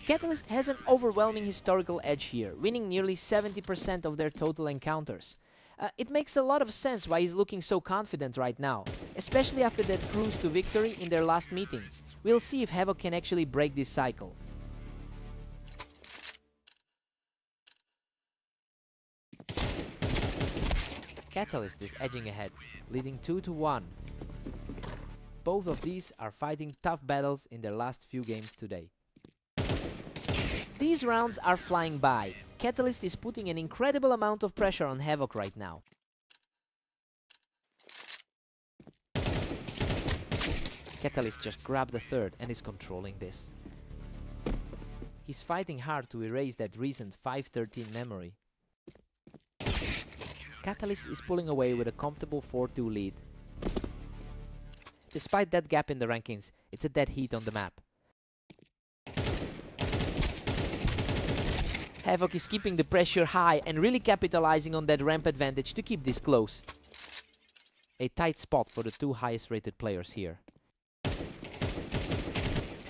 Catalyst has an overwhelming historical edge here, winning nearly 70% of their total encounters. It makes a lot of sense why he's looking so confident right now, especially after that cruise to victory in their last meeting. We'll see if Havoc can actually break this cycle. Catalyst is edging ahead, leading 2-1. Both of these are fighting tough battles in their last few games today. These rounds are flying by. Catalyst is putting an incredible amount of pressure on Havoc right now. Catalyst just grabbed the third and is controlling this. He's fighting hard to erase that recent 5-13 memory. Catalyst is pulling away with a comfortable 4-2 lead. Despite that gap in the rankings, it's a dead heat on the map. Havoc is keeping the pressure high and really capitalizing on that ramp advantage to keep this close. A tight spot for the two highest rated players here.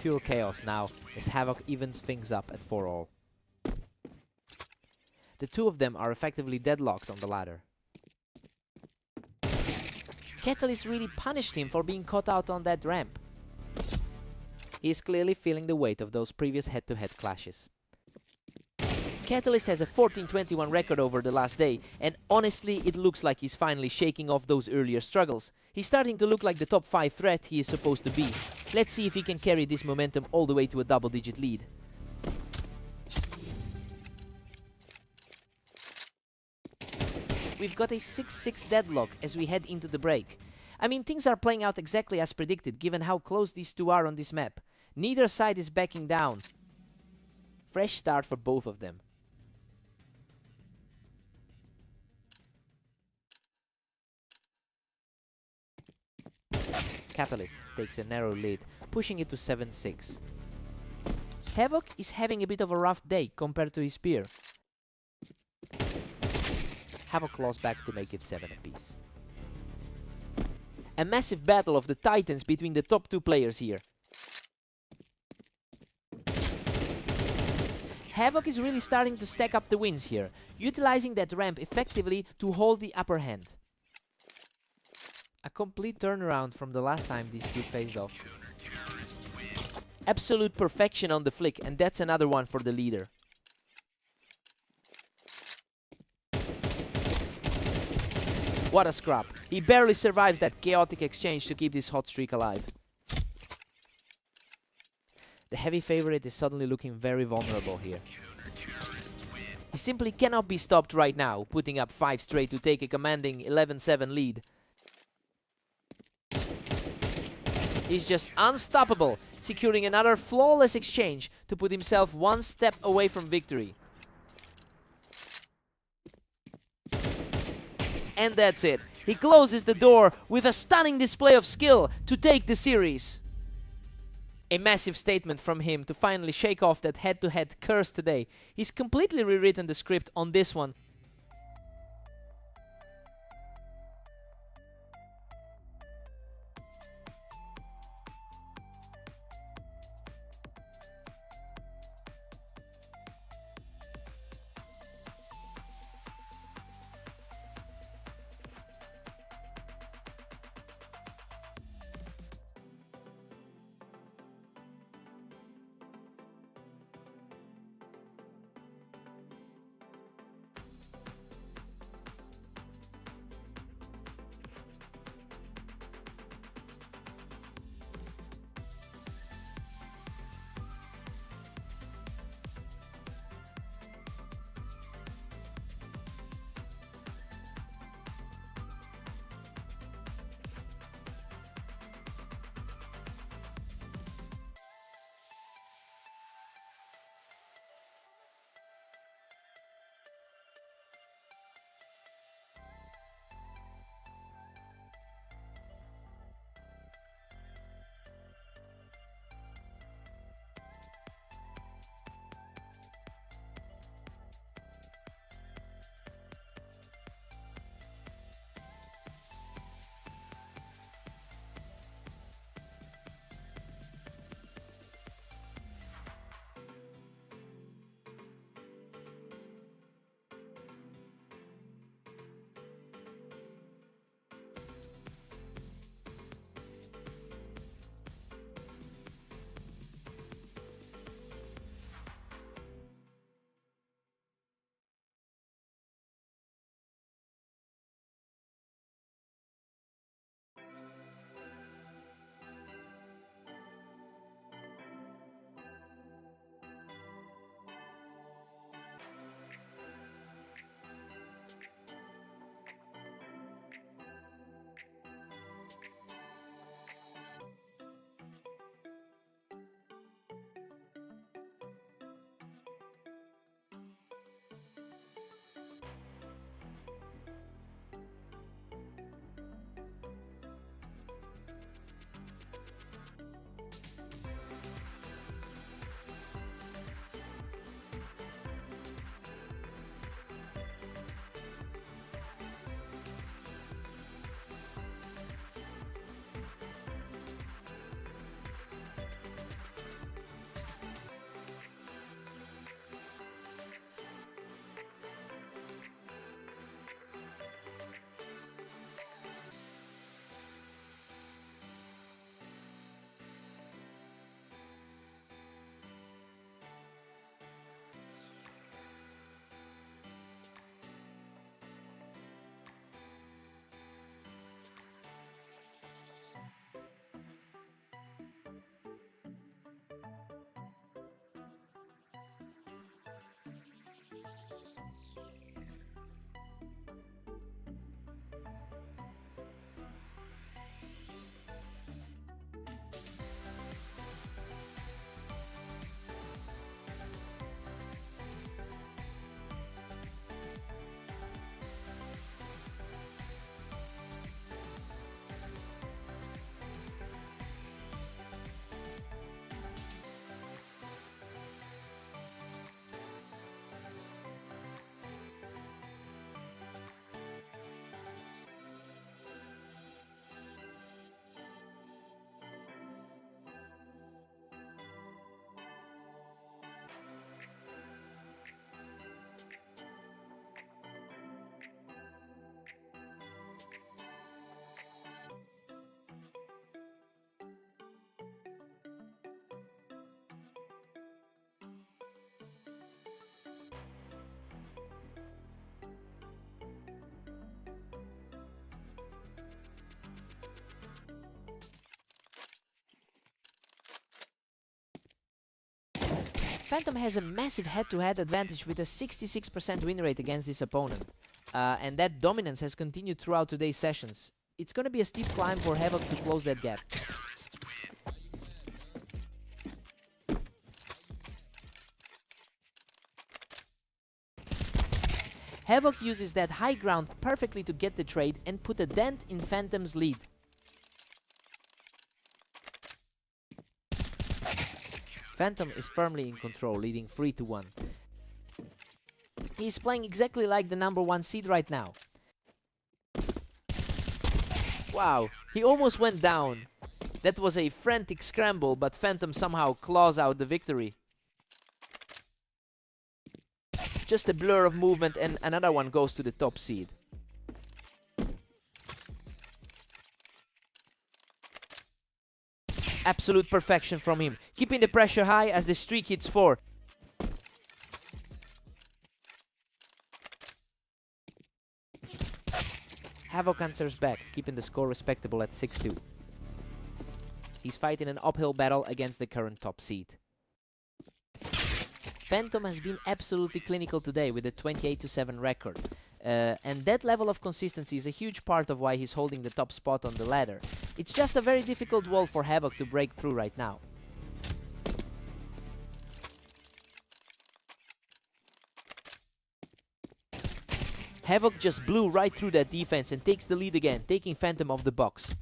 Pure chaos now as Havoc evens things up at 4-all. The two of them are effectively deadlocked on the ladder. Catalyst really punished him for being caught out on that ramp. He is clearly feeling the weight of those previous head-to-head clashes. Catalyst has a 14-21 record over the last day, and honestly it looks like he's finally shaking off those earlier struggles. He's starting to look like the top 5 threat he is supposed to be. Let's see if he can carry this momentum all the way to a double-digit lead. We've got a 6-6 deadlock as we head into the break. I mean, things are playing out exactly as predicted given how close these two are on this map. Neither side is backing down. Fresh start for both of them. Catalyst takes a narrow lead, pushing it to 7-6. Havoc is having a bit of a rough day compared to his peer. Havoc claws back to make it 7 apiece. A massive battle of the titans between the top two players here. Havoc is really starting to stack up the wins here, utilizing that ramp effectively to hold the upper hand. A complete turnaround from the last time these two faced off. Absolute perfection on the flick, and that's another one for the leader. What a scrap. He barely survives that chaotic exchange to keep this hot streak alive. The heavy favorite is suddenly looking very vulnerable here. He simply cannot be stopped right now, putting up 5 straight to take a commanding 11-7 lead. He's just unstoppable, securing another flawless exchange to put himself one step away from victory. And that's it. He closes the door with a stunning display of skill to take the series. A massive statement from him to finally shake off that head-to-head curse today. He's completely rewritten the script on this one. Phantom has a massive head-to-head advantage with a 66% win rate against this opponent. And that dominance has continued throughout today's sessions. It's gonna be a steep climb for Havoc to close that gap. Havoc uses that high ground perfectly to get the trade and put a dent in Phantom's lead. Phantom is firmly in control, leading 3-1. He's playing exactly like the #1 seed right now. Wow, he almost went down. That was a frantic scramble, but Phantom somehow claws out the victory. Just a blur of movement and another one goes to the top seed. Absolute perfection from him, keeping the pressure high as the streak hits 4. Havoc answers back, keeping the score respectable at 6-2. He's fighting an uphill battle against the current top seed. Phantom has been absolutely clinical today with a 28-7 record. And that level of consistency is a huge part of why he's holding the top spot on the ladder. It's just a very difficult wall for Havoc to break through right now. Havoc just blew right through that defense and takes the lead again, taking Phantom off the box.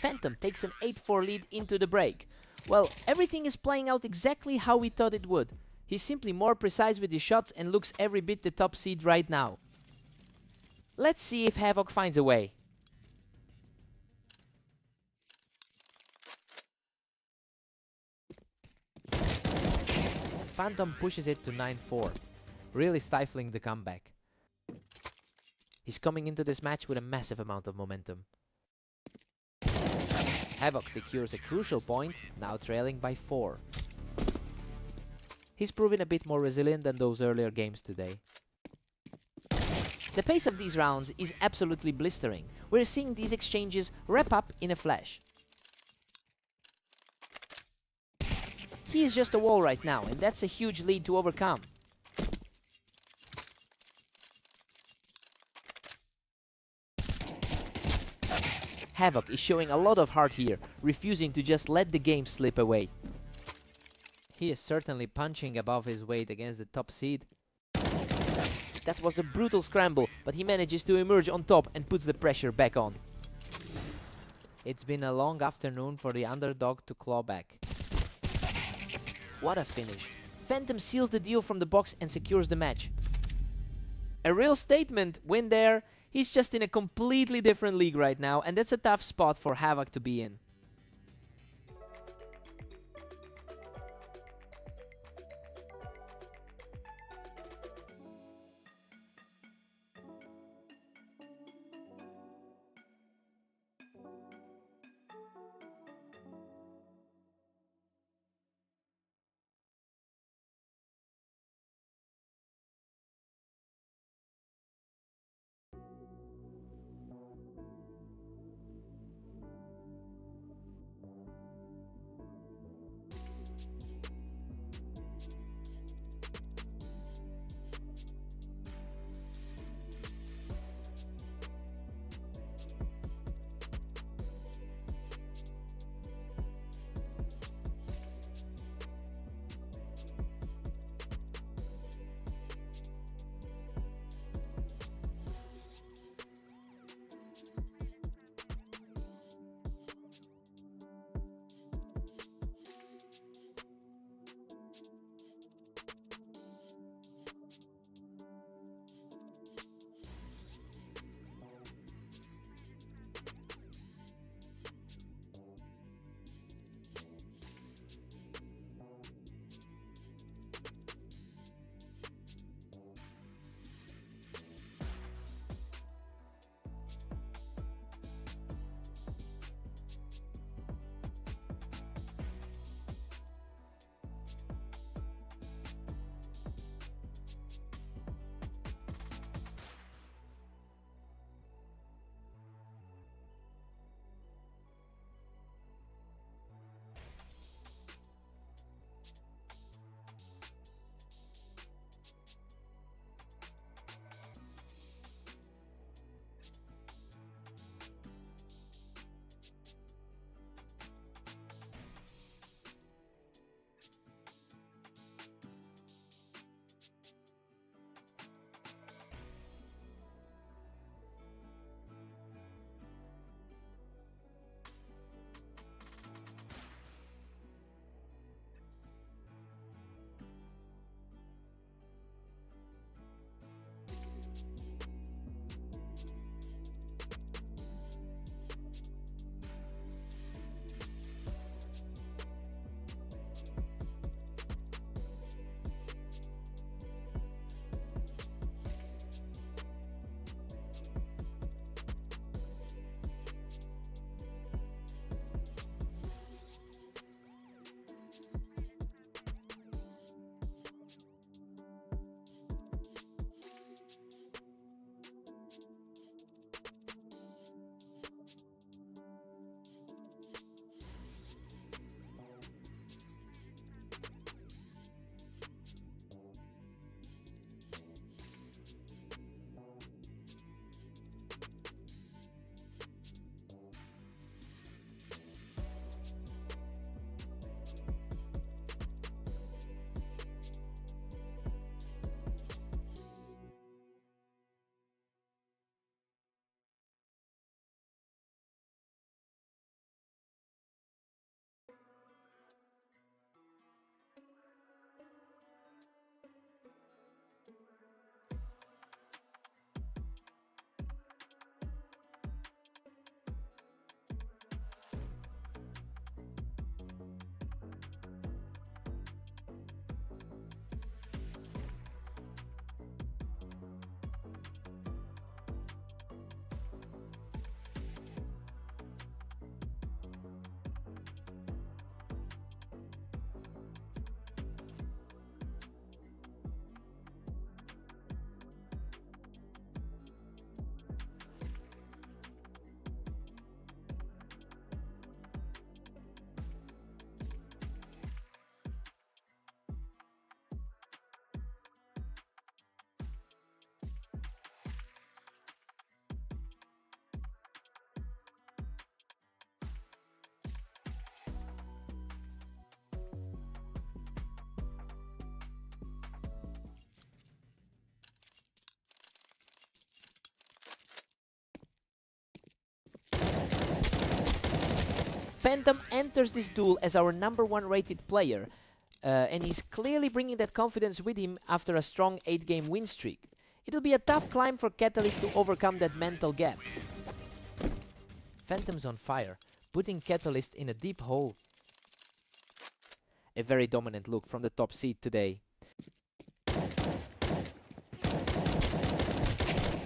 Phantom takes an 8-4 lead into the break. Well, everything is playing out exactly how we thought it would. He's simply more precise with his shots and looks every bit the top seed right now. Let's see if Havoc finds a way. Phantom pushes it to 9-4, really stifling the comeback. He's coming into this match with a massive amount of momentum. Havoc secures a crucial point, now trailing by 4. He's proven a bit more resilient than those earlier games today. The pace of these rounds is absolutely blistering. We're seeing these exchanges wrap up in a flash. He is just a wall right now, and that's a huge lead to overcome. Havoc is showing a lot of heart here, refusing to just let the game slip away. He is certainly punching above his weight against the top seed. That was a brutal scramble, but he manages to emerge on top and puts the pressure back on. It's been a long afternoon for the underdog to claw back. What a finish. Phantom seals the deal from the box and secures the match. A real statement win there. He's just in a completely different league right now, and that's a tough spot for Havoc to be in. Phantom enters this duel as our #1 rated player, and he's clearly bringing that confidence with him after a strong 8-game win streak. It'll be a tough climb for Catalyst to overcome that mental gap. Phantom's on fire, putting Catalyst in a deep hole. A very dominant look from the top seed today.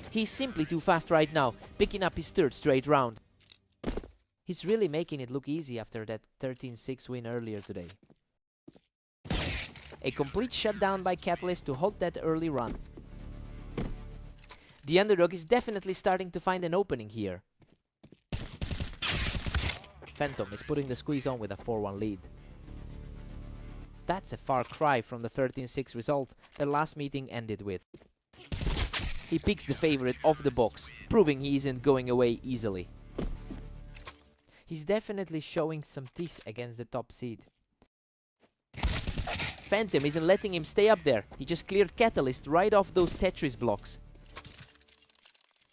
He's simply too fast right now, picking up his 3rd straight round. He's really making it look easy after that 13-6 win earlier today. A complete shutdown by Catalyst to halt that early run. The underdog is definitely starting to find an opening here. Phantom is putting the squeeze on with a 4-1 lead. That's a far cry from the 13-6 result the last meeting ended with. He picks the favorite off the box, proving he isn't going away easily. He's definitely showing some teeth against the top seed. Phantom isn't letting him stay up there. He just cleared Catalyst right off those Tetris blocks.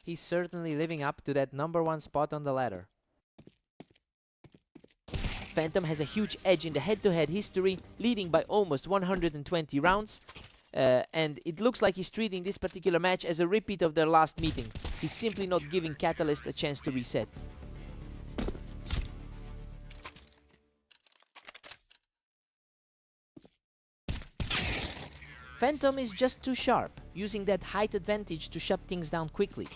He's certainly living up to that #1 spot on the ladder. Phantom has a huge edge in the head-to-head history, leading by almost 120 rounds. And it looks like he's treating this particular match as a repeat of their last meeting. He's simply not giving Catalyst a chance to reset. Phantom is just too sharp, using that height advantage to shut things down quickly.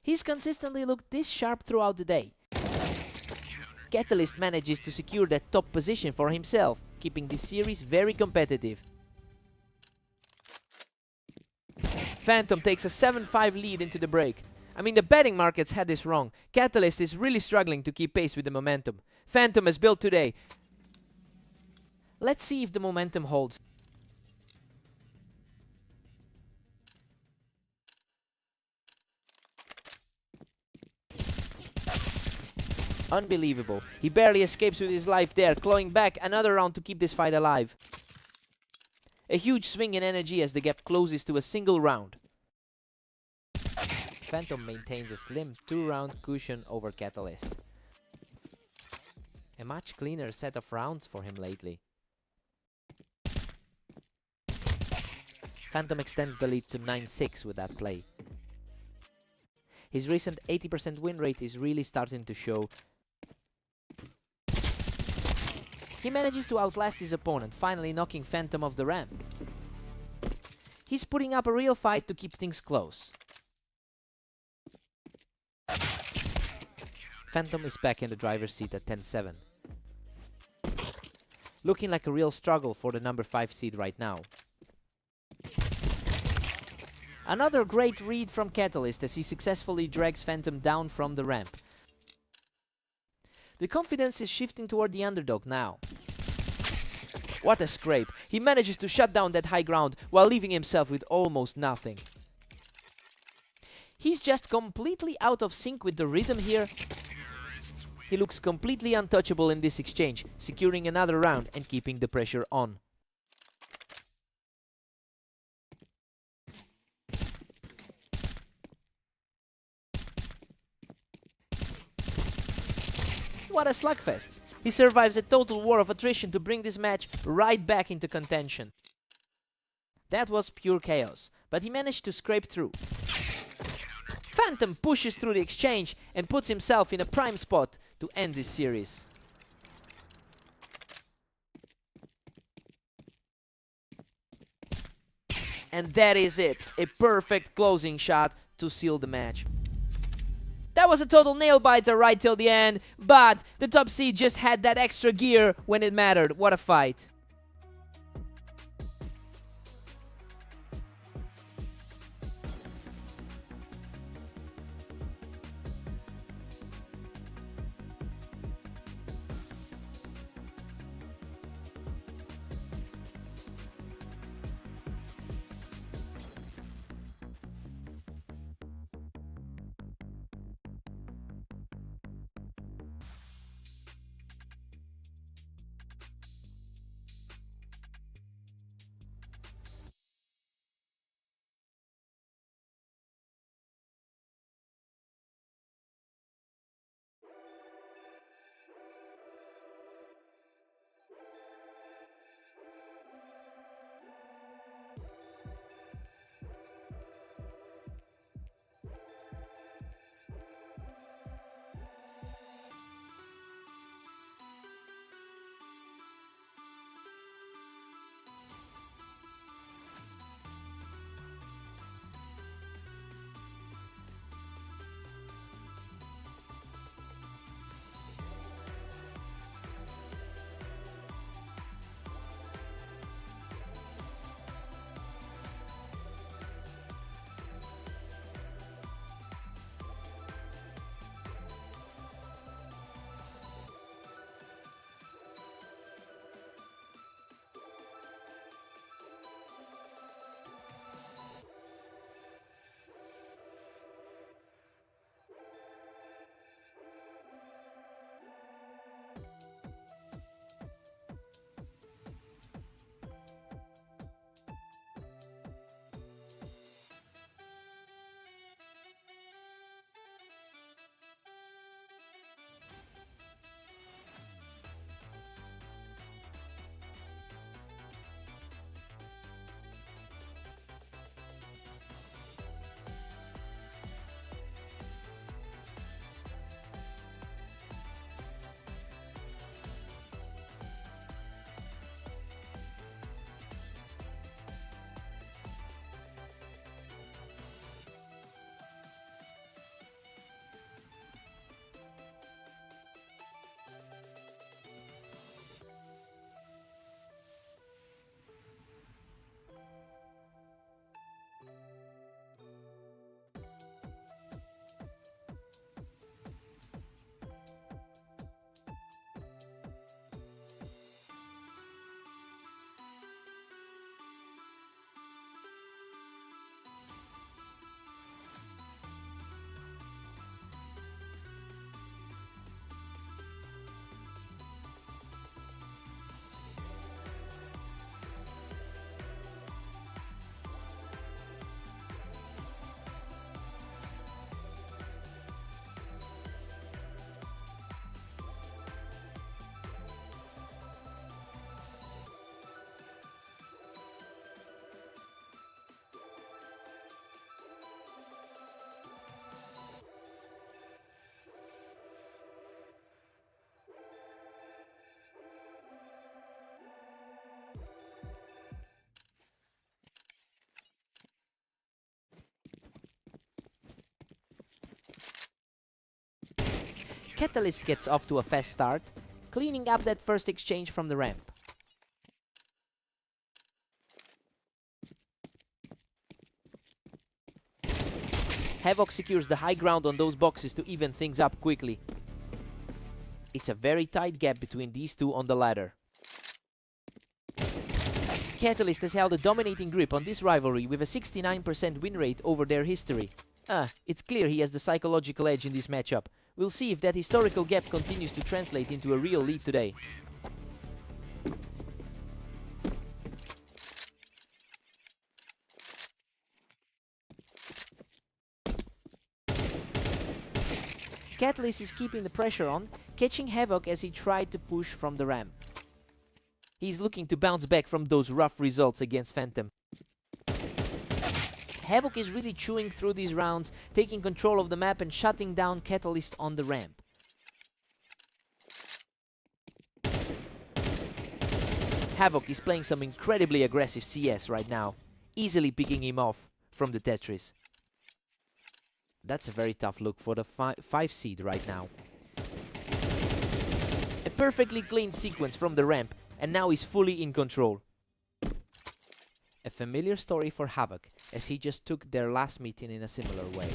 He's consistently looked this sharp throughout the day. Catalyst manages to secure that top position for himself, keeping this series very competitive. Phantom takes a 7-5 lead into the break. I mean, the betting markets had this wrong. Catalyst is really struggling to keep pace with the momentum. Phantom has built today. Let's see if the momentum holds. Unbelievable. He barely escapes with his life there, clawing back another round to keep this fight alive. A huge swing in energy as the gap closes to a single round. Phantom maintains a slim 2-round cushion over Catalyst. A much cleaner set of rounds for him lately. Phantom extends the lead to 9-6 with that play. His recent 80% win rate is really starting to show. He manages to outlast his opponent, finally knocking Phantom off the ramp. He's putting up a real fight to keep things close. Phantom is back in the driver's seat at 10-7. Looking like a real struggle for the #5 seed right now. Another great read from Catalyst as he successfully drags Phantom down from the ramp. The confidence is shifting toward the underdog now. What a scrape! He manages to shut down that high ground while leaving himself with almost nothing. He's just completely out of sync with the rhythm here. He looks completely untouchable in this exchange, securing another round and keeping the pressure on. What a slugfest! He survives a total war of attrition to bring this match right back into contention. That was pure chaos, but he managed to scrape through. Phantom pushes through the exchange and puts himself in a prime spot to end this series. And that is it, a perfect closing shot to seal the match. That was a total nail-biter right till the end, but the top seed just had that extra gear when it mattered. What a fight. Catalyst gets off to a fast start, cleaning up that first exchange from the ramp. Havoc secures the high ground on those boxes to even things up quickly. It's a very tight gap between these two on the ladder. Catalyst has held a dominating grip on this rivalry with a 69% win rate over their history. It's clear he has the psychological edge in this matchup. We'll see if that historical gap continues to translate into a real lead today. Catalyst is keeping the pressure on, catching Havoc as he tried to push from the ramp. He's looking to bounce back from those rough results against Phantom. Havoc is really chewing through these rounds, taking control of the map and shutting down Catalyst on the ramp. Havoc is playing some incredibly aggressive CS right now, easily picking him off from the Tetris. That's a very tough look for the 5 seed right now. A perfectly clean sequence from the ramp, and now he's fully in control. A familiar story for Havoc, as he just took their last meeting in a similar way.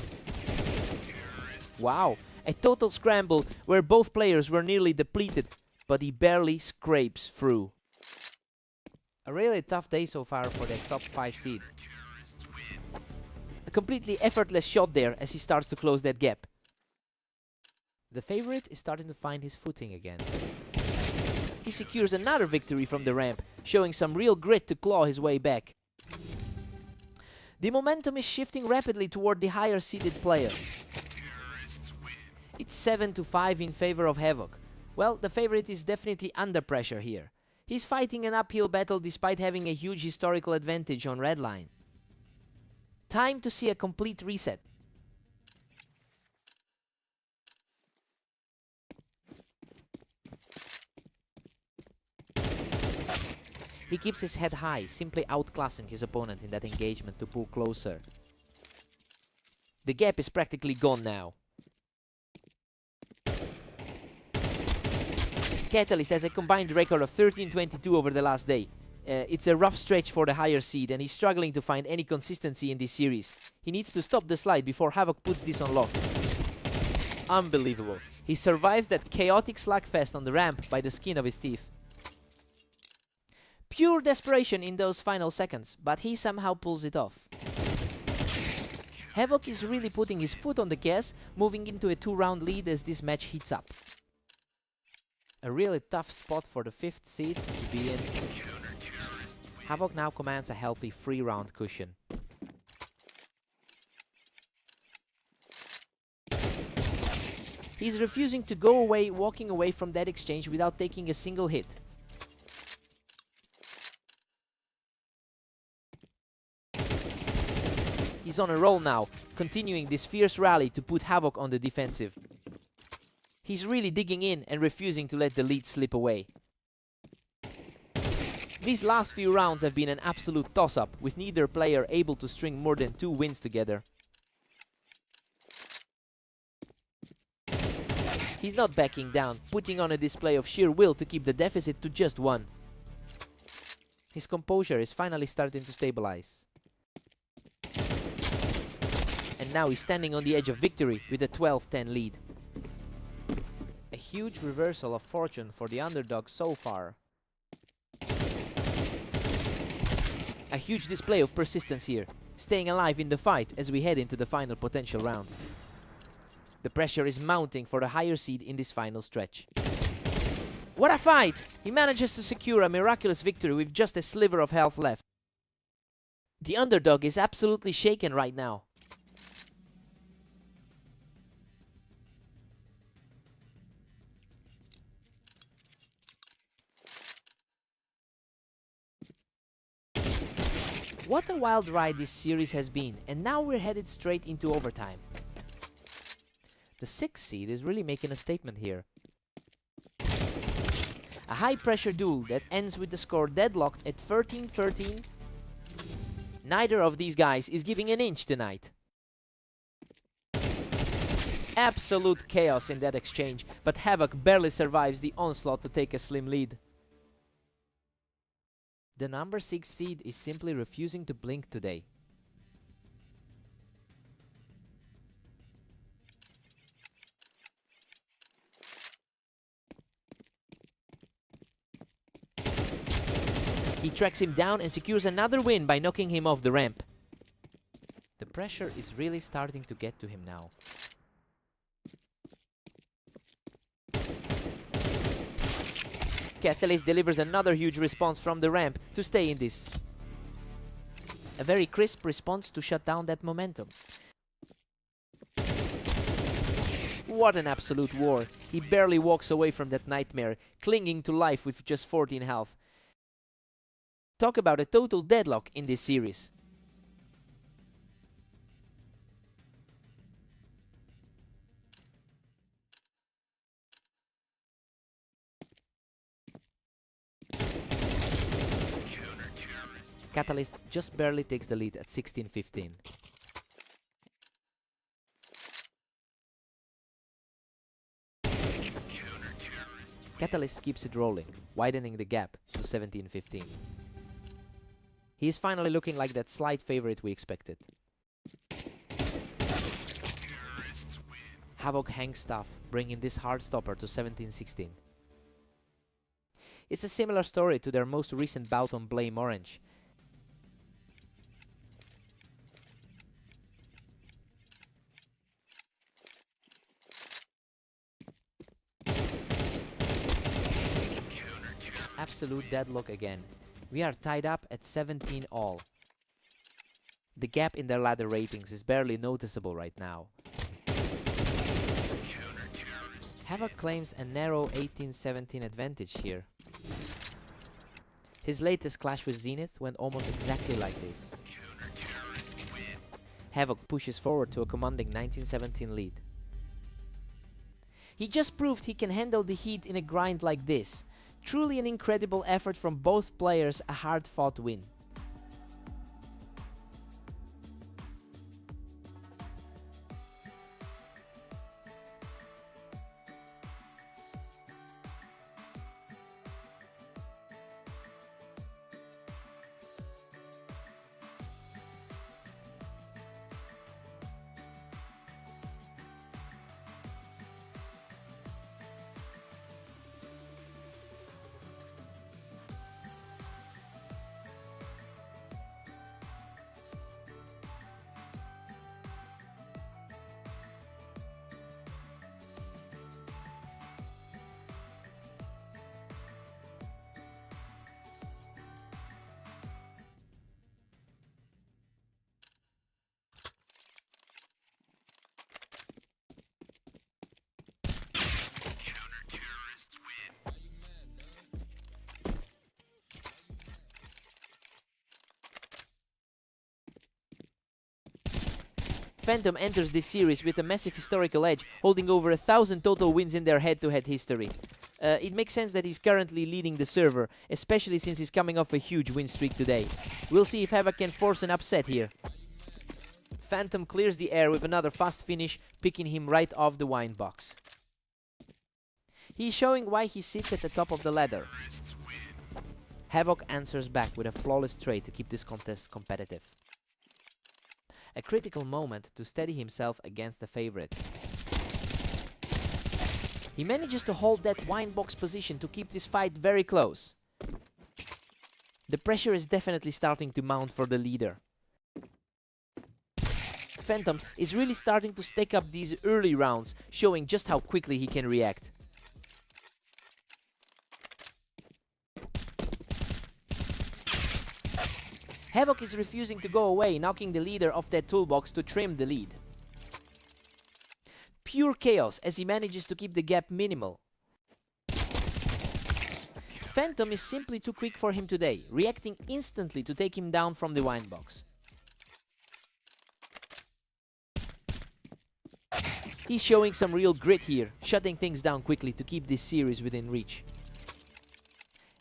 Wow, a total scramble where both players were nearly depleted, but he barely scrapes through. A really tough day so far for the top 5 seed. A completely effortless shot there as he starts to close that gap. The favorite is starting to find his footing again. He secures another victory from the ramp, showing some real grit to claw his way back. The momentum is shifting rapidly toward the higher seeded player. It's 7-5 in favor of Havoc. Well, the favorite is definitely under pressure here. He's fighting an uphill battle despite having a huge historical advantage on red line. Time to see a complete reset. He keeps his head high, simply outclassing his opponent in that engagement to pull closer. The gap is practically gone now. Catalyst has a combined record of 13-22 over the last day. It's a rough stretch for the higher seed, and he's struggling to find any consistency in this series. He needs to stop the slide before Havoc puts this on lock. Unbelievable. He survives that chaotic slugfest on the ramp by the skin of his teeth. Pure desperation in those final seconds, but he somehow pulls it off. Havoc is really putting his foot on the gas, moving into a 2-round lead as this match heats up. A really tough spot for the 5th seed to be in. Havoc now commands a healthy 3-round cushion. He's refusing to go away, walking away from that exchange without taking a single hit. He's on a roll now, continuing this fierce rally to put Havoc on the defensive. He's really digging in and refusing to let the lead slip away. These last few rounds have been an absolute toss-up, with neither player able to string more than 2 wins together. He's not backing down, putting on a display of sheer will to keep the deficit to just 1. His composure is finally starting to stabilize. And now he's standing on the edge of victory with a 12-10 lead. A huge reversal of fortune for the underdog so far. A huge display of persistence here, staying alive in the fight as we head into the final potential round. The pressure is mounting for the higher seed in this final stretch. What a fight! He manages to secure a miraculous victory with just a sliver of health left. The underdog is absolutely shaken right now. What a wild ride this series has been, and now we're headed straight into overtime. The 6th seed is really making a statement here. A high-pressure duel that ends with the score deadlocked at 13-13. Neither of these guys is giving an inch tonight. Absolute chaos in that exchange, but Havoc barely survives the onslaught to take a slim lead. The number 6 seed is simply refusing to blink today. He tracks him down and secures another win by knocking him off the ramp. The pressure is really starting to get to him now. Catalyst delivers another huge response from the ramp to stay in this. A very crisp response to shut down that momentum. What an absolute war. He barely walks away from that nightmare, clinging to life with just 14 health. Talk about a total deadlock in this series. Catalyst just barely takes the lead at 16-15. Catalyst keeps it rolling, widening the gap to 17-15. He is finally looking like that slight favorite we expected. Havoc hangs tough, bringing this hard stopper to 17-16. It's a similar story to their most recent bout on Blame Orange. Absolute deadlock again. We are tied up at 17 all. The gap in their ladder ratings is barely noticeable right now. Havoc claims a narrow 18-17 advantage here. His latest clash with Zenith went almost exactly like this. Havoc pushes forward to a commanding 19-17 lead. He just proved he can handle the heat in a grind like this. Truly an incredible effort from both players, a hard-fought win. Phantom enters this series with a massive historical edge, holding over 1,000 total wins in their head-to-head history. It makes sense that he's currently leading the server, especially since he's coming off a huge win streak today. We'll see if Havoc can force an upset here. Phantom clears the air with another fast finish, picking him right off the wine box. He's showing why he sits at the top of the ladder. Havoc answers back with a flawless trade to keep this contest competitive. A critical moment to steady himself against the favorite. He manages to hold that wine box position to keep this fight very close. The pressure is definitely starting to mount for the leader. Phantom is really starting to stack up these early rounds, showing just how quickly he can react. Havoc is refusing to go away, knocking the leader off that toolbox to trim the lead. Pure chaos as he manages to keep the gap minimal. Phantom is simply too quick for him today, reacting instantly to take him down from the wine box. He's showing some real grit here, shutting things down quickly to keep this series within reach.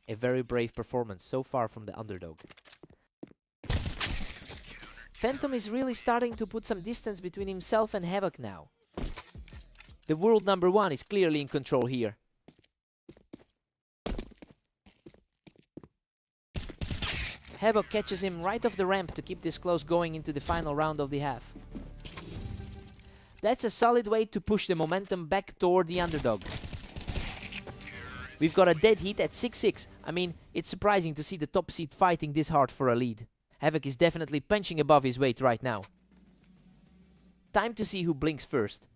A very brave performance so far from the underdog. Phantom is really starting to put some distance between himself and Havoc now. The world number 1 is clearly in control here. Havoc catches him right off the ramp to keep this close going into the final round of the half. That's a solid way to push the momentum back toward the underdog. We've got a dead heat at 6-6. I mean, it's surprising to see the top seed fighting this hard for a lead. Havoc is definitely punching above his weight right now. Time to see who blinks first.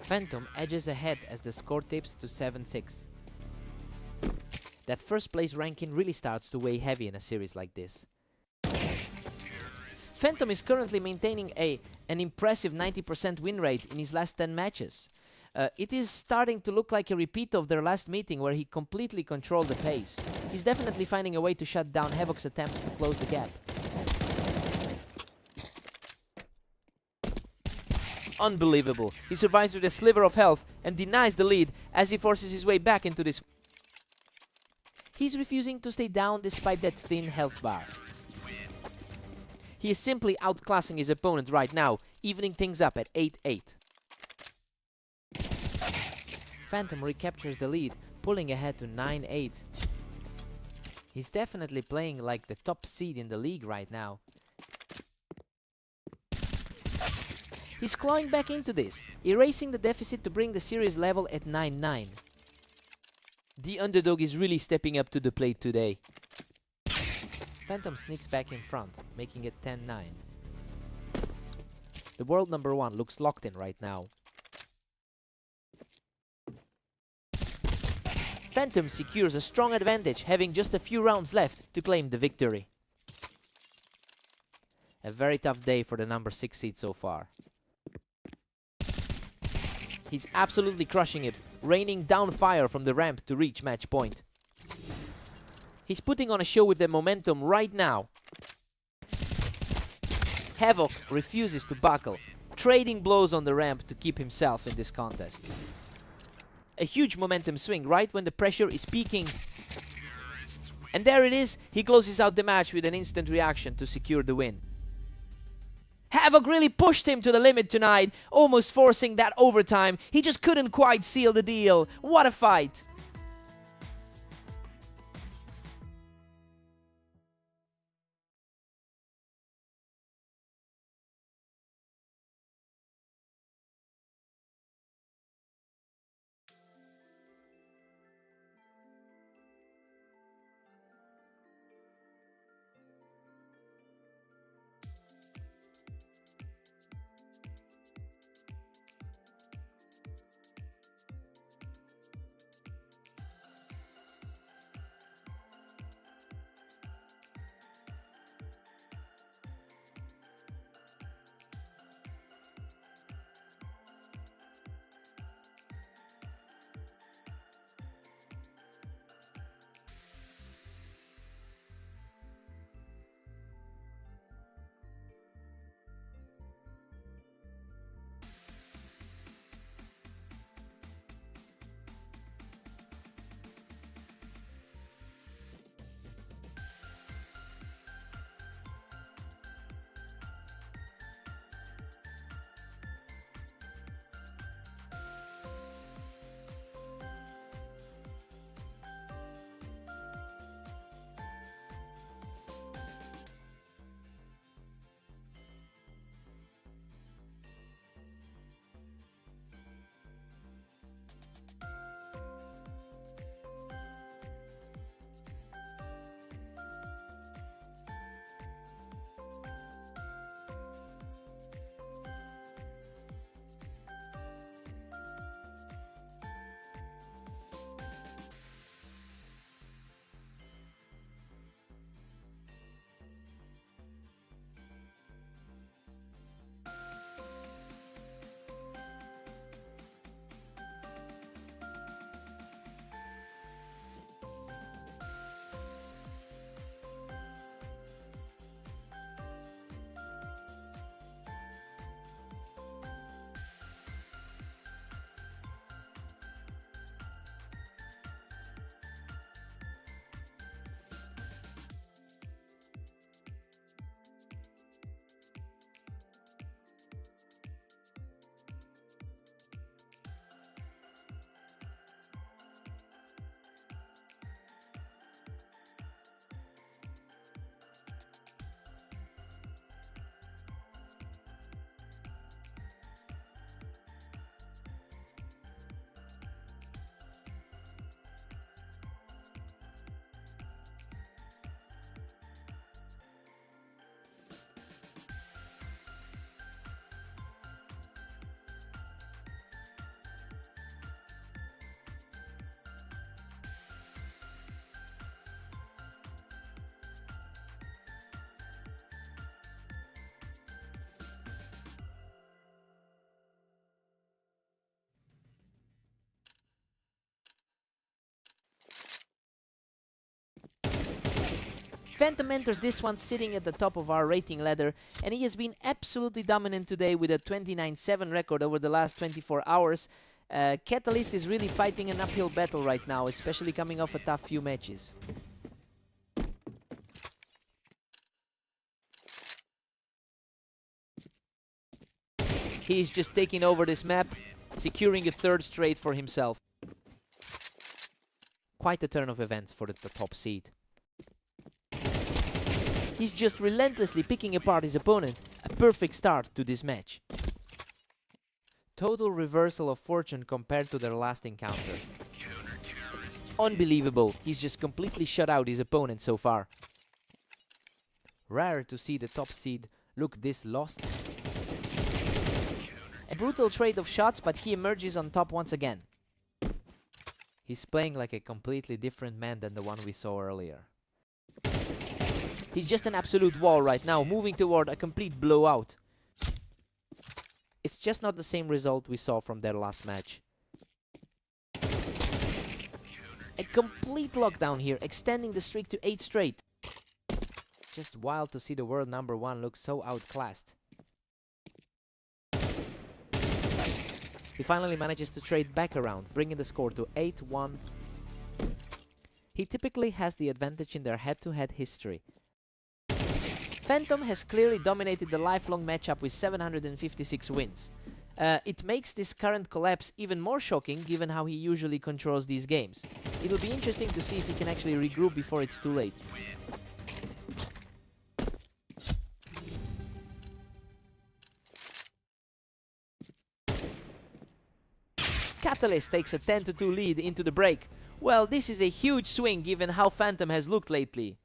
Phantom edges ahead as the score tips to 7-6. That first place ranking really starts to weigh heavy in a series like this. Phantom is currently maintaining an impressive 90% win rate in his last 10 matches. It is starting to look like a repeat of their last meeting where he completely controlled the pace. He's definitely finding a way to shut down Havoc's attempts to close the gap. Unbelievable. He survives with a sliver of health and denies the lead as he forces his way back into this. He's refusing to stay down despite that thin health bar. He is simply outclassing his opponent right now, evening things up at 8-8. Phantom recaptures the lead, pulling ahead to 9-8. He's definitely playing like the top seed in the league right now. He's clawing back into this, erasing the deficit to bring the series level at 9-9. The underdog is really stepping up to the plate today. Phantom sneaks back in front, making it 10-9. The world number 1 looks locked in right now. Phantom secures a strong advantage, having just a few rounds left to claim the victory. A very tough day for the number 6 seed so far. He's absolutely crushing it, raining down fire from the ramp to reach match point. He's putting on a show with the momentum right now. Havoc refuses to buckle, trading blows on the ramp to keep himself in this contest. A huge momentum swing right when the pressure is peaking. And there it is, he closes out the match with an instant reaction to secure the win. Havoc really pushed him to the limit tonight, almost forcing that overtime. He just couldn't quite seal the deal. What a fight! Phantom enters this one sitting at the top of our rating ladder, and he has been absolutely dominant today with a 29-7 record over the last 24 hours. Catalyst is really fighting an uphill battle right now, especially coming off a tough few matches. He's just taking over this map, securing a third straight for himself. Quite a turn of events for the top seed. He's just relentlessly picking apart his opponent. A perfect start to this match. Total reversal of fortune compared to their last encounter. Unbelievable. He's just completely shut out his opponent so far. Rare to see the top seed look this lost. A brutal trade of shots, but he emerges on top once again. He's playing like a completely different man than the one we saw earlier. He's just an absolute wall right now, moving toward a complete blowout. It's just not the same result we saw from their last match. A complete lockdown here, extending the streak to 8 straight. Just wild to see the world number 1 look so outclassed. He finally manages to trade back around, bringing the score to 8-1. He typically has the advantage in their head-to-head history. Phantom has clearly dominated the lifelong matchup with 756 wins. It makes this current collapse even more shocking given how he usually controls these games. It'll be interesting to see if he can actually regroup before it's too late. Catalyst takes a 10-2 lead into the break. Well, this is a huge swing given how Phantom has looked lately.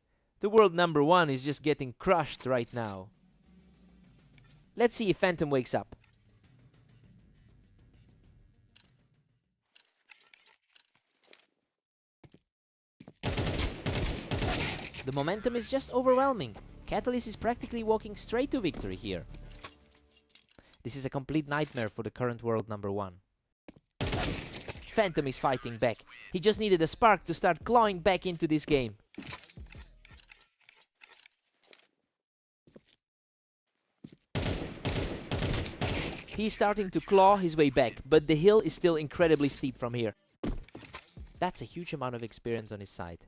The world number 1 is just getting crushed right now. Let's see if Phantom wakes up. The momentum is just overwhelming. Catalyst is practically walking straight to victory here. This is a complete nightmare for the current world number 1. Phantom is fighting back. He just needed a spark to start clawing back into this game. He's starting to claw his way back, but the hill is still incredibly steep from here. That's a huge amount of experience on his side.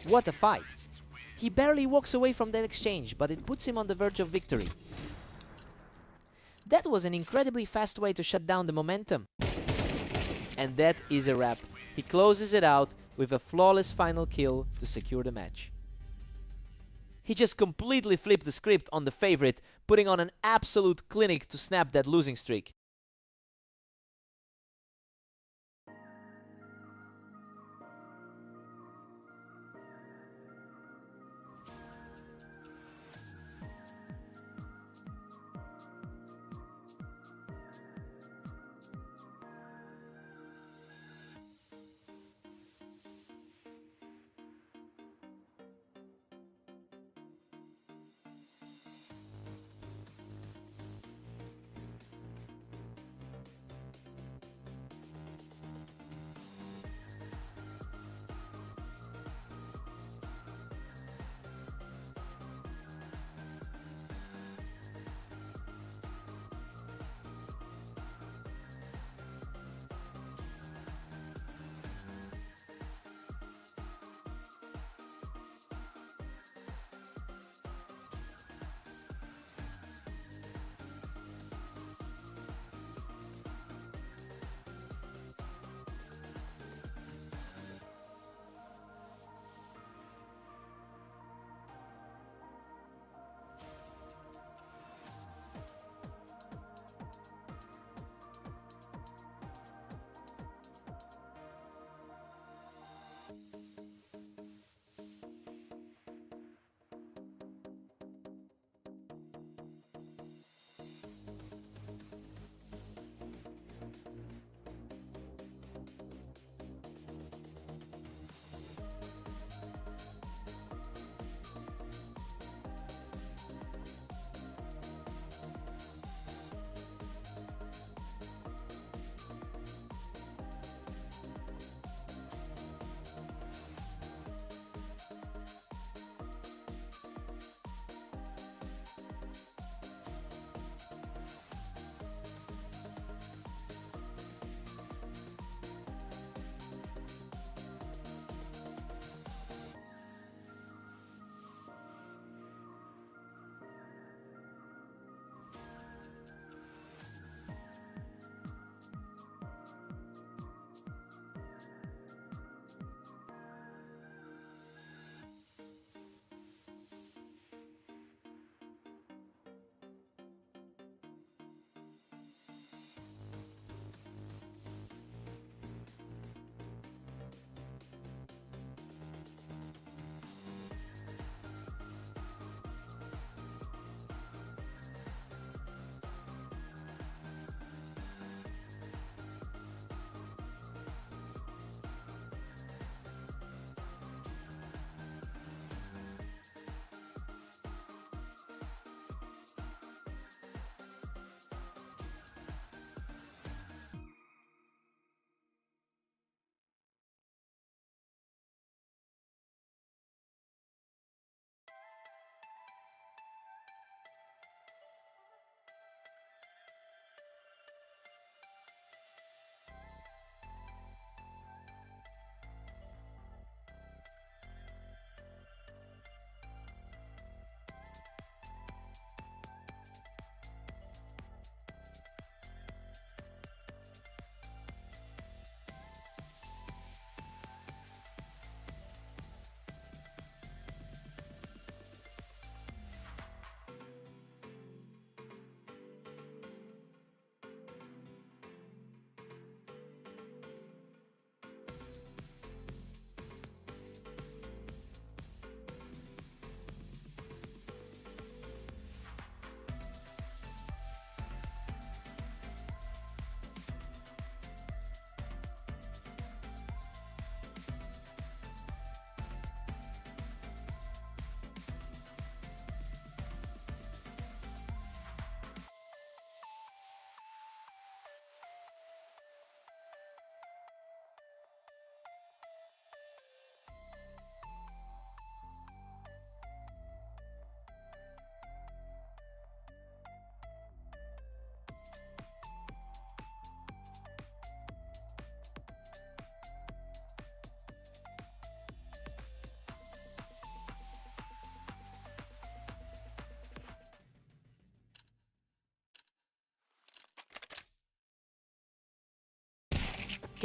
What a fight! He barely walks away from that exchange, but it puts him on the verge of victory. That was an incredibly fast way to shut down the momentum. And that is a wrap. He closes it out with a flawless final kill to secure the match. He just completely flipped the script on the favorite, putting on an absolute clinic to snap that losing streak.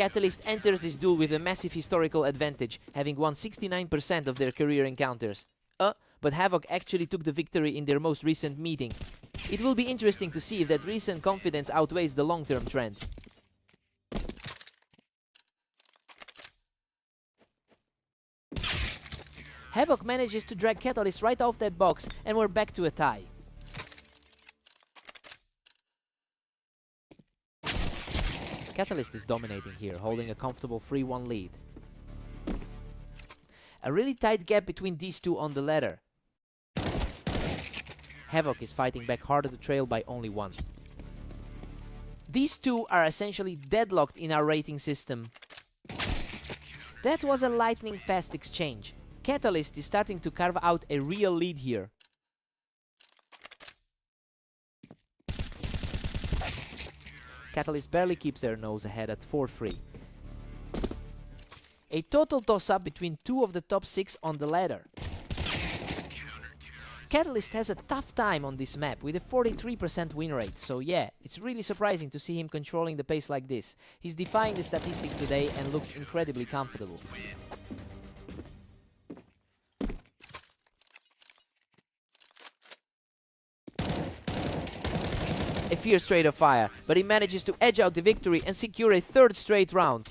Catalyst enters this duel with a massive historical advantage, having won 69% of their career encounters. But Havoc actually took the victory in their most recent meeting. It will be interesting to see if that recent confidence outweighs the long-term trend. Havoc manages to drag Catalyst right off that box, and we're back to a tie. Catalyst is dominating here, holding a comfortable 3-1 lead. A really tight gap between these two on the ladder. Havoc is fighting back harder to trail by only 1. These two are essentially deadlocked in our rating system. That was a lightning-fast exchange. Catalyst is starting to carve out a real lead here. Catalyst barely keeps their nose ahead at 4-3. A total toss-up between two of the top 6 on the ladder. Catalyst has a tough time on this map with a 43% win rate, so yeah, it's really surprising to see him controlling the pace like this. He's defying the statistics today and looks incredibly comfortable. A fierce trade of fire, but he manages to edge out the victory and secure a 3rd straight round.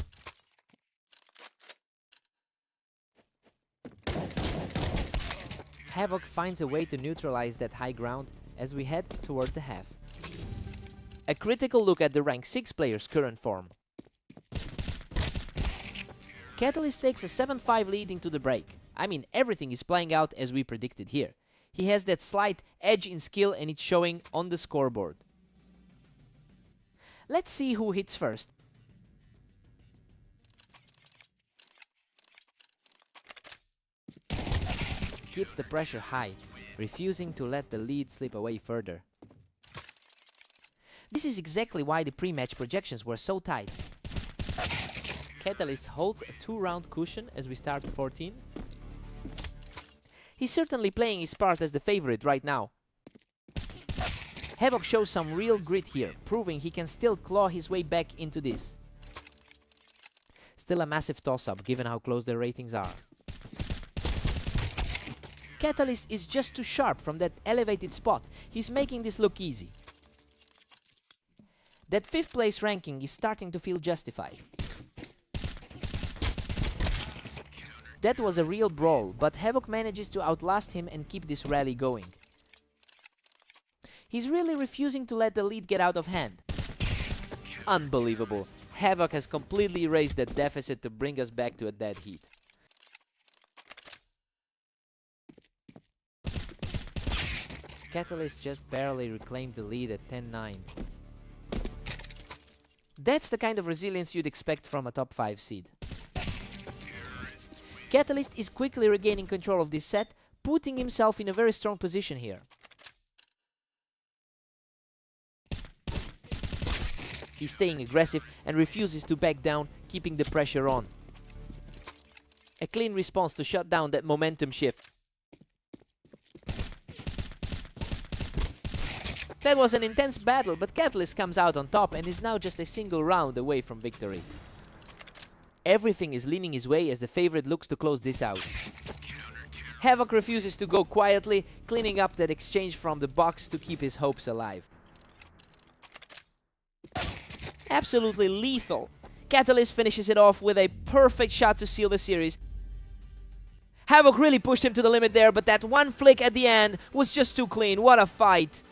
Havoc finds a way to neutralize that high ground as we head toward the half. A critical look at the rank 6 player's current form. Catalyst takes a 7-5 lead into the break. I mean, everything is playing out as we predicted here. He has that slight edge in skill and it's showing on the scoreboard. Let's see who hits first. Keeps the pressure high, refusing to let the lead slip away further. This is exactly why the pre-match projections were so tight. Catalyst holds a 2-round cushion as we start 14. He's certainly playing his part as the favorite right now. Havoc shows some real grit here, proving he can still claw his way back into this. Still a massive toss-up given how close their ratings are. Catalyst is just too sharp from that elevated spot. He's making this look easy. That 5th place ranking is starting to feel justified. That was a real brawl, but Havoc manages to outlast him and keep this rally going. He's really refusing to let the lead get out of hand. Unbelievable. Havoc has completely erased that deficit to bring us back to a dead heat. Catalyst just barely reclaimed the lead at 10-9. That's the kind of resilience you'd expect from a top 5 seed. Catalyst is quickly regaining control of this set, putting himself in a very strong position here. He's staying aggressive and refuses to back down, keeping the pressure on. A clean response to shut down that momentum shift. That was an intense battle, but Catalyst comes out on top and is now just a single round away from victory. Everything is leaning his way as the favorite looks to close this out. Havoc refuses to go quietly, cleaning up that exchange from the box to keep his hopes alive. Absolutely lethal. Catalyst finishes it off with a perfect shot to seal the series. Havoc really pushed him to the limit there, but that one flick at the end was just too clean. What a fight.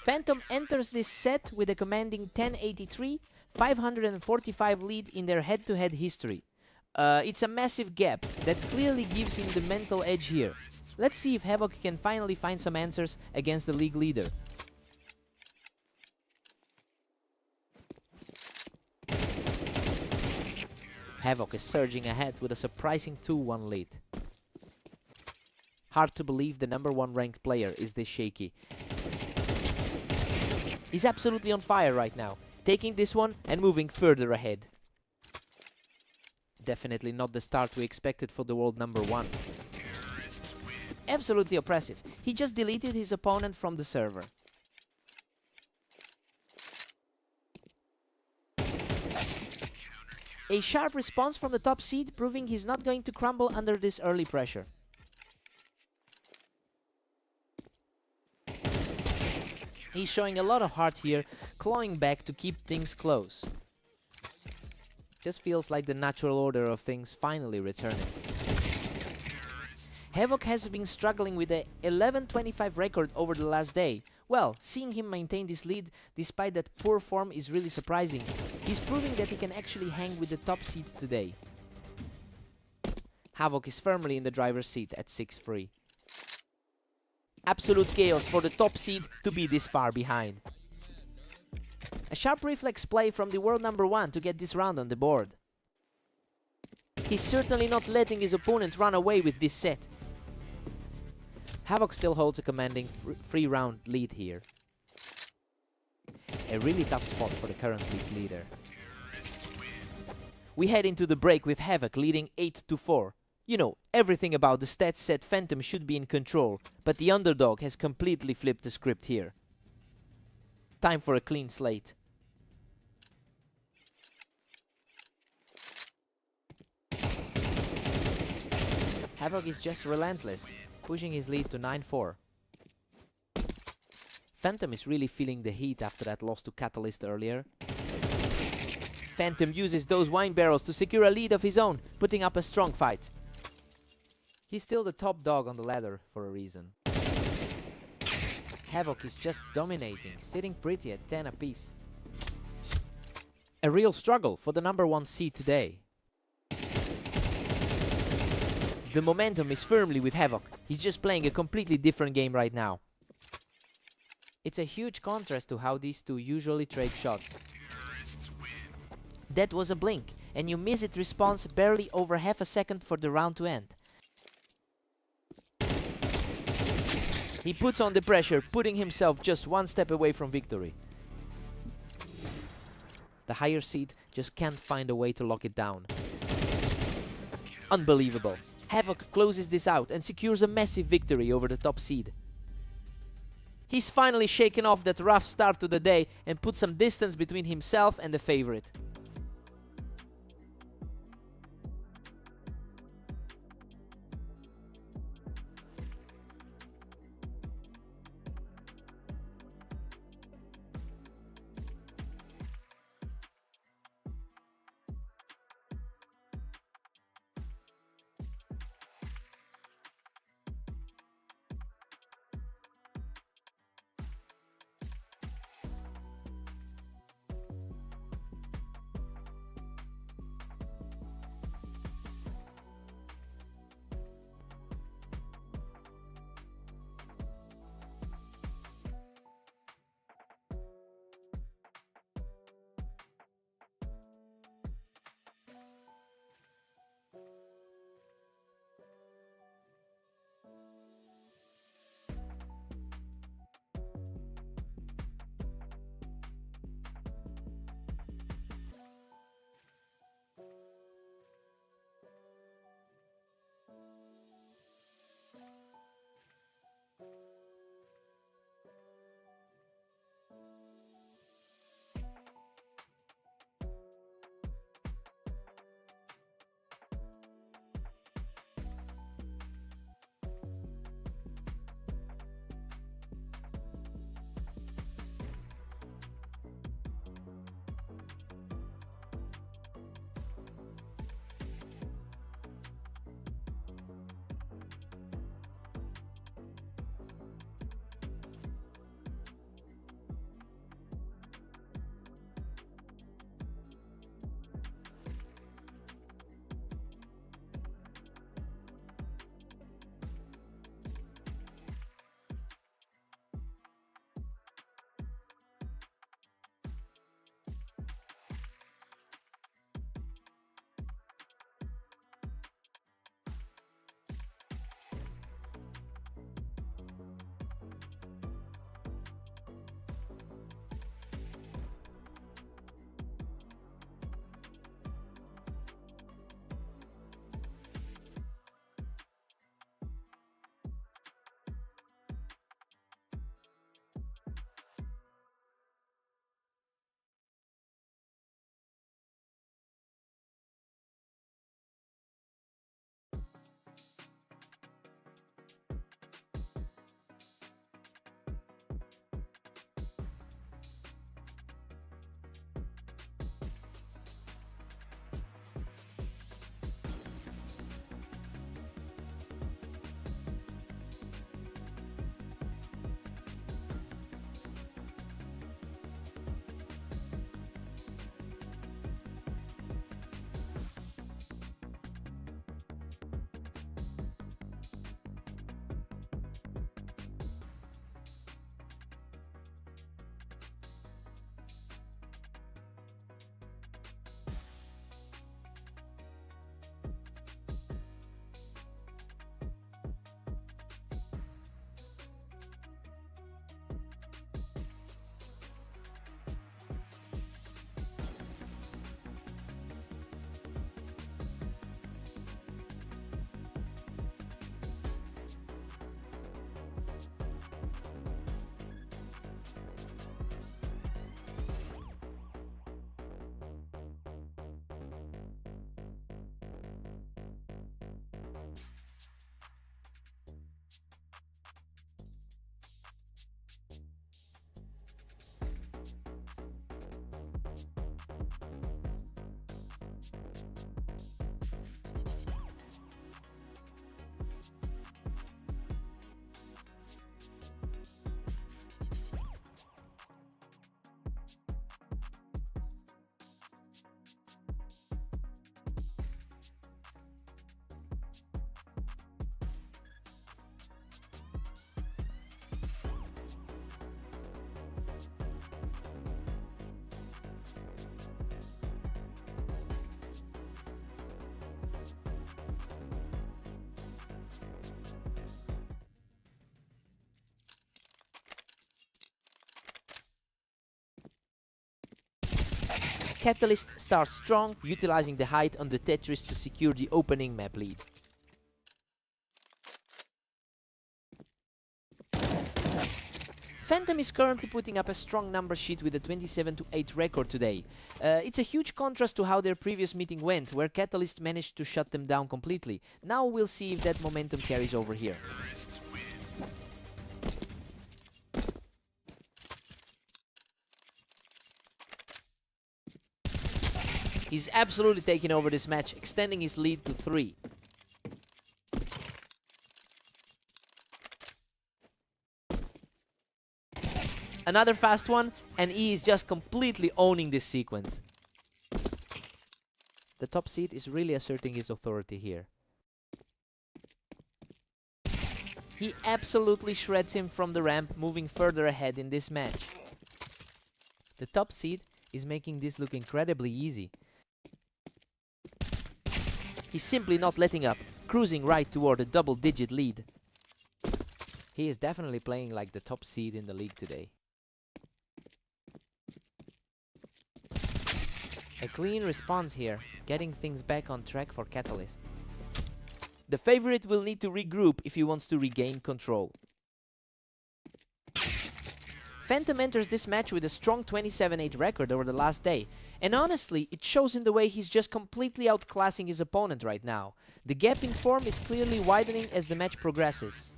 Phantom enters this set with a commanding 1083, 545 lead in their head-to-head history. It's a massive gap that clearly gives him the mental edge here. Let's see if Havoc can finally find some answers against the league leader. Havoc is surging ahead with a surprising 2-1 lead. Hard to believe the #1 ranked player is this shaky. He's absolutely on fire right now, taking this one and moving further ahead. Definitely not the start we expected for the world #1. Absolutely oppressive. He just deleted his opponent from the server. A sharp response from the top seed, proving he's not going to crumble under this early pressure. He's showing a lot of heart here, clawing back to keep things close. Just feels like the natural order of things finally returning. Havoc has been struggling with a 11-25 record over the last day. Well, seeing him maintain this lead despite that poor form is really surprising. He's proving that he can actually hang with the top seed today. Havoc is firmly in the driver's seat at 6-3. Absolute chaos for the top seed to be this far behind. A sharp reflex play from the world #1 to get this round on the board. He's certainly not letting his opponent run away with this set. Havoc still holds a commanding 3-round lead here. A really tough spot for the current league leader. We head into the break with Havoc leading 8-4. You know, everything about the stats said Phantom should be in control, but the underdog has completely flipped the script here. Time for a clean slate. Havoc is just relentless, pushing his lead to 9-4. Phantom is really feeling the heat after that loss to Catalyst earlier. Phantom uses those wine barrels to secure a lead of his own, putting up a strong fight. He's still the top dog on the ladder for a reason. Havoc is just dominating, sitting pretty at 10 apiece. A real struggle for the #1 seed today. The momentum is firmly with Havoc. He's just playing a completely different game right now. It's a huge contrast to how these two usually trade shots. That was a blink, and you miss its response barely over half a second for the round to end. He puts on the pressure, putting himself just one step away from victory. The higher seed just can't find a way to lock it down. Unbelievable. Havoc closes this out and secures a massive victory over the top seed. He's finally shaken off that rough start to the day and put some distance between himself and the favorite. Catalyst starts strong, utilizing the height on the Tetris to secure the opening map lead. Phantom is currently putting up a strong number sheet with a 27-8 record today. It's a huge contrast to how their previous meeting went, where Catalyst managed to shut them down completely. Now we'll see if that momentum carries over here. He's absolutely taking over this match, extending his lead to 3. Another fast one, and he is just completely owning this sequence. The top seed is really asserting his authority here. He absolutely shreds him from the ramp, moving further ahead in this match. The top seed is making this look incredibly easy. He's simply not letting up, cruising right toward a double-digit lead. He is definitely playing like the top seed in the league today. A clean response here, getting things back on track for Catalyst. The favorite will need to regroup if he wants to regain control. Phantom enters this match with a strong 27-8 record over the last day, and honestly, it shows in the way he's just completely outclassing his opponent right now. The gap in form is clearly widening as the match progresses.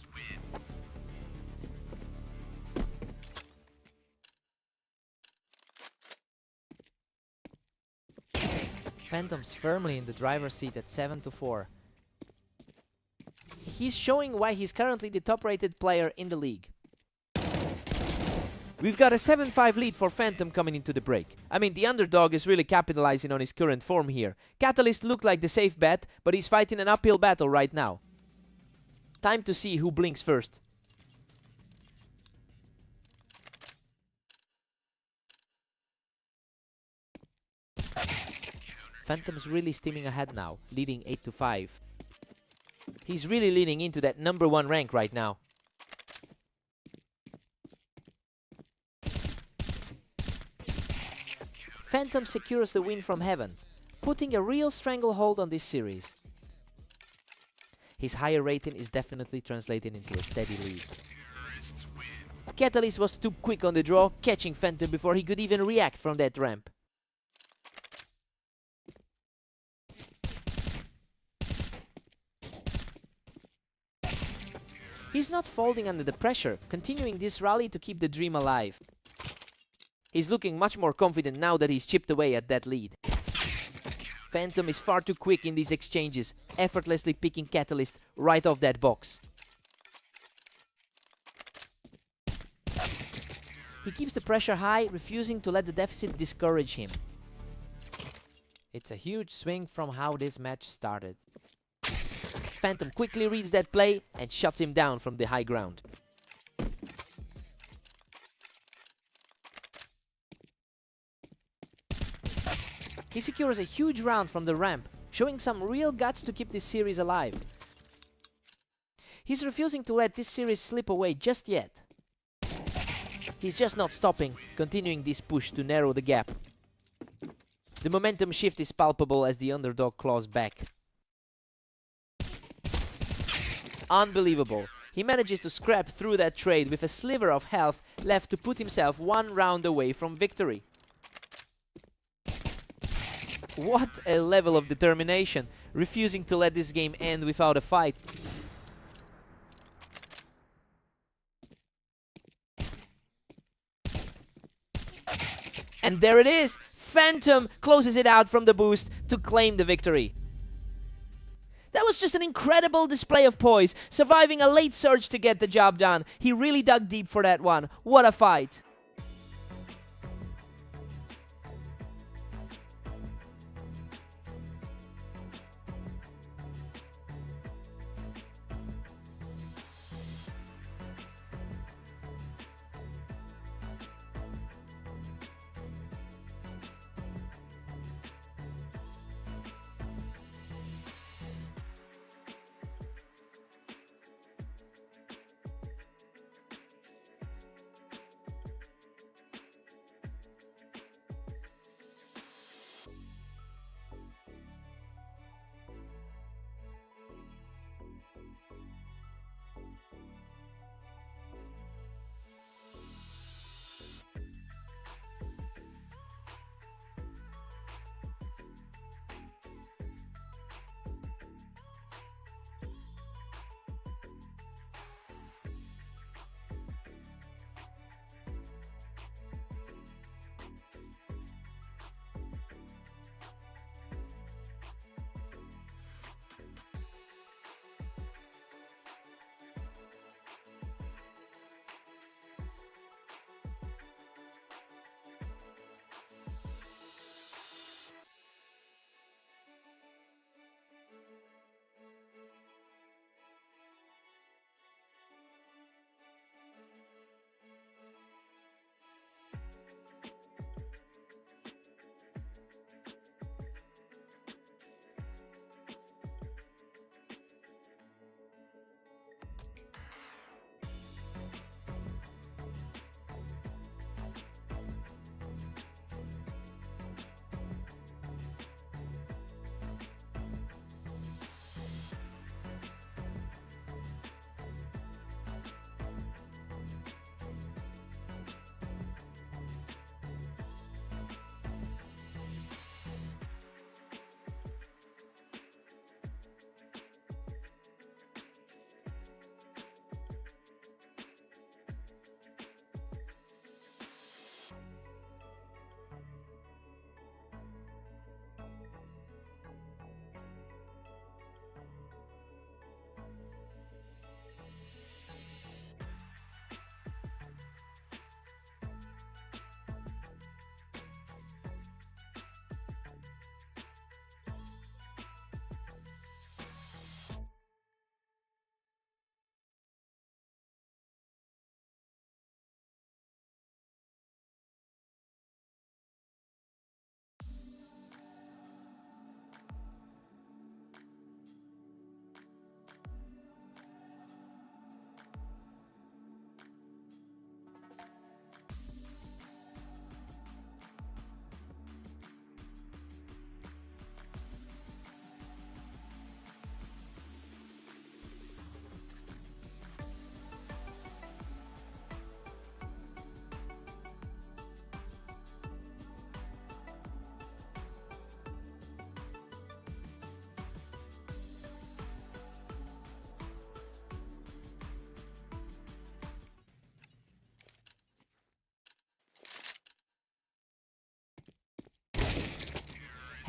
Phantom's firmly in the driver's seat at 7-4. He's showing why he's currently the top-rated player in the league. We've got a 7-5 lead for Phantom coming into the break. I mean, the underdog is really capitalizing on his current form here. Catalyst looked like the safe bet, but he's fighting an uphill battle right now. Time to see who blinks first. Phantom's really steaming ahead now, leading 8-5. He's really leaning into that #1 rank right now. Phantom secures the win from heaven, putting a real stranglehold on this series. His higher rating is definitely translating into a steady lead. Catalyst was too quick on the draw, catching Phantom before he could even react from that ramp. He's not folding under the pressure, continuing this rally to keep the dream alive. He's looking much more confident now that he's chipped away at that lead. Phantom is far too quick in these exchanges, effortlessly picking Catalyst right off that box. He keeps the pressure high, refusing to let the deficit discourage him. It's a huge swing from how this match started. Phantom quickly reads that play and shuts him down from the high ground. He secures a huge round from the ramp, showing some real guts to keep this series alive. He's refusing to let this series slip away just yet. He's just not stopping, continuing this push to narrow the gap. The momentum shift is palpable as the underdog claws back. Unbelievable. He manages to scrap through that trade with a sliver of health left to put himself 1 round away from victory. What a level of determination, refusing to let this game end without a fight. And there it is! Phantom closes it out from the boost to claim the victory. That was just an incredible display of poise, surviving a late surge to get the job done. He really dug deep for that one. What a fight!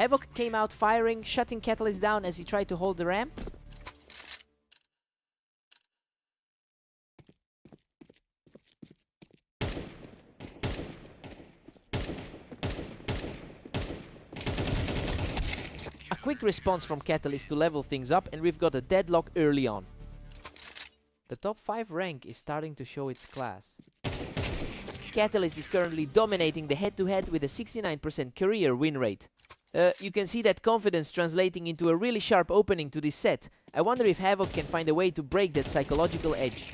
Havoc came out firing, shutting Catalyst down as he tried to hold the ramp. A quick response from Catalyst to level things up, and we've got a deadlock early on. The top 5 rank is starting to show its class. Catalyst is currently dominating the head-to-head with a 69% career win rate. You can see that confidence translating into a really sharp opening to this set. I wonder if Havoc can find a way to break that psychological edge.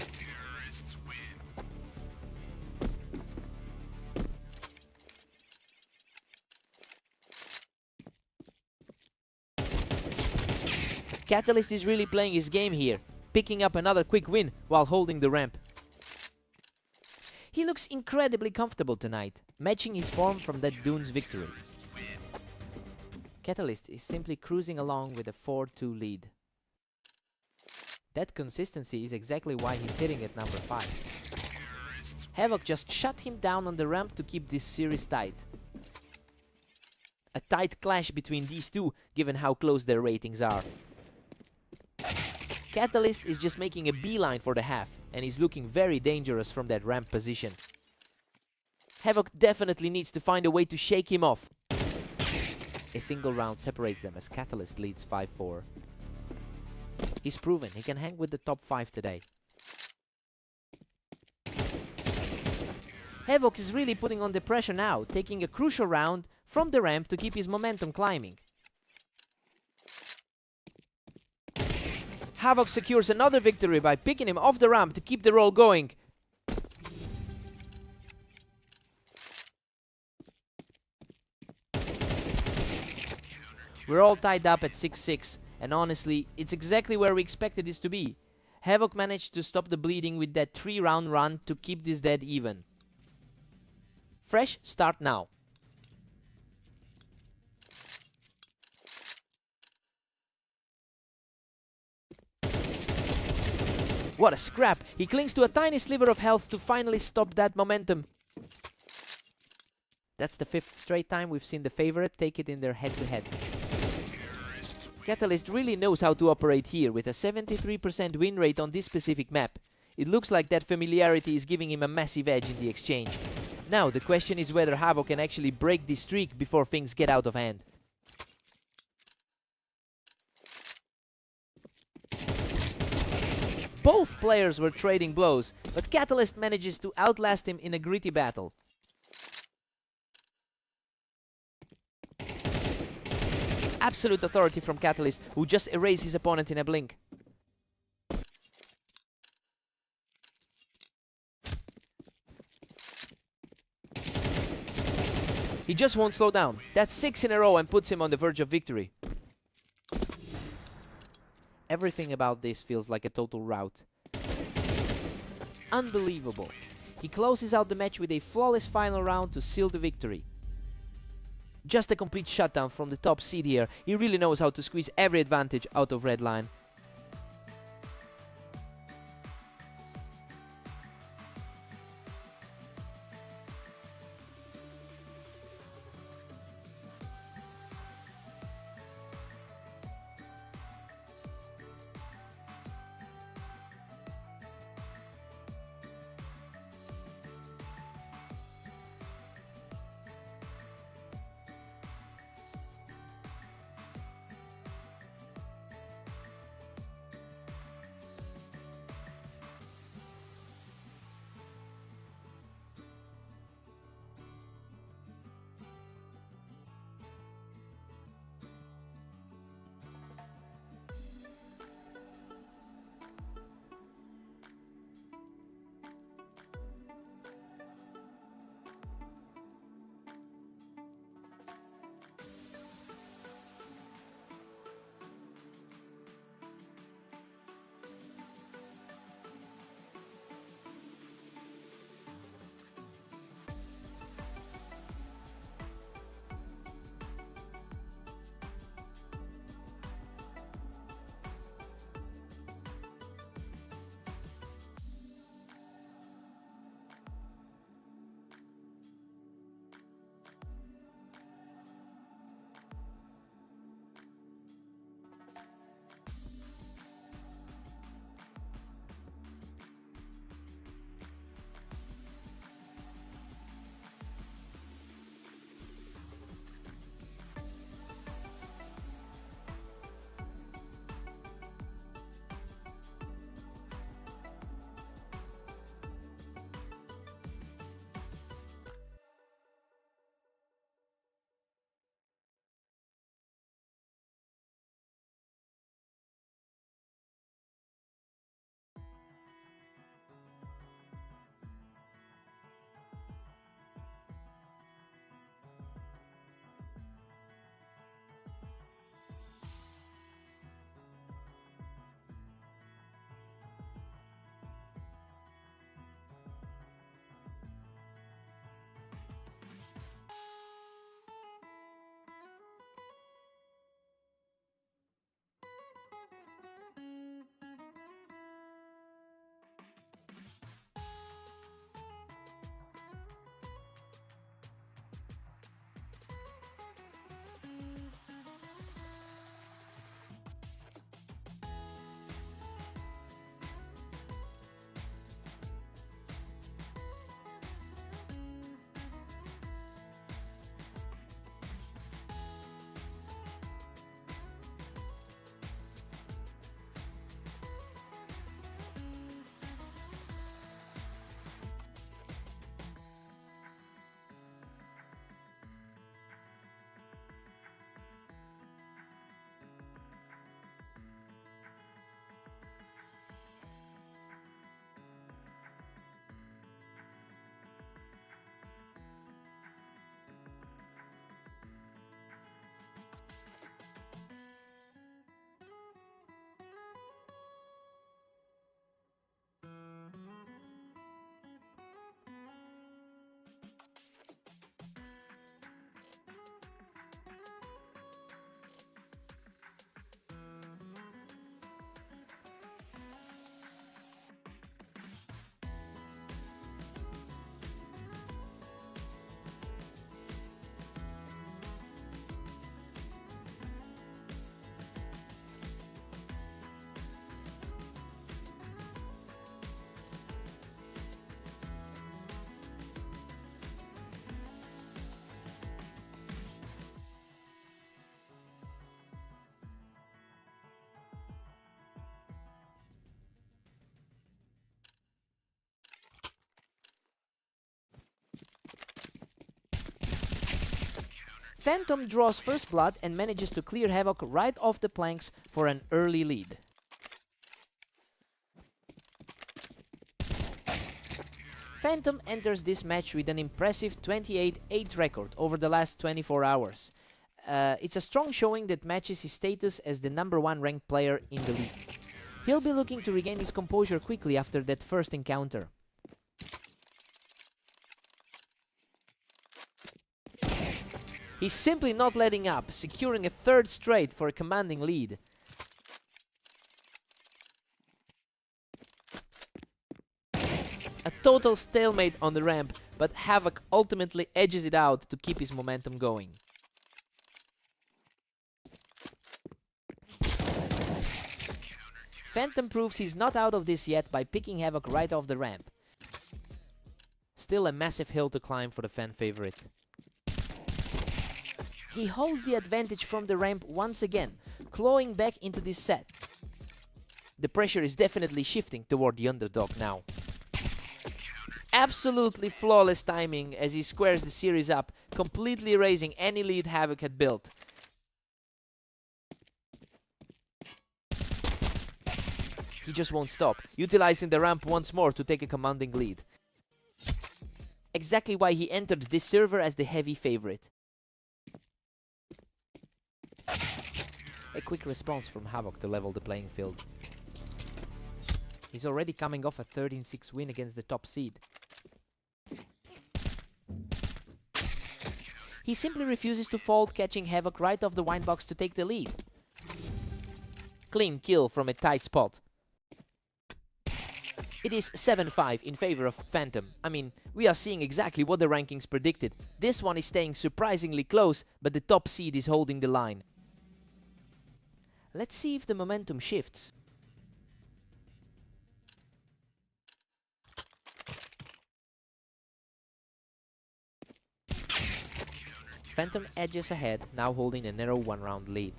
Catalyst is really playing his game here, picking up another quick win while holding the ramp. He looks incredibly comfortable tonight, matching his form from that Dunes victory. Catalyst is simply cruising along with a 4-2 lead. That consistency is exactly why he's sitting at number 5. Havoc just shut him down on the ramp to keep this series tight. A tight clash between these two, given how close their ratings are. Catalyst is just making a beeline for the half, and he's looking very dangerous from that ramp position. Havoc definitely needs to find a way to shake him off. A single round separates them as Catalyst leads 5-4. He's proven he can hang with the top 5 today. Havoc is really putting on the pressure now, taking a crucial round from the ramp to keep his momentum climbing. Havoc secures another victory by picking him off the ramp to keep the roll going. We're all tied up at 6-6, and honestly, it's exactly where we expected this to be. Havoc managed to stop the bleeding with that 3-round run to keep this dead even. Fresh start now. What a scrap! He clings to a tiny sliver of health to finally stop that momentum. That's the 5th straight time we've seen the favorite take it in their head-to-head. Catalyst really knows how to operate here with a 73% win rate on this specific map. It looks like that familiarity is giving him a massive edge in the exchange. Now the question is whether Havoc can actually break this streak before things get out of hand. Both players were trading blows, but Catalyst manages to outlast him in a gritty battle. Absolute authority from Catalyst, who just erased his opponent in a blink. He just won't slow down. That's 6 in a row and puts him on the verge of victory. Everything about this feels like a total rout. Unbelievable. He closes out the match with a flawless final round to seal the victory. Just a complete shutdown from the top seed here. He really knows how to squeeze every advantage out of Redline. Phantom draws first blood and manages to clear Havoc right off the planks for an early lead. Phantom enters this match with an impressive 28-8 record over the last 24 hours. It's a strong showing that matches his status as the #1 ranked player in the league. He'll be looking to regain his composure quickly after that first encounter. He's simply not letting up, securing a third straight for a commanding lead. A total stalemate on the ramp, but Havoc ultimately edges it out to keep his momentum going. Phantom proves he's not out of this yet by picking Havoc right off the ramp. Still a massive hill to climb for the fan favorite. He holds the advantage from the ramp once again, clawing back into this set. The pressure is definitely shifting toward the underdog now. Absolutely flawless timing as he squares the series up, completely erasing any lead Havoc had built. He just won't stop, utilizing the ramp once more to take a commanding lead. Exactly why he entered this server as the heavy favorite. A quick response from Havoc to level the playing field. He's already coming off a 13-6 win against the top seed. He simply refuses to fold, catching Havoc right off the wine box to take the lead. Clean kill from a tight spot. It is 7-5 in favor of Phantom. I mean, we are seeing exactly what the rankings predicted. This one is staying surprisingly close, but the top seed is holding the line. Let's see if the momentum shifts. Phantom edges ahead, now holding a narrow one-round lead.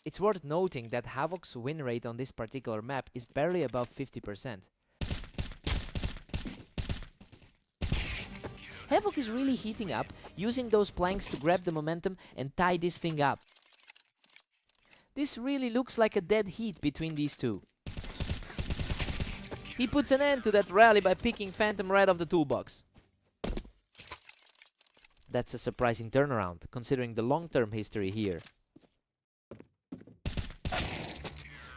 It's worth noting that Havoc's win rate on this particular map is barely above 50%. Havoc is really heating up, using those planks to grab the momentum and tie this thing up. This really looks like a dead heat between these two. He puts an end to that rally by picking Phantom right off the toolbox. That's a surprising turnaround, considering the long-term history here.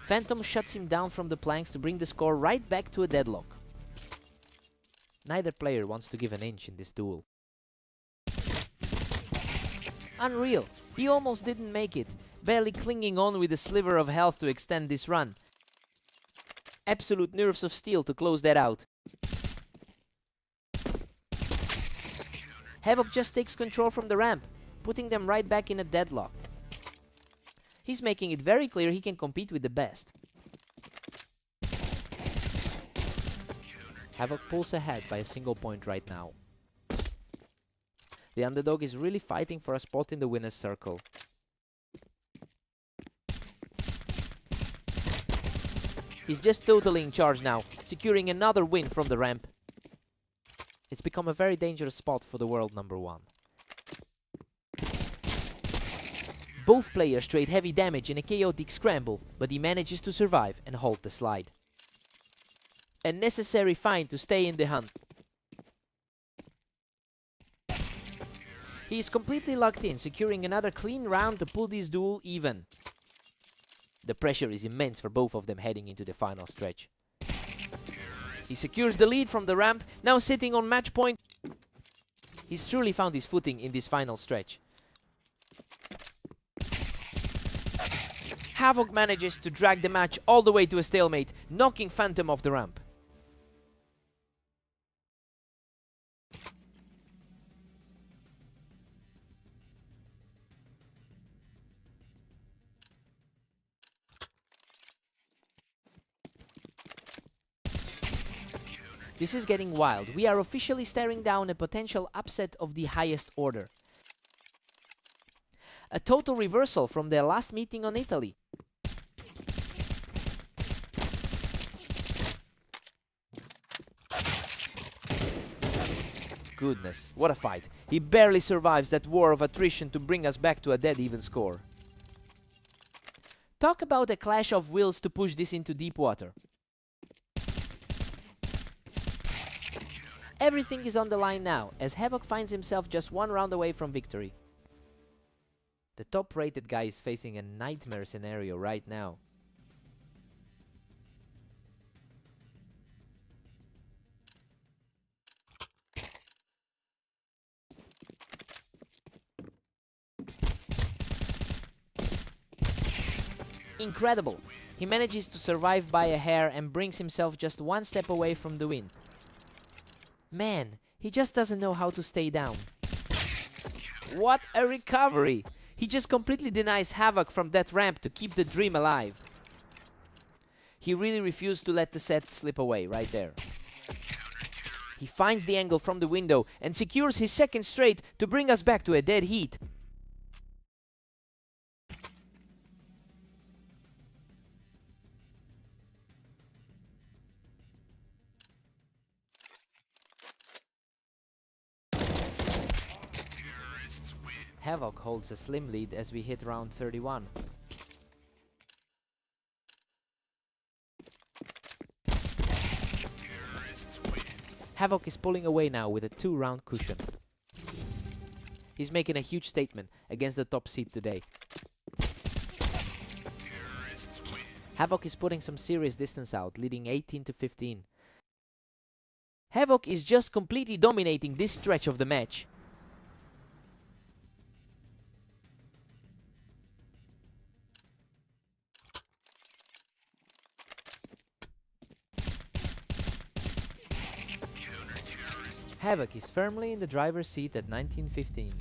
Phantom shuts him down from the planks to bring the score right back to a deadlock. Neither player wants to give an inch in this duel. Unreal, he almost didn't make it, barely clinging on with a sliver of health to extend this run. Absolute nerves of steel to close that out. Havoc just takes control from the ramp, putting them right back in a deadlock. He's making it very clear he can compete with the best. Havoc pulls ahead by a single point right now. The underdog is really fighting for a spot in the winner's circle. He's just totally in charge now, securing another win from the ramp. It's become a very dangerous spot for the world #1. Both players trade heavy damage in a chaotic scramble, but he manages to survive and halt the slide. A necessary find to stay in the hunt. He is completely locked in, securing another clean round to pull this duel even. The pressure is immense for both of them heading into the final stretch. He secures the lead from the ramp, now sitting on match point. He's truly found his footing in this final stretch. Havoc manages to drag the match all the way to a stalemate, knocking Phantom off the ramp. This is getting wild. We are officially staring down a potential upset of the highest order. A total reversal from their last meeting on Italy. goodness, what a fight. He barely survives that war of attrition to bring us back to a dead-even score. Talk about a clash of wills to push this into deep water. Everything is on the line now, as Havoc finds himself just one round away from victory. The top-rated guy is facing a nightmare scenario right now. Incredible! He manages to survive by a hair and brings himself just one step away from the win. Man, he just doesn't know how to stay down. What a recovery! He just completely denies Havoc from that ramp to keep the dream alive. He really refused to let the set slip away right there. He finds the angle from the window and secures his second straight to bring us back to a dead heat. Havoc holds a slim lead as we hit round 31. Havoc is pulling away now with a 2-round cushion. He's making a huge statement against the top seed today. Havoc is putting some serious distance out, leading 18-15. Havoc is just completely dominating this stretch of the match. Havoc is firmly in the driver's seat at 19-15.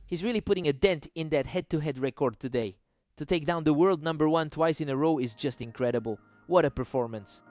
He's really putting a dent in that head-to-head record today. To take down the world #1 twice in a row is just incredible. What a performance.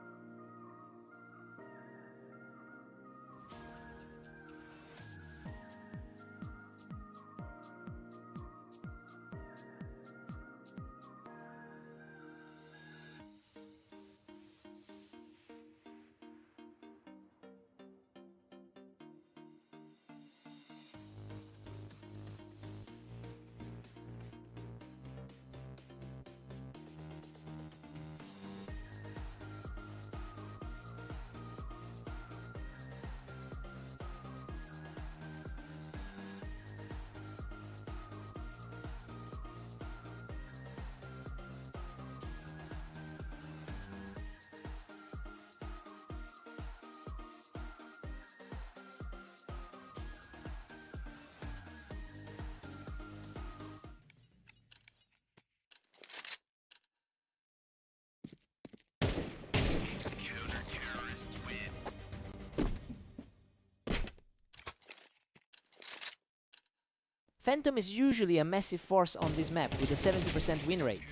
Phantom is usually a massive force on this map with a 70% win rate.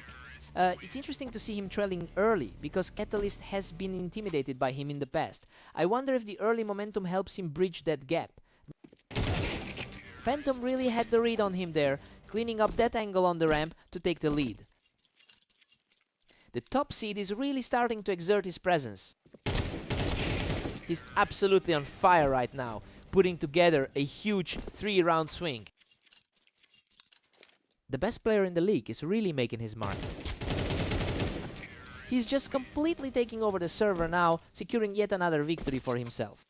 It's interesting to see him trailing early, because Catalyst has been intimidated by him in the past. I wonder if the early momentum helps him bridge that gap. Phantom really had the read on him there, cleaning up that angle on the ramp to take the lead. The top seed is really starting to exert his presence. He's absolutely on fire right now, putting together a huge 3-round swing. The best player in the league is really making his mark. He's just completely taking over the server now, securing yet another victory for himself.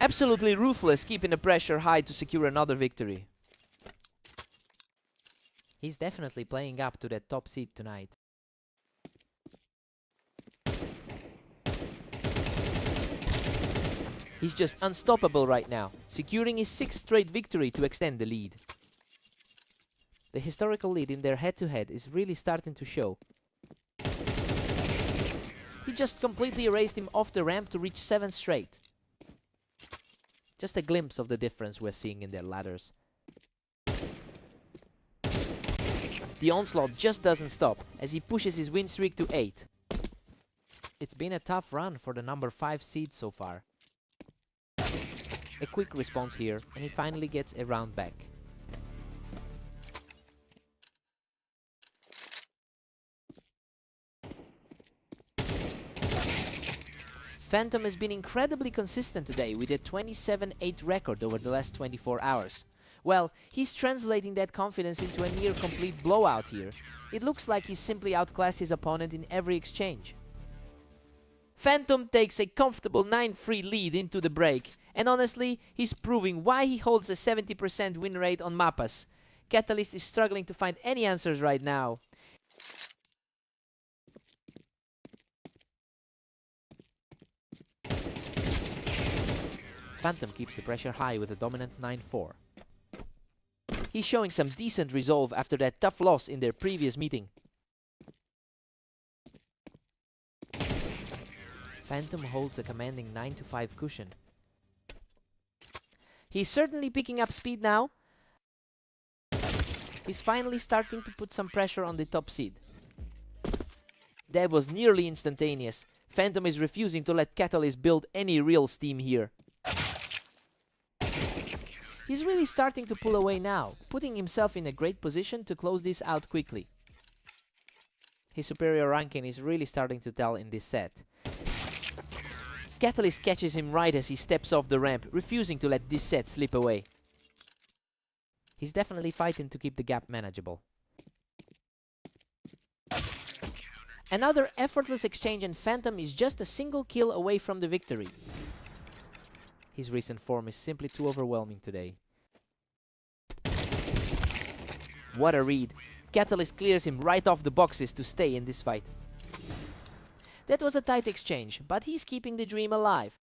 Absolutely ruthless, keeping the pressure high to secure another victory. He's definitely playing up to that top seed tonight. He's just unstoppable right now, securing his 6th straight victory to extend the lead. The historical lead in their head-to-head is really starting to show. He just completely erased him off the ramp to reach 7 straight. Just a glimpse of the difference we're seeing in their ladders. The onslaught just doesn't stop, as he pushes his win streak to 8. It's been a tough run for the #5 seed so far. A quick response here, and he finally gets a round back. Phantom has been incredibly consistent today with a 27-8 record over the last 24 hours. Well, he's translating that confidence into a near-complete blowout here. It looks like he's simply outclassed his opponent in every exchange. Phantom takes a comfortable 9-3 lead into the break, and honestly, he's proving why he holds a 70% win rate on Mappas. Catalyst is struggling to find any answers right now. Phantom keeps the pressure high with a dominant 9-4. He's showing some decent resolve after that tough loss in their previous meeting. Phantom holds a commanding 9-5 cushion. He's certainly picking up speed now. He's finally starting to put some pressure on the top seed. That was nearly instantaneous. Phantom is refusing to let Catalyst build any real steam here. He's really starting to pull away now, putting himself in a great position to close this out quickly. His superior ranking is really starting to tell in this set. Catalyst catches him right as he steps off the ramp, refusing to let this set slip away. He's definitely fighting to keep the gap manageable. Another effortless exchange, and Phantom is just a single kill away from the victory. His recent form is simply too overwhelming today. What a read. Catalyst clears him right off the boxes to stay in this fight. That was a tight exchange, but he's keeping the dream alive.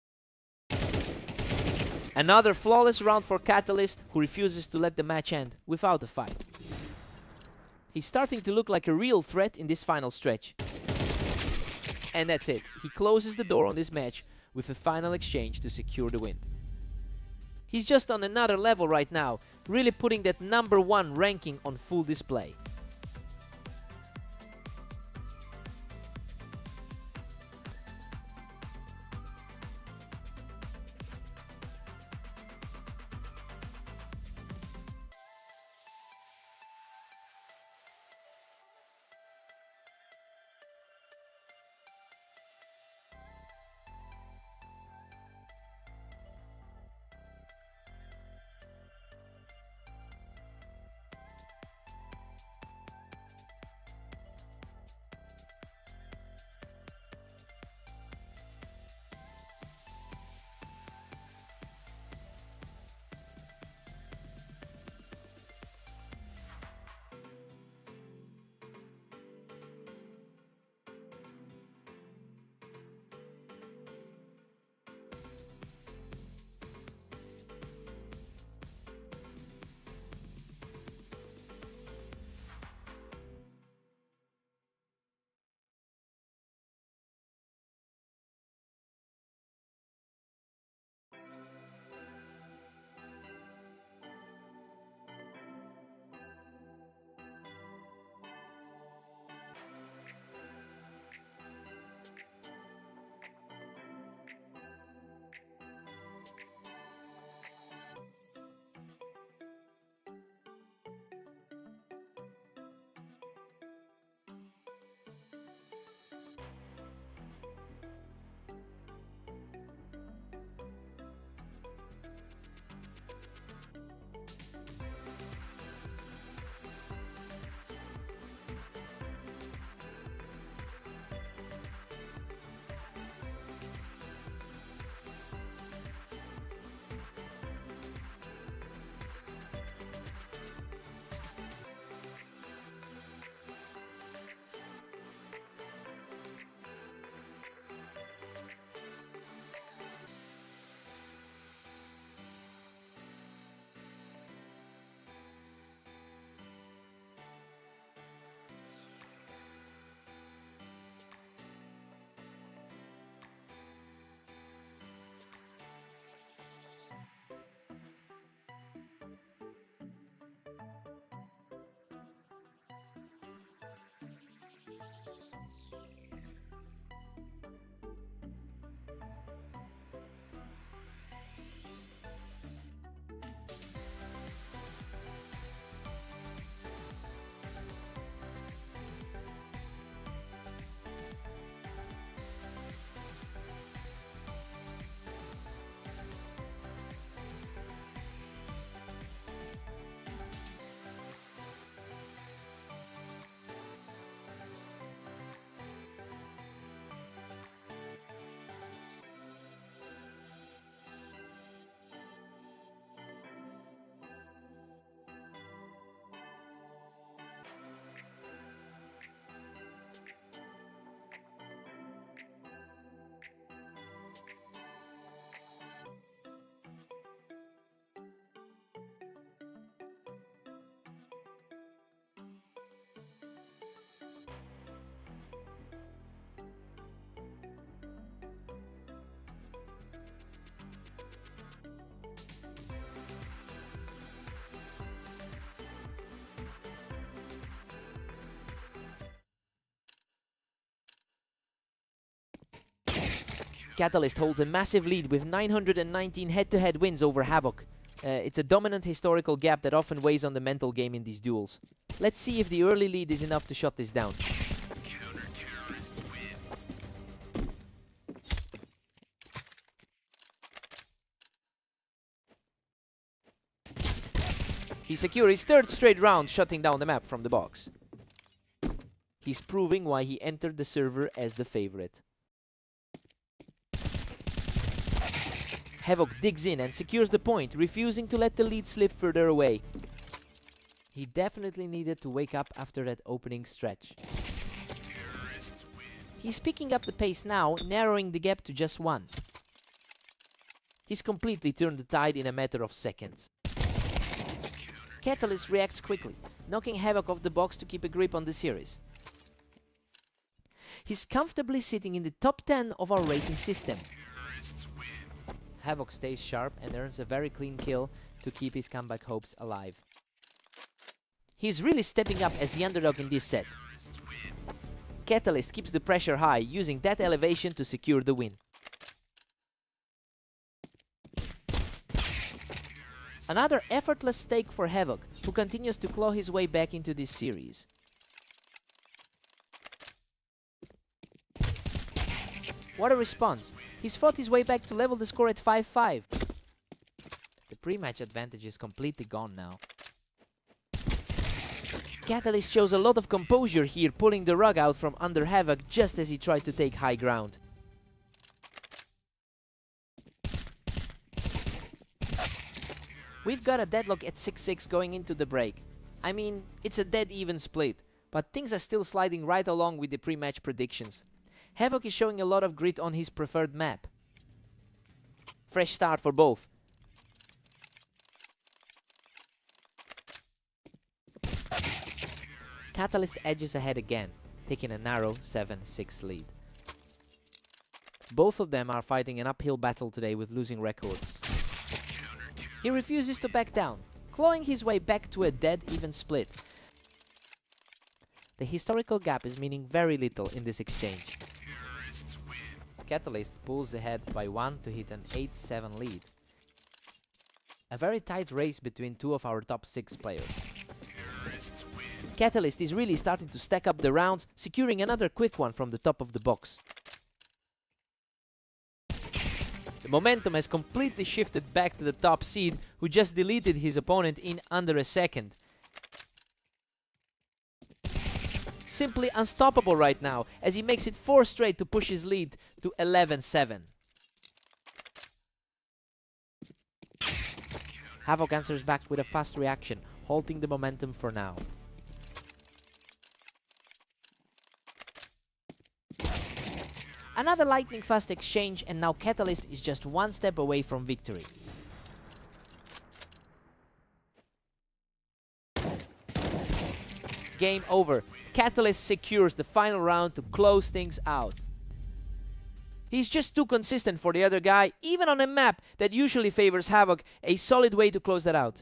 Another flawless round for Catalyst, who refuses to let the match end without a fight. He's starting to look like a real threat in this final stretch. And that's it. He closes the door on this match with a final exchange to secure the win. He's just on another level right now, really putting that #1 ranking on full display. Catalyst holds a massive lead with 919 head-to-head wins over Havoc. It's a dominant historical gap that often weighs on the mental game in these duels. Let's see if the early lead is enough to shut this down. He secured his third straight round, shutting down the map from the box. He's proving why he entered the server as the favorite. Havoc digs in and secures the point, refusing to let the lead slip further away. He definitely needed to wake up after that opening stretch. He's picking up the pace now, narrowing the gap to just 1. He's completely turned the tide in a matter of seconds. Catalyst reacts quickly, knocking Havoc off the box to keep a grip on the series. He's comfortably sitting in the top 10 of our rating system. Havoc stays sharp and earns a very clean kill to keep his comeback hopes alive. He's really stepping up as the underdog in this set. Catalyst keeps the pressure high, using that elevation to secure the win. Another effortless stake for Havoc, who continues to claw his way back into this series. What a response! He's fought his way back to level the score at 5-5. The pre-match advantage is completely gone now. Catalyst shows a lot of composure here, pulling the rug out from under Havoc just as he tried to take high ground. We've got a deadlock at 6-6 going into the break. I mean, it's a dead even split, but things are still sliding right along with the pre-match predictions. Havoc is showing a lot of grit on his preferred map. Fresh start for both. Catalyst edges ahead again, taking a narrow 7-6 lead. Both of them are fighting an uphill battle today with losing records. He refuses to back down, clawing his way back to a dead even split. The historical gap is meaning very little in this exchange. Catalyst pulls ahead by 1 to hit an 8-7 lead. A very tight race between two of our top 6 players. Catalyst is really starting to stack up the rounds, securing another quick one from the top of the box. The momentum has completely shifted back to the top seed, who just deleted his opponent in under a second. Simply unstoppable right now, as he makes it 4 straight to push his lead to 11-7. Havoc answers back with a fast reaction, halting the momentum for now. Another lightning fast exchange, and now Catalyst is just 1 step away from victory. Game over. Catalyst secures the final round to close things out. He's just too consistent for the other guy, even on a map that usually favors Havoc. A solid way to close that out.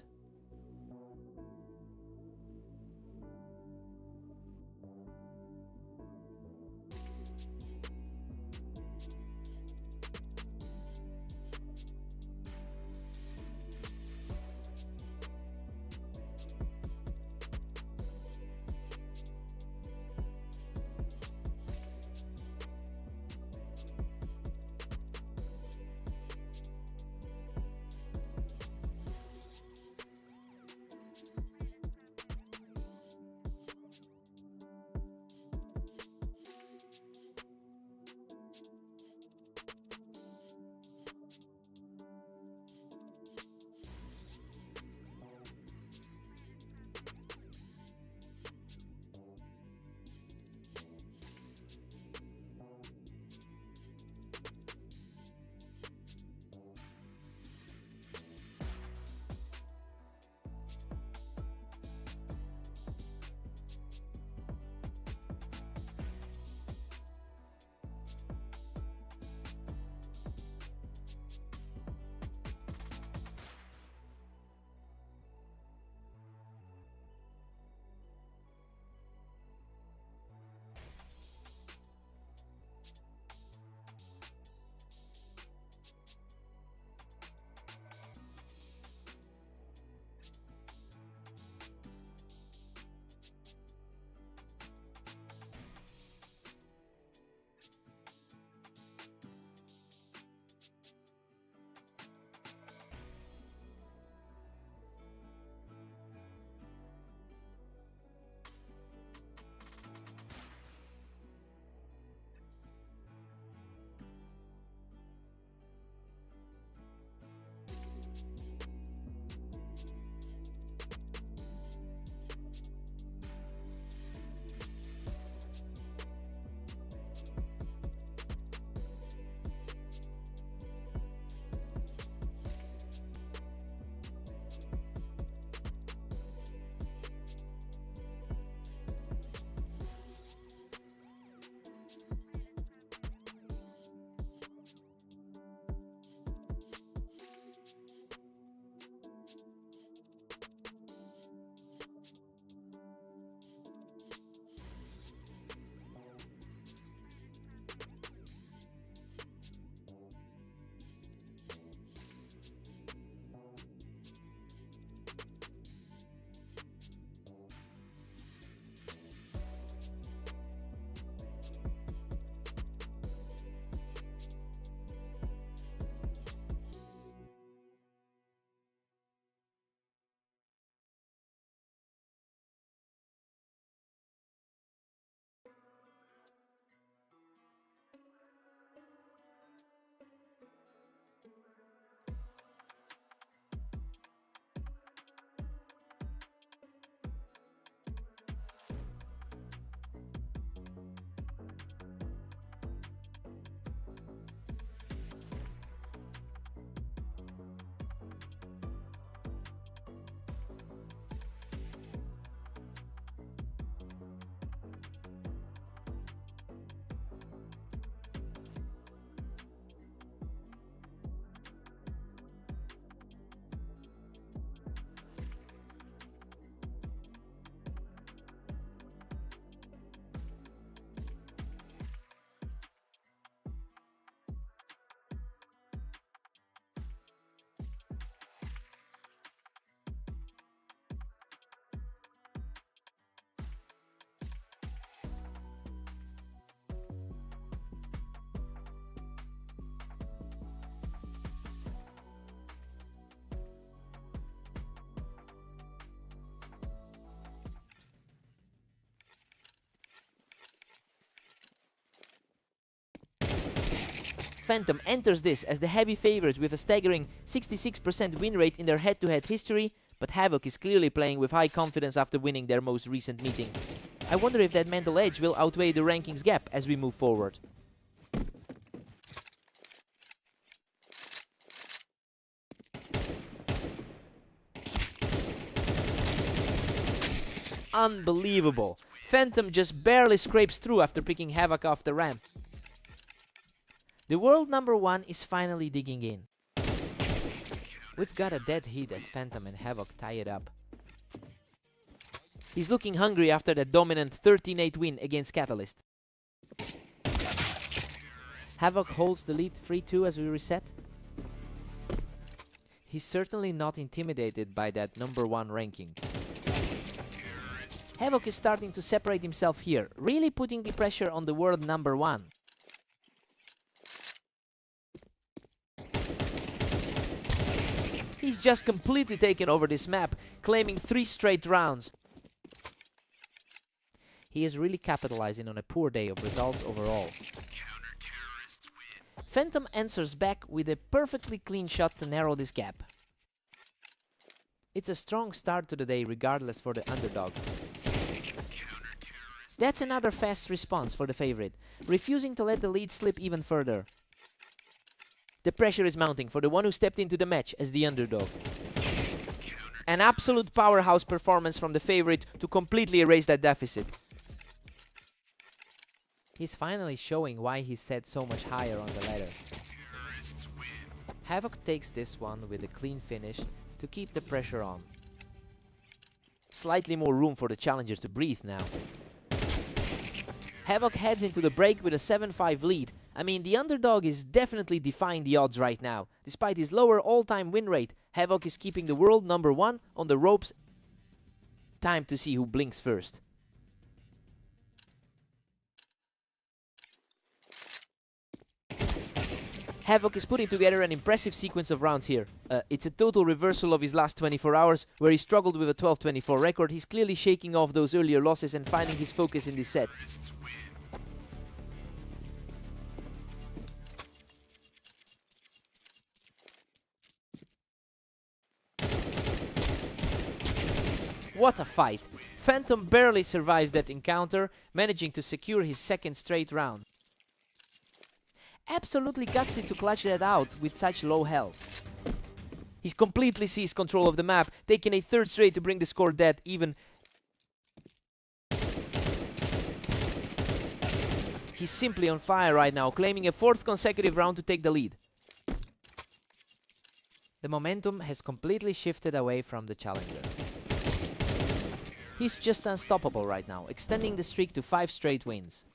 Phantom enters this as the heavy favorite with a staggering 66% win rate in their head-to-head history, but Havoc is clearly playing with high confidence after winning their most recent meeting. I wonder if that mental edge will outweigh the rankings gap as we move forward. Unbelievable! Phantom just barely scrapes through after picking Havoc off the ramp. The world number 1 is finally digging in. We've got a dead heat as Phantom and Havoc tie it up. He's looking hungry after that dominant 13-8 win against Catalyst. Havoc holds the lead 3-2 as we reset. He's certainly not intimidated by that number 1 ranking. Havoc is starting to separate himself here, really putting the pressure on the world number 1. He's just completely taken over this map, claiming 3 straight rounds. He is really capitalizing on a poor day of results overall. Phantom answers back with a perfectly clean shot to narrow this gap. It's a strong start to the day regardless for the underdog. That's another fast response for the favorite, refusing to let the lead slip even further. The pressure is mounting for the one who stepped into the match as the underdog. An absolute powerhouse performance from the favorite to completely erase that deficit. He's finally showing why he's set so much higher on the ladder. Havoc takes this one with a clean finish to keep the pressure on. Slightly more room for the challenger to breathe now. Havoc heads into the break with a 7-5 lead. I mean, the underdog is definitely defying the odds right now. Despite his lower all-time win rate, Havoc is keeping the world number 1 on the ropes. Time to see who blinks first. Havoc is putting together an impressive sequence of rounds here. It's a total reversal of his last 24 hours, where he struggled with a 12-24 record. He's clearly shaking off those earlier losses and finding his focus in this set. What a fight! Phantom barely survives that encounter, managing to secure his second straight round. Absolutely gutsy to clutch that out with such low health. He's completely seized control of the map, taking a third straight to bring the score dead even. He's simply on fire right now, claiming a 4th consecutive round to take the lead. The momentum has completely shifted away from the challenger. He's just unstoppable right now, extending the streak to 5 straight wins.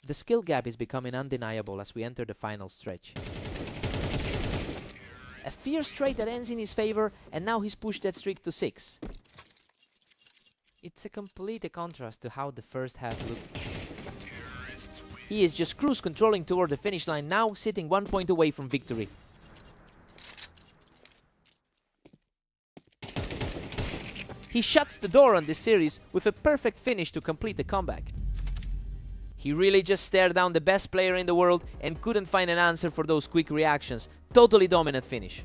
The skill gap is becoming undeniable as we enter the final stretch. A fierce trade that ends in his favor, and now he's pushed that streak to 6. It's a complete contrast to how the first half looked. He is just cruise controlling toward the finish line now, sitting 1 point away from victory. He shuts the door on this series with a perfect finish to complete the comeback. He really just stared down the best player in the world and couldn't find an answer for those quick reactions. Totally dominant finish.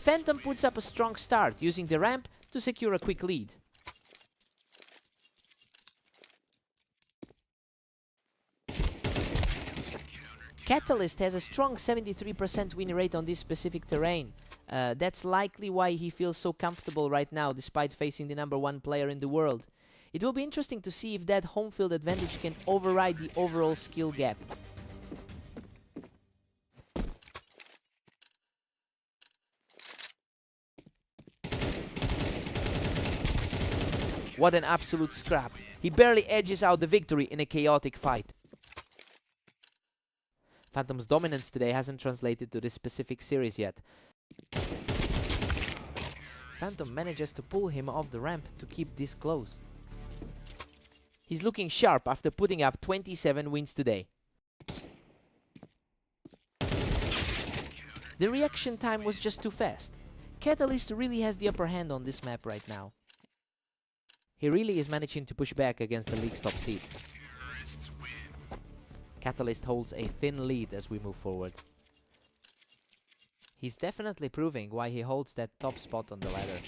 Phantom puts up a strong start, using the ramp to secure a quick lead. Catalyst has a strong 73% win rate on this specific terrain. That's likely why he feels so comfortable right now, despite facing the #1 player in the world. It will be interesting to see if that home field advantage can override the overall skill gap. What an absolute scrap. He barely edges out the victory in a chaotic fight. Phantom's dominance today hasn't translated to this specific series yet. Phantom manages to pull him off the ramp to keep this close. He's looking sharp after putting up 27 wins today. The reaction time was just too fast. Catalyst really has the upper hand on this map right now. He really is managing to push back against the league's top seed. Catalyst holds a thin lead as we move forward. He's definitely proving why he holds that top spot on the ladder.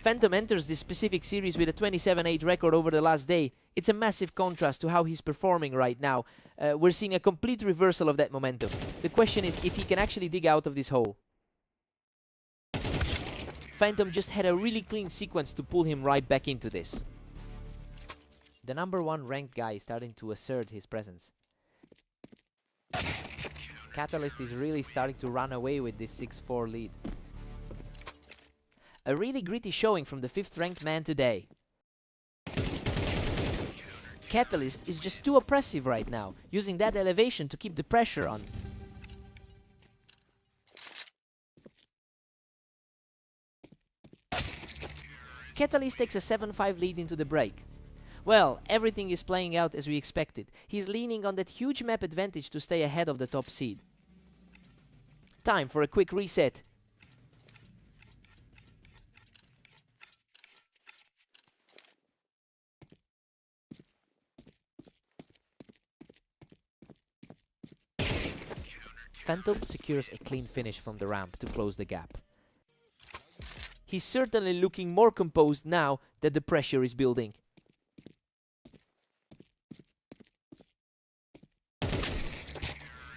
Phantom enters this specific series with a 27-8 record over the last day. It's a massive contrast to how he's performing right now. We're seeing a complete reversal of that momentum. The question is if he can actually dig out of this hole. Phantom just had a really clean sequence to pull him right back into this. The #1 ranked guy is starting to assert his presence. Catalyst is really starting to run away with this 6-4 lead. A really gritty showing from the 5th ranked man today. Catalyst is just too oppressive right now, using that elevation to keep the pressure on. Catalyst takes a 7-5 lead into the break. Well, everything is playing out as we expected. He's leaning on that huge map advantage to stay ahead of the top seed. Time for a quick reset. Phantom secures a clean finish from the ramp to close the gap. He's certainly looking more composed now that the pressure is building.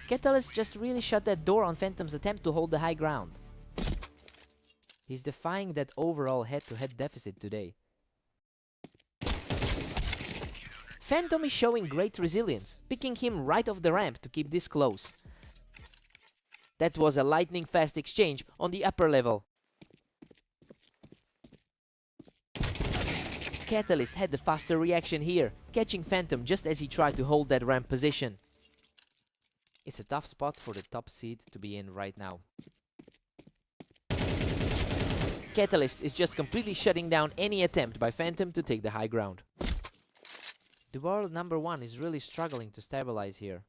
Catalyst just really shut that door on Phantom's attempt to hold the high ground. He's defying that overall head-to-head deficit today. Phantom is showing great resilience, picking him right off the ramp to keep this close. That was a lightning-fast exchange on the upper level. Catalyst had the faster reaction here, catching Phantom just as he tried to hold that ramp position. It's a tough spot for the top seed to be in right now. Catalyst is just completely shutting down any attempt by Phantom to take the high ground. The world #1 is really struggling to stabilize here.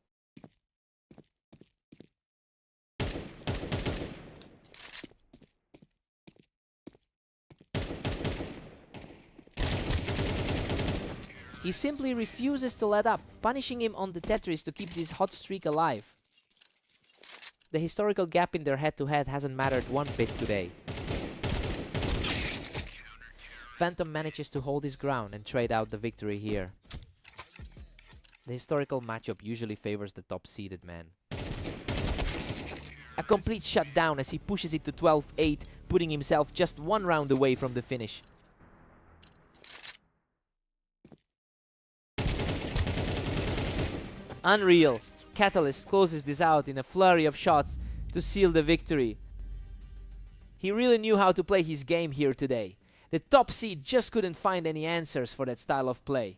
He simply refuses to let up, punishing him on the Tetris to keep this hot streak alive. The historical gap in their head-to-head hasn't mattered one bit today. Phantom manages to hold his ground and trade out the victory here. The historical matchup usually favors the top-seeded man. A complete shutdown as he pushes it to 12-8, putting himself just one round away from the finish. Unreal. Catalyst closes this out in a flurry of shots to seal the victory. He really knew how to play his game here today. The top seed just couldn't find any answers for that style of play.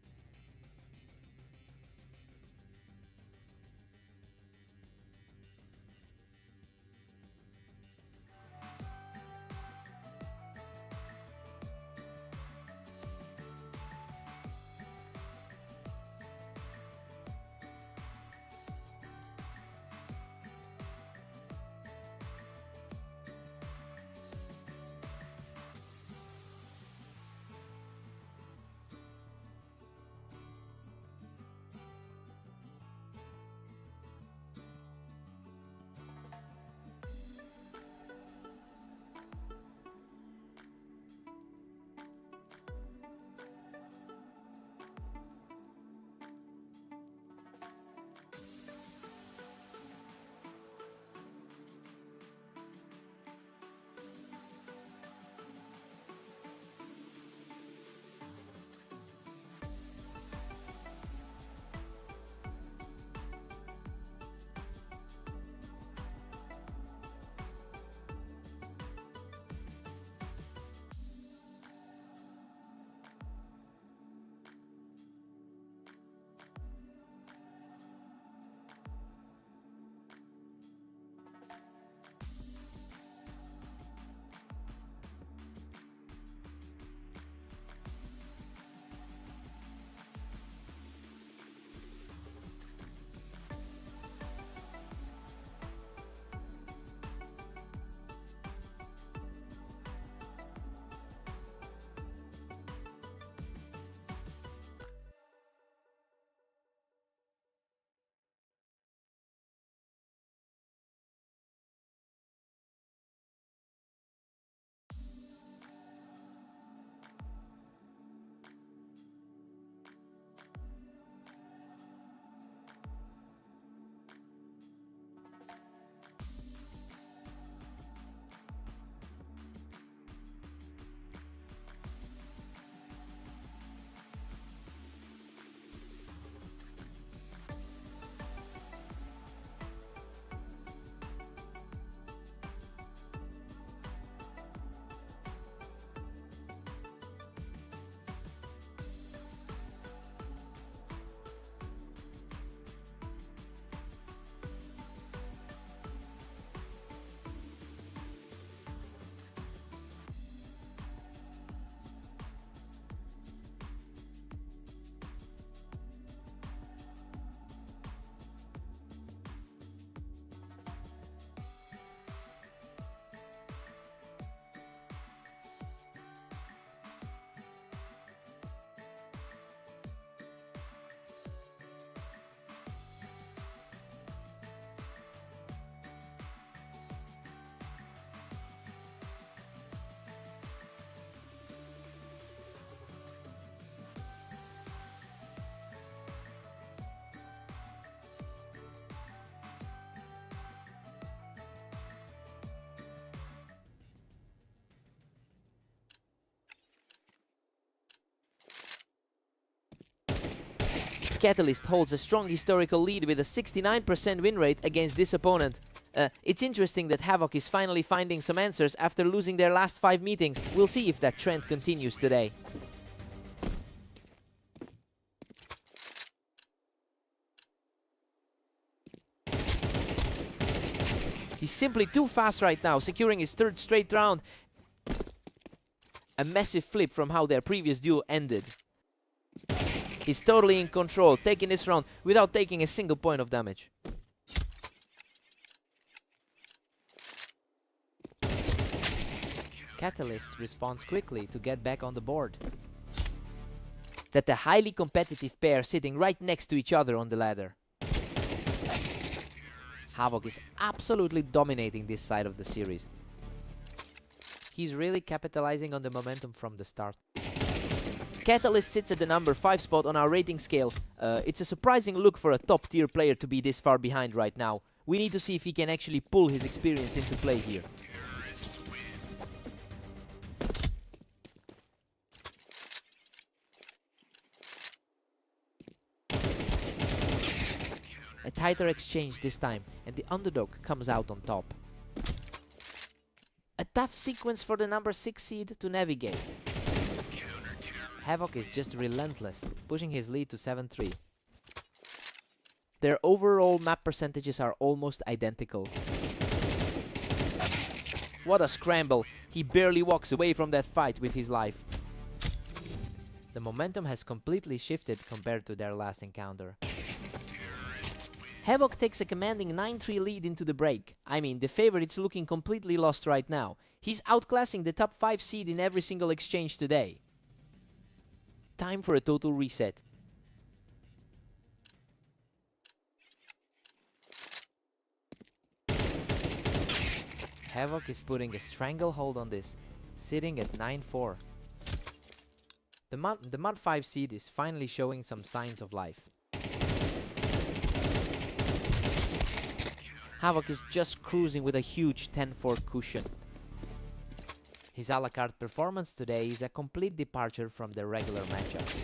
Catalyst holds a strong historical lead with a 69% win rate against this opponent. It's interesting that Havoc is finally finding some answers after losing their last 5 meetings. We'll see if that trend continues today. He's simply too fast right now, securing his 3rd straight round. A massive flip from how their previous duel ended. He's totally in control, taking this round without taking a single point of damage. Catalyst responds quickly to get back on the board. That's a highly competitive pair sitting right next to each other on the ladder. Havoc is absolutely dominating this side of the series. He's really capitalizing on the momentum from the start. Catalyst sits at the number 5 spot on our rating scale. It's a surprising look for a top tier player to be this far behind right now. We need to see if he can actually pull his experience into play here. A tighter exchange this time, and the underdog comes out on top. A tough sequence for the number 6 seed to navigate. Havoc is just relentless, pushing his lead to 7-3. Their overall map percentages are almost identical. What a scramble! He barely walks away from that fight with his life. The momentum has completely shifted compared to their last encounter. Havoc takes a commanding 9-3 lead into the break. I mean, the favorite's looking completely lost right now. He's outclassing the top 5 seed in every single exchange today. Time for a total reset. Havoc is putting a stranglehold on this, sitting at 9-4. The Mod 5 seed is finally showing some signs of life. Havoc is just cruising with a huge 10-4 cushion. His a la carte performance today is a complete departure from their regular matchups.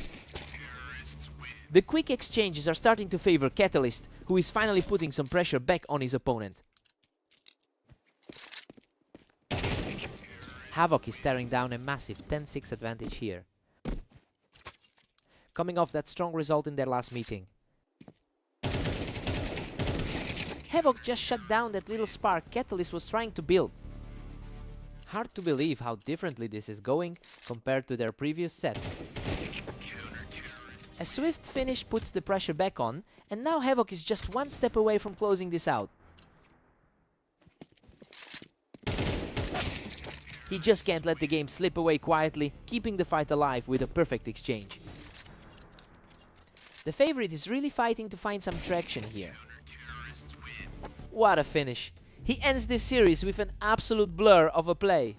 The quick exchanges are starting to favor Catalyst, who is finally putting some pressure back on his opponent. Havoc is staring down a massive 10-6 advantage here, coming off that strong result in their last meeting. Havoc just shut down that little spark Catalyst was trying to build. Hard to believe how differently this is going compared to their previous set. A swift finish puts the pressure back on, and now Havoc is just one step away from closing this out. He just can't let the game slip away quietly, keeping the fight alive with a perfect exchange. The favorite is really fighting to find some traction here. What a finish! He ends this series with an absolute blur of a play.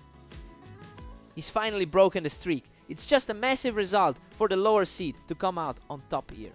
He's finally broken the streak. It's just a massive result for the lower seed to come out on top here.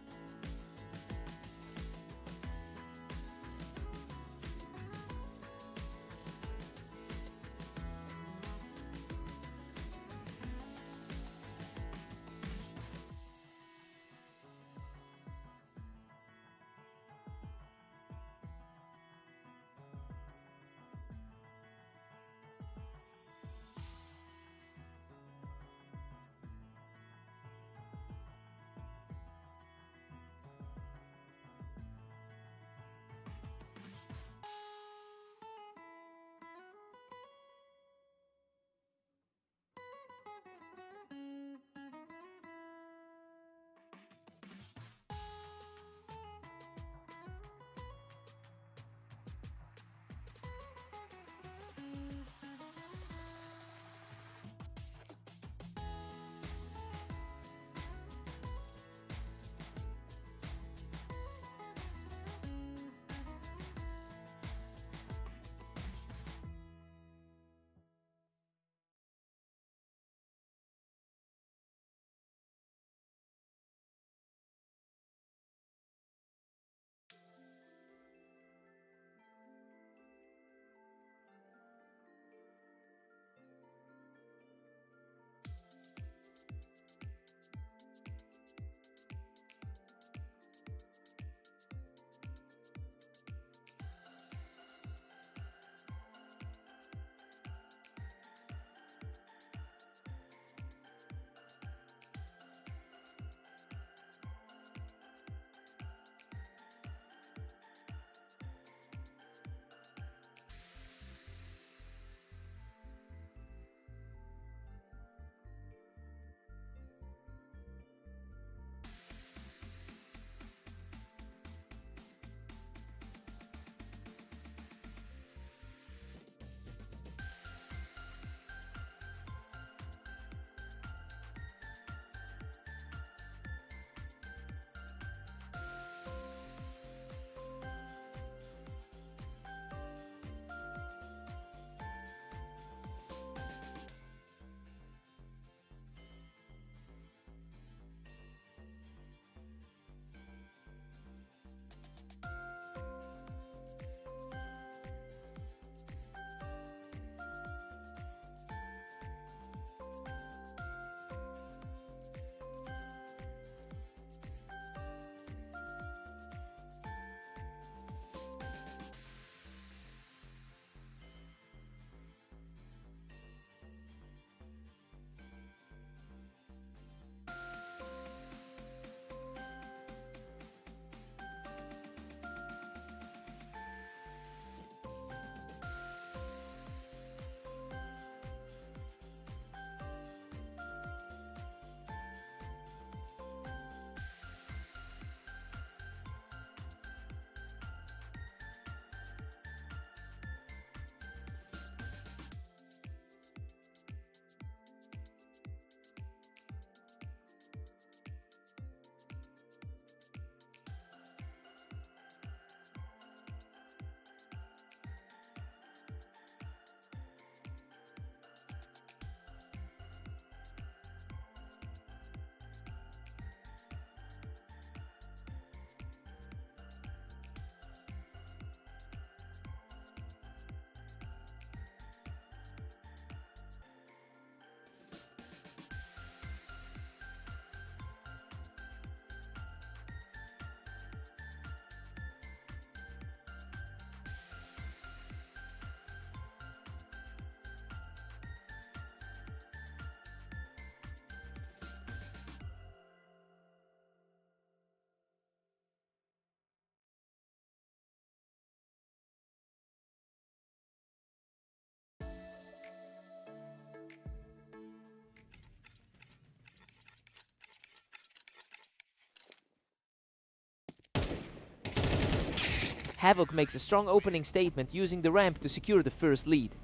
Havoc makes a strong opening statement using the ramp to secure the first lead.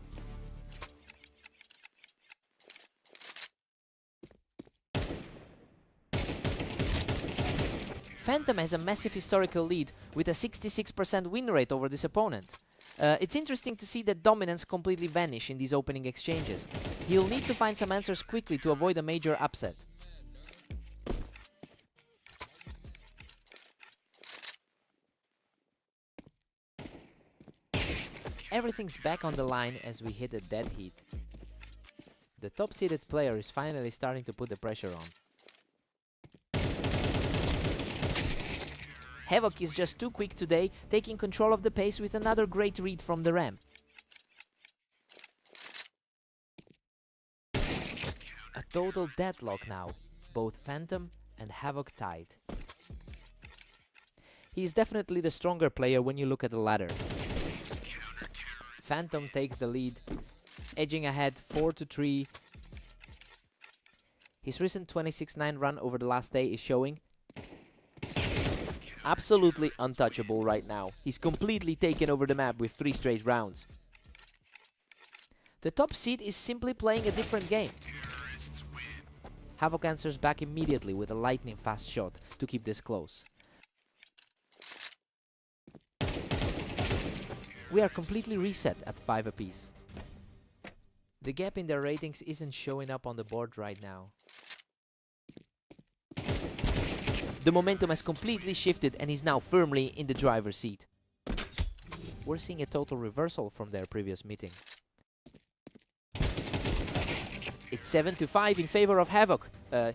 Phantom has a massive historical lead with a 66% win rate over this opponent. It's interesting to see that dominance completely vanish in these opening exchanges. He'll need to find some answers quickly to avoid a major upset. Everything's back on the line as we hit a dead heat. The top-seeded player is finally starting to put the pressure on. Havoc is just too quick today, taking control of the pace with another great read from the ramp. A total deadlock now, both Phantom and Havoc tied. He is definitely the stronger player when you look at the ladder. Phantom takes the lead, edging ahead 4-3. His recent 26-9 run over the last day is showing. Absolutely untouchable right now. He's completely taken over the map with 3 straight rounds. The top seed is simply playing a different game. Havoc answers back immediately with a lightning fast shot to keep this close. We are completely reset at 5 apiece. The gap in their ratings isn't showing up on the board right now. The momentum has completely shifted and is now firmly in the driver's seat. We're seeing a total reversal from their previous meeting. It's 7-5 in favor of Havoc.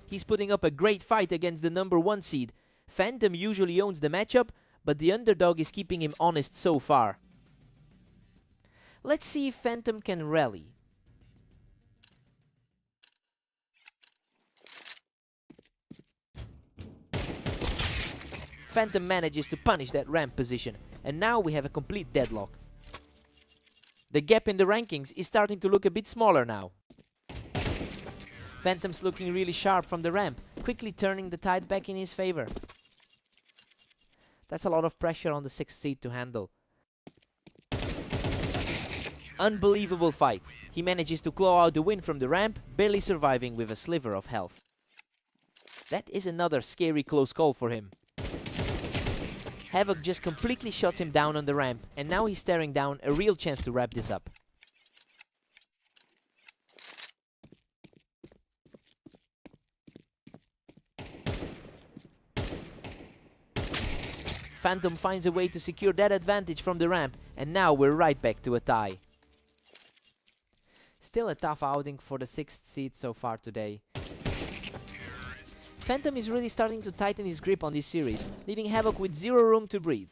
He's putting up a great fight against the number 1 seed. Phantom usually owns the matchup, but the underdog is keeping him honest so far. Let's see if Phantom can rally. Phantom manages to punish that ramp position, and now we have a complete deadlock. The gap in the rankings is starting to look a bit smaller now. Phantom's looking really sharp from the ramp, quickly turning the tide back in his favor. That's a lot of pressure on the 6th seed to handle. Unbelievable fight. He manages to claw out the win from the ramp, barely surviving with a sliver of health. That is another scary close call for him. Havoc just completely shuts him down on the ramp, and now he's staring down a real chance to wrap this up. Phantom finds a way to secure that advantage from the ramp, and now we're right back to a tie. Still a tough outing for the 6th seed so far today. Phantom is really starting to tighten his grip on this series, leaving Havoc with 0 room to breathe.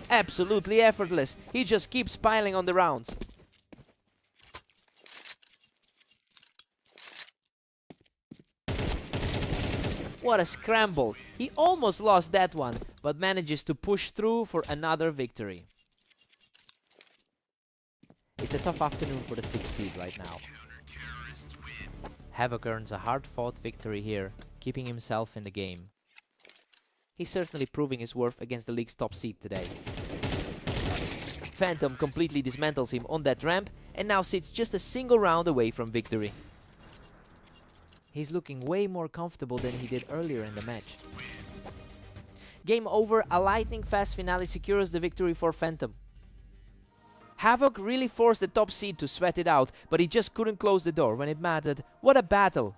Absolutely effortless, he just keeps piling on the rounds. What a scramble, he almost lost that one, but manages to push through for another victory. It's a tough afternoon for the 6th seed right now. Havoc earns a hard-fought victory here, keeping himself in the game. He's certainly proving his worth against the league's top seed today. Phantom completely dismantles him on that ramp and now sits just a single round away from victory. He's looking way more comfortable than he did earlier in the match. Game over, a lightning-fast finale secures the victory for Phantom. Havoc really forced the top seed to sweat it out, but he just couldn't close the door when it mattered. What a battle!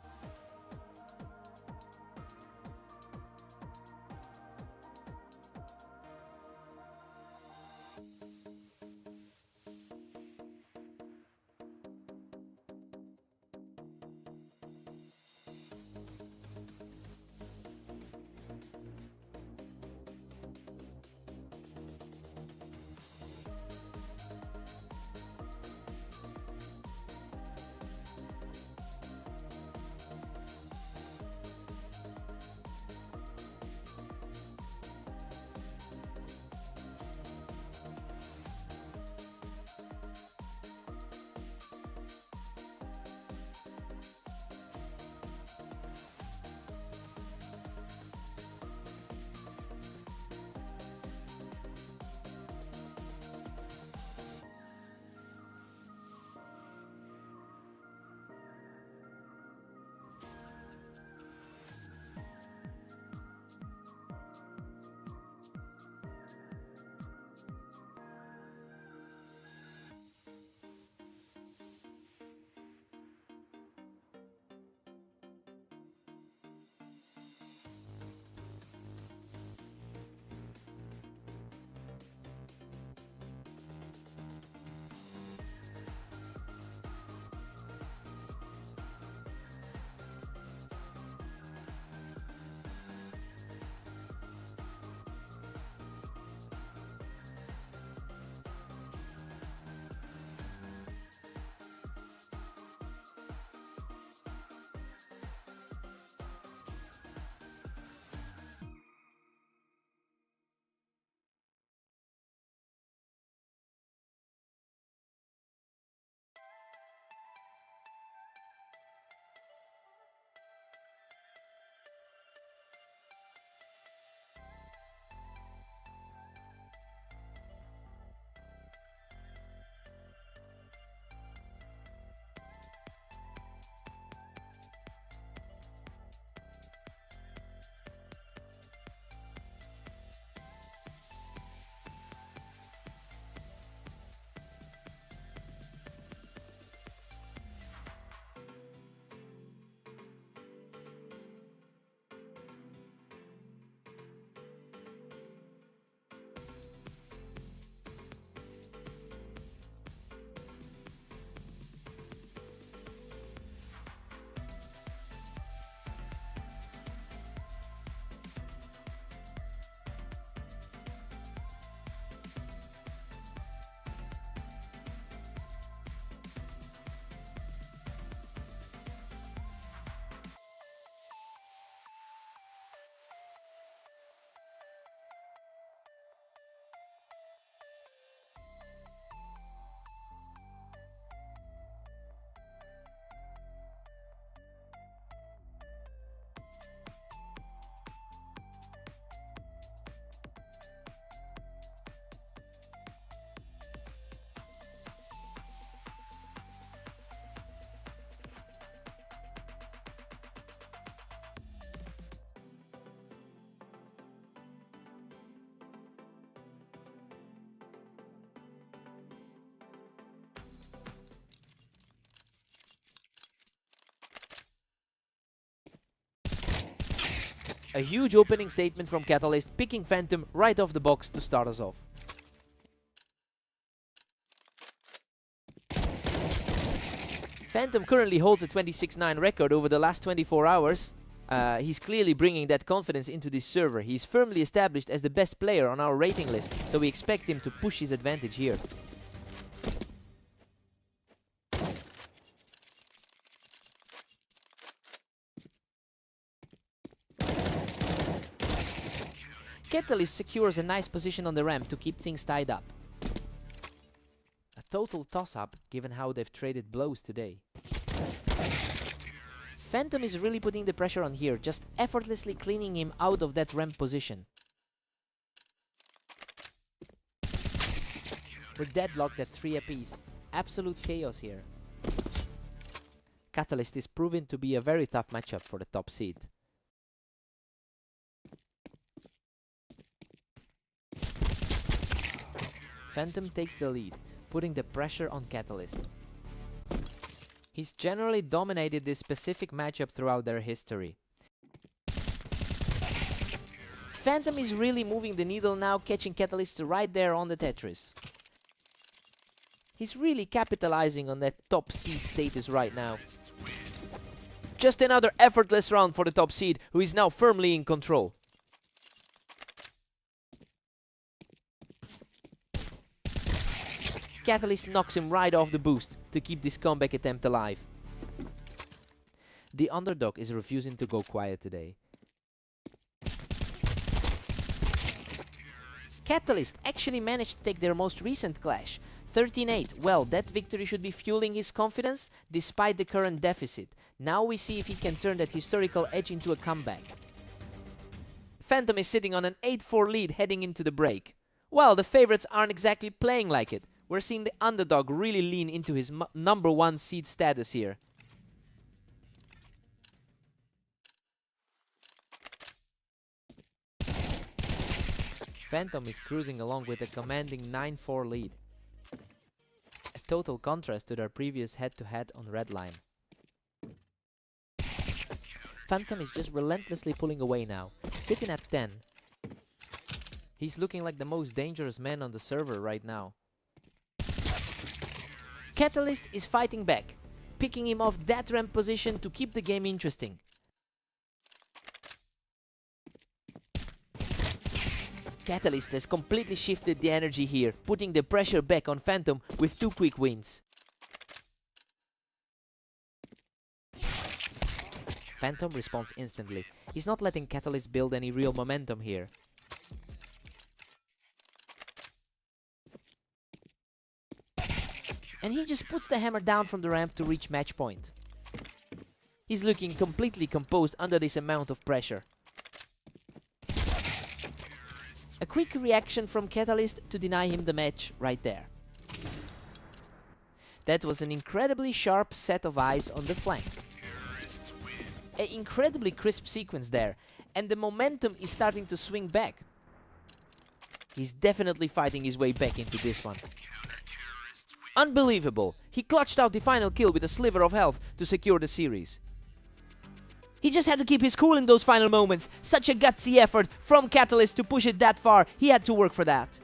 A huge opening statement from Catalyst, picking Phantom right off the box to start us off. Phantom currently holds a 26-9 record over the last 24 hours. He's clearly bringing that confidence into this server. He's firmly established as the best player on our rating list, so we expect him to push his advantage here. Catalyst secures a nice position on the ramp to keep things tied up. A total toss-up, given how they've traded blows today. Phantom is really putting the pressure on here, just effortlessly cleaning him out of that ramp position. We're deadlocked at 3 apiece. Absolute chaos here. Catalyst is proving to be a very tough matchup for the top seed. Phantom takes the lead, putting the pressure on Catalyst. He's generally dominated this specific matchup throughout their history. Phantom is really moving the needle now, catching Catalyst right there on the Tetris. He's really capitalizing on that top seed status right now. Just another effortless round for the top seed, who is now firmly in control. Catalyst knocks him right off the boost to keep this comeback attempt alive. The underdog is refusing to go quiet today. Catalyst actually managed to take their most recent clash, 13-8. Well, that victory should be fueling his confidence despite the current deficit. Now we see if he can turn that historical edge into a comeback. Phantom is sitting on an 8-4 lead heading into the break. Well, the favorites aren't exactly playing like it. We're seeing the underdog really lean into his number 1 seed status here. Phantom is cruising along with a commanding 9-4 lead. A total contrast to their previous head-to-head on Redline. Phantom is just relentlessly pulling away now, sitting at 10. He's looking like the most dangerous man on the server right now. Catalyst is fighting back, picking him off that ramp position to keep the game interesting. Catalyst has completely shifted the energy here, putting the pressure back on Phantom with 2 quick wins. Phantom responds instantly. He's not letting Catalyst build any real momentum here. And he just puts the hammer down from the ramp to reach match point. He's looking completely composed under this amount of pressure. A quick reaction from Catalyst to deny him the match right there. That was an incredibly sharp set of eyes on the flank. An incredibly crisp sequence there, and the momentum is starting to swing back. He's definitely fighting his way back into this one. Unbelievable! He clutched out the final kill with a sliver of health to secure the series. He just had to keep his cool in those final moments. Such a gutsy effort from Catalyst to push it that far. He had to work for that.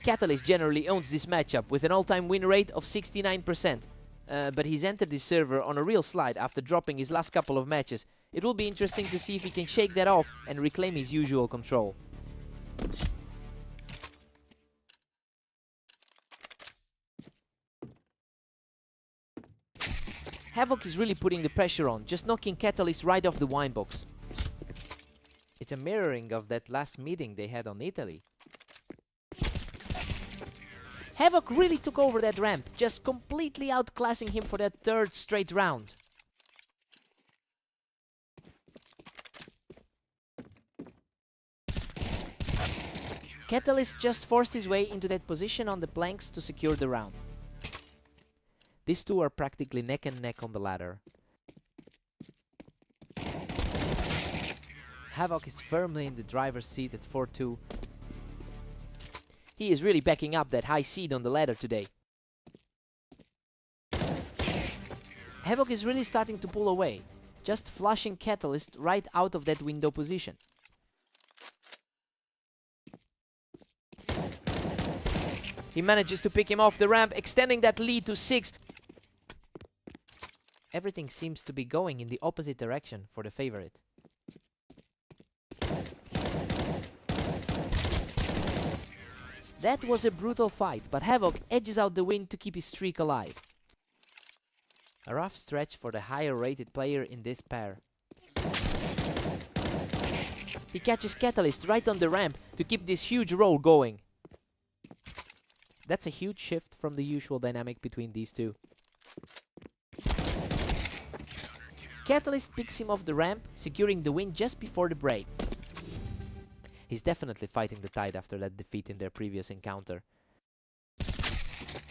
Catalyst generally owns this matchup with an all-time win rate of 69%. But he's entered this server on a real slide after dropping his last couple of matches. It will be interesting to see if he can shake that off and reclaim his usual control. Havoc is really putting the pressure on, just knocking Catalyst right off the wine box. It's a mirroring of that last meeting they had on Italy. Havoc really took over that ramp, just completely outclassing him for that third straight round. Catalyst just forced his way into that position on the planks to secure the round. These two are practically neck and neck on the ladder. Havoc is firmly in the driver's seat at 4-2. He is really backing up that high seed on the ladder today. Havoc is really starting to pull away, just flushing Catalyst right out of that window position. He manages to pick him off the ramp, extending that lead to 6. Everything seems to be going in the opposite direction for the favorite. That was a brutal fight, but Havoc edges out the win to keep his streak alive. A rough stretch for the higher rated player in this pair. He catches Catalyst right on the ramp to keep this huge roll going. That's a huge shift from the usual dynamic between these two. Catalyst picks him off the ramp, securing the win just before the break. He's definitely fighting the tide after that defeat in their previous encounter.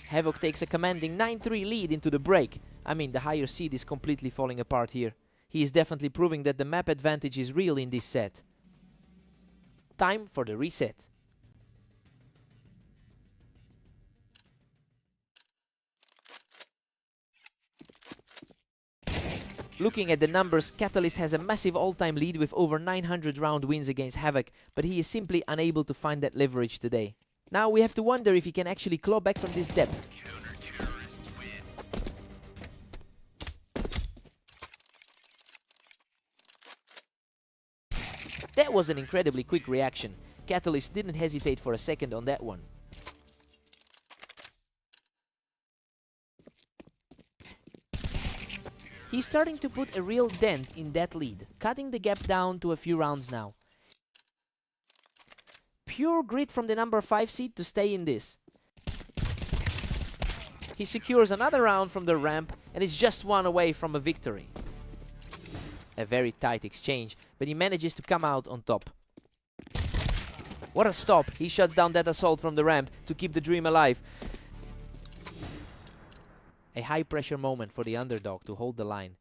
Havoc takes a commanding 9-3 lead into the break. I mean, the higher seed is completely falling apart here. He is definitely proving that the map advantage is real in this set. Time for the reset. Looking at the numbers, Catalyst has a massive all-time lead with over 900 round wins against Havoc, but he is simply unable to find that leverage today. Now we have to wonder if he can actually claw back from this depth. That was an incredibly quick reaction. Catalyst didn't hesitate for a second on that one. He's starting to put a real dent in that lead, cutting the gap down to a few rounds now. Pure grit from the number 5 seed to stay in this. He secures another round from the ramp and is just one away from a victory. A very tight exchange, but he manages to come out on top. What a stop! He shuts down that assault from the ramp to keep the dream alive. A high-pressure moment for the underdog to hold the line.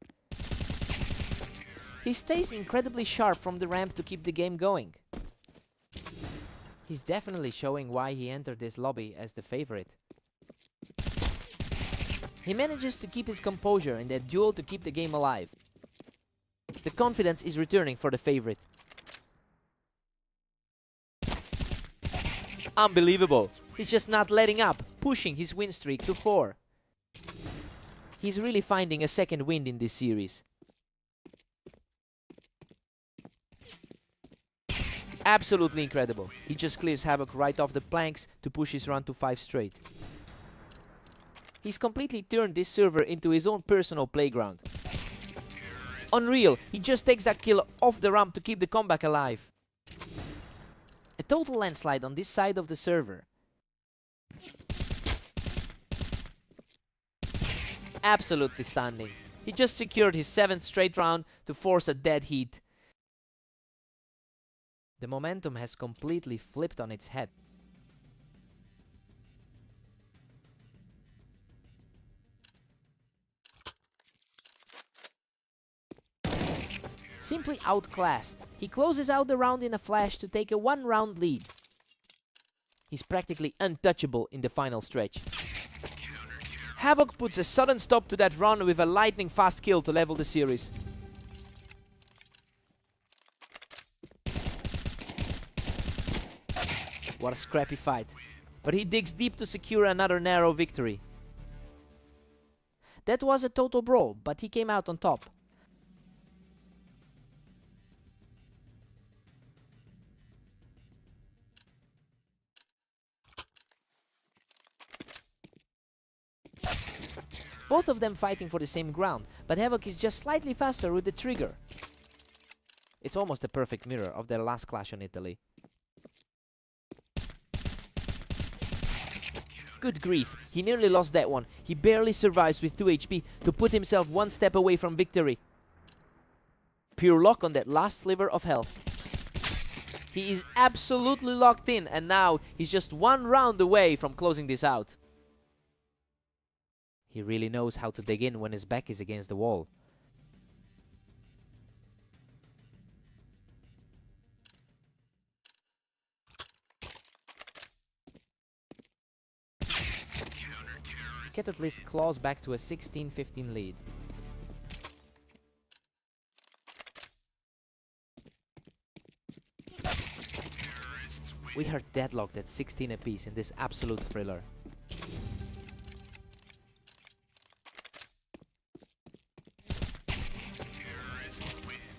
He stays incredibly sharp from the ramp to keep the game going. He's definitely showing why he entered this lobby as the favorite. He manages to keep his composure in that duel to keep the game alive. The confidence is returning for the favorite. Unbelievable! He's just not letting up, pushing his win streak to 4. He's really finding a second wind in this series. Absolutely incredible. He just clears Havoc right off the planks to push his run to 5 straight. He's completely turned this server into his own personal playground. Unreal, he just takes that kill off the ramp to keep the comeback alive. A total landslide on this side of the server. Absolutely stunning. He just secured his 7th straight round to force a dead heat. The momentum has completely flipped on its head. Simply outclassed. He closes out the round in a flash to take a 1-round lead. He's practically untouchable in the final stretch. Havoc puts a sudden stop to that run with a lightning fast kill to level the series. What a scrappy fight. but he digs deep to secure another narrow victory. That was a total brawl, but he came out on top. Both of them fighting for the same ground, but Havoc is just slightly faster with the trigger. It's almost a perfect mirror of their last clash on Italy. Good grief, he nearly lost that one. He barely survives with 2 HP to put himself one step away from victory. Pure luck on that last sliver of health. He is absolutely locked in, and now he's just one round away from closing this out. He really knows how to dig in when his back is against the wall. Cat at least claws back to a 16-15 lead. We are deadlocked at 16 apiece in this absolute thriller.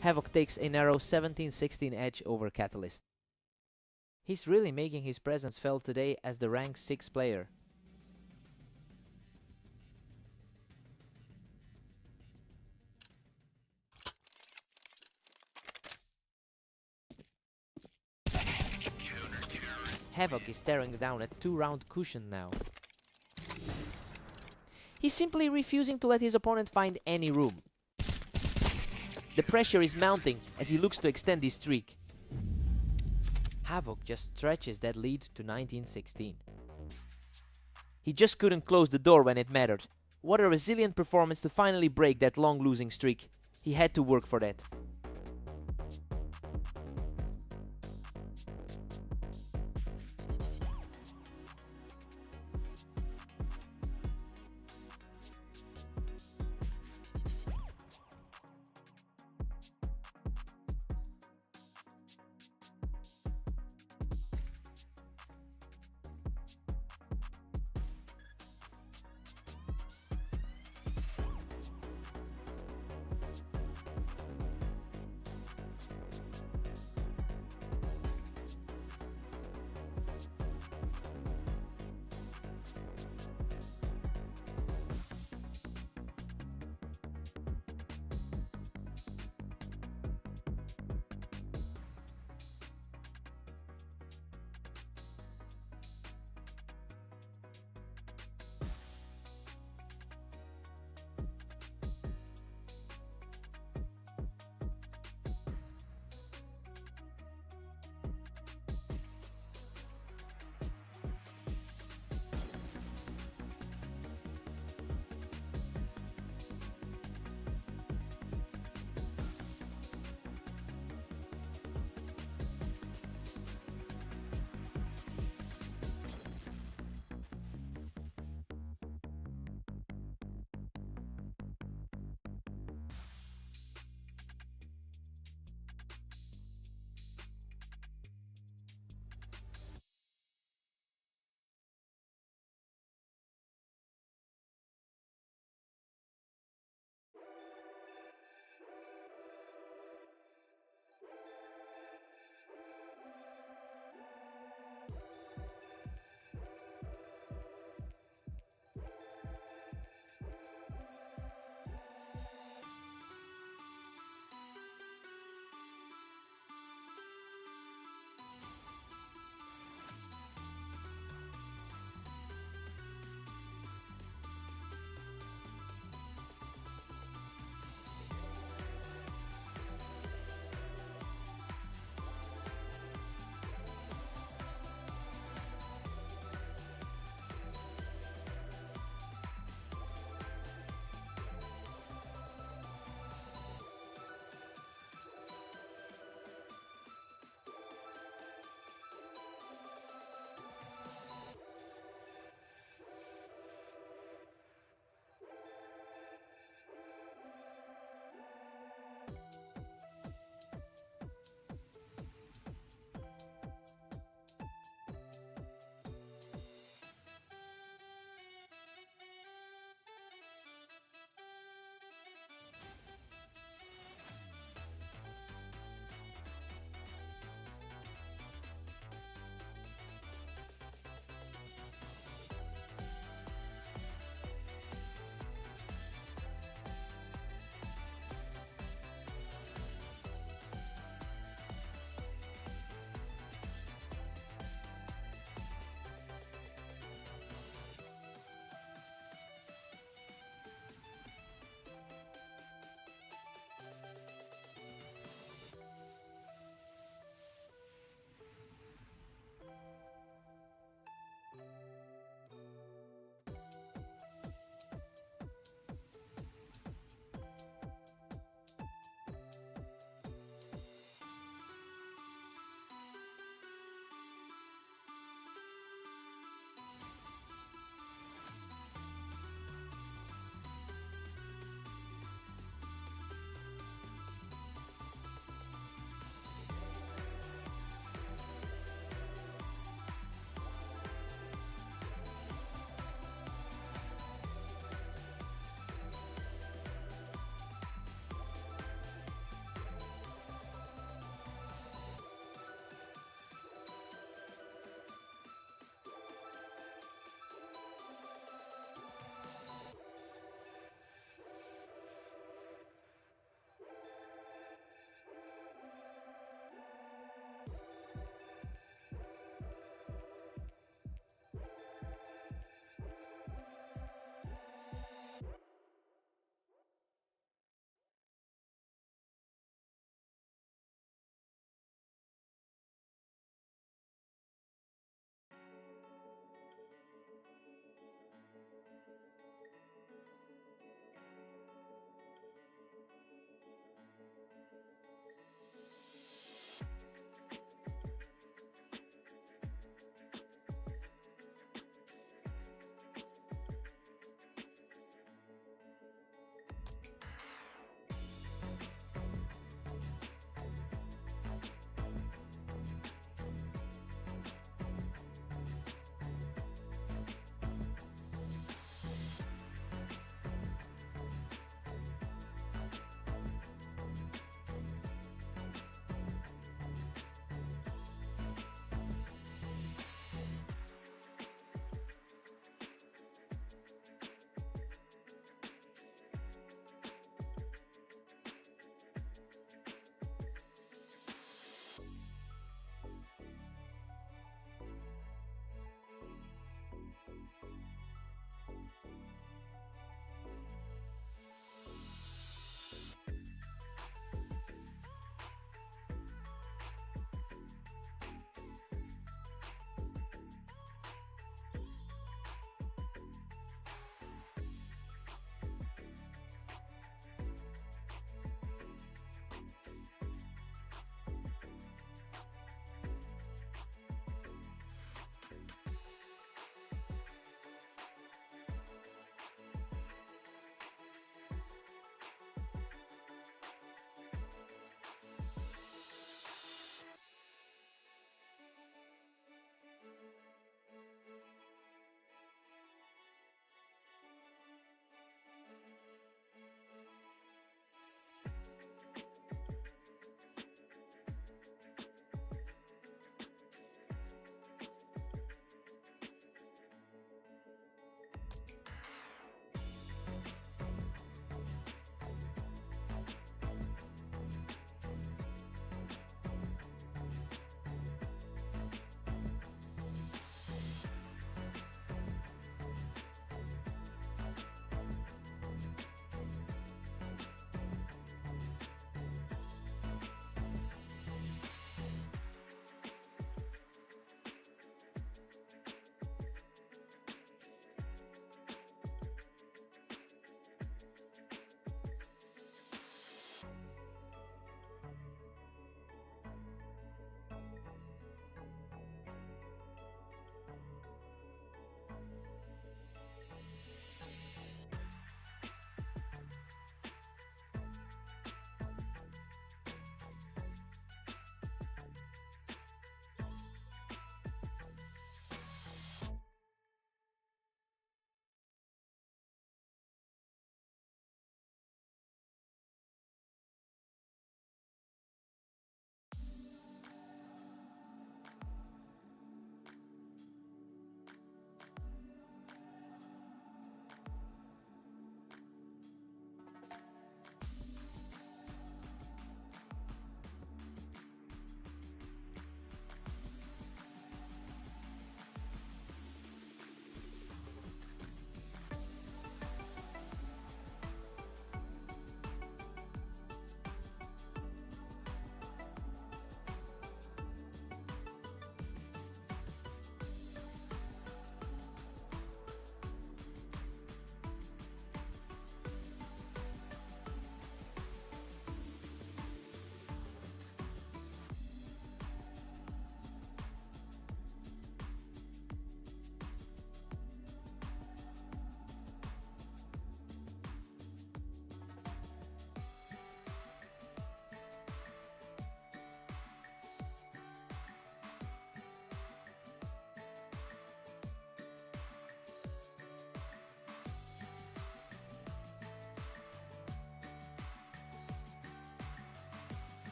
Havoc takes a narrow 17-16 edge over Catalyst. He's really making his presence felt today as the rank 6 player. Havoc is staring down a 2-round cushion now. He's simply refusing to let his opponent find any room. The pressure is mounting as he looks to extend his streak. Havoc just stretches that lead to 19-16. He just couldn't close the door when it mattered. What a resilient performance to finally break that long losing streak. He had to work for that.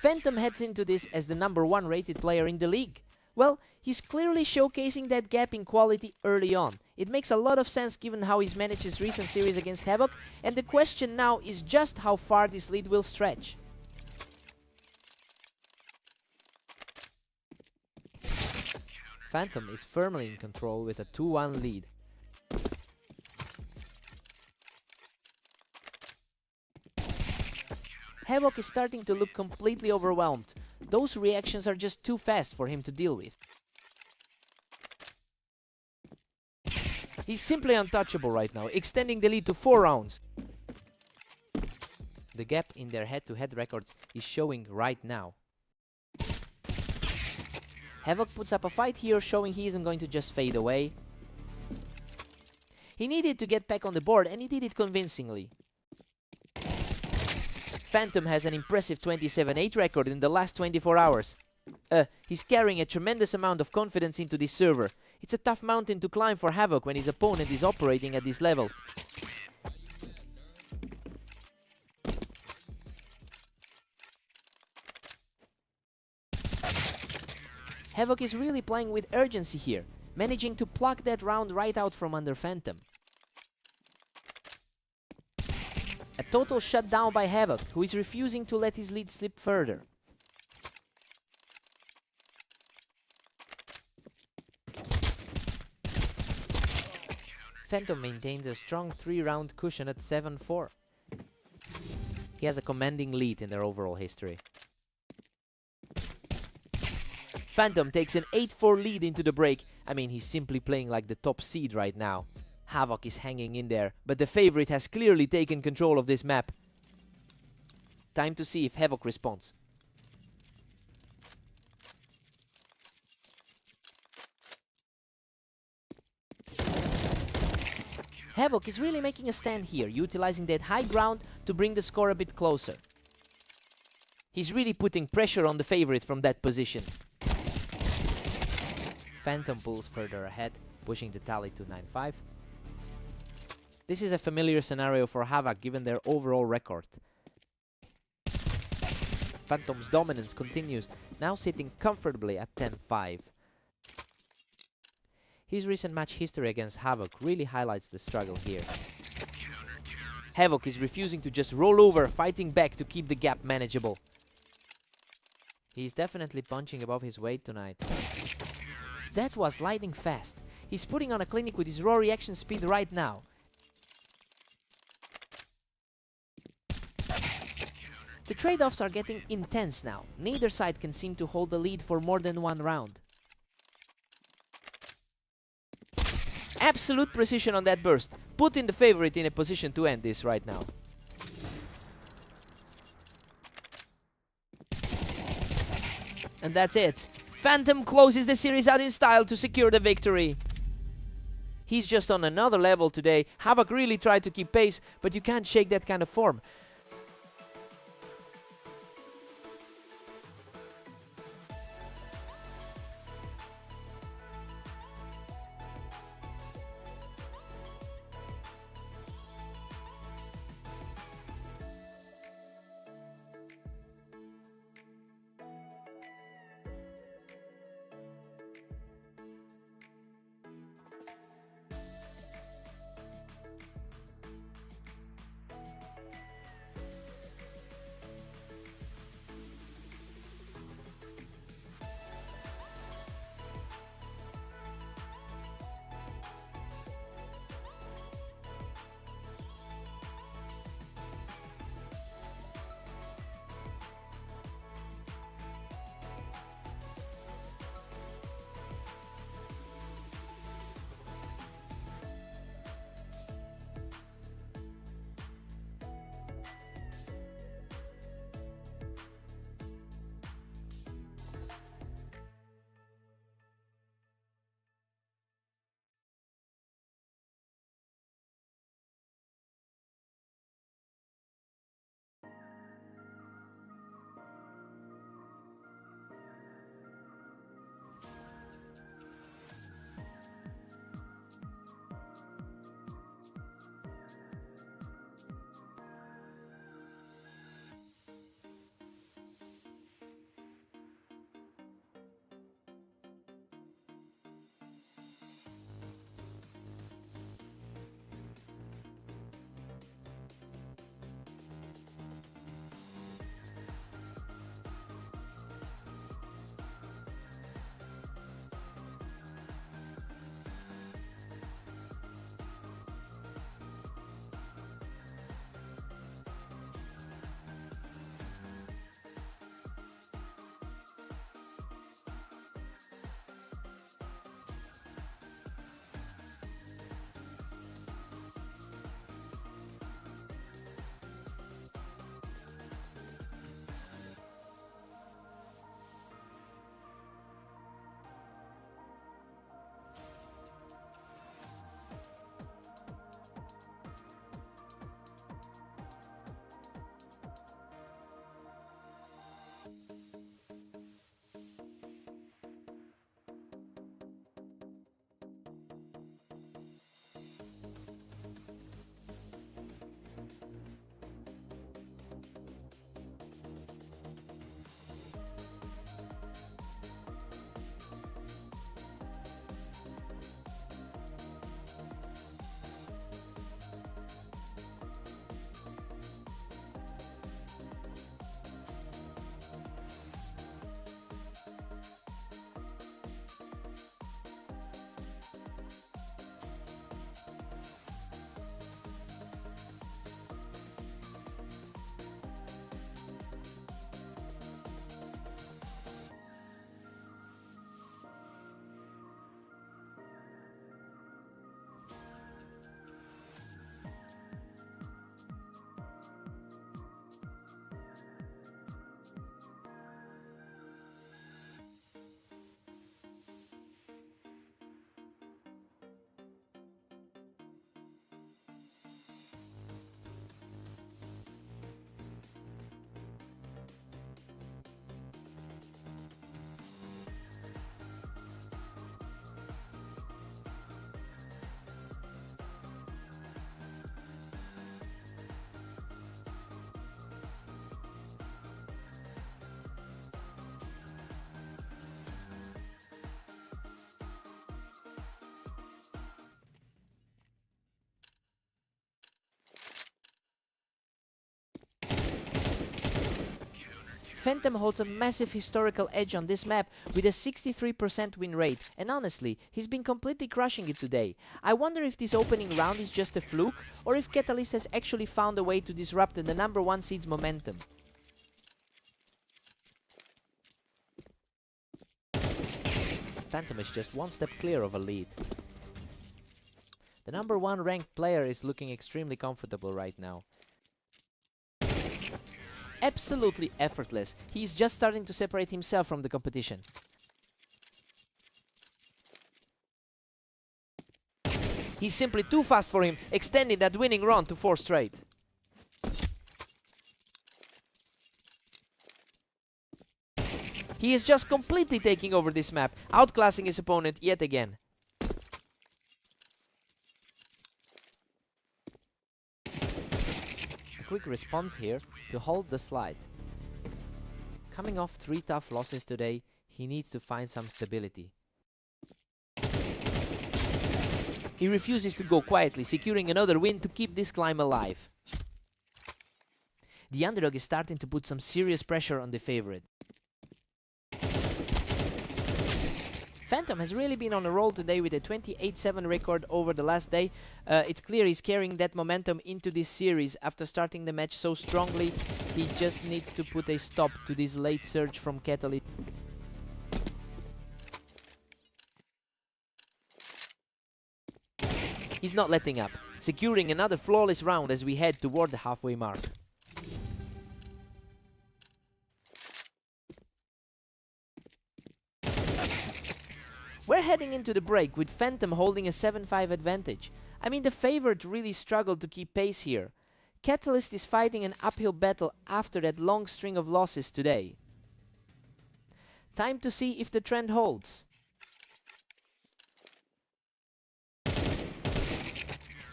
Phantom heads into this as the #1 rated player in the league. Well, he's clearly showcasing that gap in quality early on. It makes a lot of sense given how he's managed his recent series against Havoc, and the question now is just how far this lead will stretch. Phantom is firmly in control with a 2-1 lead. Havoc is starting to look completely overwhelmed. Those reactions are just too fast for him to deal with. He's simply untouchable right now, extending the lead to 4 rounds. The gap in their head-to-head records is showing right now. Havoc puts up a fight here, showing he isn't going to just fade away. He needed to get back on the board, and he did it convincingly. Phantom has an impressive 27-8 record in the last 24 hours. He's carrying a tremendous amount of confidence into this server. It's a tough mountain to climb for Havoc when his opponent is operating at this level. Havoc is really playing with urgency here, managing to pluck that round right out from under Phantom. A total shutdown by Havoc, who is refusing to let his lead slip further. Phantom maintains a strong 3-round cushion at 7-4. He has a commanding lead in their overall history. Phantom takes an 8-4 lead into the break. I mean, he's simply playing like the top seed right now. Havoc is hanging in there, but the favorite has clearly taken control of this map. Time to see if Havoc responds. Havoc is really making a stand here, utilizing that high ground to bring the score a bit closer. He's really putting pressure on the favorite from that position. Phantom pulls further ahead, pushing the tally to 9-5. This is a familiar scenario for Havoc given their overall record. Phantom's dominance continues, now sitting comfortably at 10-5. His recent match history against Havoc really highlights the struggle here. Havoc is refusing to just roll over, fighting back to keep the gap manageable. He's definitely punching above his weight tonight. That was lightning fast. He's putting on a clinic with his raw reaction speed right now. The trade-offs are getting intense now. Neither side can seem to hold the lead for more than 1 round. Absolute precision on that burst, putting the favorite in a position to end this right now. And that's it. Phantom closes the series out in style to secure the victory. He's just on another level today. Havoc really tried to keep pace, but you can't shake that kind of form. Phantom holds a massive historical edge on this map with a 63% win rate, and honestly, he's been completely crushing it today. I wonder if this opening round is just a fluke, or if Catalyst has actually found a way to disrupt the number 1 seed's momentum. Phantom is just one step clear of a lead. The number 1 ranked player is looking extremely comfortable right now. Absolutely effortless. He's just starting to separate himself from the competition. He's simply too fast for him, extending that winning run to 4 straight. He is just completely taking over this map, outclassing his opponent yet again. Quick response here to hold the slide. Coming off 3 tough losses today, he needs to find some stability. He refuses to go quietly, securing another win to keep this climb alive. The underdog is starting to put some serious pressure on the favorite. Phantom has really been on a roll today with a 28-7 record over the last day. It's clear he's carrying that momentum into this series. After starting the match so strongly, he just needs to put a stop to this late surge from Catalyst. He's not letting up, securing another flawless round as we head toward the halfway mark. We're heading into the break with Phantom holding a 7-5 advantage. I mean, the favorite really struggled to keep pace here. Catalyst is fighting an uphill battle after that long string of losses today. Time to see if the trend holds.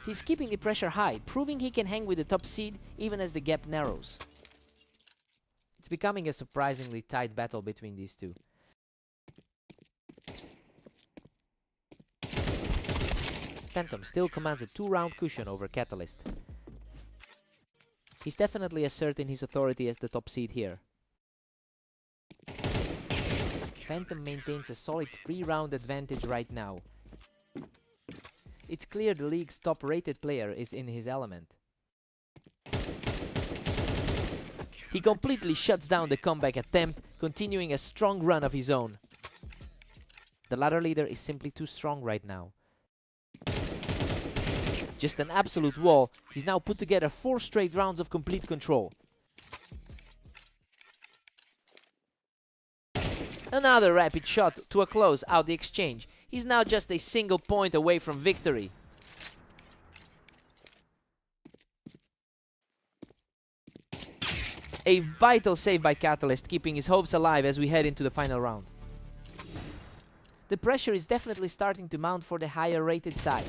He's keeping the pressure high, proving he can hang with the top seed even as the gap narrows. It's becoming a surprisingly tight battle between these two. Phantom still commands a 2-round cushion over Catalyst. He's definitely asserting his authority as the top seed here. Phantom maintains a solid 3-round advantage right now. It's clear the league's top-rated player is in his element. He completely shuts down the comeback attempt, continuing a strong run of his own. The ladder leader is simply too strong right now. Just an absolute wall. He's now put together 4 straight rounds of complete control. Another rapid shot to a close out the exchange. He's now just a single point away from victory. A vital save by Catalyst, keeping his hopes alive as we head into the final round. The pressure is definitely starting to mount for the higher rated side.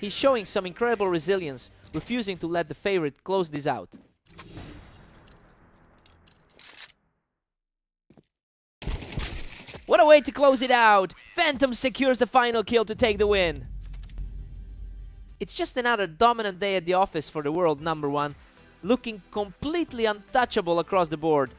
He's showing some incredible resilience, refusing to let the favorite close this out. What a way to close it out! Phantom secures the final kill to take the win. It's just another dominant day at the office for the world number 1, looking completely untouchable across the board.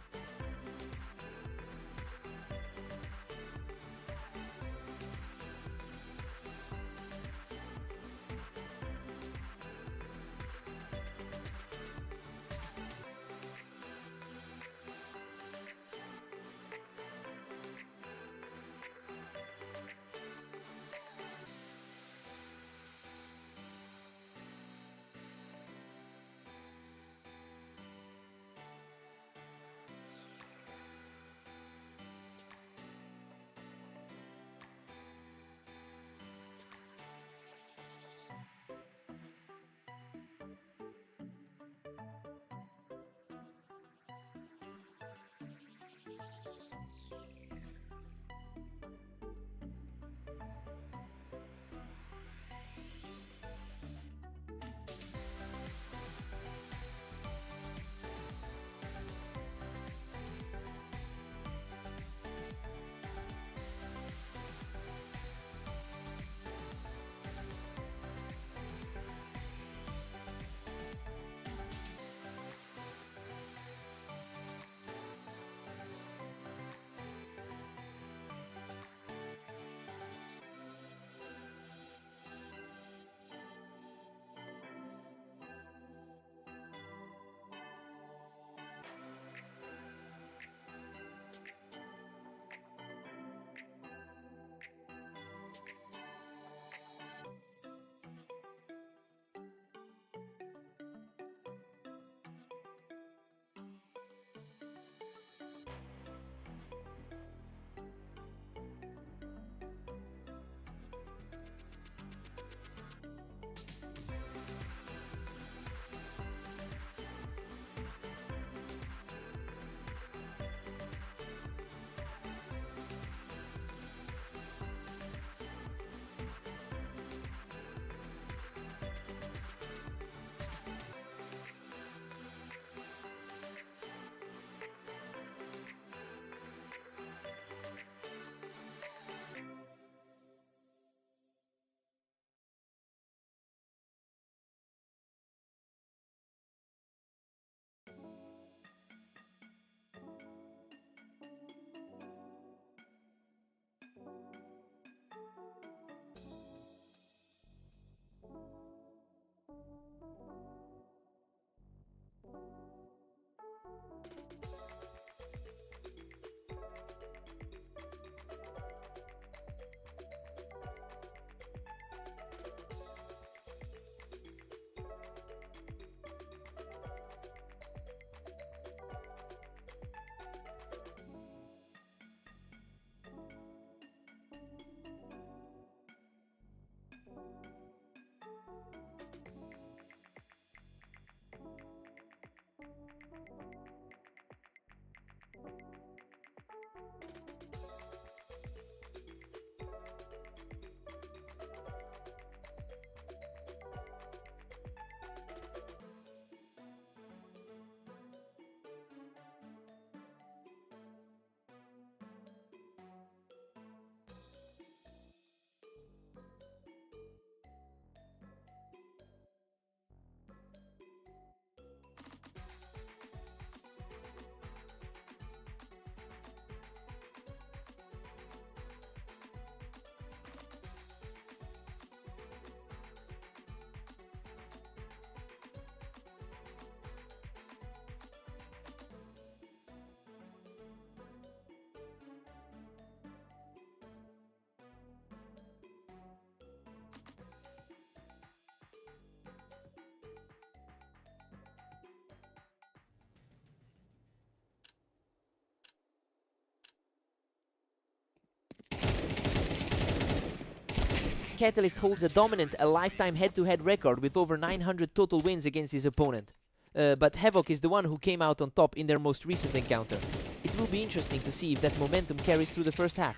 Catalyst holds a dominant, a lifetime head-to-head record with over 900 total wins against his opponent. But Havoc is the one who came out on top in their most recent encounter. It will be interesting to see if that momentum carries through the first half.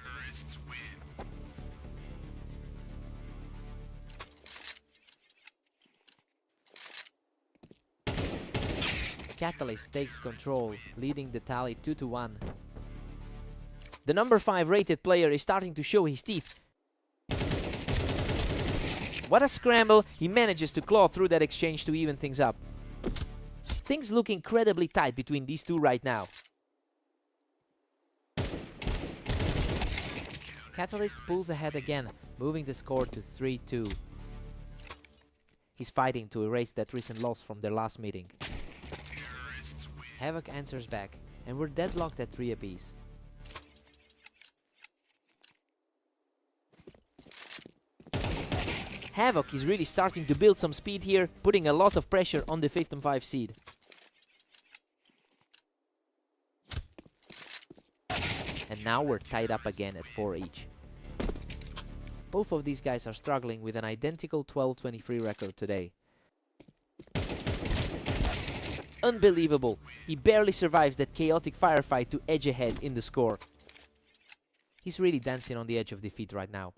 Catalyst takes control, leading the tally 2-1. The number 5 rated player is starting to show his teeth. What a scramble! He manages to claw through that exchange to even things up. Things look incredibly tight between these two right now. Catalyst pulls ahead again, moving the score to 3-2. He's fighting to erase that recent loss from their last meeting. Havoc answers back, and we're deadlocked at 3 apiece. Havoc is really starting to build some speed here, putting a lot of pressure on the 5th and 5 seed. And now we're tied up again at 4 each. Both of these guys are struggling with an identical 12-23 record today. Unbelievable! He barely survives that chaotic firefight to edge ahead in the score. He's really dancing on the edge of defeat right now.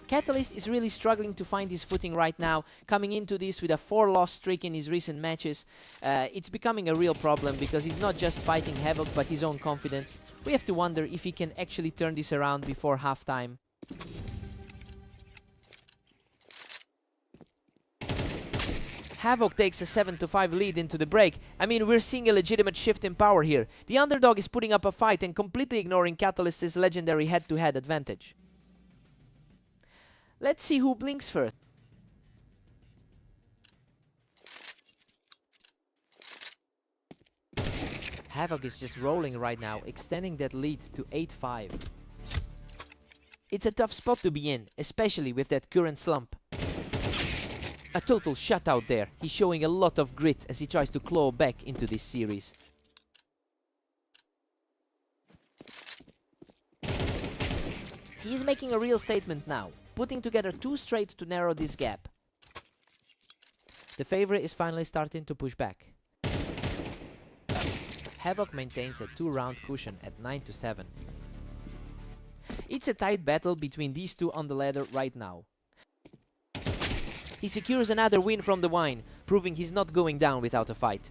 Catalyst is really struggling to find his footing right now, coming into this with a 4-loss streak in his recent matches. It's becoming a real problem because he's not just fighting Havoc but his own confidence. We have to wonder if he can actually turn this around before halftime. Havoc takes a 7-5 lead into the break. I mean, we're seeing a legitimate shift in power here. The underdog is putting up a fight and completely ignoring Catalyst's legendary head-to-head advantage. Let's see who blinks first. Havoc is just rolling right now, extending that lead to 8-5. It's a tough spot to be in, especially with that current slump. A total shutout there. He's showing a lot of grit as he tries to claw back into this series. He is making a real statement now, putting together 2 straight to narrow this gap. The favorite is finally starting to push back. Havoc maintains a 2-round cushion at 9-7. It's a tight battle between these two on the ladder right now. He secures another win from the wine, proving he's not going down without a fight.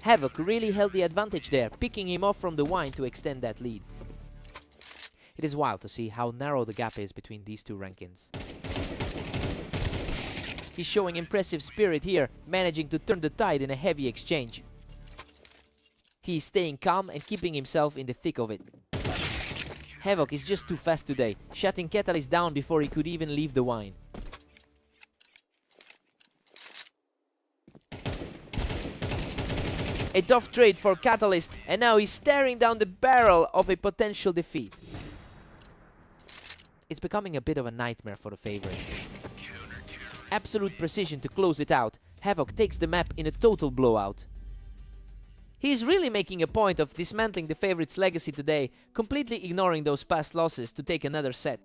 Havoc really held the advantage there, picking him off from the wine to extend that lead. It is wild to see how narrow the gap is between these two rankings. He's showing impressive spirit here, managing to turn the tide in a heavy exchange. He's staying calm and keeping himself in the thick of it. Havoc is just too fast today, shutting Catalyst down before he could even leave the wine. A tough trade for Catalyst, and now he's staring down the barrel of a potential defeat. It's becoming a bit of a nightmare for the favorite. Absolute precision to close it out. Havoc takes the map in a total blowout. He's really making a point of dismantling the favorite's legacy today, completely ignoring those past losses to take another set.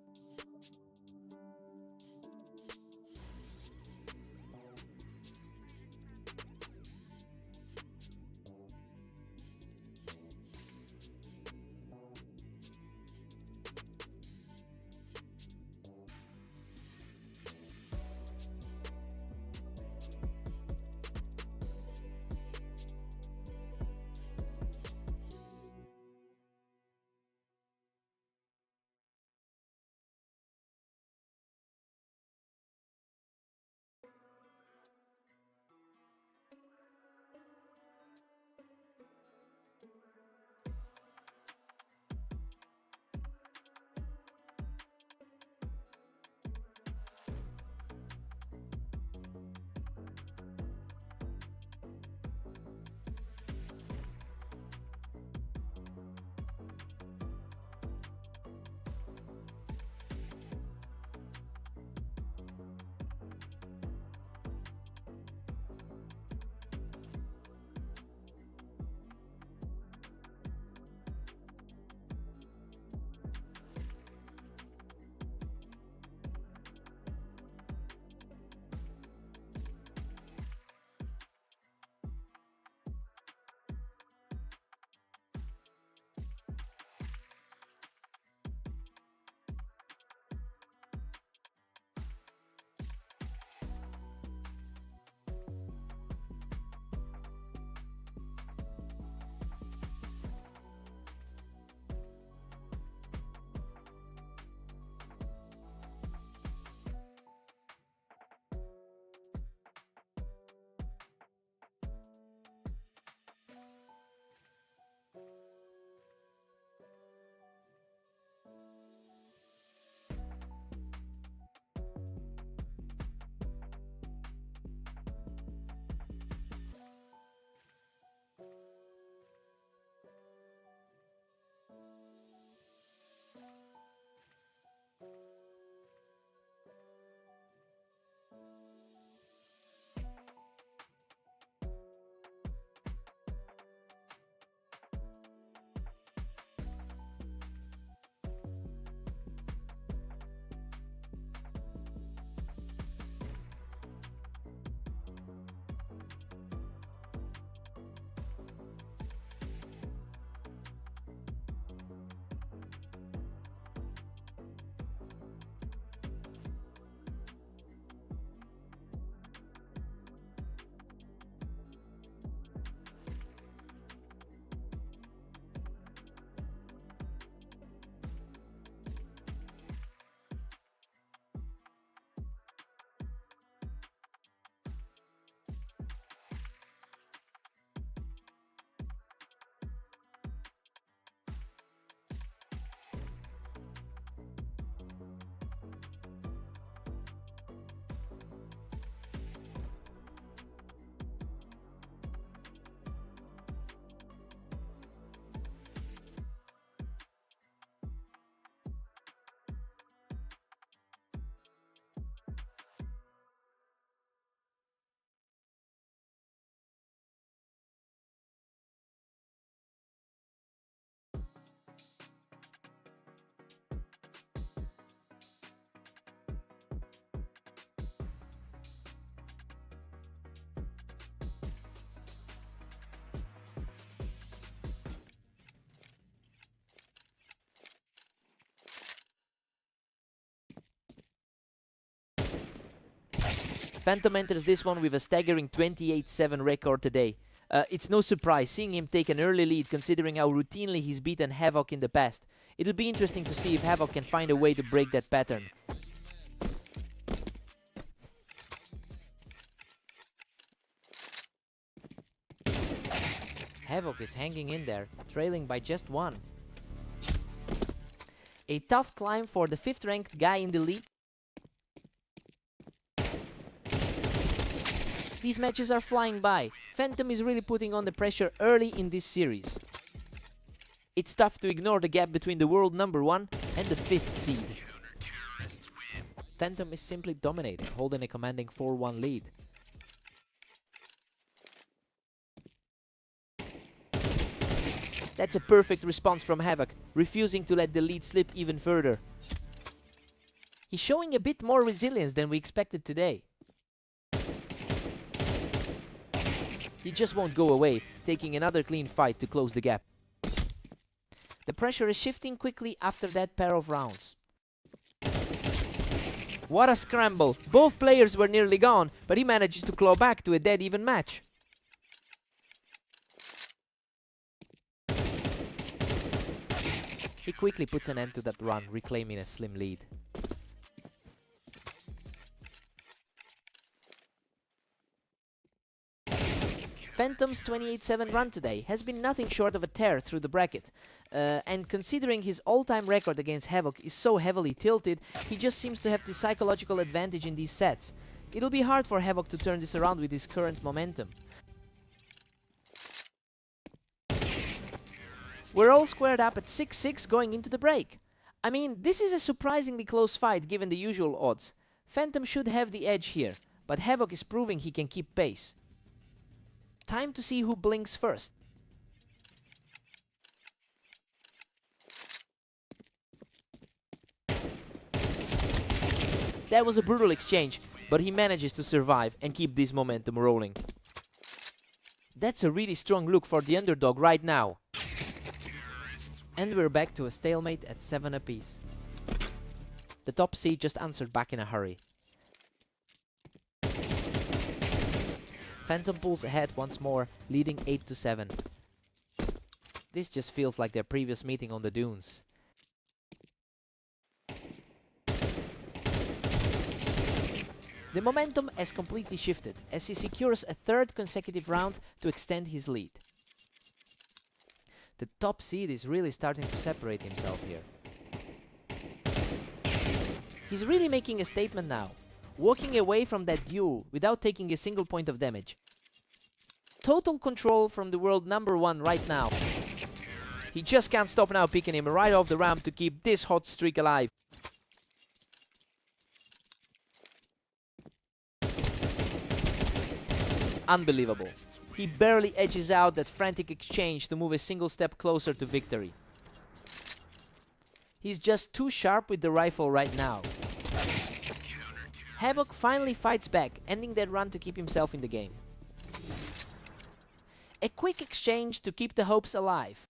Phantom enters this one with a staggering 28-7 record today. It's no surprise seeing him take an early lead considering how routinely he's beaten Havoc in the past. It'll be interesting to see if Havoc can find a way to break that pattern. Havoc is hanging in there, trailing by just one. A tough climb for the 5th ranked guy in the league. These matches are flying by. Phantom is really putting on the pressure early in this series. It's tough to ignore the gap between the world number 1 and the 5th seed. Phantom is simply dominating, holding a commanding 4-1 lead. That's a perfect response from Havoc, refusing to let the lead slip even further. He's showing a bit more resilience than we expected today. He just won't go away, taking another clean fight to close the gap. The pressure is shifting quickly after that pair of rounds. What a scramble! Both players were nearly gone, but he manages to claw back to a dead-even match. He quickly puts an end to that run, reclaiming a slim lead. Phantom's 28-7 run today has been nothing short of a tear through the bracket. And considering his all-time record against Havoc is so heavily tilted, he just seems to have the psychological advantage in these sets. It'll be hard for Havoc to turn this around with his current momentum. We're all squared up at 6-6 going into the break. I mean, this is a surprisingly close fight given the usual odds. Phantom should have the edge here, but Havoc is proving he can keep pace. Time to see who blinks first. That was a brutal exchange, but he manages to survive and keep this momentum rolling. That's a really strong look for the underdog right now. And we're back to a stalemate at 7 apiece. The top seed just answered back in a hurry. Phantom pulls ahead once more, leading 8-7. This just feels like their previous meeting on the dunes. The momentum has completely shifted as he secures a 3rd consecutive round to extend his lead. The top seed is really starting to separate himself here. He's really making a statement now, walking away from that duel without taking a single point of damage. Total control from the world number 1 right now. He just can't stop now, picking him right off the ramp to keep this hot streak alive. Unbelievable. He barely edges out that frantic exchange to move a single step closer to victory. He's just too sharp with the rifle right now. Havoc finally fights back, ending that run to keep himself in the game. A quick exchange to keep the hopes alive.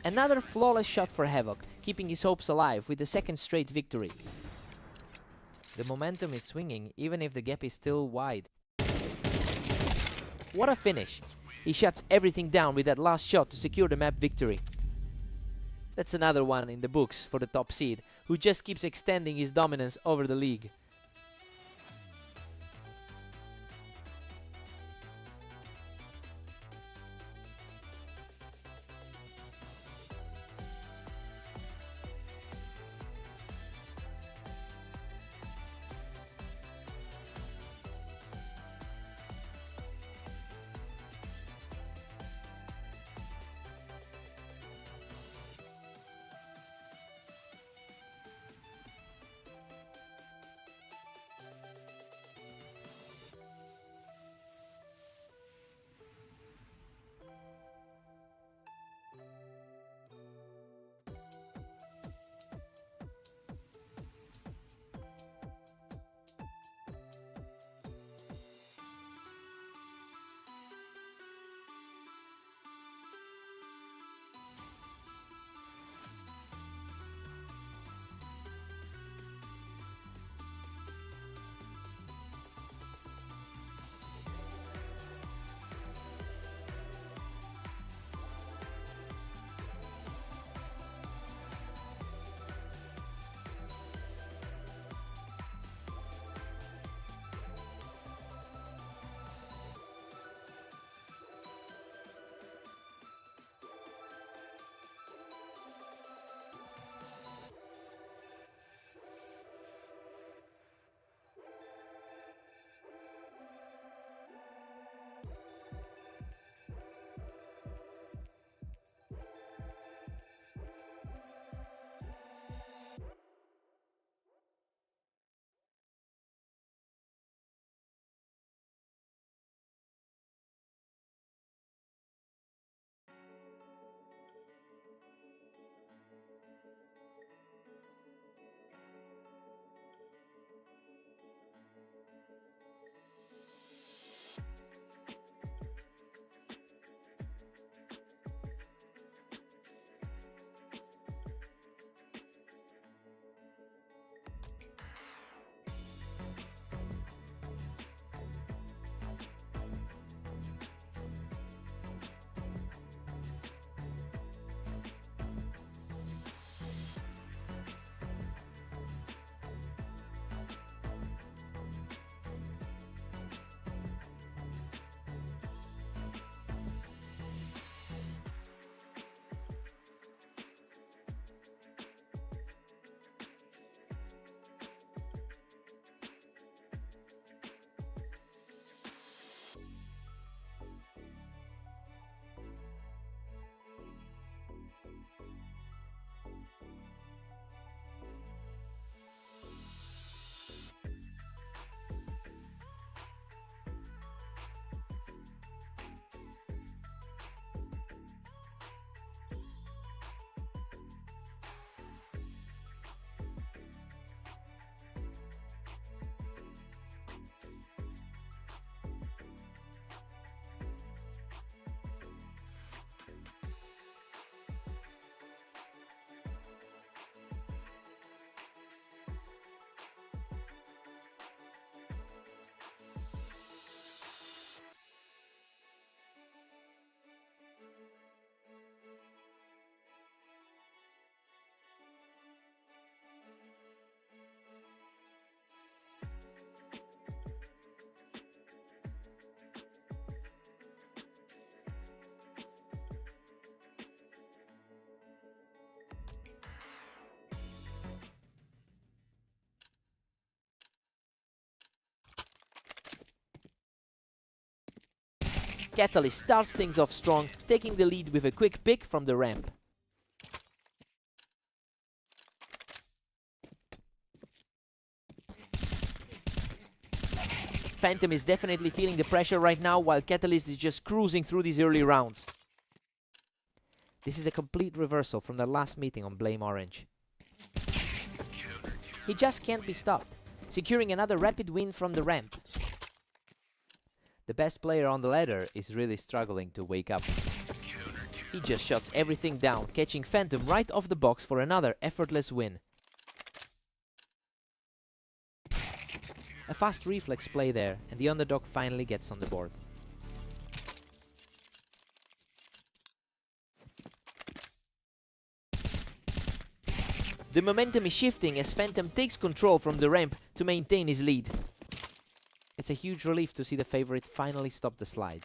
Another flawless shot for Havoc, keeping his hopes alive with a 2nd straight victory. The momentum is swinging, even if the gap is still wide. What a finish! He shuts everything down with that last shot to secure the map victory. That's another one in the books for the top seed, who just keeps extending his dominance over the league. Catalyst starts things off strong, taking the lead with a quick pick from the ramp. Phantom is definitely feeling the pressure right now, while Catalyst is just cruising through these early rounds. This is a complete reversal from their last meeting on Blame Orange. He just can't be stopped, securing another rapid win from the ramp. The best player on the ladder is really struggling to wake up. He just shuts everything down, catching Phantom right off the box for another effortless win. A fast reflex play there, and the underdog finally gets on the board. The momentum is shifting as Phantom takes control from the ramp to maintain his lead. It's a huge relief to see the favorite finally stop the slide.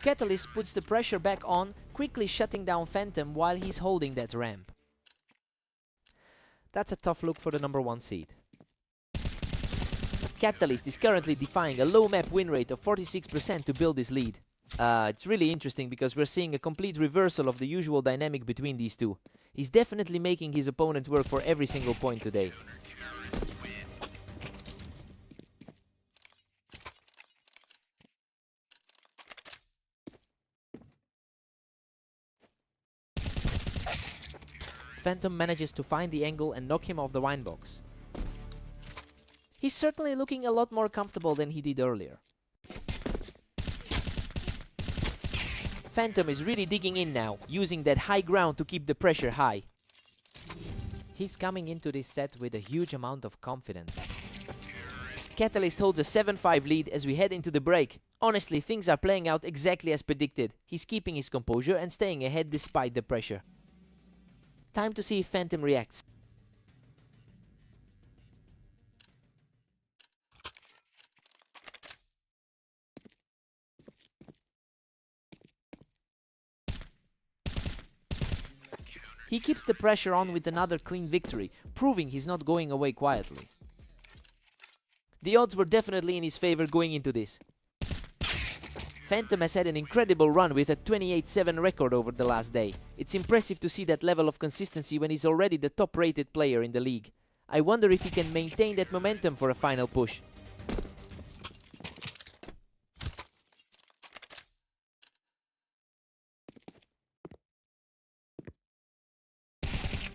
Catalyst puts the pressure back on, quickly shutting down Phantom while he's holding that ramp. That's a tough look for the number 1 seed. Catalyst is currently defying a low map win rate of 46% to build his lead. It's really interesting because we're seeing a complete reversal of the usual dynamic between these two. He's definitely making his opponent work for every single point today. Phantom manages to find the angle and knock him off the wine box. He's certainly looking a lot more comfortable than he did earlier. Phantom is really digging in now, using that high ground to keep the pressure high. He's coming into this set with a huge amount of confidence. Catalyst holds a 7-5 lead as we head into the break. Honestly, things are playing out exactly as predicted. He's keeping his composure and staying ahead despite the pressure. Time to see if Phantom reacts. He keeps the pressure on with another clean victory, proving he's not going away quietly. The odds were definitely in his favor going into this. Phantom has had an incredible run with a 28-7 record over the last day. It's impressive to see that level of consistency when he's already the top-rated player in the league. I wonder if he can maintain that momentum for a final push.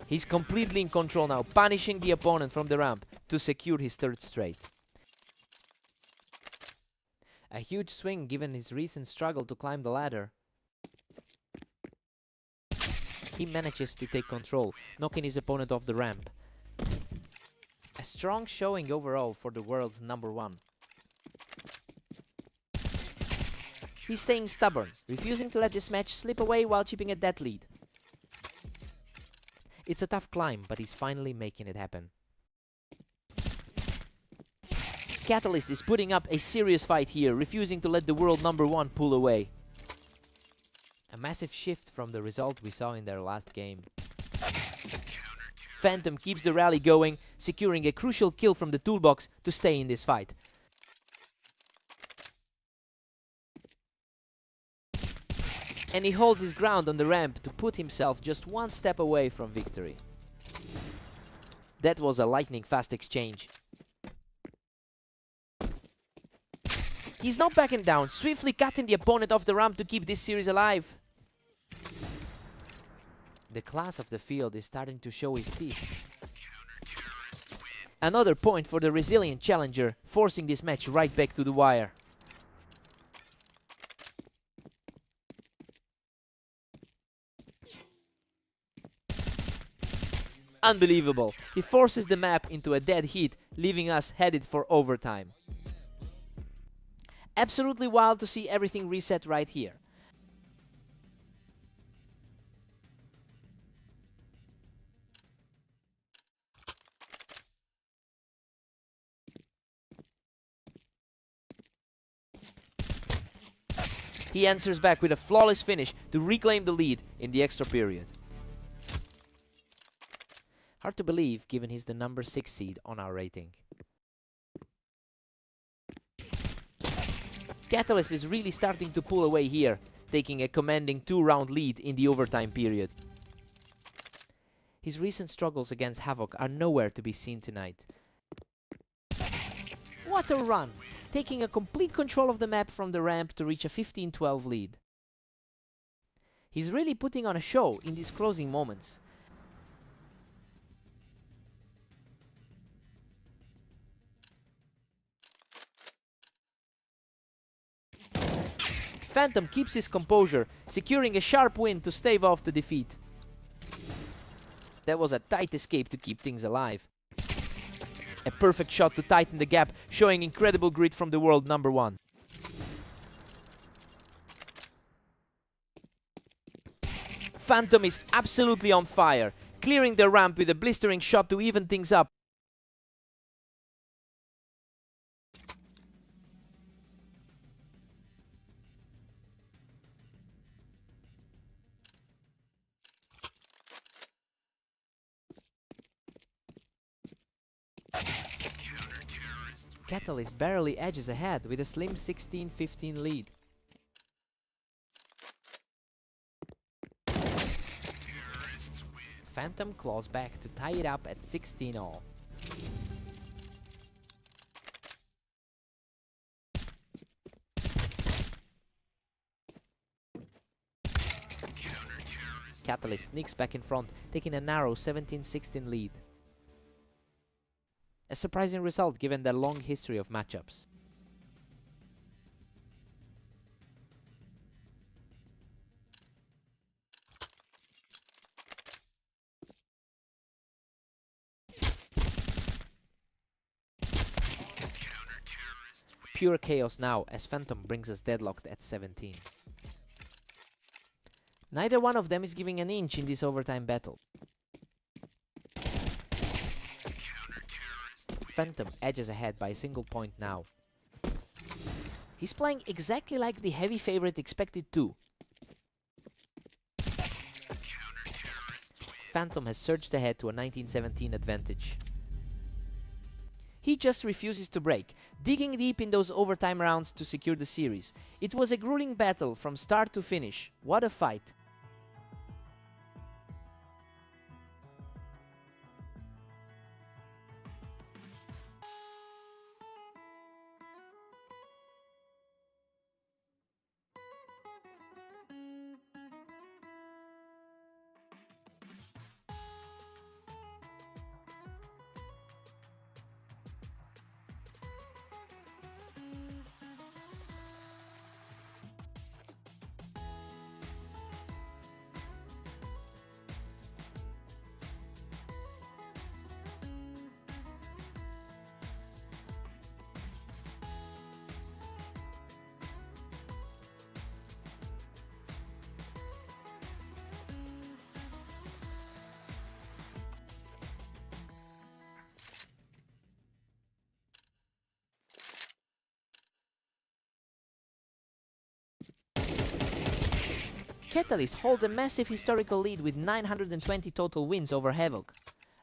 He's completely in control now, punishing the opponent from the ramp to secure his 3rd straight. A huge swing given his recent struggle to climb the ladder. He manages to take control, knocking his opponent off the ramp. A strong showing overall for the world's number 1. He's staying stubborn, refusing to let this match slip away while chipping at that lead. It's a tough climb, but he's finally making it happen. Catalyst is putting up a serious fight here, refusing to let the world number 1 pull away. A massive shift from the result we saw in their last game. Phantom keeps the rally going, securing a crucial kill from the toolbox to stay in this fight. And he holds his ground on the ramp to put himself just 1 step away from victory. That was a lightning fast exchange. He's not backing down, swiftly cutting the opponent off the ramp to keep this series alive. The class of the field is starting to show his teeth. Another point for the resilient challenger, forcing this match right back to the wire. Unbelievable. He forces the map into a dead heat, leaving us headed for overtime. Absolutely wild to see everything reset right here. He answers back with a flawless finish to reclaim the lead in the extra period. Hard to believe, given he's the number 6 seed on our rating. Catalyst is really starting to pull away here, taking a commanding 2-round lead in the overtime period. His recent struggles against Havoc are nowhere to be seen tonight. What a run! Taking a complete control of the map from the ramp to reach a 15-12 lead. He's really putting on a show in these closing moments. Phantom keeps his composure, securing a sharp win to stave off the defeat. That was a tight escape to keep things alive. A perfect shot to tighten the gap, showing incredible grit from the world number 1. Phantom is absolutely on fire, clearing the ramp with a blistering shot to even things up. Catalyst barely edges ahead with a slim 16-15 lead. Phantom claws back to tie it up at 16-all. Catalyst sneaks back in front, taking a narrow 17-16 lead. A surprising result given their long history of matchups. Pure chaos now as Phantom brings us deadlocked at 17. Neither one of them is giving an inch in this overtime battle. Phantom edges ahead by a single point now. He's playing exactly like the heavy favorite expected to. Phantom has surged ahead to a 19-17 advantage. He just refuses to break, digging deep in those overtime rounds to secure the series. It was a grueling battle from start to finish. What a fight! Catalyst holds a massive historical lead with 920 total wins over Havoc.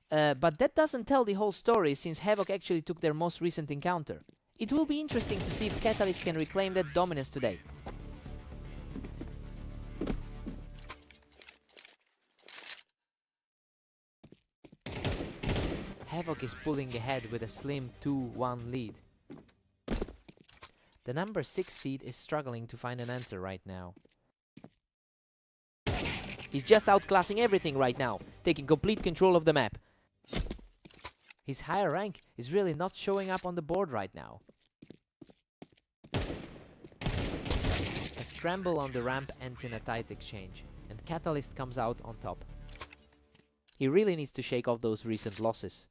But that doesn't tell the whole story, since Havoc actually took their most recent encounter. It will be interesting to see if Catalyst can reclaim that dominance today. Havoc is pulling ahead with a slim 2-1 lead. The number 6 seed is struggling to find an answer right now. He's just outclassing everything right now, taking complete control of the map. His higher rank is really not showing up on the board right now. A scramble on the ramp ends in a tight exchange, and Catalyst comes out on top. He really needs to shake off those recent losses.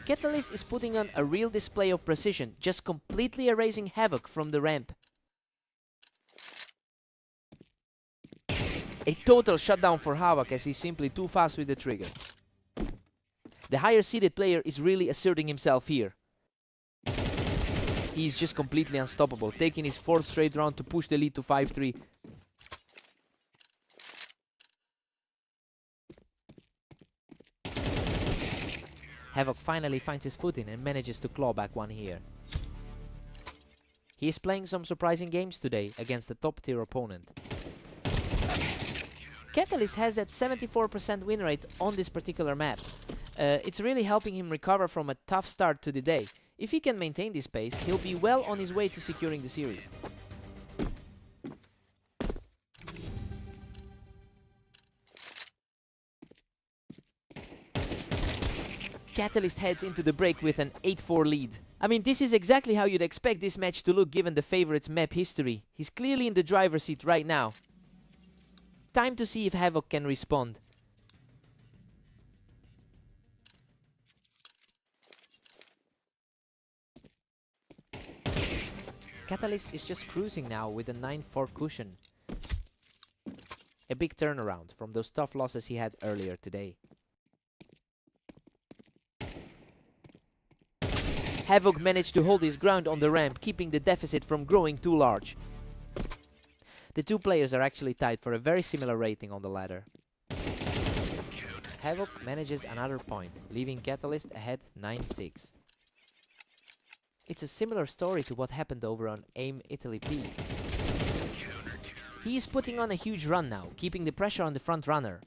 Catalyst is putting on a real display of precision, just completely erasing Havoc from the ramp. A total shutdown for Havoc as he's simply too fast with the trigger. The higher seeded player is really asserting himself here. He's just completely unstoppable, taking his 4th straight round to push the lead to 5-3. Havoc finally finds his footing and manages to claw back one here. He is playing some surprising games today against a top-tier opponent. Catalyst has that 74% win rate on this particular map. It's really helping him recover from a tough start to the day. If he can maintain this pace, he'll be well on his way to securing the series. Catalyst heads into the break with an 8-4 lead. I mean, this is exactly how you'd expect this match to look given the favorite's map history. He's clearly in the driver's seat right now. Time to see if Havoc can respond. Catalyst is just cruising now with a 9-4 cushion. A big turnaround from those tough losses he had earlier today. Havoc managed to hold his ground on the ramp, keeping the deficit from growing too large. The two players are actually tied for a very similar rating on the ladder. Havoc manages another point, leaving Catalyst ahead 9-6. It's a similar story to what happened over on AIM Italy P. He is putting on a huge run now, keeping the pressure on the front runner.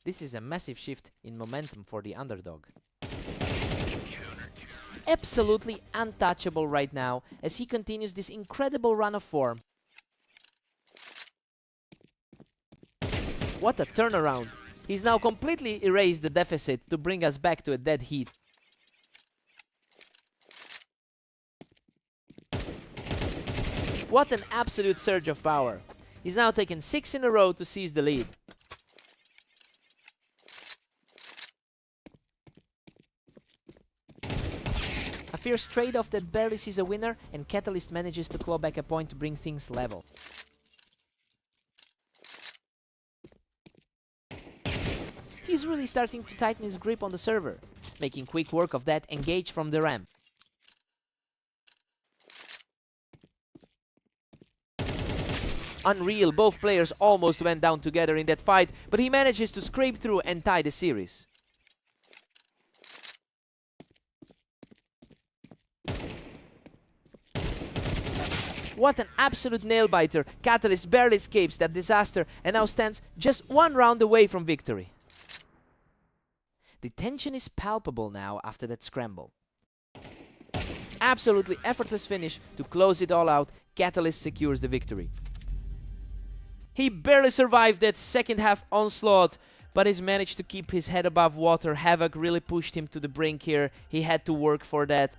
This is a massive shift in momentum for the underdog. Absolutely untouchable right now as he continues this incredible run of form. What a turnaround! He's now completely erased the deficit to bring us back to a dead heat. What an absolute surge of power! He's now taken 6 in a row to seize the lead. A fierce trade-off that barely sees a winner, and Catalyst manages to claw back a point to bring things level. He's really starting to tighten his grip on the server, making quick work of that engage from the ramp. Unreal, both players almost went down together in that fight, but he manages to scrape through and tie the series. What an absolute nail-biter! Catalyst barely escapes that disaster and now stands just one round away from victory. The tension is palpable now after that scramble. Absolutely effortless finish to close it all out. Catalyst secures the victory. He barely survived that second half onslaught, but he's managed to keep his head above water. Havoc really pushed him to the brink here. He had to work for that.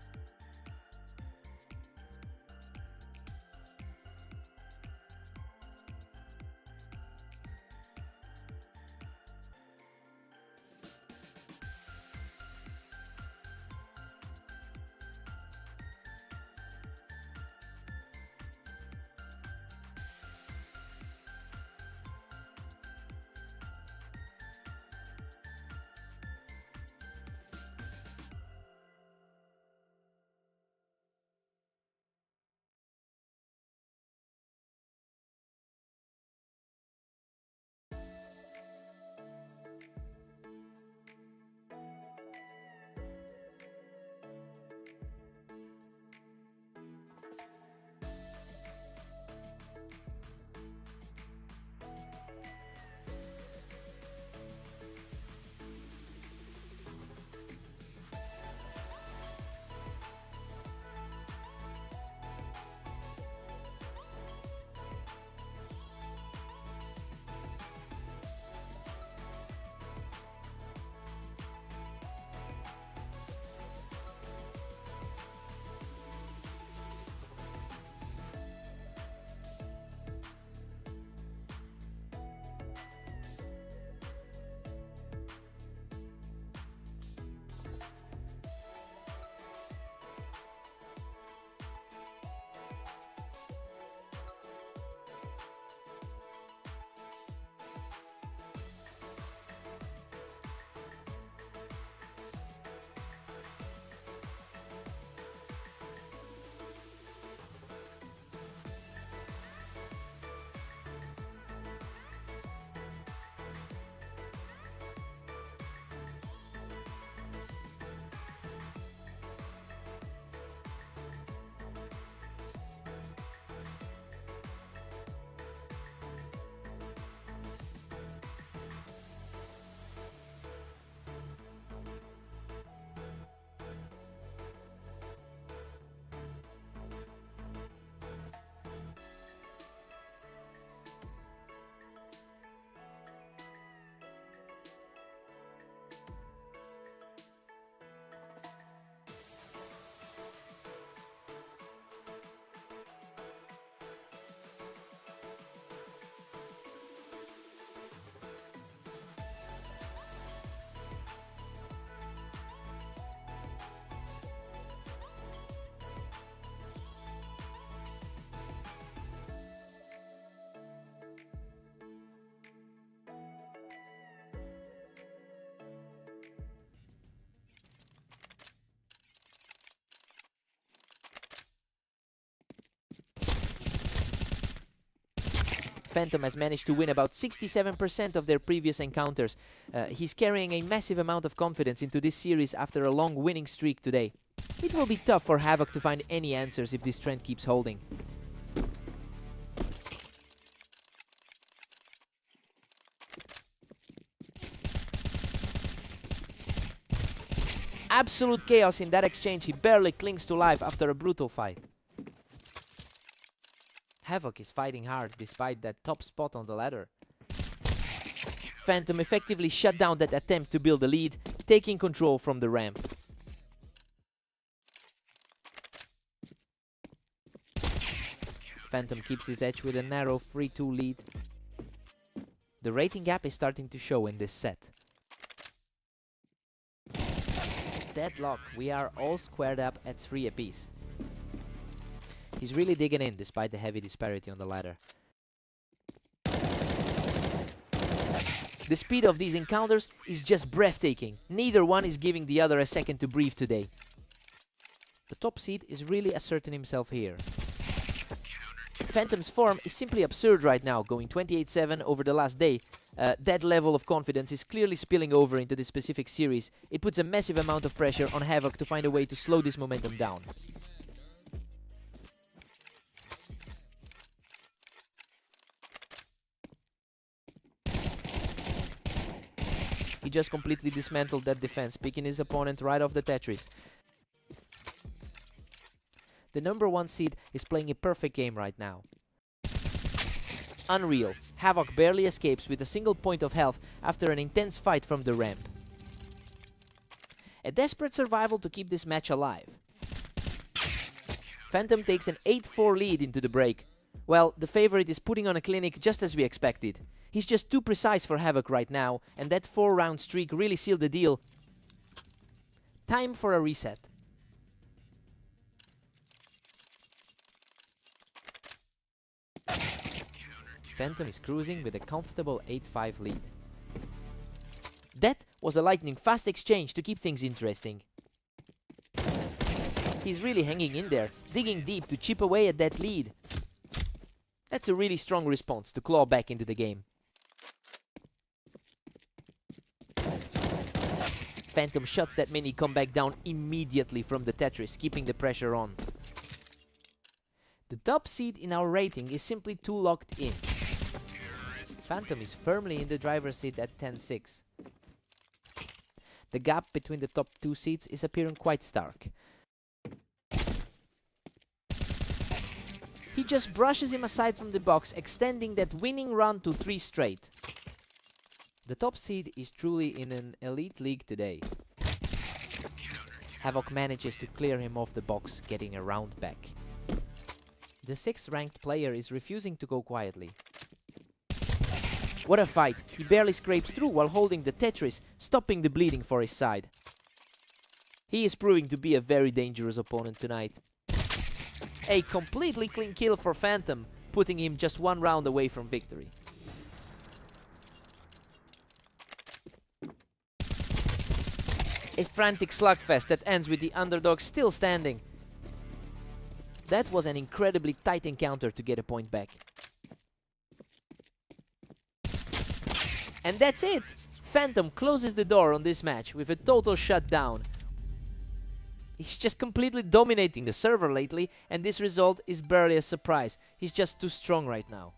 Phantom has managed to win about 67% of their previous encounters. He's carrying a massive amount of confidence into this series after a long winning streak today. It will be tough for Havoc to find any answers if this trend keeps holding. Absolute chaos in that exchange. He barely clings to life after a brutal fight. Havoc is fighting hard despite that top spot on the ladder. Phantom effectively shut down that attempt to build a lead, taking control from the ramp. Phantom keeps his edge with a narrow 3-2 lead. The rating gap is starting to show in this set. Deadlock. We are all squared up at 3 apiece. He's really digging in despite the heavy disparity on the ladder. The speed of these encounters is just breathtaking. Neither one is giving the other a second to breathe today. The top seed is really asserting himself here. Phantom's form is simply absurd right now, going 28-7 over the last day. That level of confidence is clearly spilling over into this specific series. It puts a massive amount of pressure on Havoc to find a way to slow this momentum down. He just completely dismantled that defense, picking his opponent right off the Tetris. The number 1 seed is playing a perfect game right now. Unreal. Havoc barely escapes with a single point of health after an intense fight from the ramp. A desperate survival to keep this match alive. Phantom takes an 8-4 lead into the break. Well, the favorite is putting on a clinic just as we expected. He's just too precise for Havoc right now, and that 4-round streak really sealed the deal. Time for a reset. Phantom is cruising with a comfortable 8-5 lead. That was a lightning fast exchange to keep things interesting. He's really hanging in there, digging deep to chip away at that lead. That's a really strong response to claw back into the game. Phantom shots that mini come back down immediately from the Tetris, keeping the pressure on. The top seed in our rating is simply too locked in. Phantom is firmly in the driver's seat at 10-6. The gap between the top 2 seeds is appearing quite stark. He just brushes him aside from the box, extending that winning run to 3 straight. The top seed is truly in an elite league today. Havoc manages to clear him off the box, getting a round back. The 6th ranked player is refusing to go quietly. What a fight! He barely scrapes through while holding the Tetris, stopping the bleeding for his side. He is proving to be a very dangerous opponent tonight. A completely clean kill for Phantom, putting him just 1 round away from victory. A frantic slugfest that ends with the underdog still standing. That was an incredibly tight encounter to get a point back. And that's it! Phantom closes the door on this match with a total shutdown. He's just completely dominating the server lately, and this result is barely a surprise. He's just too strong right now.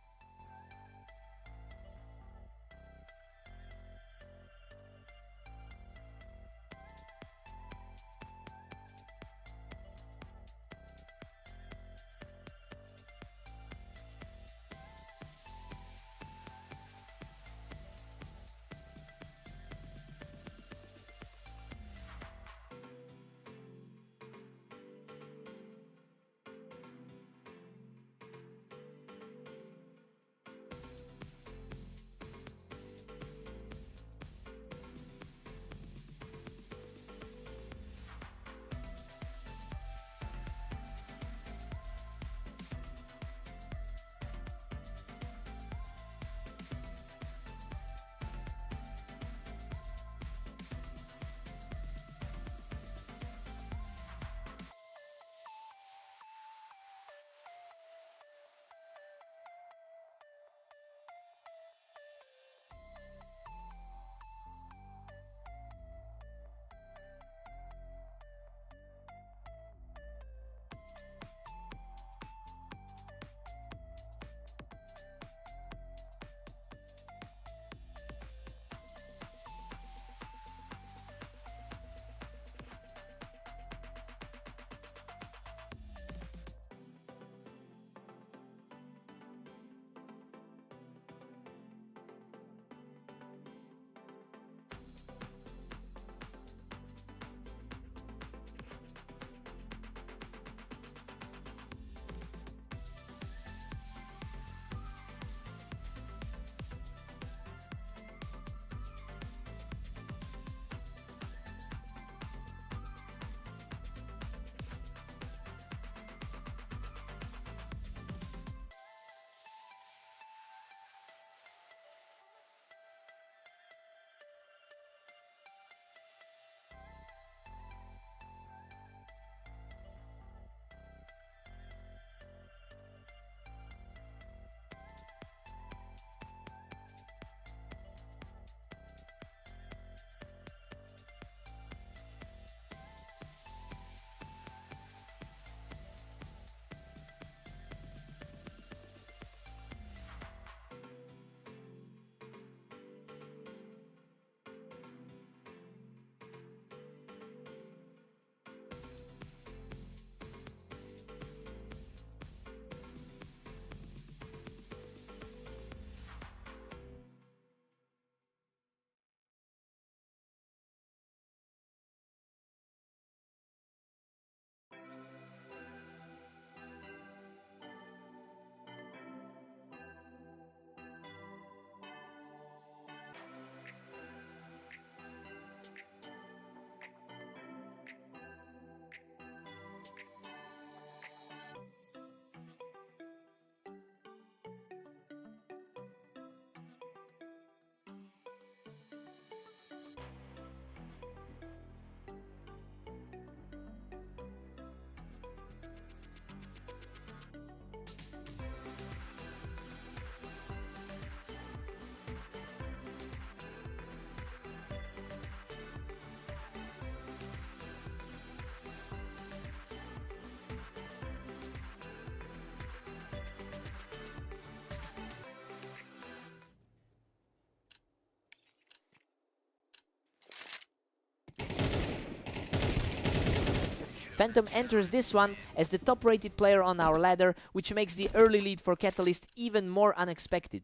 Phantom enters this one as the top-rated player on our ladder, which makes the early lead for Catalyst even more unexpected.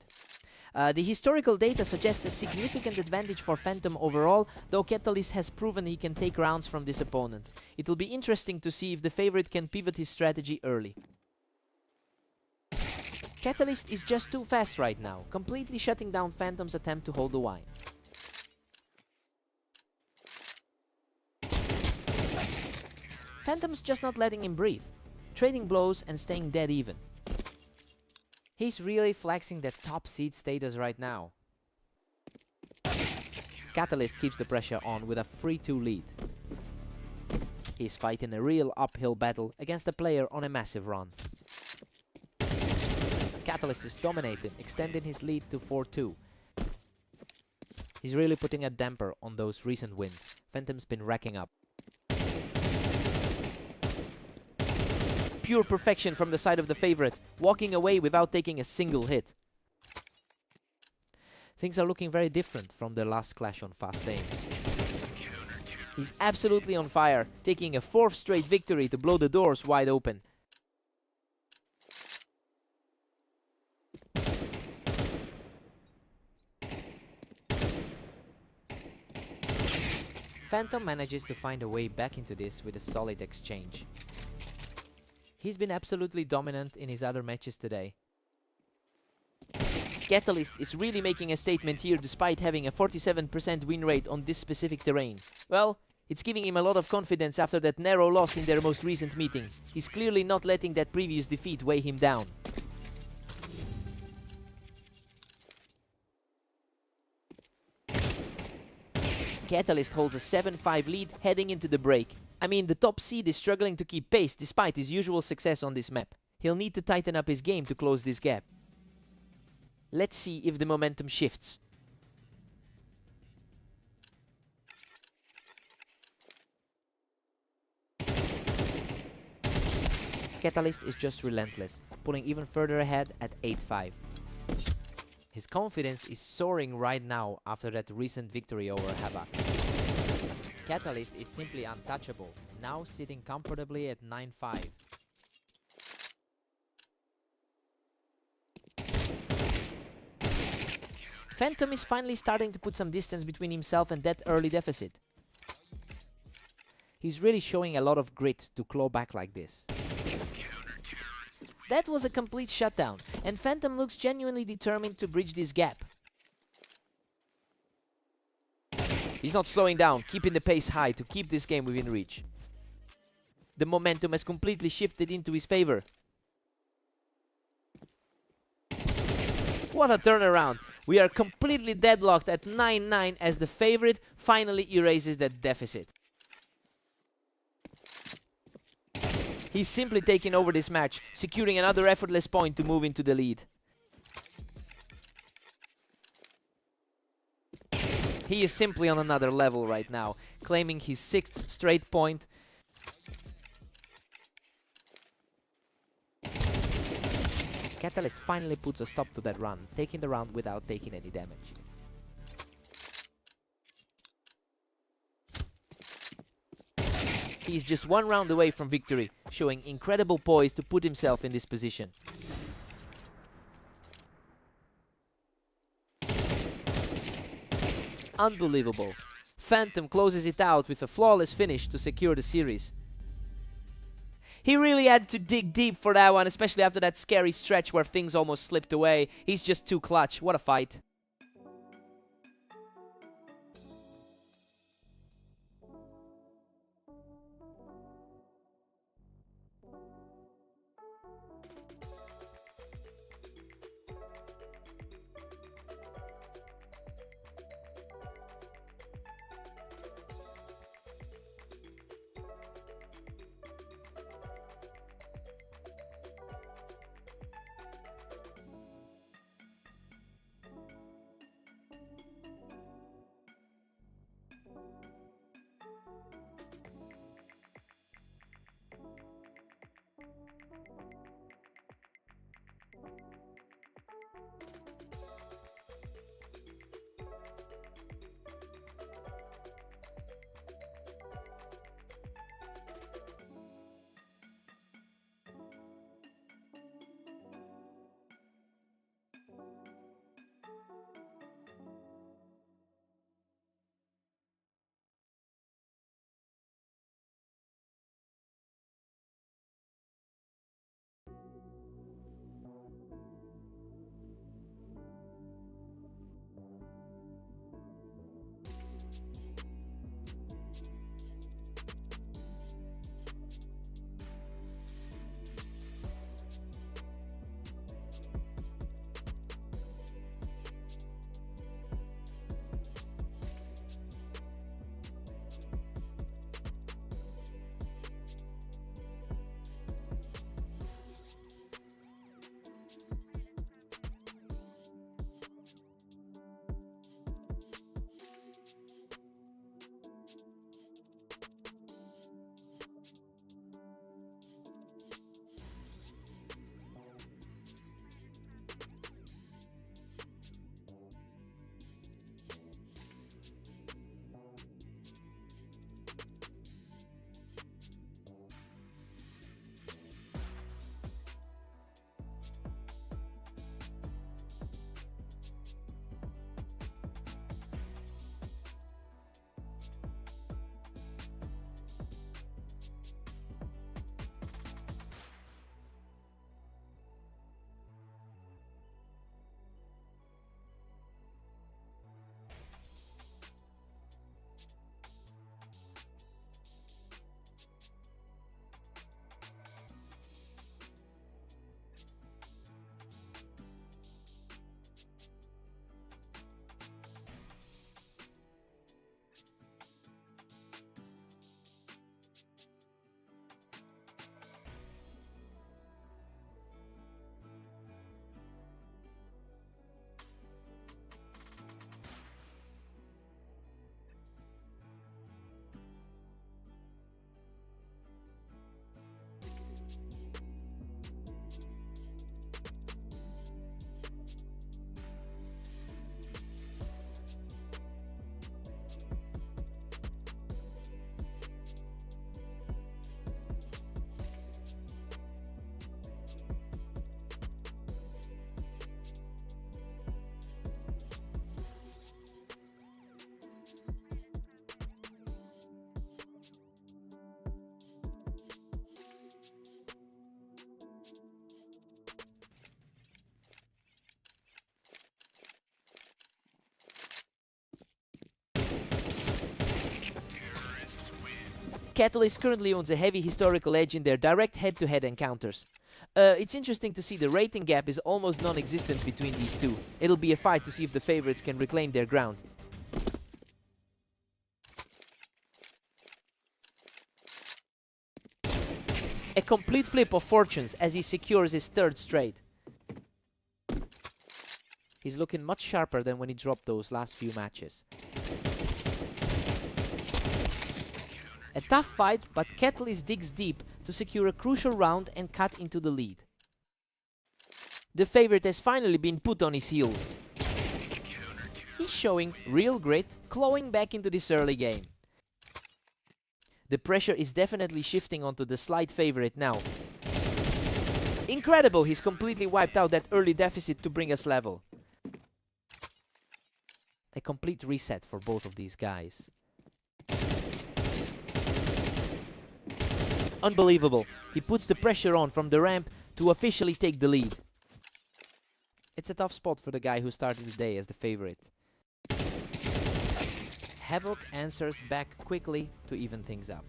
The historical data suggests a significant advantage for Phantom overall, though Catalyst has proven he can take rounds from this opponent. It will be interesting to see if the favorite can pivot his strategy early. Catalyst is just too fast right now, completely shutting down Phantom's attempt to hold the wine. Phantom's just not letting him breathe, trading blows and staying dead even. He's really flexing that top seed status right now. Catalyst keeps the pressure on with a 3-2 lead. He's fighting a real uphill battle against a player on a massive run. Catalyst is dominating, extending his lead to 4-2. He's really putting a damper on those recent wins Phantom's been racking up. Pure perfection from the side of the favorite, walking away without taking a single hit. Things are looking very different from their last clash on Fast Aim. He's absolutely on fire, taking a 4th straight victory to blow the doors wide open. Phantom manages to find a way back into this with a solid exchange. He's been absolutely dominant in his other matches today. Catalyst is really making a statement here despite having a 47% win rate on this specific terrain. Well, it's giving him a lot of confidence after that narrow loss in their most recent meeting. He's clearly not letting that previous defeat weigh him down. Catalyst holds a 7-5 lead heading into the break. I mean, the top seed is struggling to keep pace despite his usual success on this map. He'll need to tighten up his game to close this gap. Let's see if the momentum shifts. Catalyst is just relentless, pulling even further ahead at 8-5. His confidence is soaring right now after that recent victory over Havoc. Catalyst is simply untouchable, now sitting comfortably at 9-5. Phantom is finally starting to put some distance between himself and that early deficit. He's really showing a lot of grit to claw back like this. That was a complete shutdown, and Phantom looks genuinely determined to bridge this gap. He's not slowing down, keeping the pace high to keep this game within reach. The momentum has completely shifted into his favor. What a turnaround! We are completely deadlocked at 9-9 as the favorite finally erases that deficit. He's simply taking over this match, securing another effortless point to move into the lead. He is simply on another level right now, claiming his 6th straight point. Catalyst finally puts a stop to that run, taking the round without taking any damage. He is just one round away from victory, showing incredible poise to put himself in this position. Unbelievable. Phantom closes it out with a flawless finish to secure the series. He really had to dig deep for that one, especially after that scary stretch where things almost slipped away. He's just too clutch. What a fight. Catalyst currently owns a heavy historical edge in their direct head-to-head encounters. It's interesting to see the rating gap is almost non-existent between these two. It'll be a fight to see if the favorites can reclaim their ground. A complete flip of fortunes as he secures his third straight. He's looking much sharper than when he dropped those last few matches. A tough fight, but Catalyst digs deep to secure a crucial round and cut into the lead. The favorite has finally been put on his heels. He's showing real grit, clawing back into this early game. The pressure is definitely shifting onto the slight favorite now. Incredible, he's completely wiped out that early deficit to bring us level. A complete reset for both of these guys. Unbelievable. He puts the pressure on from the ramp to officially take the lead. It's a tough spot for the guy who started the day as the favorite. Havoc answers back quickly to even things up.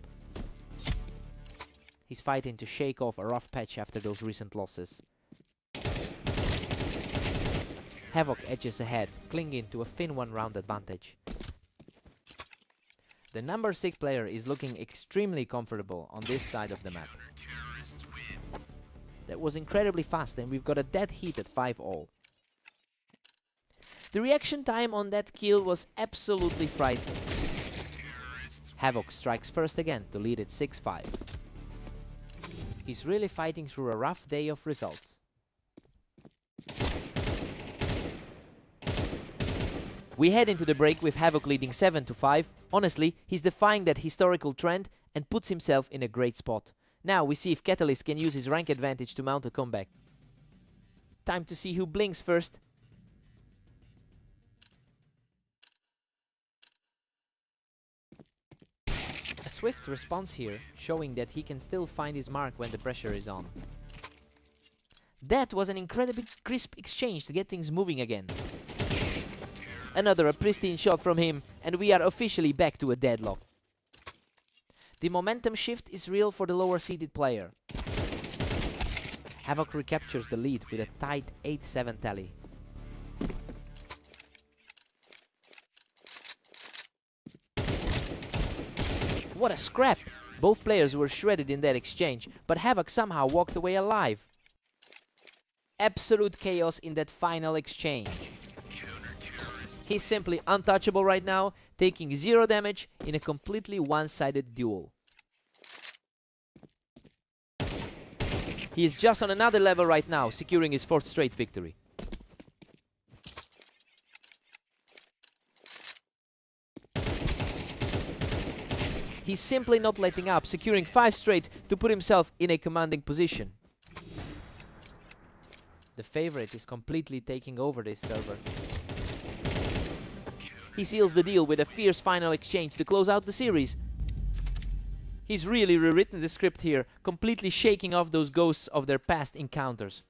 He's fighting to shake off a rough patch after those recent losses. Havoc edges ahead, clinging to a thin one-round advantage. The number 6 player is looking extremely comfortable on this side of the map. That was incredibly fast, and we've got a dead heat at 5-all. The reaction time on that kill was absolutely frightening. Havoc strikes first again to lead it 6-5. He's really fighting through a rough day of results. We head into the break with Havoc leading 7-5. Honestly, he's defying that historical trend and puts himself in a great spot. Now we see if Catalyst can use his rank advantage to mount a comeback. Time to see who blinks first. A swift response here, showing that he can still find his mark when the pressure is on. That was an incredibly crisp exchange to get things moving again. Another a pristine shot from him, and we are officially back to a deadlock. The momentum shift is real for the lower seeded player. Havoc recaptures the lead with a tight 8-7 tally. What a scrap! Both players were shredded in that exchange, but Havoc somehow walked away alive. Absolute chaos in that final exchange. He's simply untouchable right now, taking 0 damage in a completely one-sided duel. He is just on another level right now, securing his 4th straight victory. He's simply not letting up, securing 5 straight to put himself in a commanding position. The favorite is completely taking over this server. He seals the deal with a fierce final exchange to close out the series. He's really rewritten the script here, completely shaking off those ghosts of their past encounters.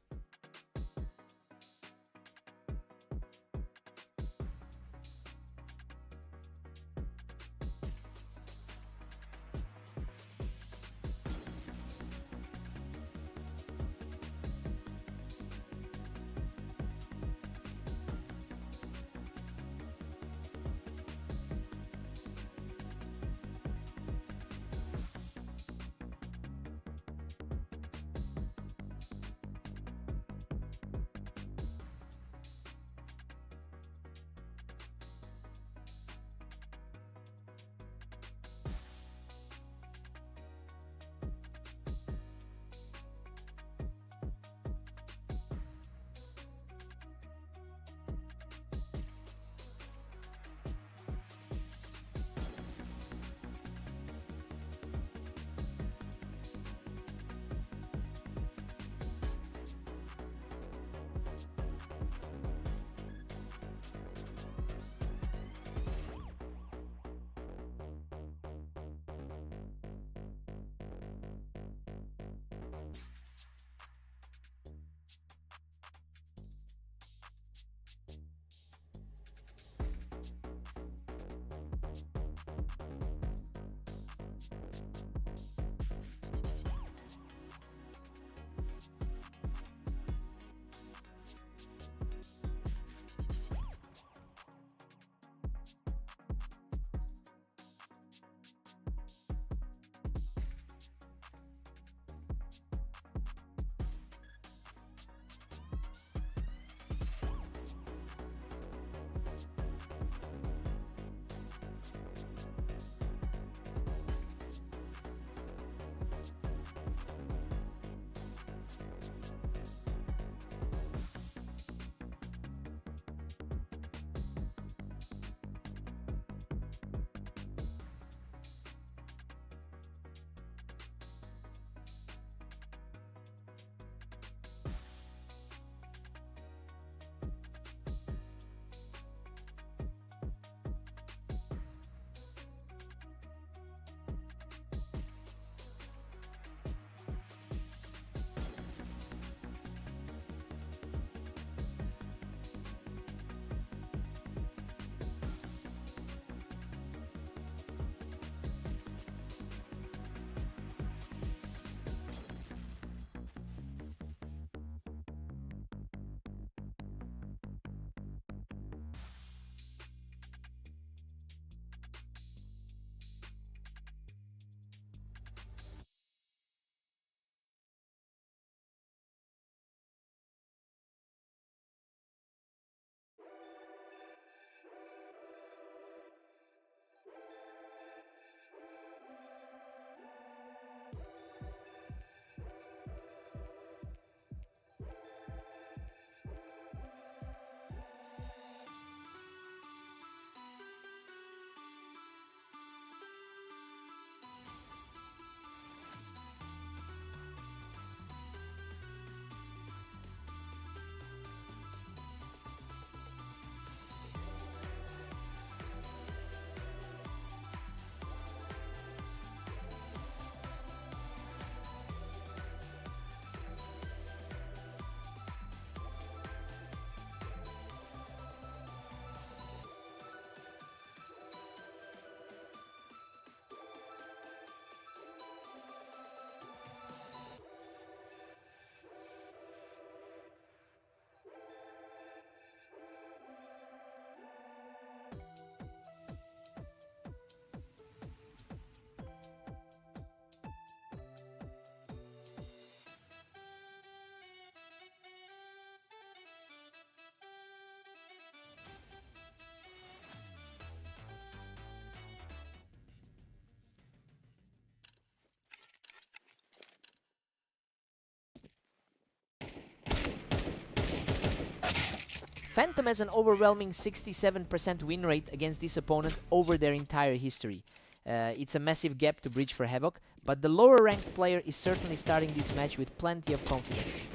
Phantom has an overwhelming 67% win rate against this opponent over their entire history. It's a massive gap to bridge for Havoc, but the lower ranked player is certainly starting this match with plenty of confidence.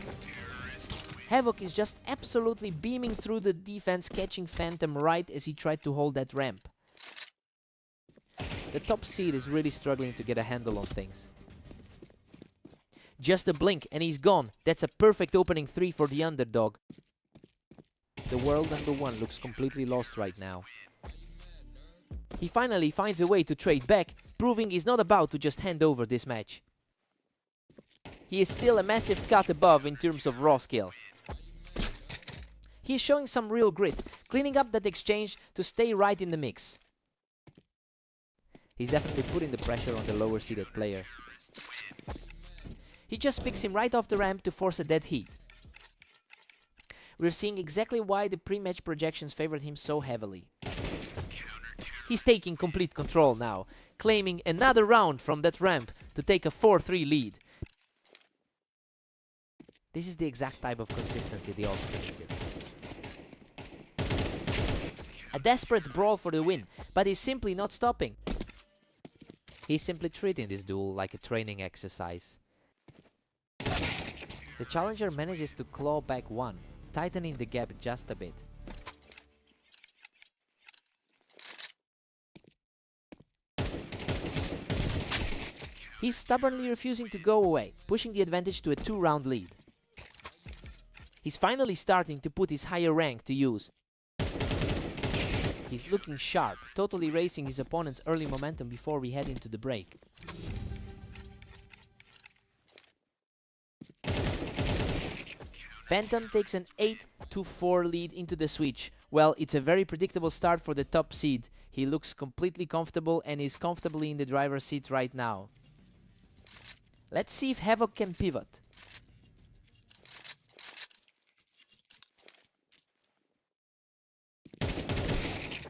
Havoc is just absolutely beaming through the defense, catching Phantom right as he tried to hold that ramp. The top seed is really struggling to get a handle on things. Just a blink and he's gone. That's a perfect opening 3 for the underdog. The world number 1 looks completely lost right now. He finally finds a way to trade back, proving he's not about to just hand over this match. He is still a massive cut above in terms of raw skill. He is showing some real grit, cleaning up that exchange to stay right in the mix. He's definitely putting the pressure on the lower seeded player. He just picks him right off the ramp to force a dead heat. We're seeing exactly why the pre-match projections favored him so heavily. He's taking complete control now, claiming another round from that ramp to take a 4-3 lead. This is the exact type of consistency the odds predicted. A desperate brawl for the win, but he's simply not stopping. He's simply treating this duel like a training exercise. The challenger manages to claw back one, tightening the gap just a bit. He's stubbornly refusing to go away, pushing the advantage to a 2-round lead. He's finally starting to put his higher rank to use. He's looking sharp, totally racing his opponent's early momentum before we head into the break. Phantom takes an 8-4 lead into the switch. Well, it's a very predictable start for the top seed. He looks completely comfortable and is comfortably in the driver's seat right now. Let's see if Havoc can pivot.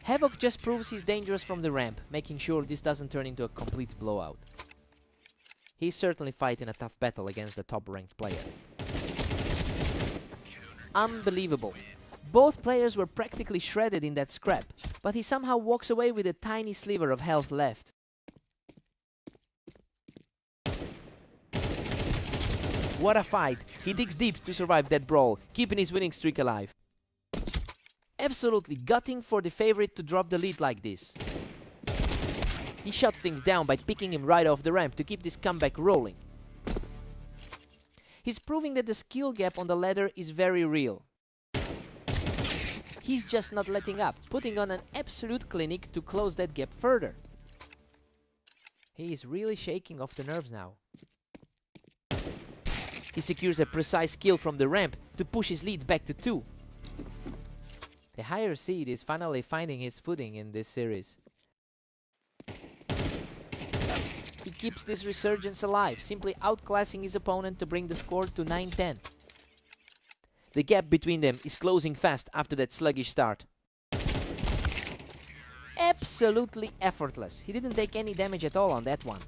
Havoc just proves he's dangerous from the ramp, making sure this doesn't turn into a complete blowout. He's certainly fighting a tough battle against the top-ranked player. Unbelievable. Both players were practically shredded in that scrap, but he somehow walks away with a tiny sliver of health left. What a fight! He digs deep to survive that brawl, keeping his winning streak alive. Absolutely gutting for the favorite to drop the lead like this. He shuts things down by picking him right off the ramp to keep this comeback rolling. He's proving that the skill gap on the ladder is very real. He's just not letting up, putting on an absolute clinic to close that gap further. He is really shaking off the nerves now. He secures a precise kill from the ramp to push his lead back to 2. The higher seed is finally finding his footing in this series. He keeps this resurgence alive, simply outclassing his opponent to bring the score to 9-10. The gap between them is closing fast after that sluggish start. Absolutely effortless. He didn't take any damage at all on that one.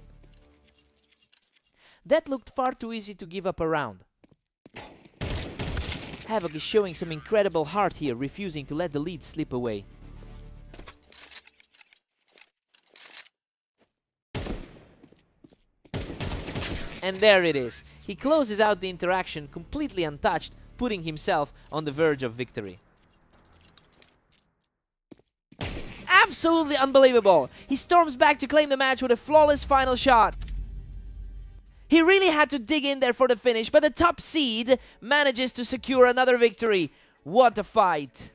That looked far too easy to give up a round. Havoc is showing some incredible heart here, refusing to let the lead slip away. And there it is. He closes out the interaction completely untouched, putting himself on the verge of victory. Absolutely unbelievable! He storms back to claim the match with a flawless final shot. He really had to dig in there for the finish, but the top seed manages to secure another victory. What a fight!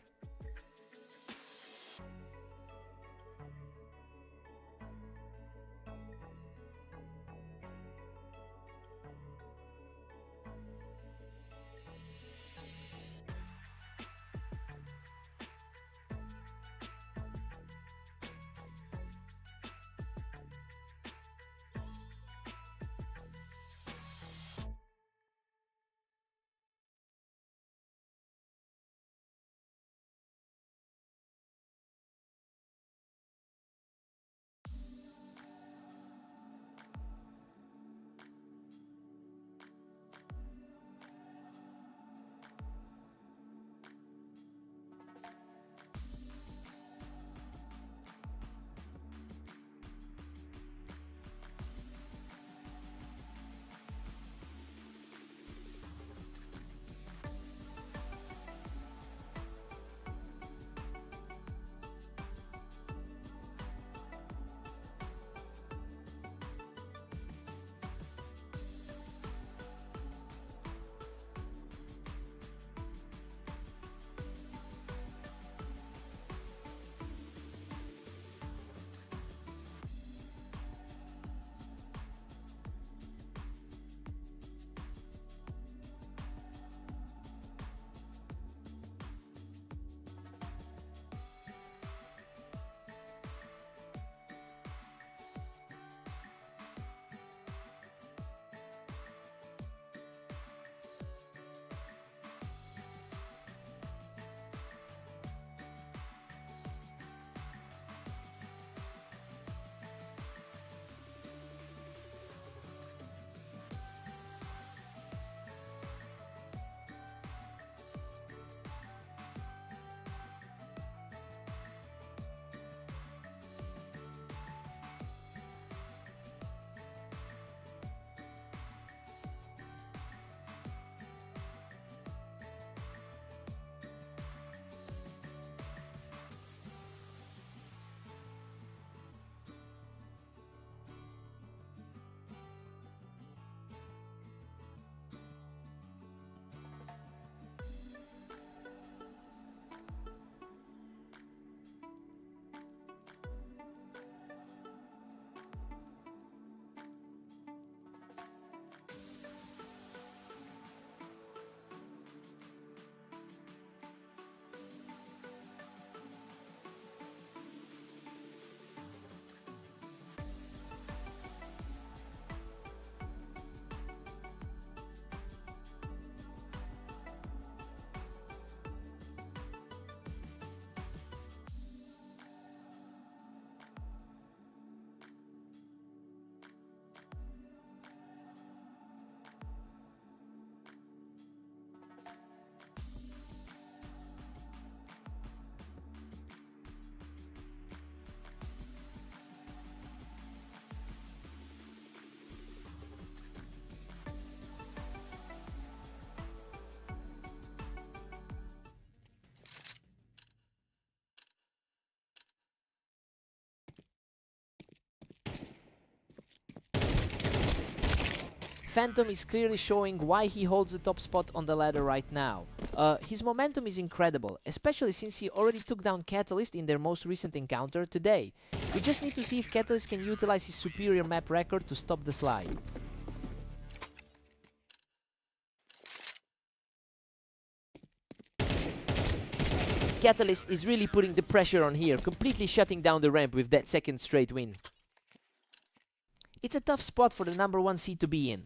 Phantom is clearly showing why he holds the top spot on the ladder right now. His momentum is incredible, especially since he already took down Catalyst in their most recent encounter today. We just need to see if Catalyst can utilize his superior map record to stop the slide. Catalyst is really putting the pressure on here, completely shutting down the ramp with that second straight win. It's a tough spot for the number 1 seed to be in.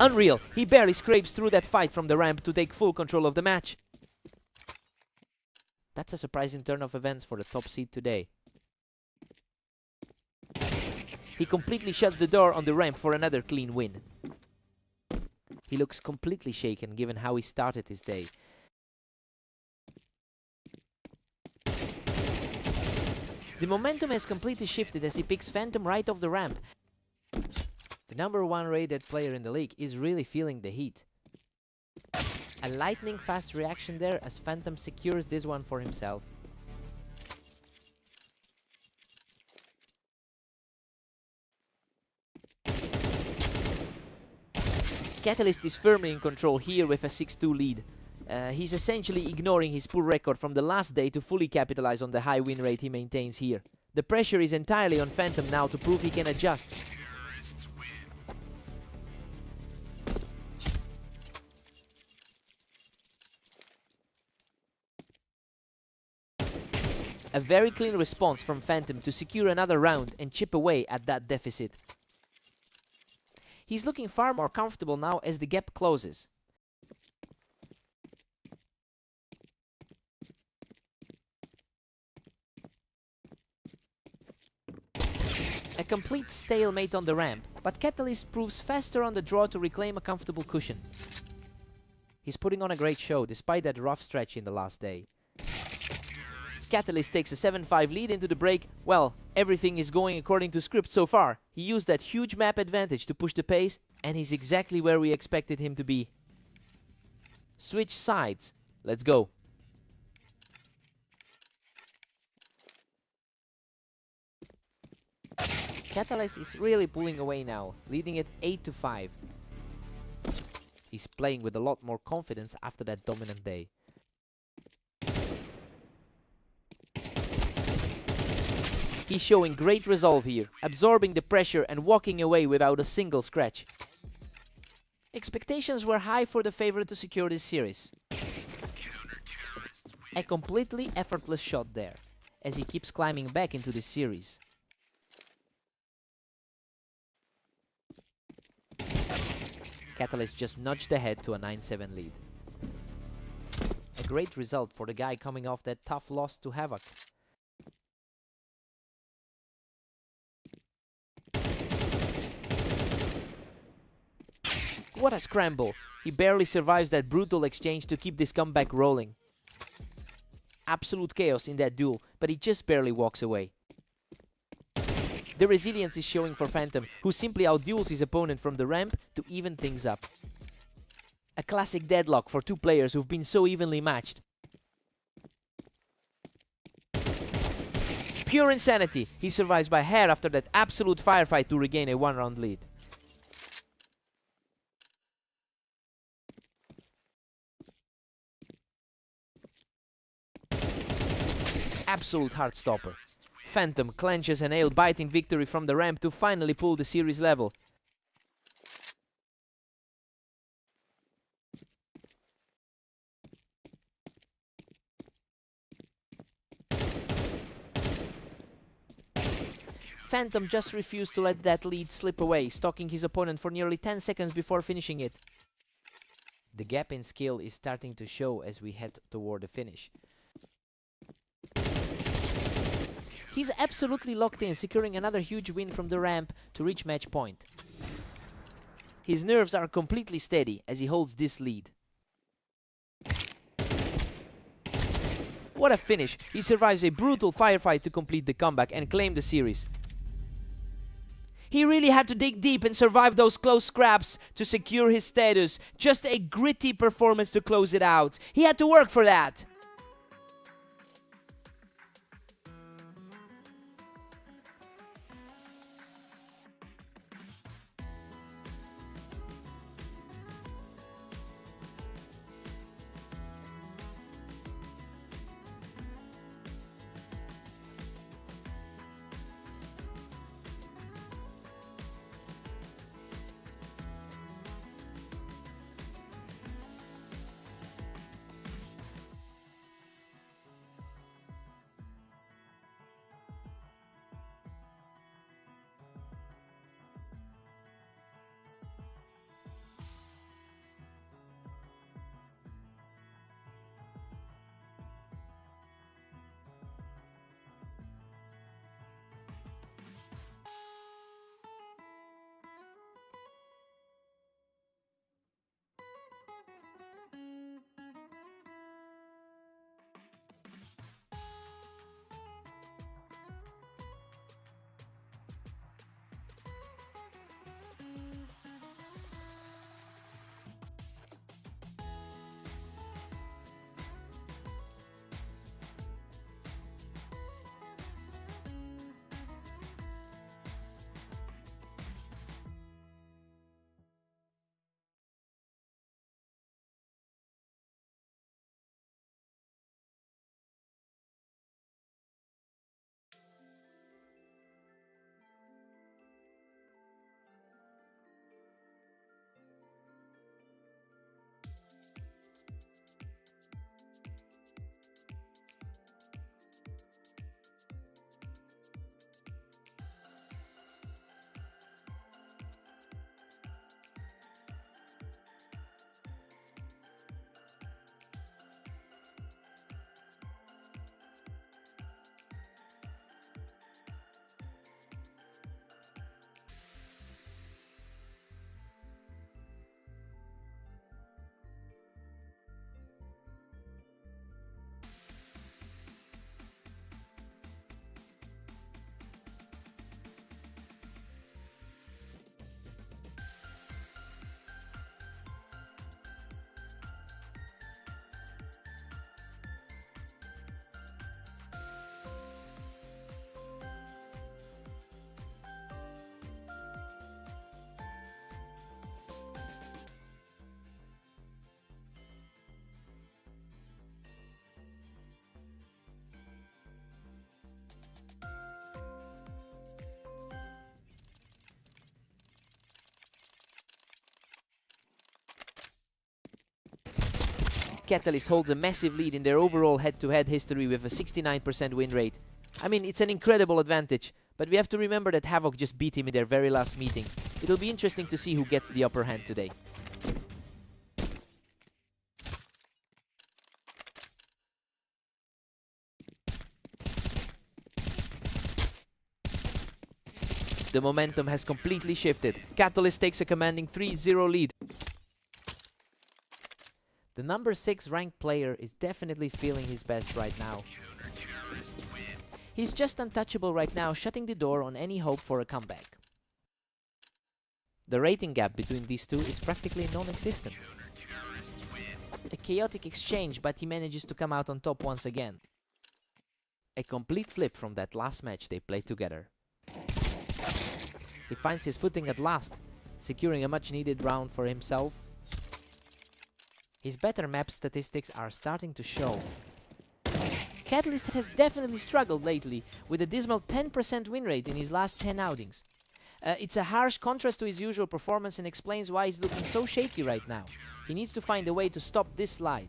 Unreal, he barely scrapes through that fight from the ramp to take full control of the match. That's a surprising turn of events for the top seed today. He completely shuts the door on the ramp for another clean win. He looks completely shaken given how he started his day. The momentum has completely shifted as he picks Phantom right off the ramp. The number 1 rated player in the league is really feeling the heat. A lightning fast reaction there as Phantom secures this one for himself. Catalyst is firmly in control here with a 6-2 lead. He's essentially ignoring his poor record from the last day to fully capitalize on the high win rate he maintains here. The pressure is entirely on Phantom now to prove he can adjust. A very clean response from Phantom to secure another round and chip away at that deficit. He's looking far more comfortable now as the gap closes. A complete stalemate on the ramp, but Catalyst proves faster on the draw to reclaim a comfortable cushion. He's putting on a great show despite that rough stretch in the last day. Catalyst takes a 7-5 lead into the break. Well, everything is going according to script so far. He used that huge map advantage to push the pace, and he's exactly where we expected him to be. Switch sides. Let's go. Catalyst is really pulling away now, leading it 8-5. He's playing with a lot more confidence after that dominant day. He's showing great resolve here, absorbing the pressure and walking away without a single scratch. Expectations were high for the favorite to secure this series. A completely effortless shot there, as he keeps climbing back into this series. Catalyst just nudged ahead to a 9-7 lead. A great result for the guy coming off that tough loss to Havoc. What a scramble! He barely survives that brutal exchange to keep this comeback rolling. Absolute chaos in that duel, but he just barely walks away. The resilience is showing for Phantom, who simply outduels his opponent from the ramp to even things up. A classic deadlock for two players who've been so evenly matched. Pure insanity! He survives by hair after that absolute firefight to regain a 1-round lead. Absolute heartstopper. Phantom clenches a nail-biting victory from the ramp to finally pull the series level. Phantom just refused to let that lead slip away, stalking his opponent for nearly 10 seconds before finishing it. The gap in skill is starting to show as we head toward the finish. He's absolutely locked in, securing another huge win from the ramp to reach match point. His nerves are completely steady as he holds this lead. What a finish! He survives a brutal firefight to complete the comeback and claim the series. He really had to dig deep and survive those close scraps to secure his status. Just a gritty performance to close it out. He had to work for that. Catalyst holds a massive lead in their overall head-to-head history with a 69% win rate. I mean, it's an incredible advantage, but we have to remember that Havoc just beat him in their very last meeting. It'll be interesting to see who gets the upper hand today. The momentum has completely shifted. Catalyst takes a commanding 3-0 lead. The number 6 ranked player is definitely feeling his best right now. He's just untouchable right now, shutting the door on any hope for a comeback. The rating gap between these two is practically non-existent. A chaotic exchange, but he manages to come out on top once again. A complete flip from that last match they played together. He finds his footing at last, securing a much-needed round for himself. His better map statistics are starting to show. Catalyst has definitely struggled lately, with a dismal 10% win rate in his last 10 outings. It's a harsh contrast to his usual performance and explains why he's looking so shaky right now. He needs to find a way to stop this slide.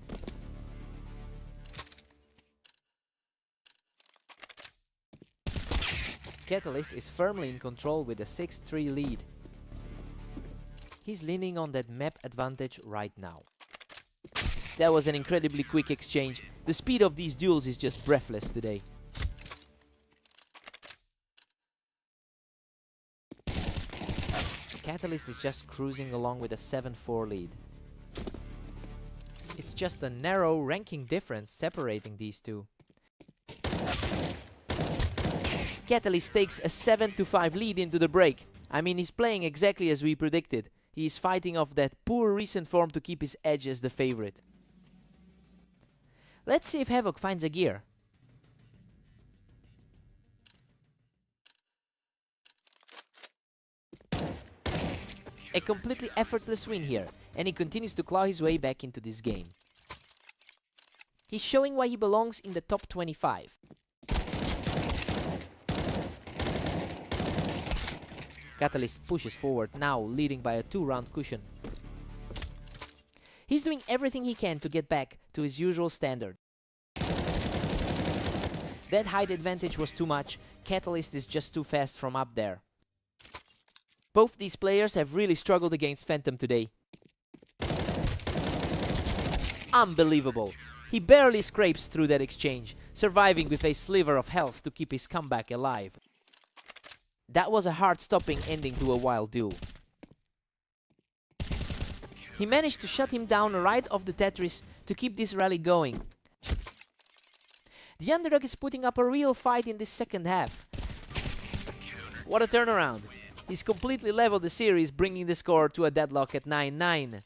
Catalyst is firmly in control with a 6-3 lead. He's leaning on that map advantage right now. That was an incredibly quick exchange. The speed of these duels is just breathless today. Catalyst is just cruising along with a 7-4 lead. It's just a narrow ranking difference separating these two. Catalyst takes a 7-5 lead into the break. I mean, he's playing exactly as we predicted. He's fighting off that poor recent form to keep his edge as the favorite. Let's see if Havoc finds a gear. A completely effortless win here, and he continues to claw his way back into this game. He's showing why he belongs in the top 25. Catalyst pushes forward now, leading by a 2-round cushion. He's doing everything he can to get back to his usual standard. That height advantage was too much. Catalyst is just too fast from up there. Both these players have really struggled against Phantom today. Unbelievable. He barely scrapes through that exchange, surviving with a sliver of health to keep his comeback alive. That was a heart-stopping ending to a wild duel. He managed to shut him down right off the Tetris to keep this rally going. The underdog is putting up a real fight in this second half. What a turnaround. He's completely leveled the series, bringing the score to a deadlock at 9-9.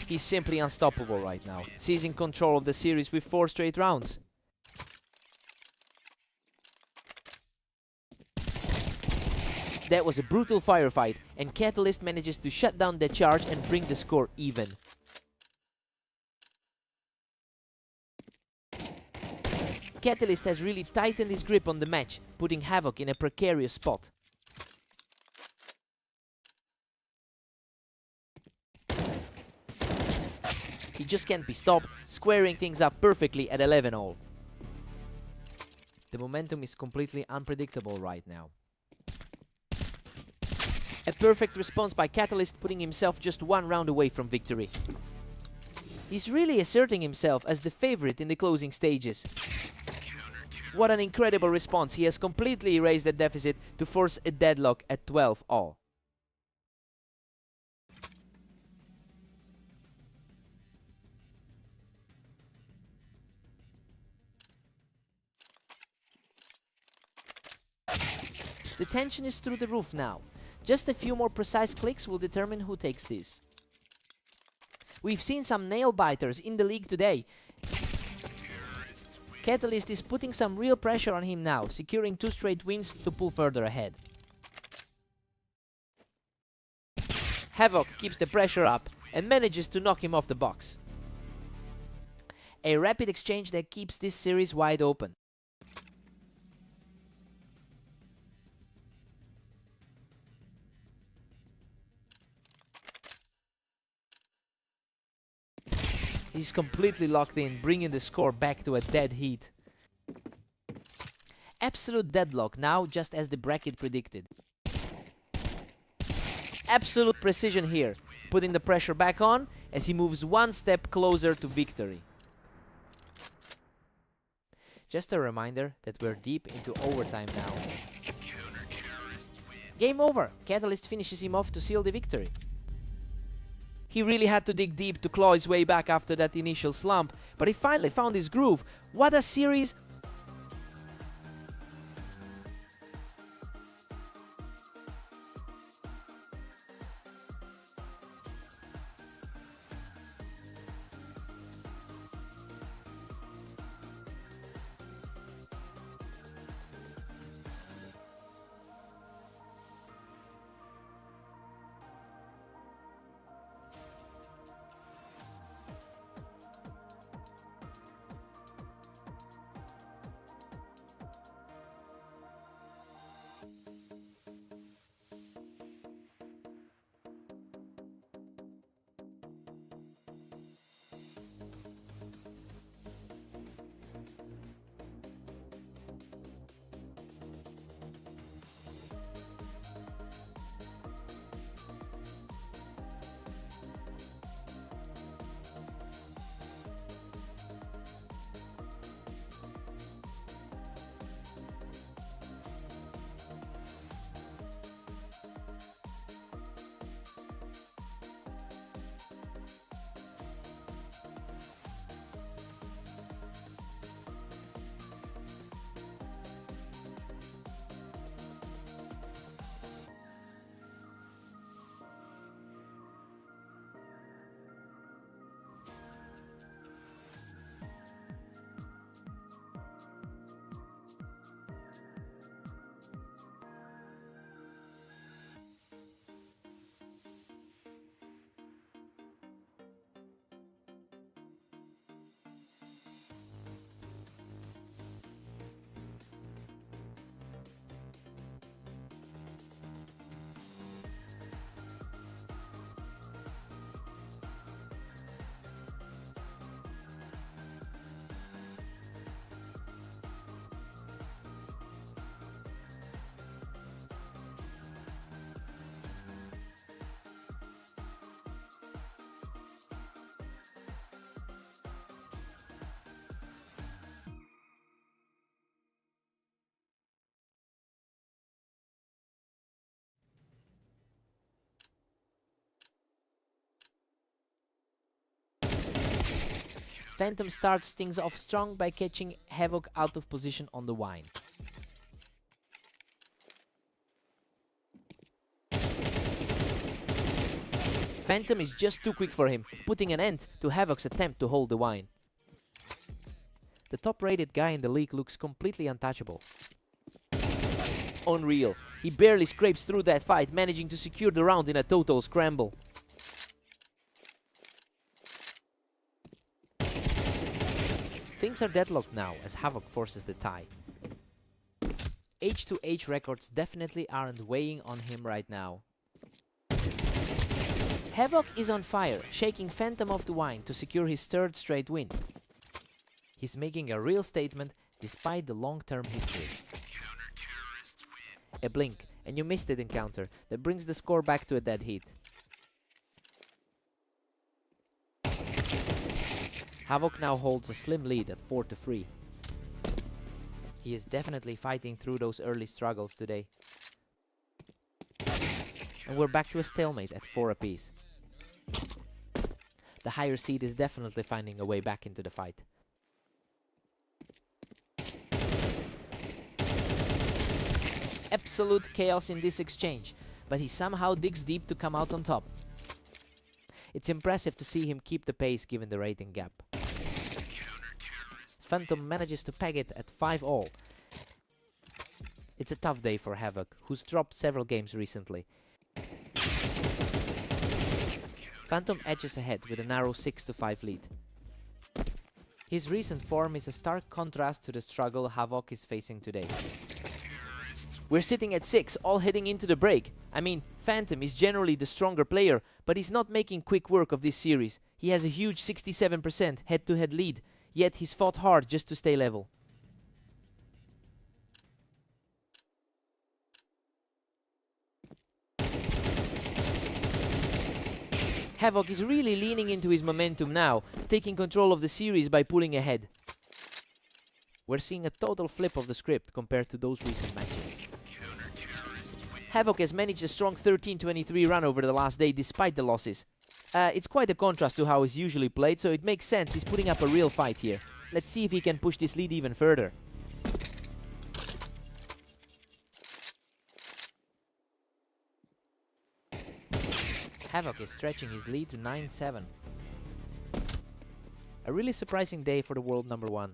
He's simply unstoppable right now, seizing control of the series with 4 straight rounds. That was a brutal firefight, and Catalyst manages to shut down the charge and bring the score even. Catalyst has really tightened his grip on the match, putting Havoc in a precarious spot. He just can't be stopped, squaring things up perfectly at 11-all. The momentum is completely unpredictable right now. A perfect response by Catalyst, putting himself just 1 round away from victory. He's really asserting himself as the favorite in the closing stages. What an incredible response. He has completely erased the deficit to force a deadlock at 12-all. The tension is through the roof now. Just a few more precise clicks will determine who takes this. We've seen some nail-biters in the league today. Catalyst is putting some real pressure on him now, securing 2 straight wins to pull further ahead. Havoc keeps the pressure up and manages to knock him off the box. A rapid exchange that keeps this series wide open. He's completely locked in, bringing the score back to a dead heat. Absolute deadlock now, just as the bracket predicted. Absolute precision here, putting the pressure back on as he moves one step closer to victory. Just a reminder that we're deep into overtime now. Game over! Catalyst finishes him off to seal the victory. He really had to dig deep to claw his way back after that initial slump, but he finally found his groove. What a series! Phantom starts things off strong by catching Havoc out of position on the wine. Phantom is just too quick for him, putting an end to Havoc's attempt to hold the wine. The top-rated guy in the league looks completely untouchable. Unreal. He barely scrapes through that fight, managing to secure the round in a total scramble. Things are deadlocked now as Havoc forces the tie. H2H records definitely aren't weighing on him right now. Havoc is on fire, shaking Phantom off the wine to secure his third straight win. He's making a real statement despite the long-term history. A blink, and you missed it encounter that brings the score back to a dead heat. Havoc now holds a slim lead at 4-3. He is definitely fighting through those early struggles today. And we're back to a stalemate at 4 apiece. The higher seed is definitely finding a way back into the fight. Absolute chaos in this exchange, but he somehow digs deep to come out on top. It's impressive to see him keep the pace given the rating gap. Phantom manages to peg it at 5-all. It's a tough day for Havoc, who's dropped several games recently. Phantom edges ahead with a narrow 6-5 lead. His recent form is a stark contrast to the struggle Havoc is facing today. We're sitting at 6, all heading into the break. I mean, Phantom is generally the stronger player, but he's not making quick work of this series. He has a huge 67% head-to-head lead, yet he's fought hard just to stay level. Havoc is really leaning into his momentum now, taking control of the series by pulling ahead. We're seeing a total flip of the script compared to those recent matches. Havoc has managed a strong 13-23 run over the last day despite the losses. It's quite a contrast to how he's usually played, so it makes sense he's putting up a real fight here. Let's see if he can push this lead even further. Havoc is stretching his lead to 9-7. A really surprising day for the world number 1.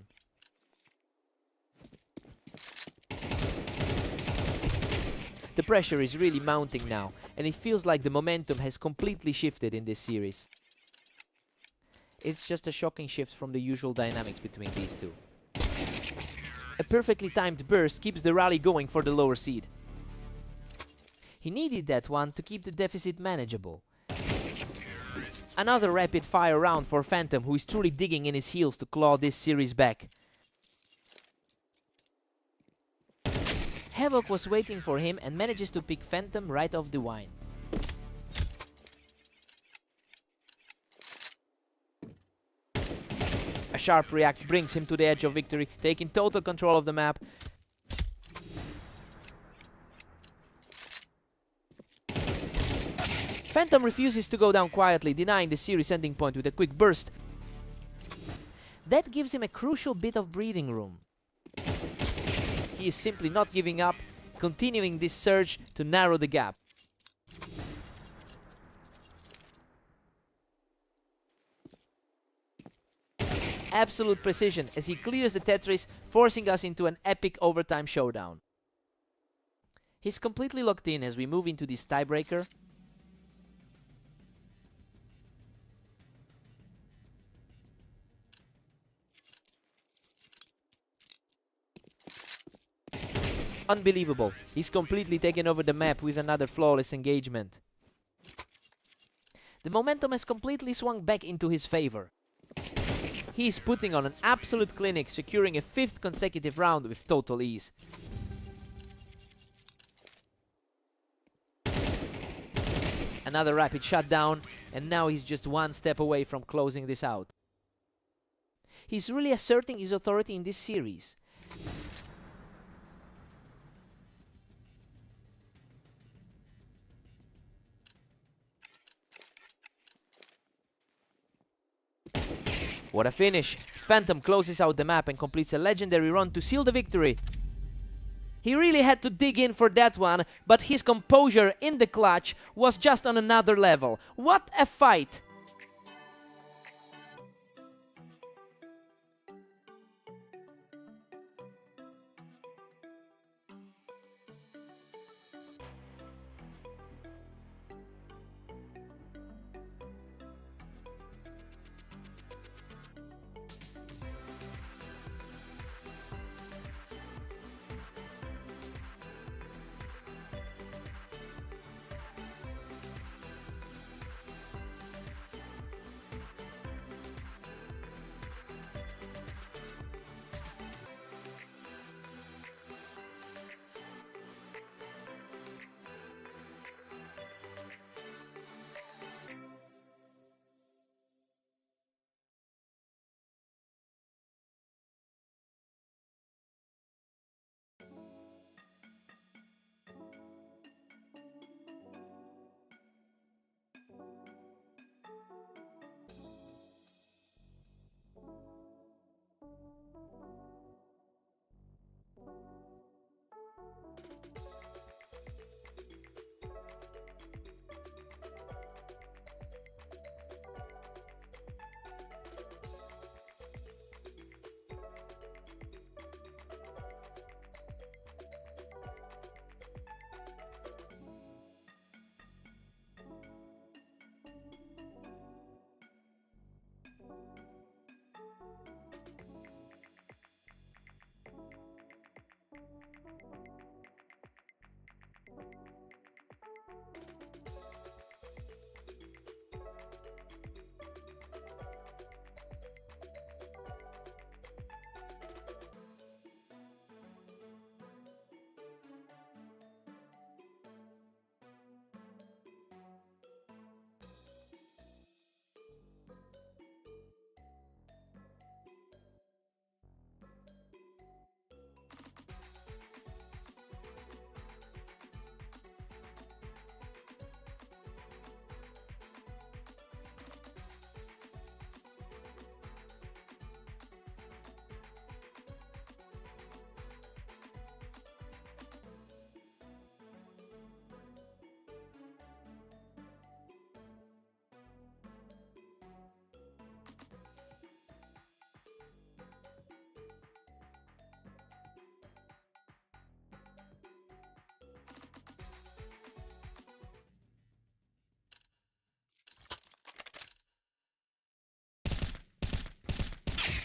The pressure is really mounting now, and it feels like the momentum has completely shifted in this series. It's just a shocking shift from the usual dynamics between these two. A perfectly timed burst keeps the rally going for the lower seed. He needed that one to keep the deficit manageable. Another rapid fire round for Phantom, who is truly digging in his heels to claw this series back. Havoc was waiting for him and manages to pick Phantom right off the vine. A sharp react brings him to the edge of victory, taking total control of the map. Phantom refuses to go down quietly, denying the series ending point with a quick burst. That gives him a crucial bit of breathing room. He is simply not giving up, continuing this surge to narrow the gap. Absolute precision as he clears the Tetris, forcing us into an epic overtime showdown. He's completely locked in as we move into this tiebreaker. Unbelievable. He's completely taken over the map with another flawless engagement. The momentum has completely swung back into his favor. He is putting on an absolute clinic, securing a 5th consecutive round with total ease. Another rapid shutdown, and now he's just one step away from closing this out. He's really asserting his authority in this series. What a finish! Phantom closes out the map and completes a legendary run to seal the victory. He really had to dig in for that one, but his composure in the clutch was just on another level. What a fight!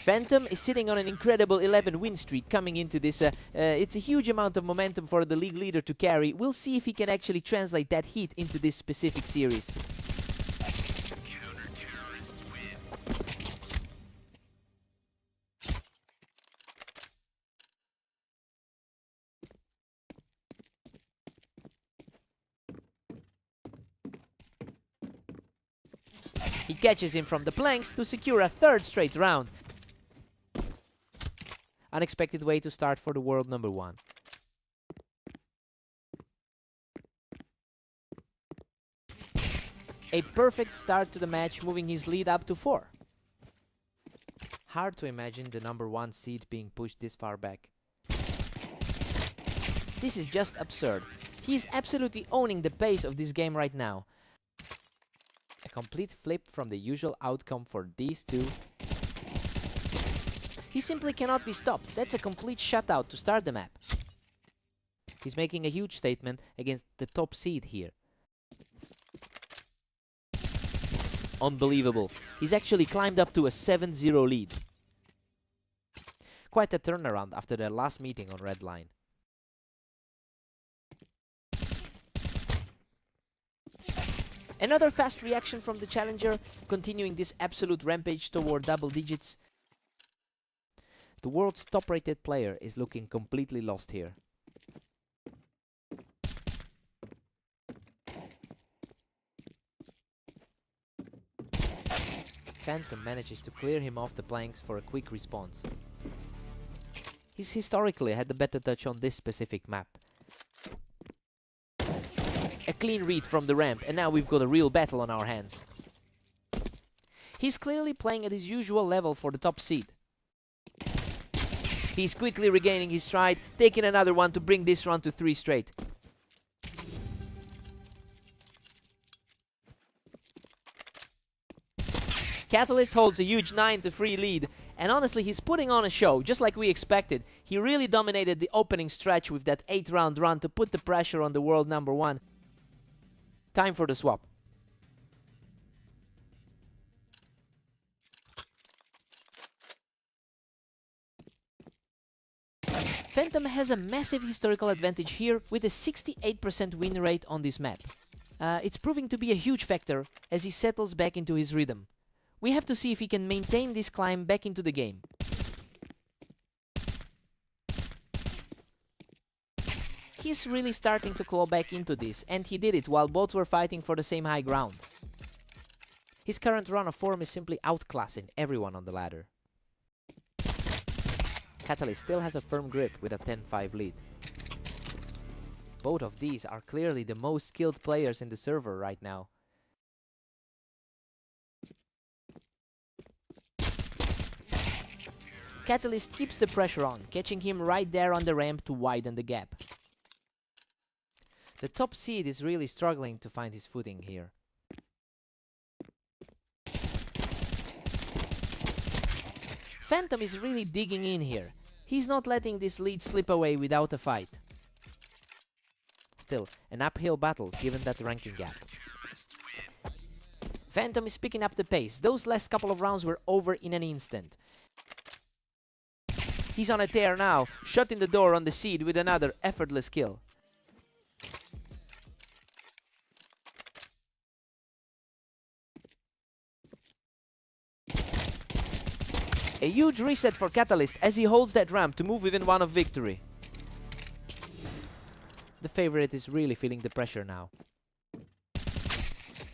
Phantom is sitting on an incredible 11 win streak coming into this. It's a huge amount of momentum for the league leader to carry. We'll see if he can actually translate that heat into this specific series. He catches him from the planks to secure a third straight round. Unexpected way to start for the world number 1. A perfect start to the match, moving his lead up to 4. Hard to imagine the number 1 seed being pushed this far back. This is just absurd. He is absolutely owning the pace of this game right now. A complete flip from the usual outcome for these two. He simply cannot be stopped. That's a complete shutout to start the map. He's making a huge statement against the top seed here. Unbelievable. He's actually climbed up to a 7-0 lead. Quite a turnaround after their last meeting on red line. Another fast reaction from the challenger, continuing this absolute rampage toward double digits. The world's top-rated player is looking completely lost here. Phantom manages to clear him off the planks for a quick response. He's historically had the better touch on this specific map. A clean read from the ramp, and now we've got a real battle on our hands. He's clearly playing at his usual level for the top seed. He's quickly regaining his stride, taking another one to bring this run to 3 straight. Catalyst holds a huge 9-3 lead, and honestly he's putting on a show, just like we expected. He really dominated the opening stretch with that 8-round run to put the pressure on the world number 1. Time for the swap. Phantom has a massive historical advantage here with a 68% win rate on this map. It's proving to be a huge factor as he settles back into his rhythm. We have to see if he can maintain this climb back into the game. He's really starting to claw back into this, and he did it while both were fighting for the same high ground. His current run of form is simply outclassing everyone on the ladder. Catalyst still has a firm grip with a 10-5 lead. Both of these are clearly the most skilled players in the server right now. Catalyst keeps the pressure on, catching him right there on the ramp to widen the gap. The top seed is really struggling to find his footing here. Phantom is really digging in here. He's not letting this lead slip away without a fight. Still, an uphill battle given that ranking gap. Phantom is picking up the pace. Those last couple of rounds were over in an instant. He's on a tear now, shutting the door on the seed with another effortless kill. A huge reset for Catalyst as he holds that ramp to move within 1 of victory. The favorite is really feeling the pressure now.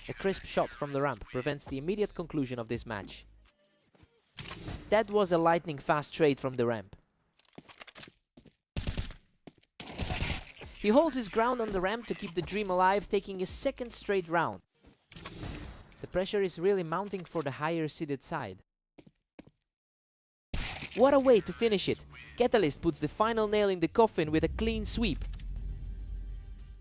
A crisp shot from the ramp prevents the immediate conclusion of this match. That was a lightning fast trade from the ramp. He holds his ground on the ramp to keep the dream alive, taking a second straight round. The pressure is really mounting for the higher seeded side. What a way to finish it! Catalyst puts the final nail in the coffin with a clean sweep.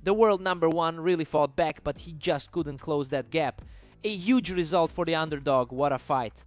The world number 1 really fought back, but he just couldn't close that gap. A huge result for the underdog, what a fight!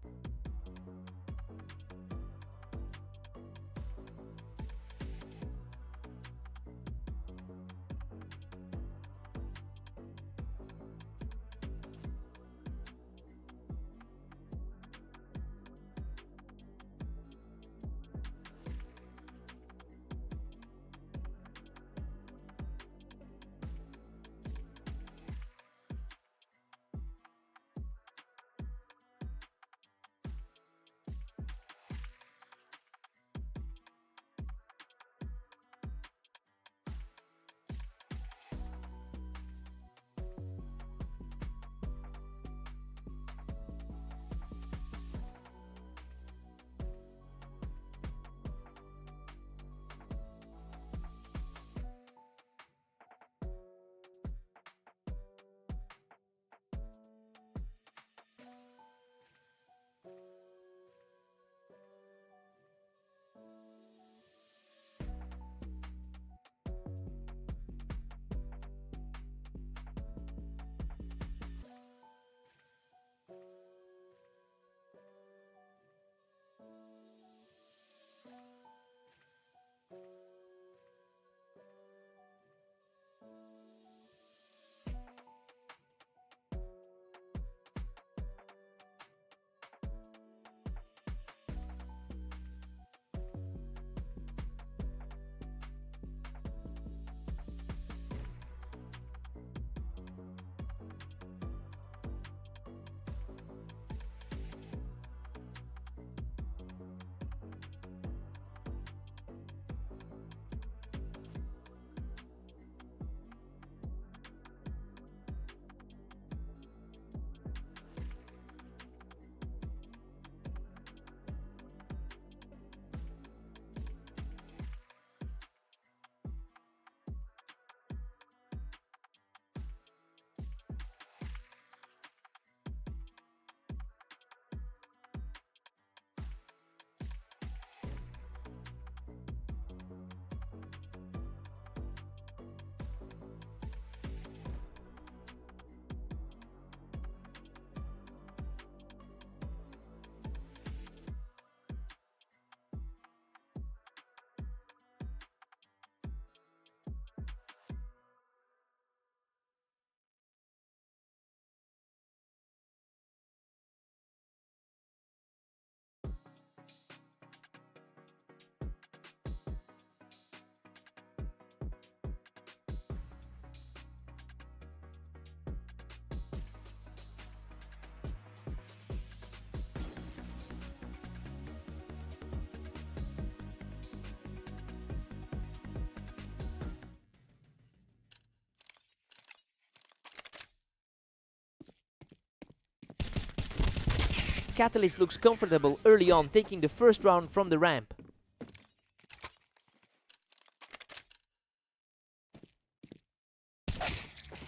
Catalyst looks comfortable early on, taking the first round from the ramp.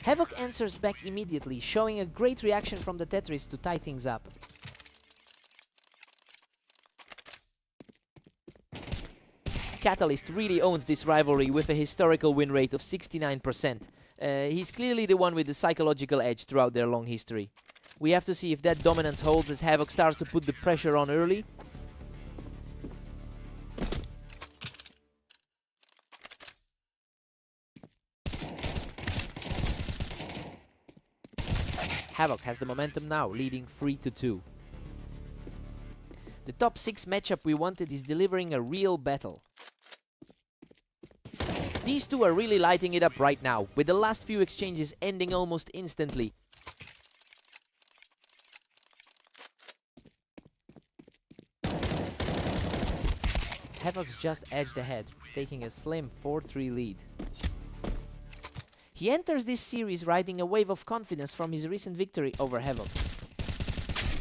Havoc answers back immediately, showing a great reaction from the Tetris to tie things up. Catalyst really owns this rivalry with a historical win rate of 69%. He's clearly the one with the psychological edge throughout their long history. We have to see if that dominance holds as Havoc starts to put the pressure on early. Havoc has the momentum now, leading 3-2. The top 6 matchup we wanted is delivering a real battle. These two are really lighting it up right now, with the last few exchanges ending almost instantly. Havoc's just edged ahead, taking a slim 4-3 lead. He enters this series riding a wave of confidence from his recent victory over Havoc.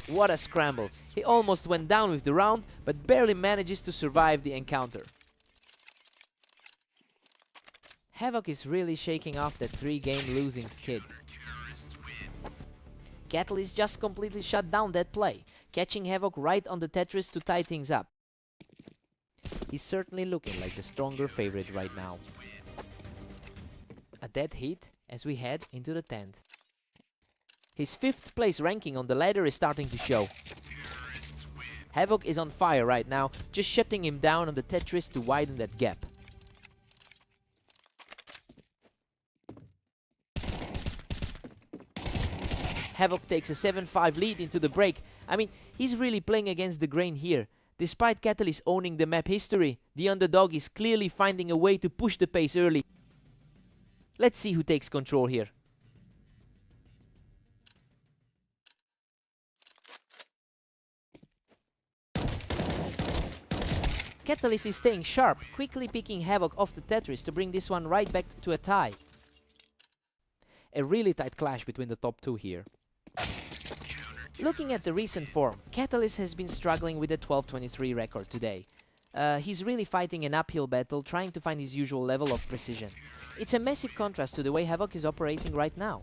What a scramble! He almost went down with the round, but barely manages to survive the encounter. Havoc is really shaking off that 3-game losing skid. Catalyst just completely shut down that play, catching Havoc right on the Tetris to tie things up. He's certainly looking like the stronger favorite right now. A dead heat as we head into the 10th. His 5th place ranking on the ladder is starting to show. Havoc is on fire right now, just shutting him down on the Tetris to widen that gap. Havoc takes a 7-5 lead into the break. I mean, he's really playing against the grain here. Despite Catalyst owning the map history, the underdog is clearly finding a way to push the pace early. Let's see who takes control here. Catalyst is staying sharp, quickly picking Havoc off the Tetris to bring this one right back to a tie. A really tight clash between the top 2 here. Looking at the recent form, Catalyst has been struggling with a 12-23 record today. He's really fighting an uphill battle, trying to find his usual level of precision. It's a massive contrast to the way Havoc is operating right now.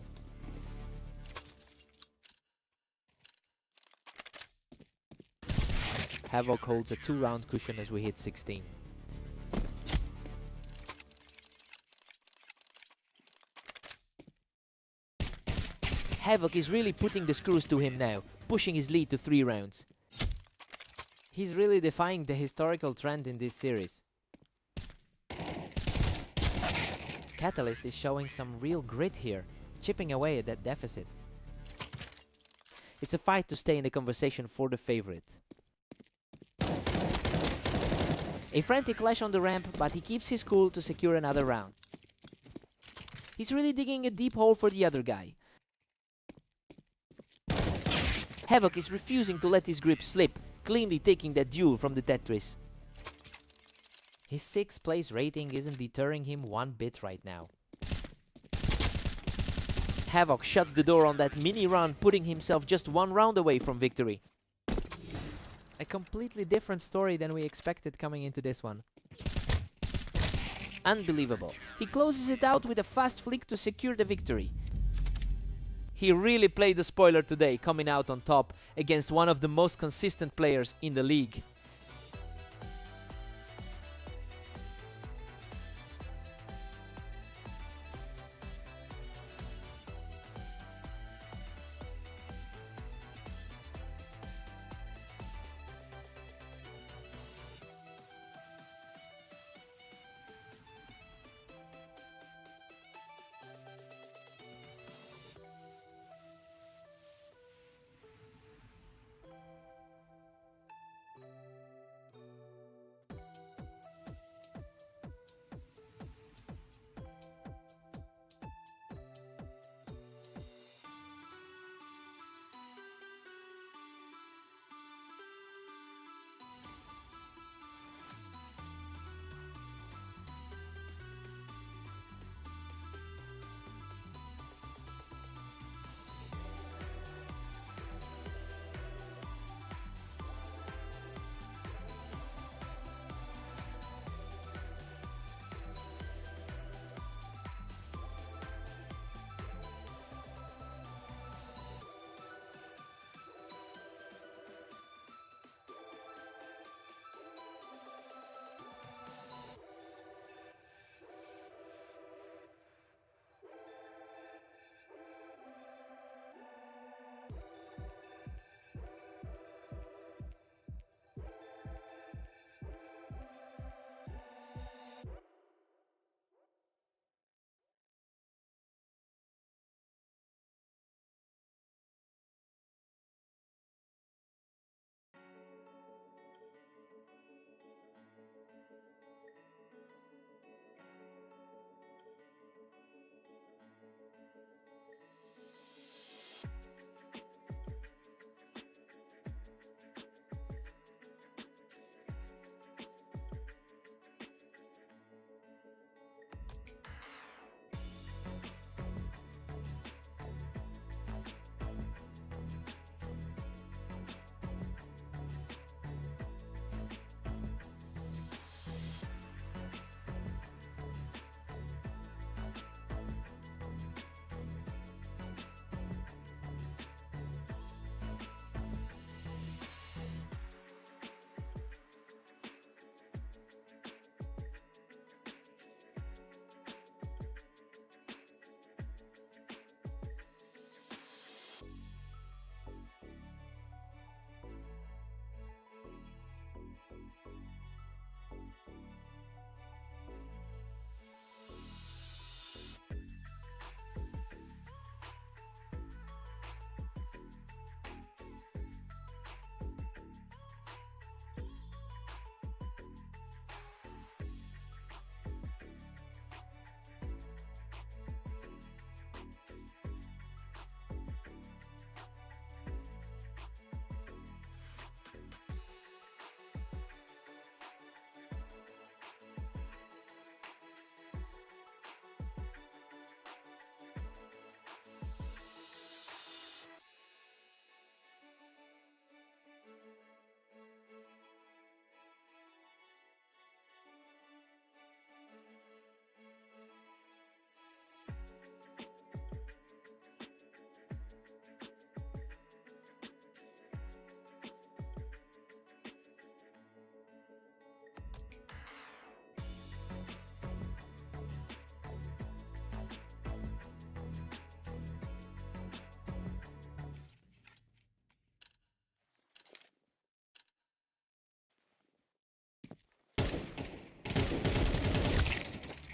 Havoc holds a 2-round cushion as we hit 16. Havoc is really putting the screws to him now, pushing his lead to 3 rounds. He's really defying the historical trend in this series. Catalyst is showing some real grit here, chipping away at that deficit. It's a fight to stay in the conversation for the favorite. A frantic clash on the ramp, but he keeps his cool to secure another round. He's really digging a deep hole for the other guy. Havoc is refusing to let his grip slip, cleanly taking that duel from the Tetris. His 6th place rating isn't deterring him one bit right now. Havoc shuts the door on that mini run, putting himself just 1 round away from victory. A completely different story than we expected coming into this one. Unbelievable. He closes it out with a fast flick to secure the victory. He really played the spoiler today, coming out on top against one of the most consistent players in the league.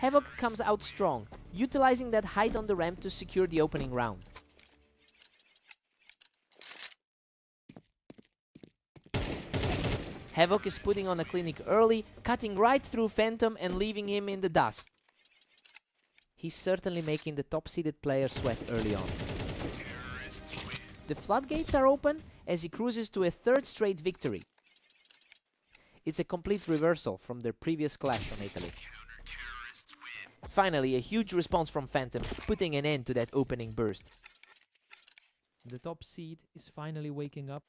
Havoc comes out strong, utilizing that height on the ramp to secure the opening round. Havoc is putting on a clinic early, cutting right through Phantom and leaving him in the dust. He's certainly making the top-seeded player sweat early on. The floodgates are open as he cruises to a third straight victory. It's a complete reversal from their previous clash on Italy. Finally, a huge response from Phantom, putting an end to that opening burst. The top seed is finally waking up.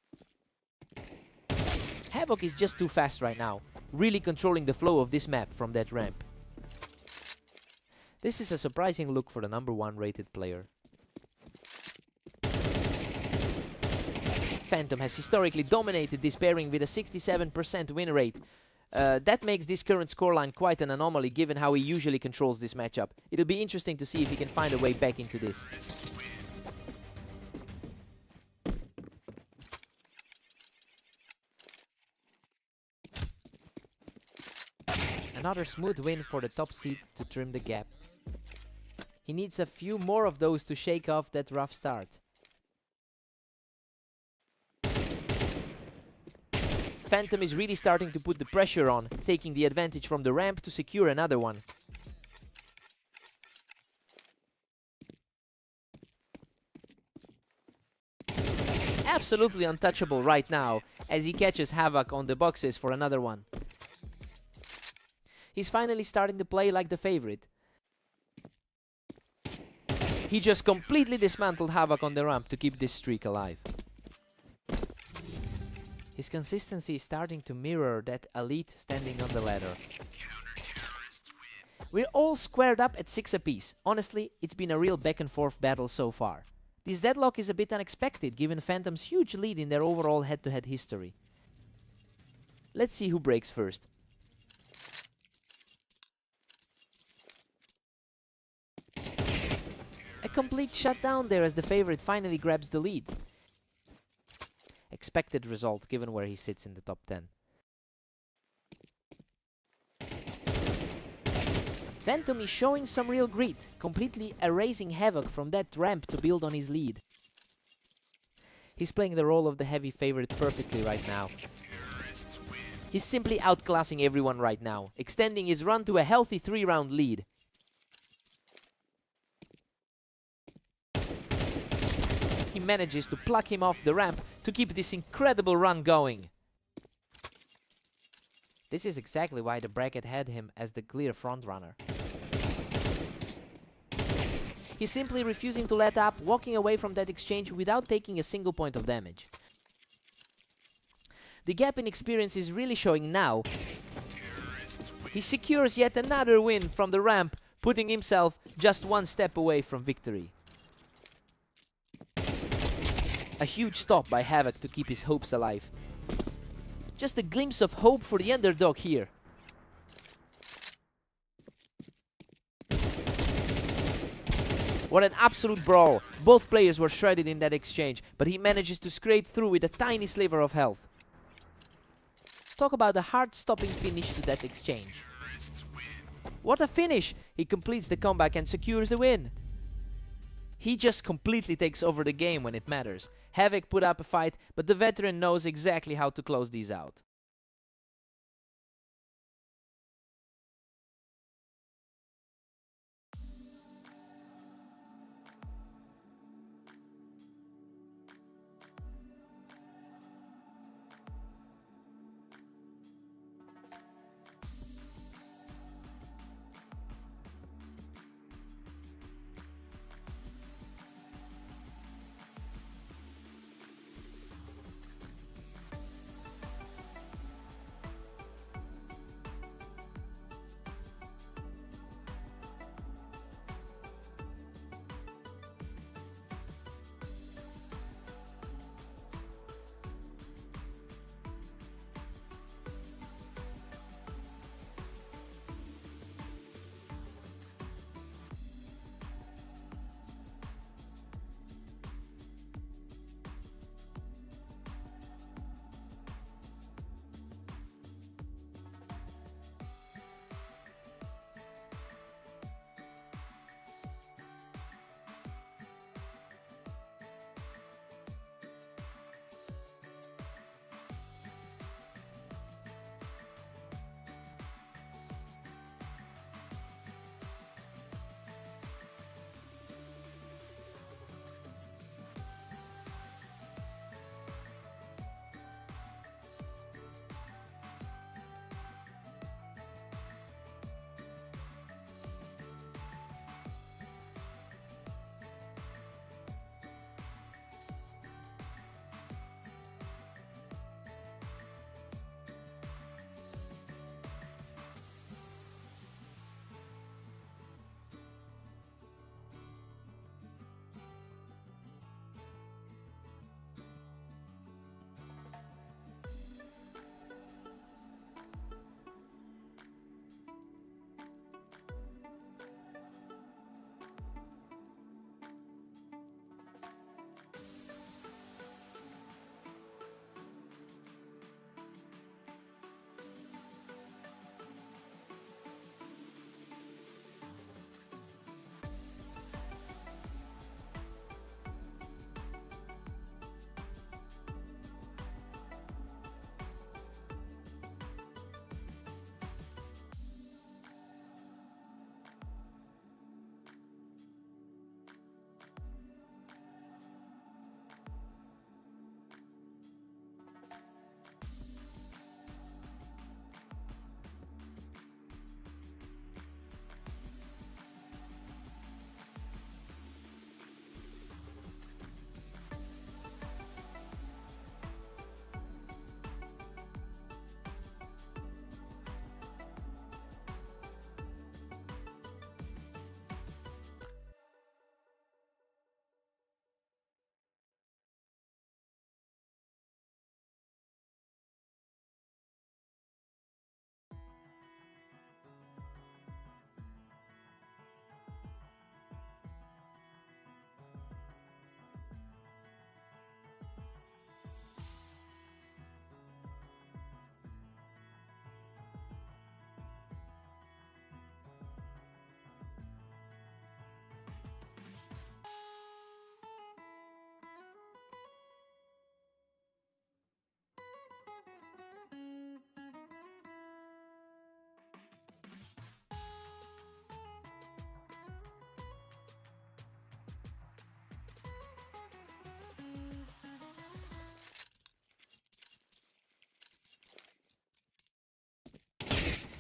Havoc is just too fast right now, really controlling the flow of this map from that ramp. This is a surprising look for the #1 rated player. Phantom has historically dominated this pairing with a 67% win rate. That makes this current scoreline quite an anomaly given how he usually controls this matchup. It'll be interesting to see if he can find a way back into this. Another smooth win for the top seed to trim the gap. He needs a few more of those to shake off that rough start. Phantom is really starting to put the pressure on, taking the advantage from the ramp to secure another one. Absolutely untouchable right now, as he catches Havoc on the boxes for another one. He's finally starting to play like the favorite. He just completely dismantled Havoc on the ramp to keep this streak alive. His consistency is starting to mirror that elite standing on the ladder. We're all squared up at 6 apiece. Honestly, it's been a real back and forth battle so far. This deadlock is a bit unexpected given Phantom's huge lead in their overall head-to-head history. Let's see who breaks first. A complete shutdown there as the favorite finally grabs the lead. Expected result given where he sits in the top 10. Phantom is showing some real grit, completely erasing Havoc from that ramp to build on his lead. He's playing the role of the heavy favorite perfectly right now. He's simply outclassing everyone right now, extending his run to a healthy 3-round lead. manages to pluck him off the ramp to keep this incredible run going. This is exactly why the bracket had him as the clear frontrunner. He's simply refusing to let up, walking away from that exchange without taking a single point of damage. The gap in experience is really showing now. He secures yet another win from the ramp, putting himself just one step away from victory. A huge stop by Havoc to keep his hopes alive. Just a glimpse of hope for the underdog here. What an absolute brawl. Both players were shredded in that exchange, but he manages to scrape through with a tiny sliver of health. Talk about a heart-stopping finish to that exchange. What a finish! He completes the comeback and secures the win. He just completely takes over the game when it matters. Havoc put up a fight, but the veteran knows exactly how to close these out.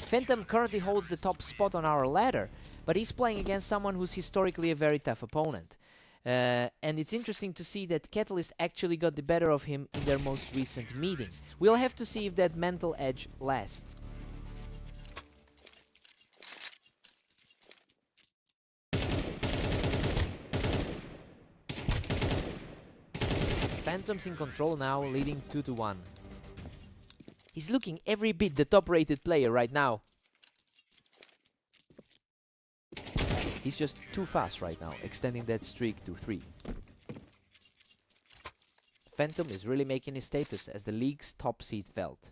Phantom currently holds the top spot on our ladder, but he's playing against someone who's historically a very tough opponent. And it's interesting to see that Catalyst actually got the better of him in their most recent meeting. We'll have to see if that mental edge lasts. Phantom's in control now, leading 2-1. He's looking every bit the top-rated player right now. He's just too fast right now, extending that streak to 3. Phantom is really making his status as the league's top seed felt.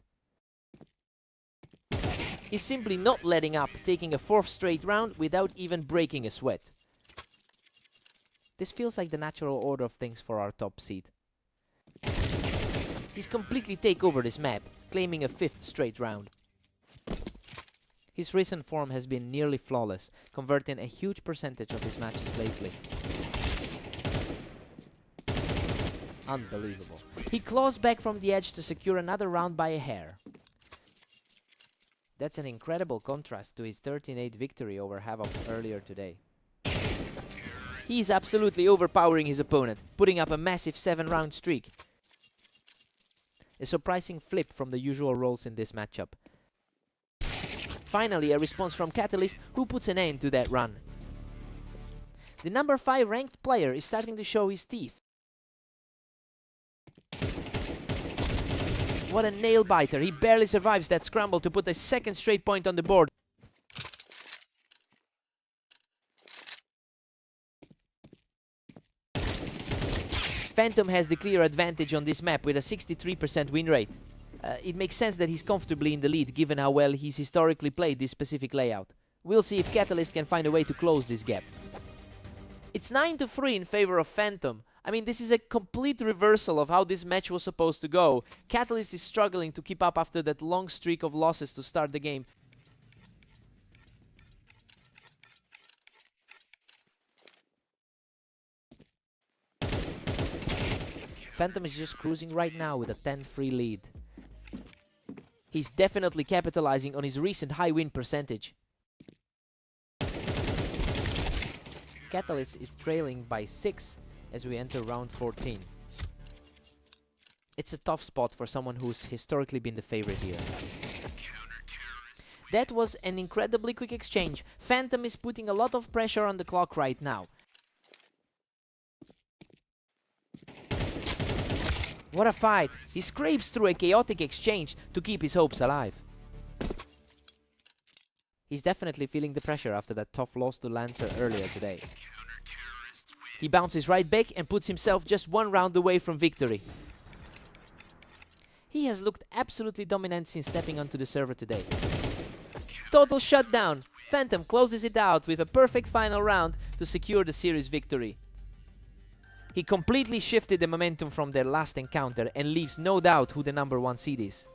He's simply not letting up, taking a 4th straight round without even breaking a sweat. This feels like the natural order of things for our top seed. He's completely take over this map, claiming a 5th straight round. His recent form has been nearly flawless, converting a huge percentage of his matches lately. Unbelievable. He claws back from the edge to secure another round by a hair. That's an incredible contrast to his 13-8 victory over Havoc earlier today. He's absolutely overpowering his opponent, putting up a massive 7-round streak. A surprising flip from the usual roles in this matchup. Finally, a response from Catalyst, who puts an end to that run. The number 5 ranked player is starting to show his teeth. What a nail-biter, he barely survives that scramble to put a 2nd straight point on the board. Phantom has the clear advantage on this map with a 63% win rate. It makes sense that he's comfortably in the lead given how well he's historically played this specific layout. We'll see if Catalyst can find a way to close this gap. It's 9-3 in favor of Phantom. I mean, this is a complete reversal of how this match was supposed to go. Catalyst is struggling to keep up after that long streak of losses to start the game. Phantom is just cruising right now with a 10-3 lead. He's definitely capitalizing on his recent high win percentage. Catalyst is trailing by 6 as we enter round 14. It's a tough spot for someone who's historically been the favorite here. That was an incredibly quick exchange. Phantom is putting a lot of pressure on the clock right now. What a fight! He scrapes through a chaotic exchange to keep his hopes alive. He's definitely feeling the pressure after that tough loss to Lancer earlier today. He bounces right back and puts himself just 1 round away from victory. He has looked absolutely dominant since stepping onto the server today. Total shutdown! Phantom closes it out with a perfect final round to secure the series victory. He completely shifted the momentum from their last encounter and leaves no doubt who the number 1 seed is.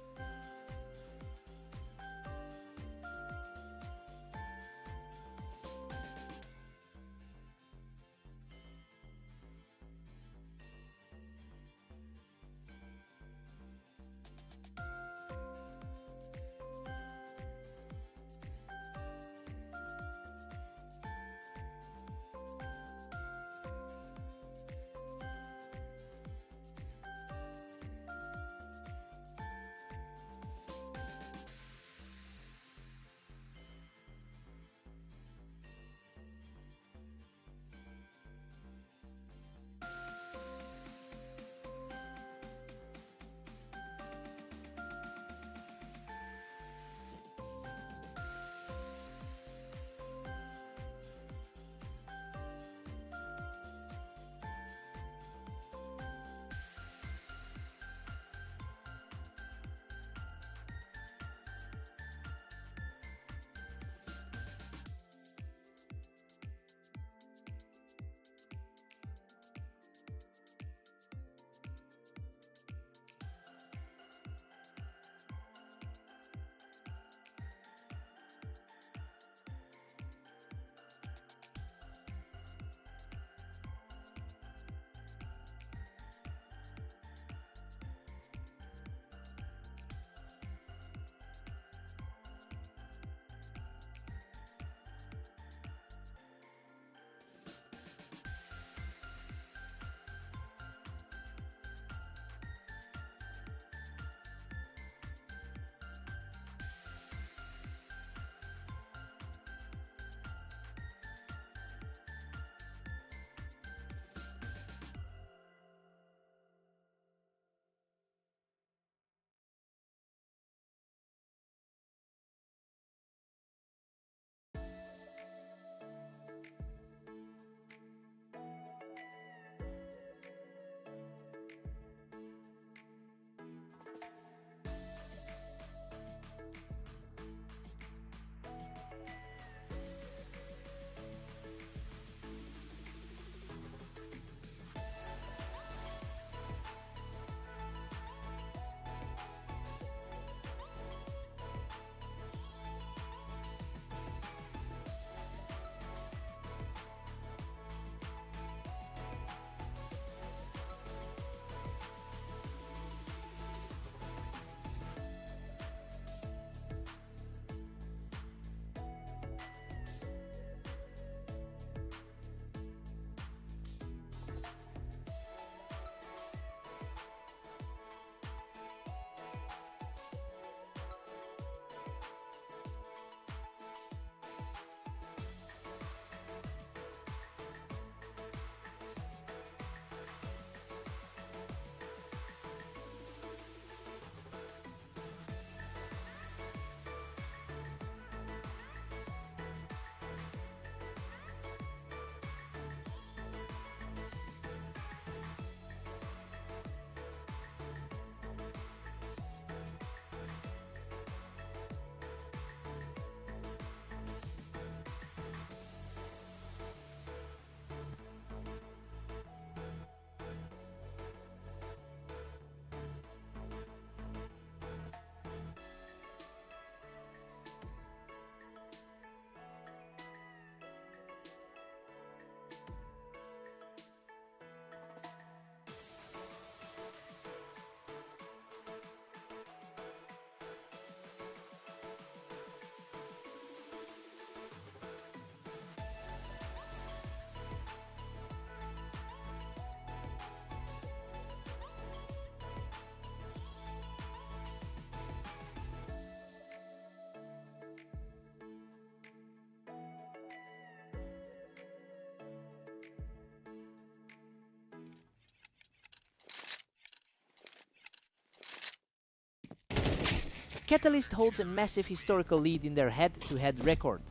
Catalyst holds a massive historical lead in their head-to-head record.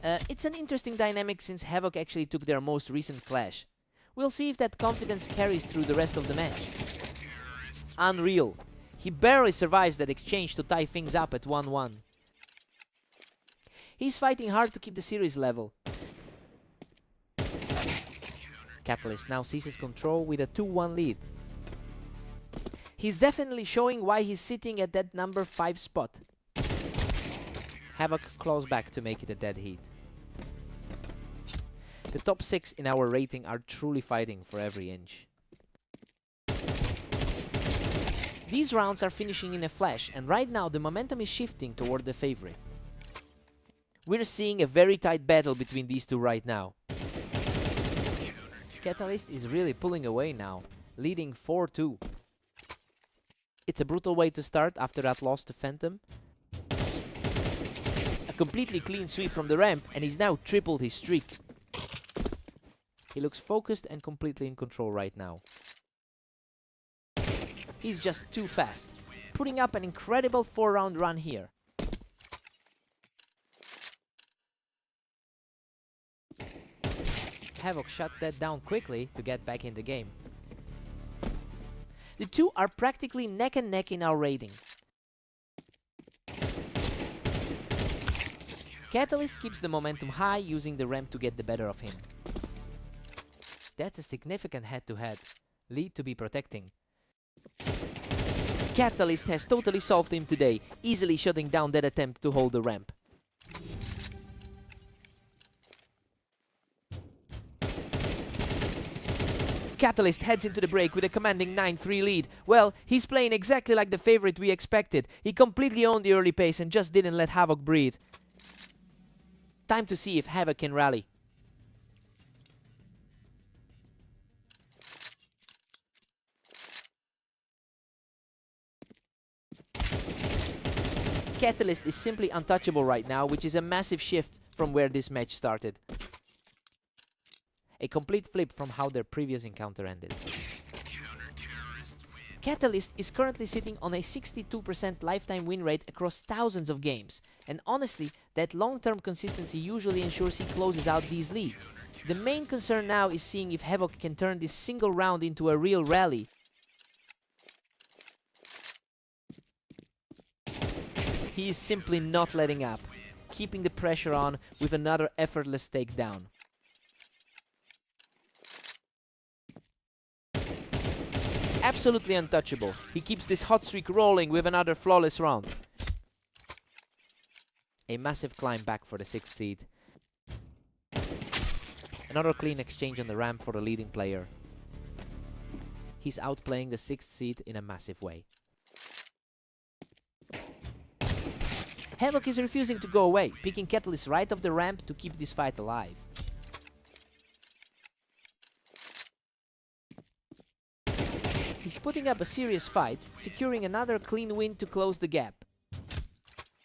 It's an interesting dynamic since Havoc actually took their most recent clash. We'll see if that confidence carries through the rest of the match. Unreal. He barely survives that exchange to tie things up at 1-1. He's fighting hard to keep the series level. Catalyst now seizes control with a 2-1 lead. He's definitely showing why he's sitting at that number 5 spot. Havoc claws back to make it a dead heat. The top 6 in our rating are truly fighting for every inch. These rounds are finishing in a flash, and right now the momentum is shifting toward the favorite. We're seeing a very tight battle between these two right now. Catalyst is really pulling away now, leading 4-2. It's a brutal way to start after that loss to Phantom. A completely clean sweep from the ramp, and he's now tripled his streak. He looks focused and completely in control right now. He's just too fast, putting up an incredible 4-round run here. Havoc shuts that down quickly to get back in the game. The two are practically neck and neck in our rating. Catalyst keeps the momentum high, using the ramp to get the better of him. That's a significant head-to-head lead to be protecting. Catalyst has totally solved him today, easily shutting down that attempt to hold the ramp. Catalyst heads into the break with a commanding 9-3 lead. Well, he's playing exactly like the favorite we expected. He completely owned the early pace and just didn't let Havoc breathe. Time to see if Havoc can rally. Catalyst is simply untouchable right now, which is a massive shift from where this match started. A complete flip from how their previous encounter ended. Catalyst is currently sitting on a 62% lifetime win rate across thousands of games, and honestly, that long-term consistency usually ensures he closes out these leads. The main concern now is seeing if Havoc can turn this single round into a real rally. He is simply not letting up, keeping the pressure on with another effortless takedown. Absolutely untouchable. He keeps this hot streak rolling with another flawless round. A massive climb back for the 6th seed. Another clean exchange on the ramp for the leading player. He's outplaying the 6th seed in a massive way. Havoc is refusing to go away, picking Catalyst right off the ramp to keep this fight alive. He's putting up a serious fight, securing another clean win to close the gap.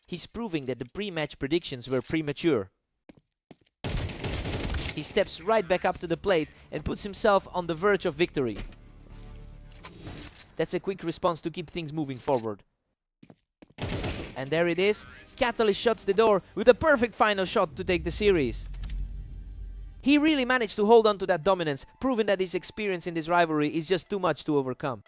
He's proving that the pre-match predictions were premature. He steps right back up to the plate and puts himself on the verge of victory. That's a quick response to keep things moving forward. And there it is. Catalyst shuts the door with a perfect final shot to take the series. He really managed to hold on to that dominance, proving that his experience in this rivalry is just too much to overcome.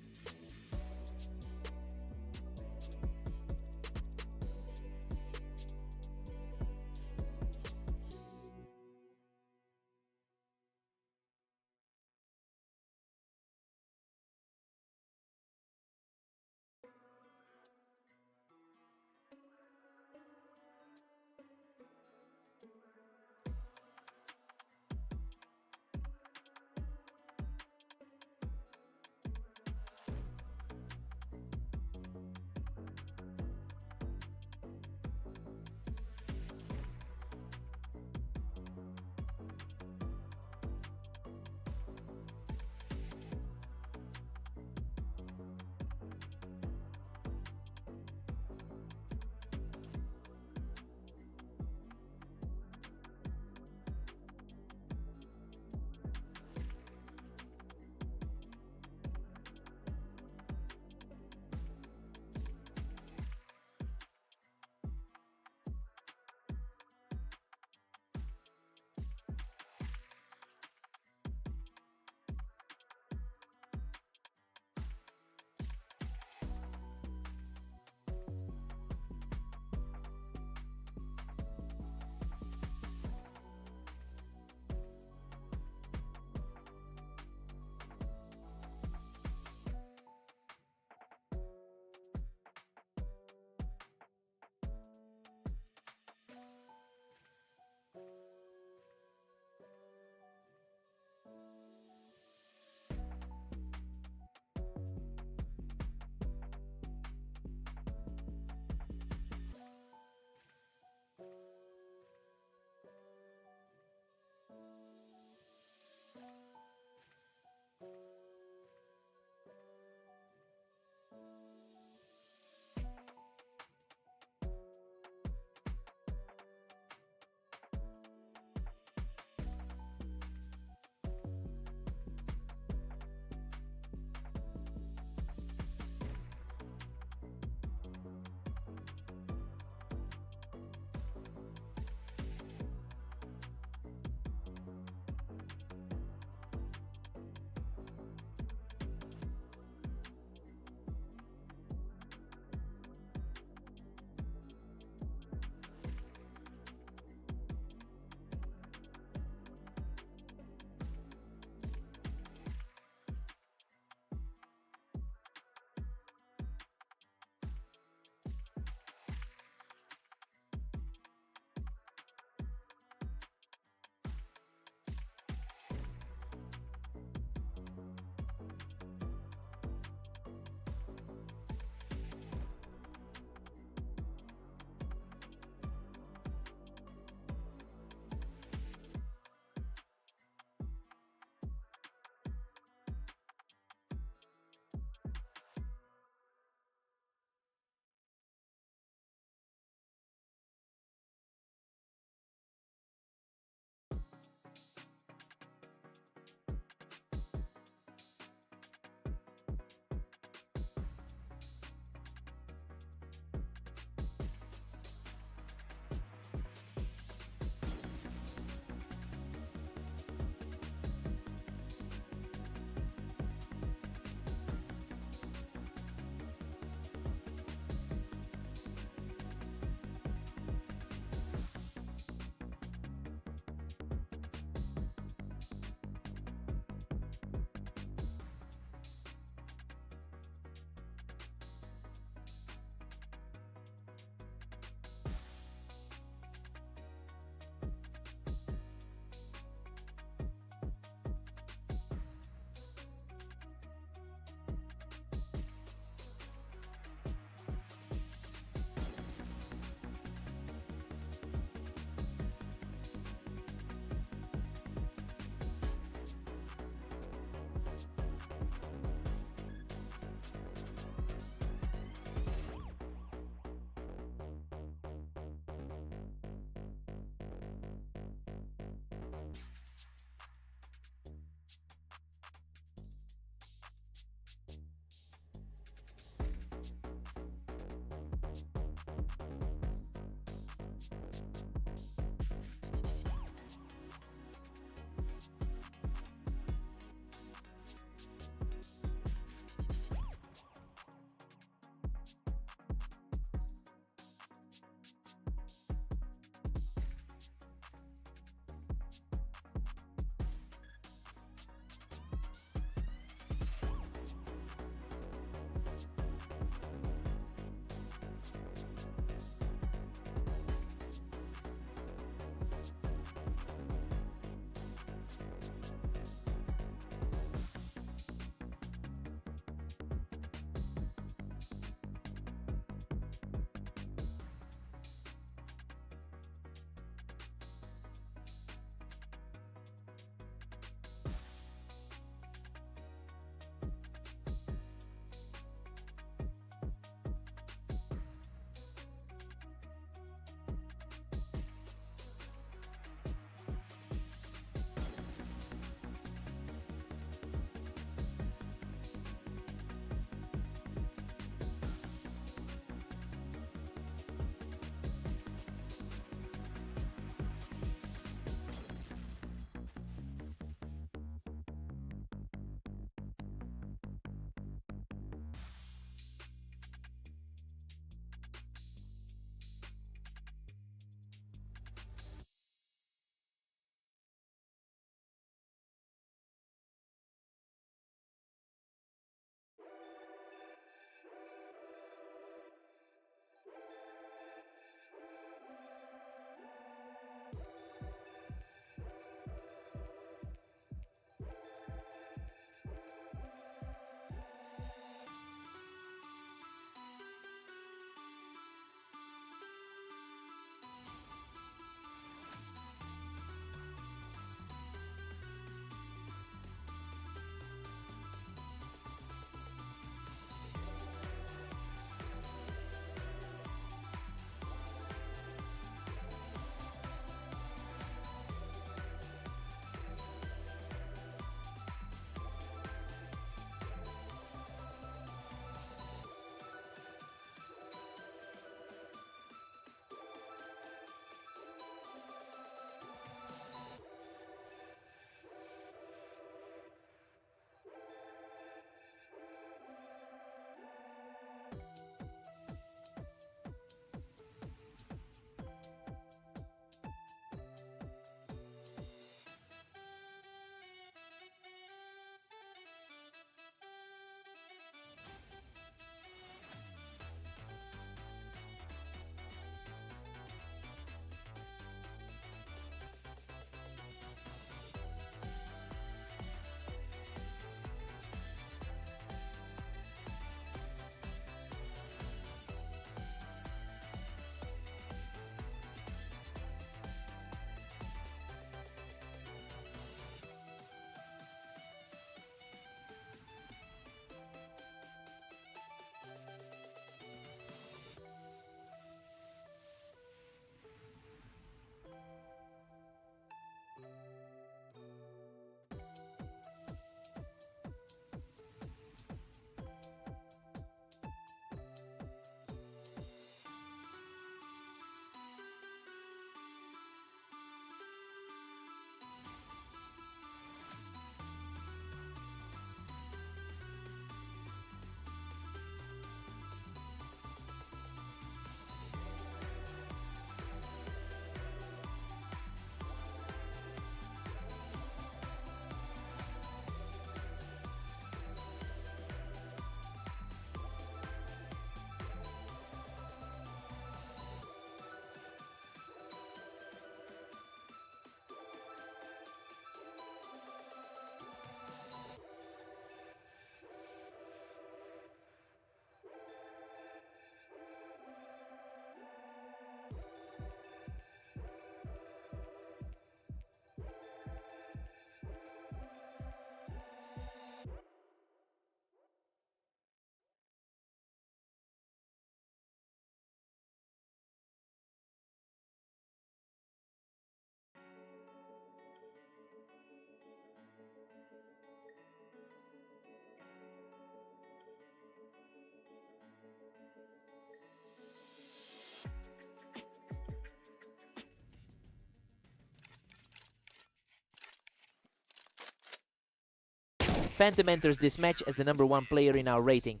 Phantom enters this match as the #1 player in our rating.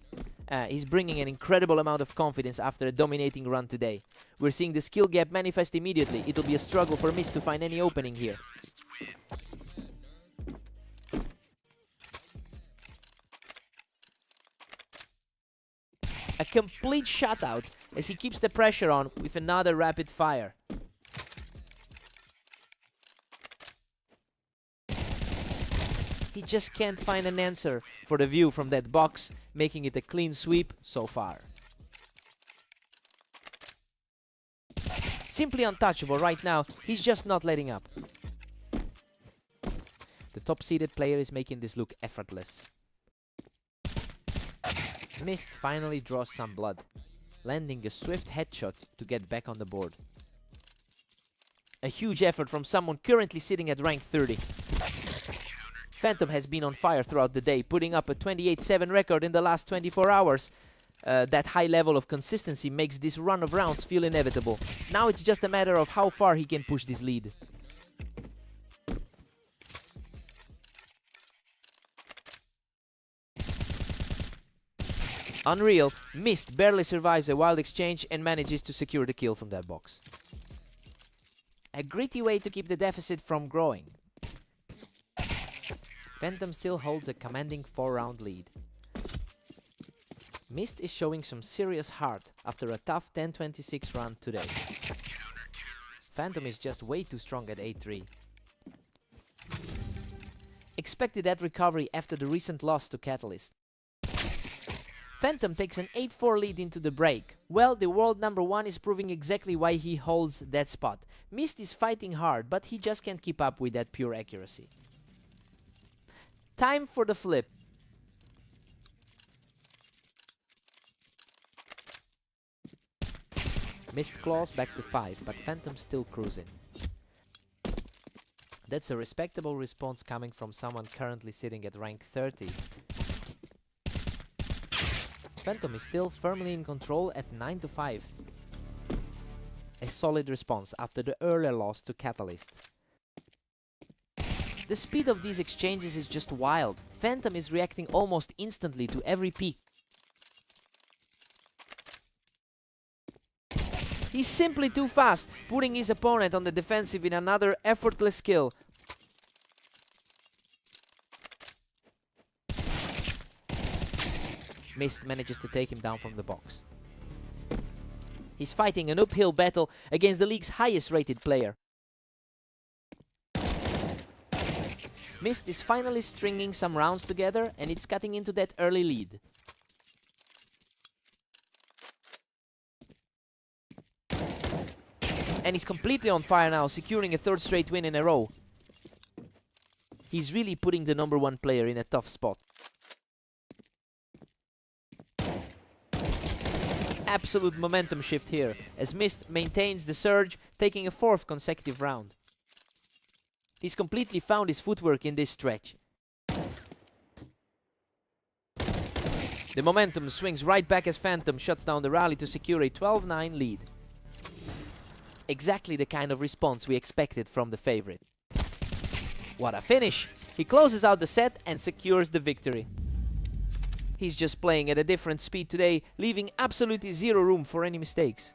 He's bringing an incredible amount of confidence after a dominating run today. We're seeing the skill gap manifest immediately. It'll be a struggle for Mist to find any opening here. A complete shutout as he keeps the pressure on with another rapid fire. He just can't find an answer for the view from that box, making it a clean sweep so far. Simply untouchable right now, he's just not letting up. The top-seeded player is making this look effortless. Mist finally draws some blood, landing a swift headshot to get back on the board. A huge effort from someone currently sitting at rank 30. Phantom has been on fire throughout the day, putting up a 28-7 record in the last 24 hours. That high level of consistency makes this run of rounds feel inevitable. Now it's just a matter of how far he can push this lead. Unreal, Mist barely survives a wild exchange and manages to secure the kill from that box. A gritty way to keep the deficit from growing. Phantom still holds a commanding 4-round lead. Mist is showing some serious heart after a tough 10-26 run today. Phantom is just way too strong at 8-3. Expected that recovery after the recent loss to Catalyst. Phantom takes an 8-4 lead into the break. Well, the world #1 is proving exactly why he holds that spot. Mist is fighting hard, but he just can't keep up with that pure accuracy. Time for the flip. Mist claws back to 5, but Phantom's still cruising. That's a respectable response coming from someone currently sitting at rank 30. Phantom is still firmly in control at 9-5. A solid response after the earlier loss to Catalyst. The speed of these exchanges is just wild. Phantom is reacting almost instantly to every peak. He's simply too fast, putting his opponent on the defensive in another effortless kill. Mist manages to take him down from the box. He's fighting an uphill battle against the league's highest rated player. Mist is finally stringing some rounds together and it's cutting into that early lead. And he's completely on fire now, securing a 3rd straight win in a row. He's really putting the #1 player in a tough spot. Absolute momentum shift here, as Mist maintains the surge, taking a 4th consecutive round. He's completely found his footwork in this stretch. The momentum swings right back as Phantom shuts down the rally to secure a 12-9 lead. Exactly the kind of response we expected from the favorite. What a finish! He closes out the set and secures the victory. He's just playing at a different speed today, leaving absolutely zero room for any mistakes.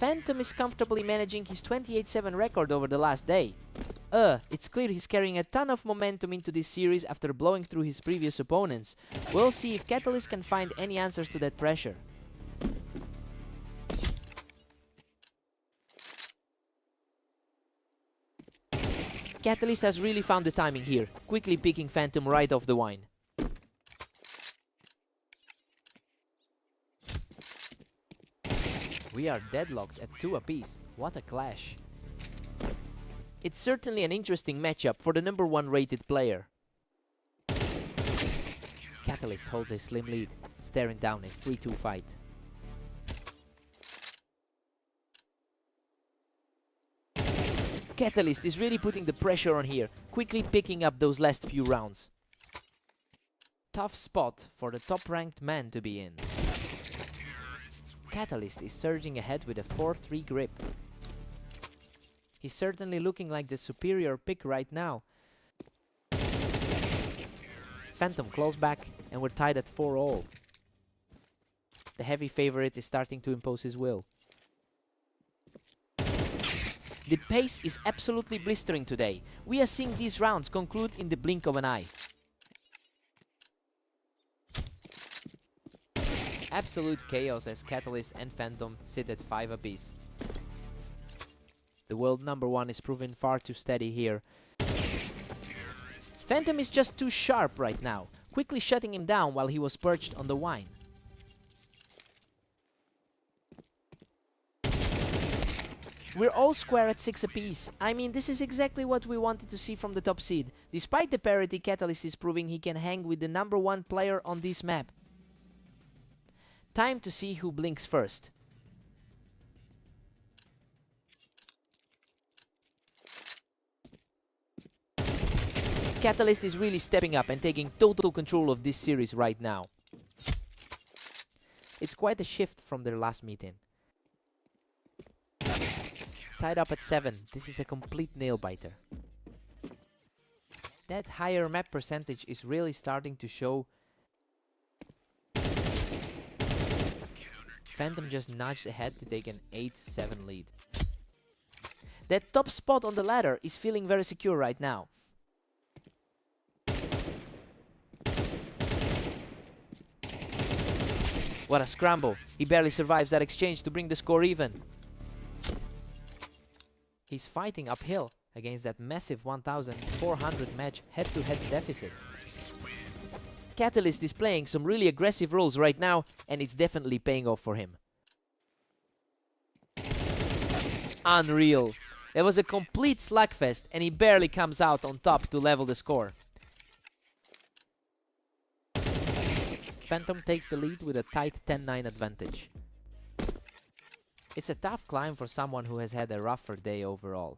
Phantom is comfortably managing his 28-7 record over the last day. It's clear he's carrying a ton of momentum into this series after blowing through his previous opponents. We'll see if Catalyst can find any answers to that pressure. Catalyst has really found the timing here, quickly picking Phantom right off the wine. We are deadlocked at 2 apiece. What a clash. It's certainly an interesting matchup for the number 1 rated player. Catalyst holds a slim lead, staring down a 3-2 fight. Catalyst is really putting the pressure on here, quickly picking up those last few rounds. Tough spot for the top-ranked man to be in. Catalyst is surging ahead with a 4-3 grip. He's certainly looking like the superior pick right now. Phantom close back, and we're tied at 4-all. The heavy favorite is starting to impose his will. The pace is absolutely blistering today. We are seeing these rounds conclude in the blink of an eye. Absolute chaos as Catalyst and Phantom sit at 5 apiece. The world number 1 is proven far too steady here. Phantom is just too sharp right now, quickly shutting him down while he was perched on the wine. We're all square at 6 apiece. I mean, this is exactly what we wanted to see from the top seed. Despite the parity, Catalyst is proving he can hang with the number 1 player on this map. Time to see who blinks first. Catalyst is really stepping up and taking total control of this series right now. It's quite a shift from their last meeting. Tied up at 7, this is a complete nail-biter. That higher map percentage is really starting to show. Phantom just nudged ahead to take an 8-7 lead. That top spot on the ladder is feeling very secure right now. What a scramble. He barely survives that exchange to bring the score even. He's fighting uphill against that massive 1,400 match head-to-head deficit. Catalyst is playing some really aggressive roles right now, and it's definitely paying off for him. Unreal. There was a complete slugfest, and he barely comes out on top to level the score. Phantom takes the lead with a tight 10-9 advantage. It's a tough climb for someone who has had a rougher day overall.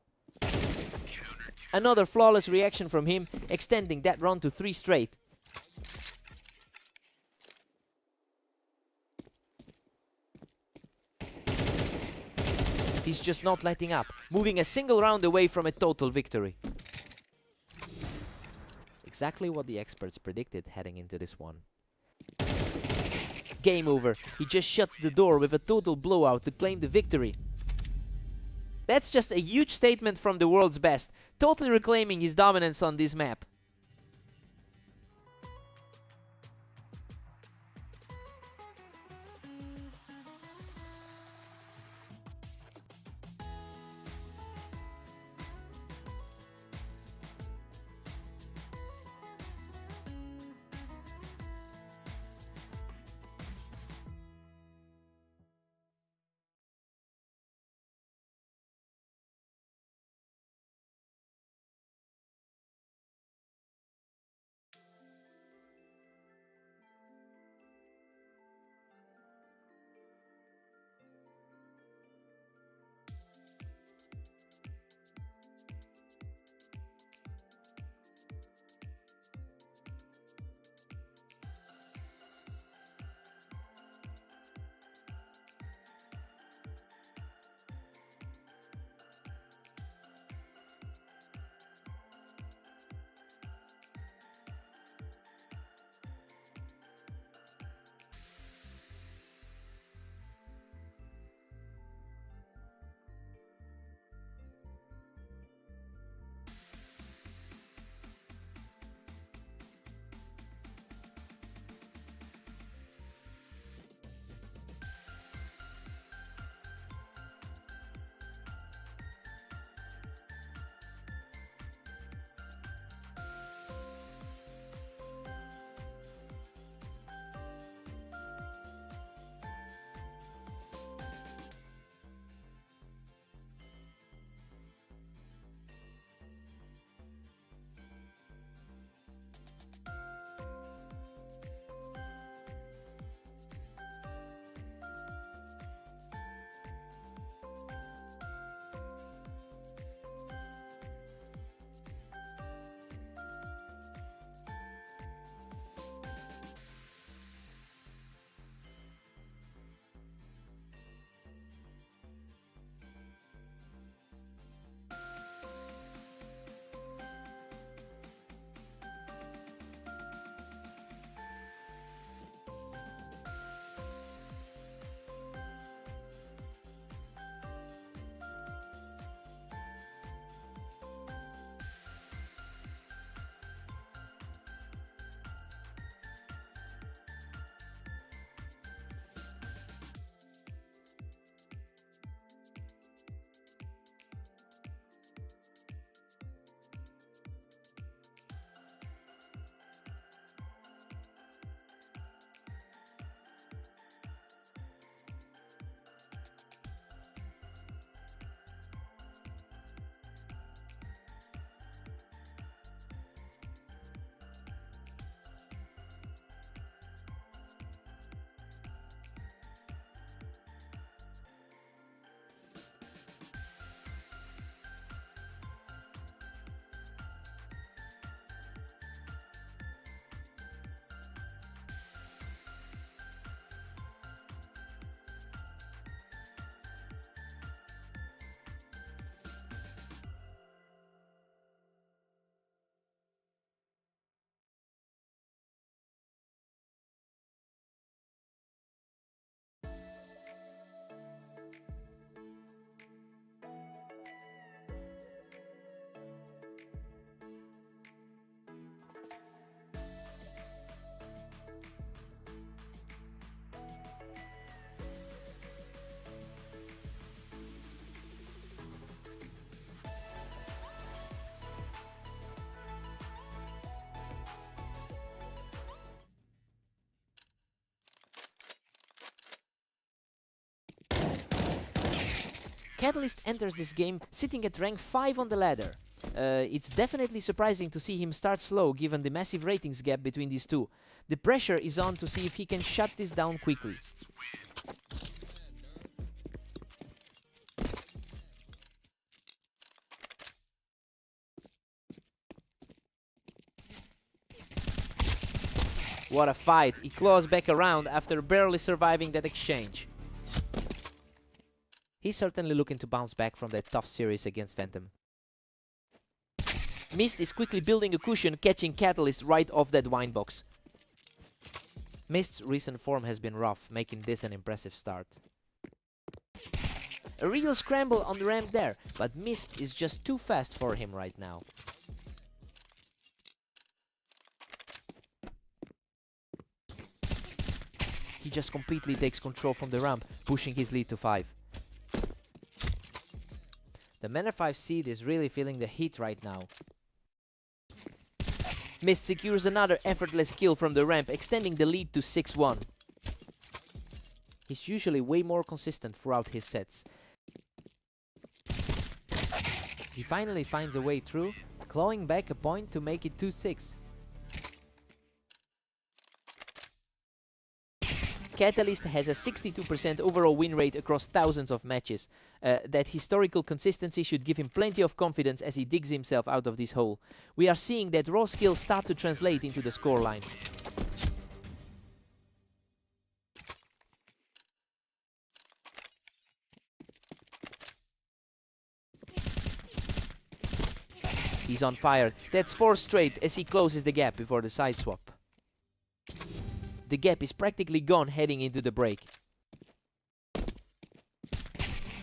Another flawless reaction from him, extending that run to 3 straight. He's just not letting up, moving a single round away from a total victory. Exactly what the experts predicted heading into this one. Game over. He just shuts the door with a total blowout to claim the victory. That's just a huge statement from the world's best, totally reclaiming his dominance on this map. Catalyst enters this game sitting at rank 5 on the ladder. It's definitely surprising to see him start slow given the massive ratings gap between these two. The pressure is on to see if he can shut this down quickly. What a fight! He claws back around after barely surviving that exchange. He's certainly looking to bounce back from that tough series against Phantom. Mist is quickly building a cushion, catching Catalyst right off that wine box. Mist's recent form has been rough, making this an impressive start. A real scramble on the ramp there, but Mist is just too fast for him right now. He just completely takes control from the ramp, pushing his lead to 5. The Manor 5 seed is really feeling the heat right now. Mist secures another effortless kill from the ramp, extending the lead to 6-1. He's usually way more consistent throughout his sets. He finally finds a way through, clawing back a point to make it 2-6. Catalyst has a 62% overall win rate across thousands of matches. That historical consistency should give him plenty of confidence as he digs himself out of this hole. We are seeing that raw skills start to translate into the scoreline. He's on fire. That's 4 straight as he closes the gap before the side swap. The gap is practically gone heading into the break.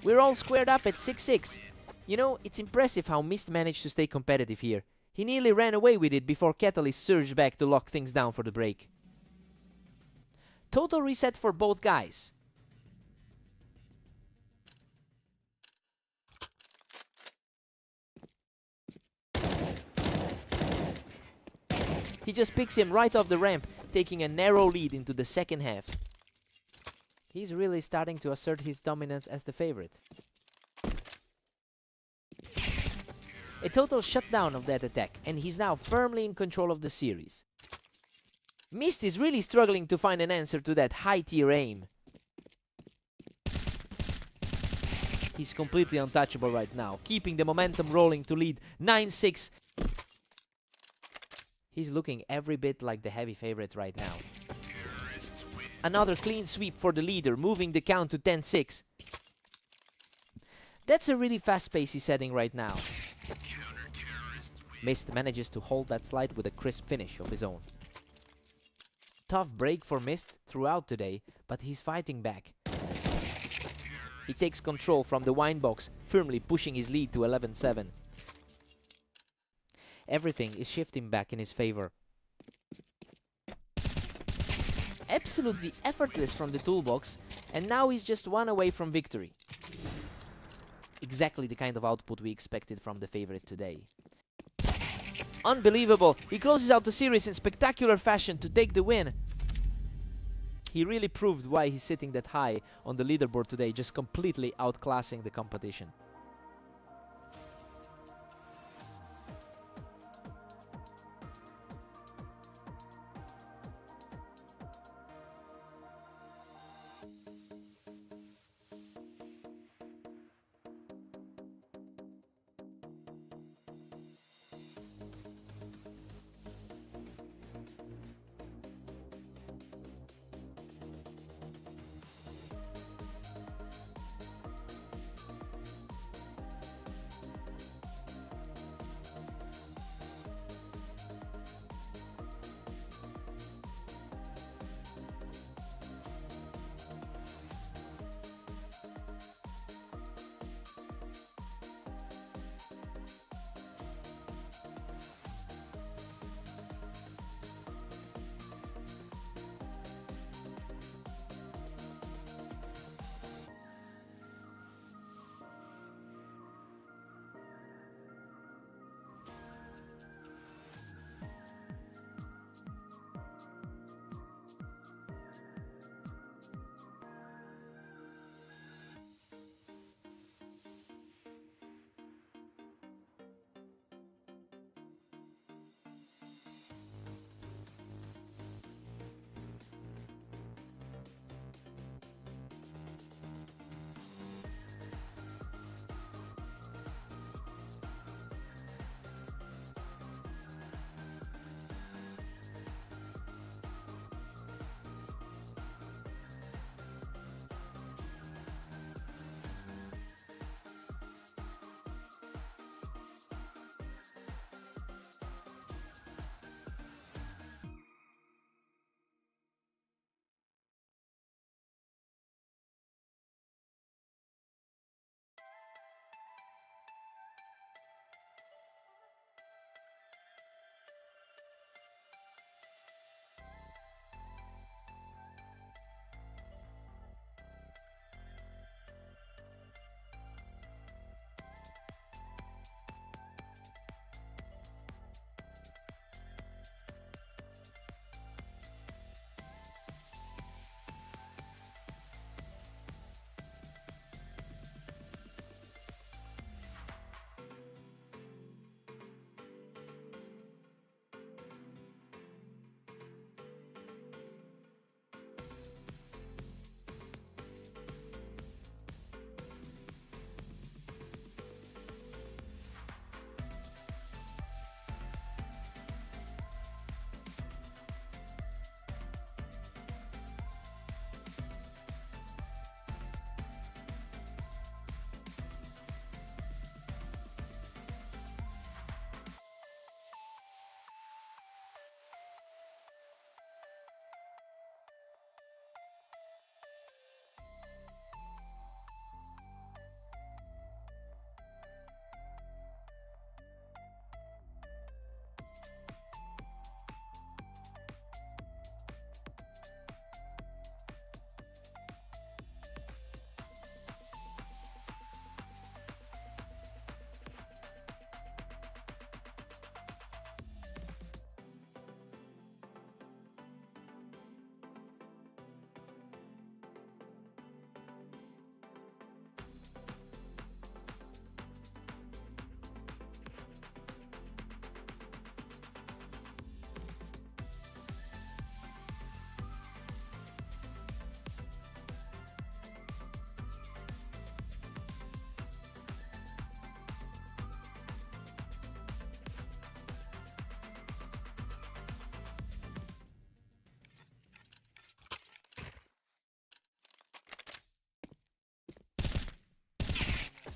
We're all squared up at 6-6. You know, it's impressive how Mist managed to stay competitive here. He nearly ran away with it before Catalyst surged back to lock things down for the break. Total reset for both guys. He just picks him right off the ramp, taking a narrow lead into the second half. He's really starting to assert his dominance as the favorite. A total shutdown of that attack, and he's now firmly in control of the series. Mist is really struggling to find an answer to that high-tier aim. He's completely untouchable right now, keeping the momentum rolling to lead 9-6. He's looking every bit like the heavy favorite right now. Another clean sweep for the leader, moving the count to 10-6. That's a really fast pace he's setting right now. Mist manages to hold that slide with a crisp finish of his own. Tough break for Mist throughout today, but he's fighting back. He takes control from the wine box, firmly pushing his lead to 11-7. Everything is shifting back in his favor. Absolutely effortless from the toolbox, and now he's just one away from victory. Exactly the kind of output we expected from the favorite today. Unbelievable! He closes out the series in spectacular fashion to take the win. He really proved why he's sitting that high on the leaderboard today, just completely outclassing the competition.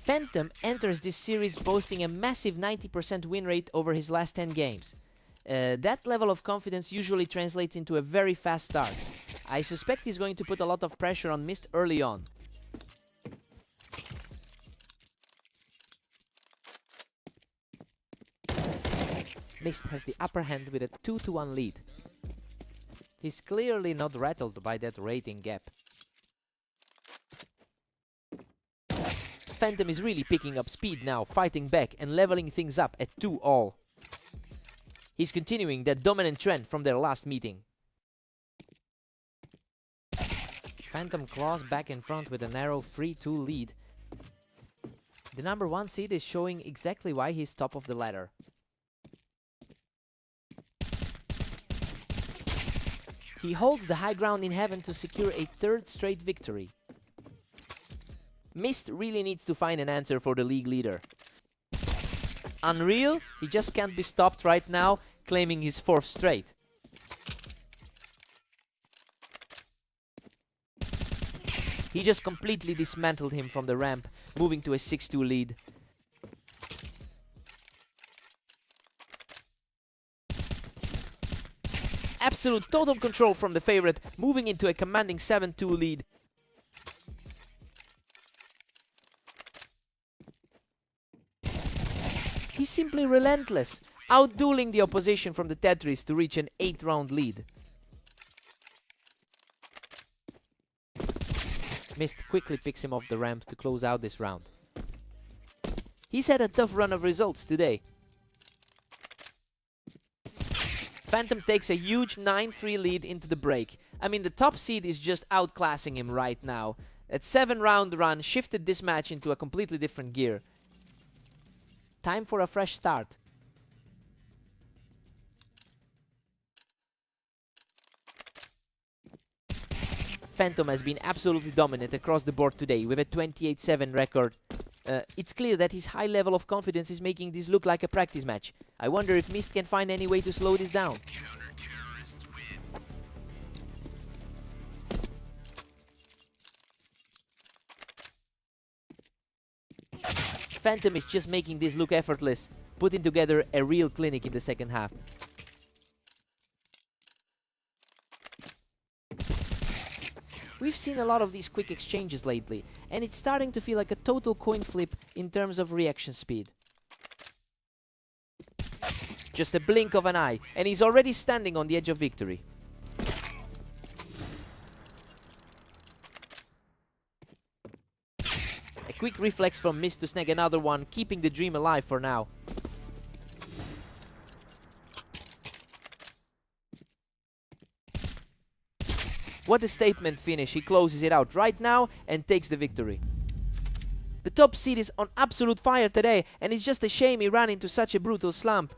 Phantom enters this series boasting a massive 90% win rate over his last 10 games. That level of confidence usually translates into a very fast start. I suspect he's going to put a lot of pressure on Mist early on. Mist has the upper hand with a 2-1 lead. He's clearly not rattled by that rating gap. Phantom is really picking up speed now, fighting back and leveling things up at 2-all. He's continuing that dominant trend from their last meeting. Phantom claws back in front with a narrow 3-2 lead. The number 1 seed is showing exactly why he's top of the ladder. He holds the high ground in heaven to secure a 3rd straight victory. Mist really needs to find an answer for the league leader. Unreal, he just can't be stopped right now, claiming his 4th straight. He just completely dismantled him from the ramp, moving to a 6-2 lead. Absolute total control from the favorite, moving into a commanding 7-2 lead. He's simply relentless, outdueling the opposition from the Tetris to reach an 8-round lead. Mist quickly picks him off the ramp to close out this round. He's had a tough run of results today. Phantom takes a huge 9-3 lead into the break. I mean, the top seed is just outclassing him right now. That 7-round run shifted this match into a completely different gear. Time for a fresh start. Phantom has been absolutely dominant across the board today with a 28-7 record. It's clear that his high level of confidence is making this look like a practice match. I wonder if Mist can find any way to slow this down. Phantom is just making this look effortless, putting together a real clinic in the second half. We've seen a lot of these quick exchanges lately, and it's starting to feel like a total coin flip in terms of reaction speed. Just a blink of an eye, and he's already standing on the edge of victory. A quick reflex from Mist to snag another one, keeping the dream alive for now. What a statement finish. He closes it out right now and takes the victory. The top seed is on absolute fire today, and it's just a shame he ran into such a brutal slump.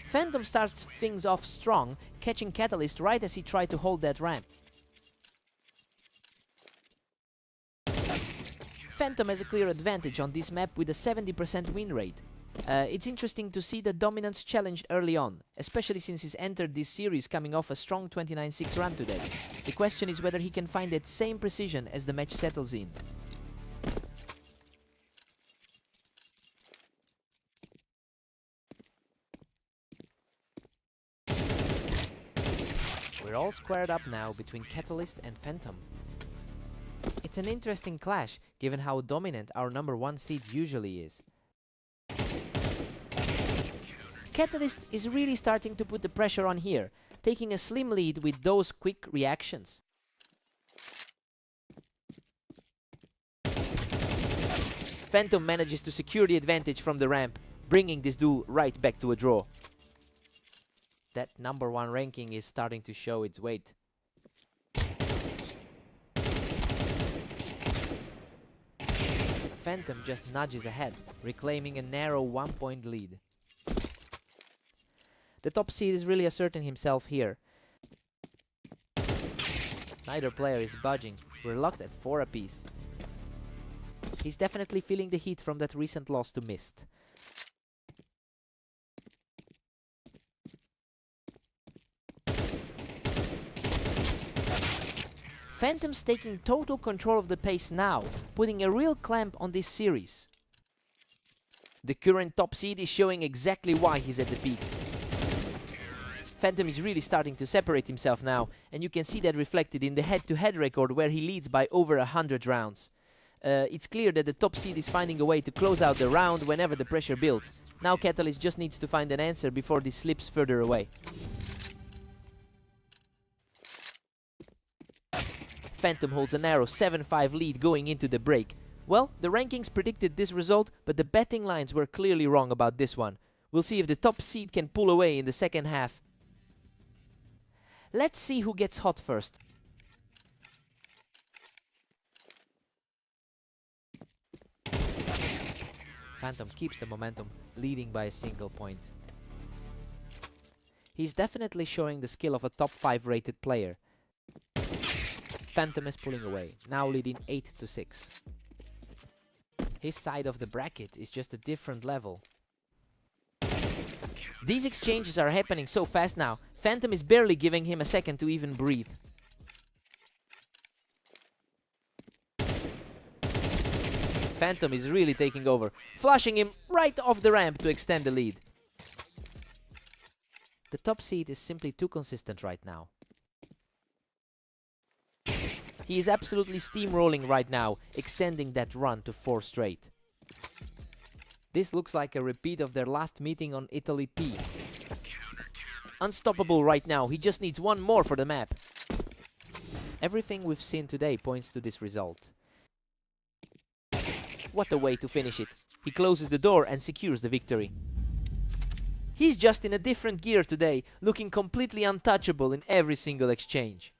Phantom starts things off strong, catching Catalyst right as he tried to hold that ramp. Phantom has a clear advantage on this map with a 70% win rate. It's interesting to see the dominance challenged early on, especially since he's entered this series coming off a strong 29-6 run today. The question is whether he can find that same precision as the match settles in. We're all squared up now between Catalyst and Phantom. It's an interesting clash, given how dominant our number 1 seed usually is. Catalyst is really starting to put the pressure on here, taking a slim lead with those quick reactions. Phantom manages to secure the advantage from the ramp, bringing this duel right back to a draw. That number 1 ranking is starting to show its weight. Phantom just nudges ahead, reclaiming a narrow 1-point lead. The top seed is really asserting himself here. Neither player is budging. We're locked at 4 apiece. He's definitely feeling the heat from that recent loss to Mist. Phantom's taking total control of the pace now, putting a real clamp on this series. The current top seed is showing exactly why he's at the peak. Phantom is really starting to separate himself now, and you can see that reflected in the head-to-head record where he leads by over 100 rounds. It's clear that the top seed is finding a way to close out the round whenever the pressure builds. Now Catalyst just needs to find an answer before this slips further away. Phantom holds a narrow 7-5 lead going into the break. Well, the rankings predicted this result, but the betting lines were clearly wrong about this one. We'll see if the top seed can pull away in the second half. Let's see who gets hot first. Phantom keeps the momentum, leading by a single point. He's definitely showing the skill of a top 5 rated player. Phantom is pulling away, now leading 8-6. His side of the bracket is just a different level. These exchanges are happening so fast now, Phantom is barely giving him a second to even breathe. Phantom is really taking over, flushing him right off the ramp to extend the lead. The top seed is simply too consistent right now. He is absolutely steamrolling right now, extending that run to 4 straight. This looks like a repeat of their last meeting on Italy P. Unstoppable right now, he just needs one more for the map. Everything we've seen today points to this result. What a way to finish it. He closes the door and secures the victory. He's just in a different gear today, looking completely untouchable in every single exchange.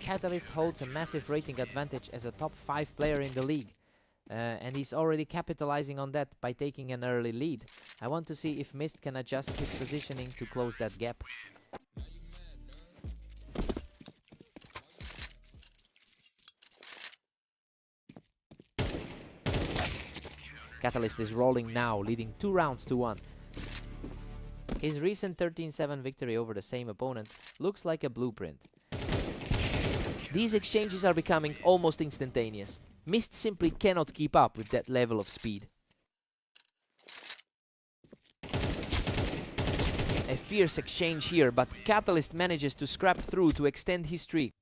Catalyst holds a massive rating advantage as a top 5 player in the league. And he's already capitalizing on that by taking an early lead. I want to see if Mist can adjust his positioning to close that gap. Catalyst is rolling now, leading 2 rounds to 1. His recent 13-7 victory over the same opponent looks like a blueprint. These exchanges are becoming almost instantaneous. Mist simply cannot keep up with that level of speed. A fierce exchange here, but Catalyst manages to scrap through to extend his streak.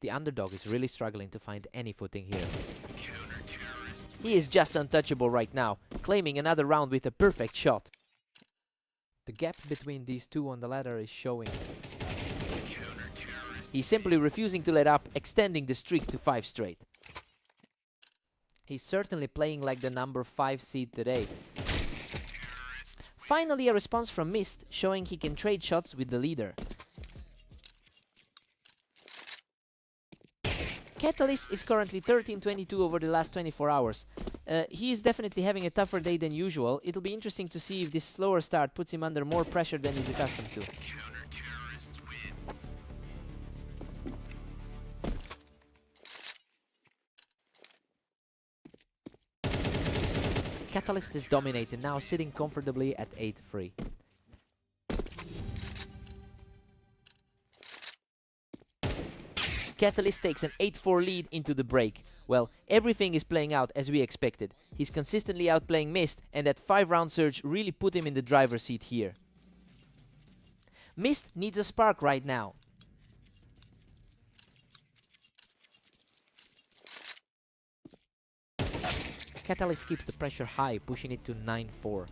The underdog is really struggling to find any footing here. He is just untouchable right now, claiming another round with a perfect shot. The gap between these two on the ladder is showing. He's simply refusing to let up, extending the streak to 5 straight. He's certainly playing like the number 5 seed today. Finally, a response from Mist, showing he can trade shots with the leader. Catalyst is currently 13-22 over the last 24 hours. He is definitely having a tougher day than usual. It'll be interesting to see if this slower start puts him under more pressure than he's accustomed to. Catalyst is dominating now, sitting comfortably at 8-3. Catalyst takes an 8-4 lead into the break. Well, everything is playing out as we expected. He's consistently outplaying Mist, and that 5-round surge really put him in the driver's seat here. Mist needs a spark right now. Catalyst keeps the pressure high, pushing it to 9-4.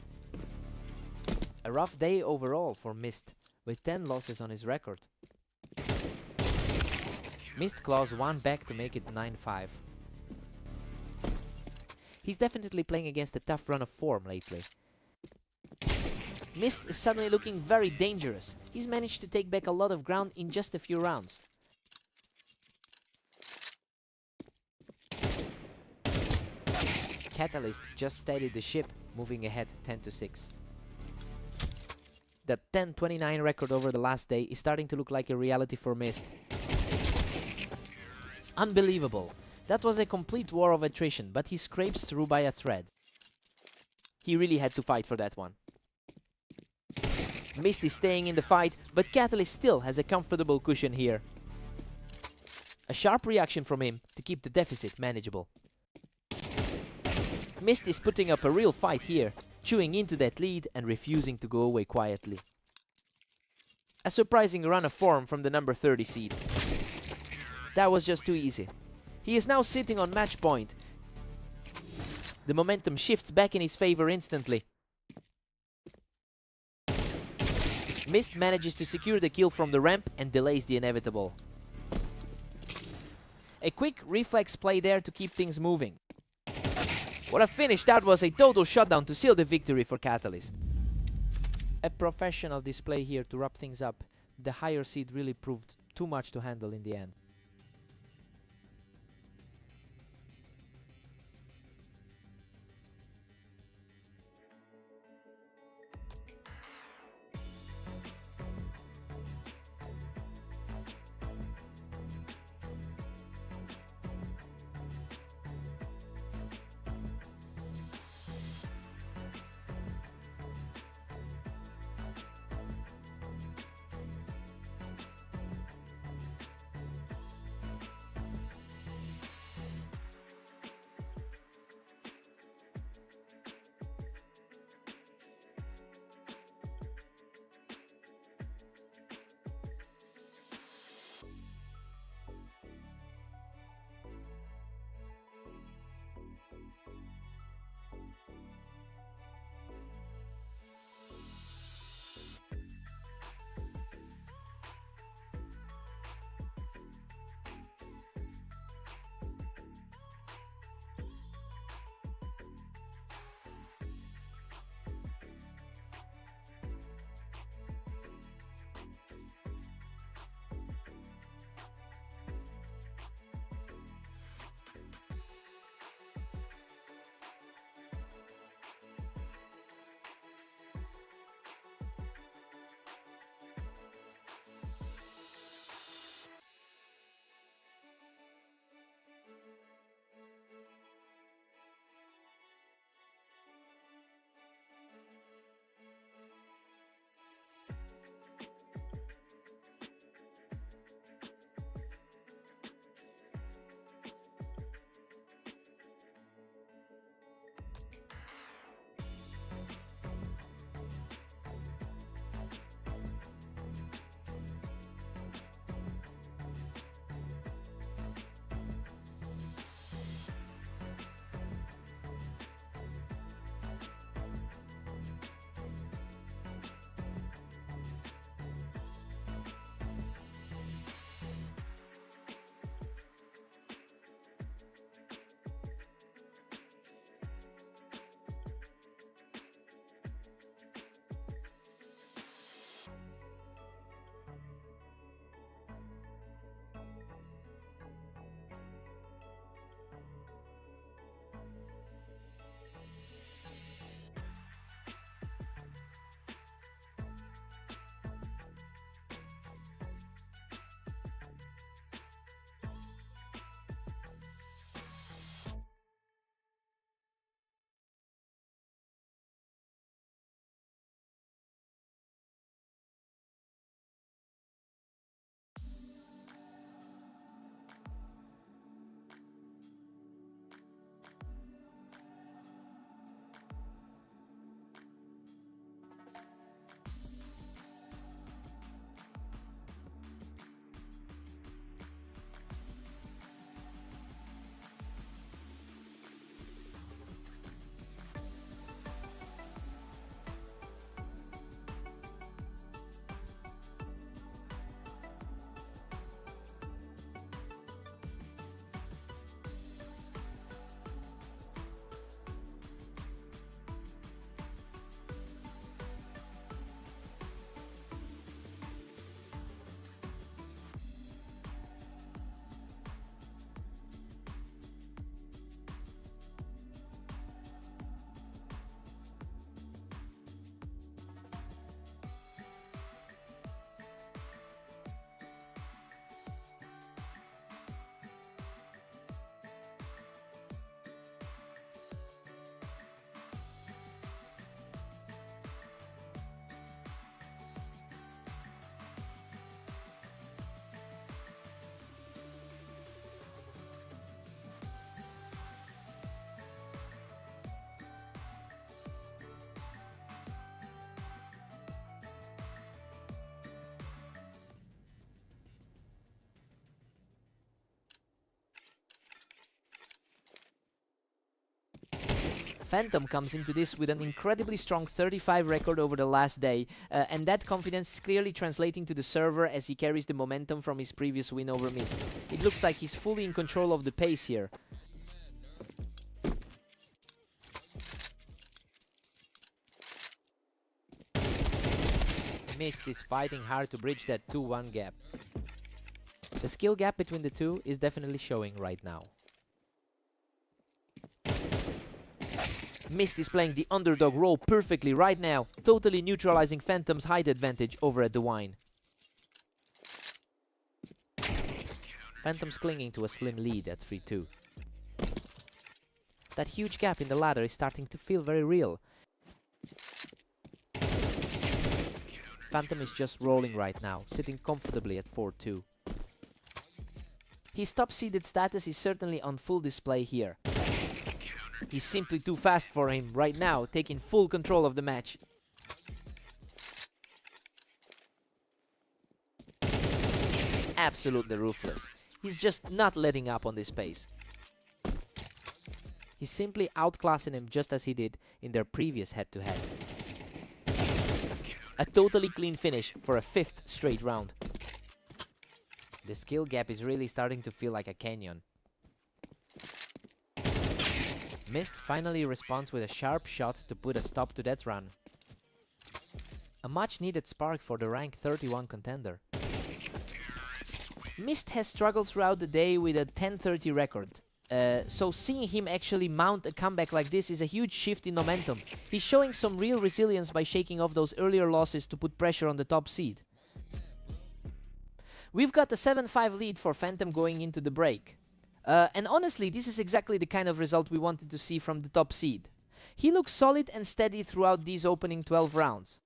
A rough day overall for Mist, with 10 losses on his record. Mist claws 1 back to make it 9-5. He's definitely playing against a tough run of form lately. Mist is suddenly looking very dangerous. He's managed to take back a lot of ground in just a few rounds. Catalyst just steadied the ship, moving ahead 10-6. That 10-29 record over the last day is starting to look like a reality for Mist. Unbelievable. That was a complete war of attrition, but he scrapes through by a thread. He really had to fight for that one. Mist is staying in the fight, but Catalyst still has a comfortable cushion here. A sharp reaction from him to keep the deficit manageable. Mist is putting up a real fight here, chewing into that lead and refusing to go away quietly. A surprising run of form from the number 30 seed. That was just too easy. He is now sitting on match point. The momentum shifts back in his favor instantly. Mist manages to secure the kill from the ramp and delays the inevitable. A quick reflex play there to keep things moving. What a finish! That was a total shutdown to seal the victory for Catalyst. A professional display here to wrap things up. The higher seed really proved too much to handle in the end. Phantom comes into this with an incredibly strong 35 record over the last day, and that confidence is clearly translating to the server as he carries the momentum from his previous win over Mist. It looks like he's fully in control of the pace here. Mist is fighting hard to bridge that 2-1 gap. The skill gap between the two is definitely showing right now. Mist is playing the underdog role perfectly right now, totally neutralizing Phantom's height advantage over at the Wine. Phantom's clinging to a slim lead at 3-2. That huge gap in the ladder is starting to feel very real. Phantom is just rolling right now, sitting comfortably at 4-2. His top-seeded status is certainly on full display here. He's simply too fast for him right now, taking full control of the match. Absolutely ruthless. He's just not letting up on this pace. He's simply outclassing him just as he did in their previous head-to-head. A totally clean finish for a 5th straight round. The skill gap is really starting to feel like a canyon. Mist finally responds with a sharp shot to put a stop to that run. A much needed spark for the rank 31 contender. Mist has struggled throughout the day with a 10-30 record. So seeing him actually mount a comeback like this is a huge shift in momentum. He's showing some real resilience by shaking off those earlier losses to put pressure on the top seed. We've got a 7-5 lead for Phantom going into the break. And honestly, this is exactly the kind of result we wanted to see from the top seed. He looks solid and steady throughout these opening 12 rounds.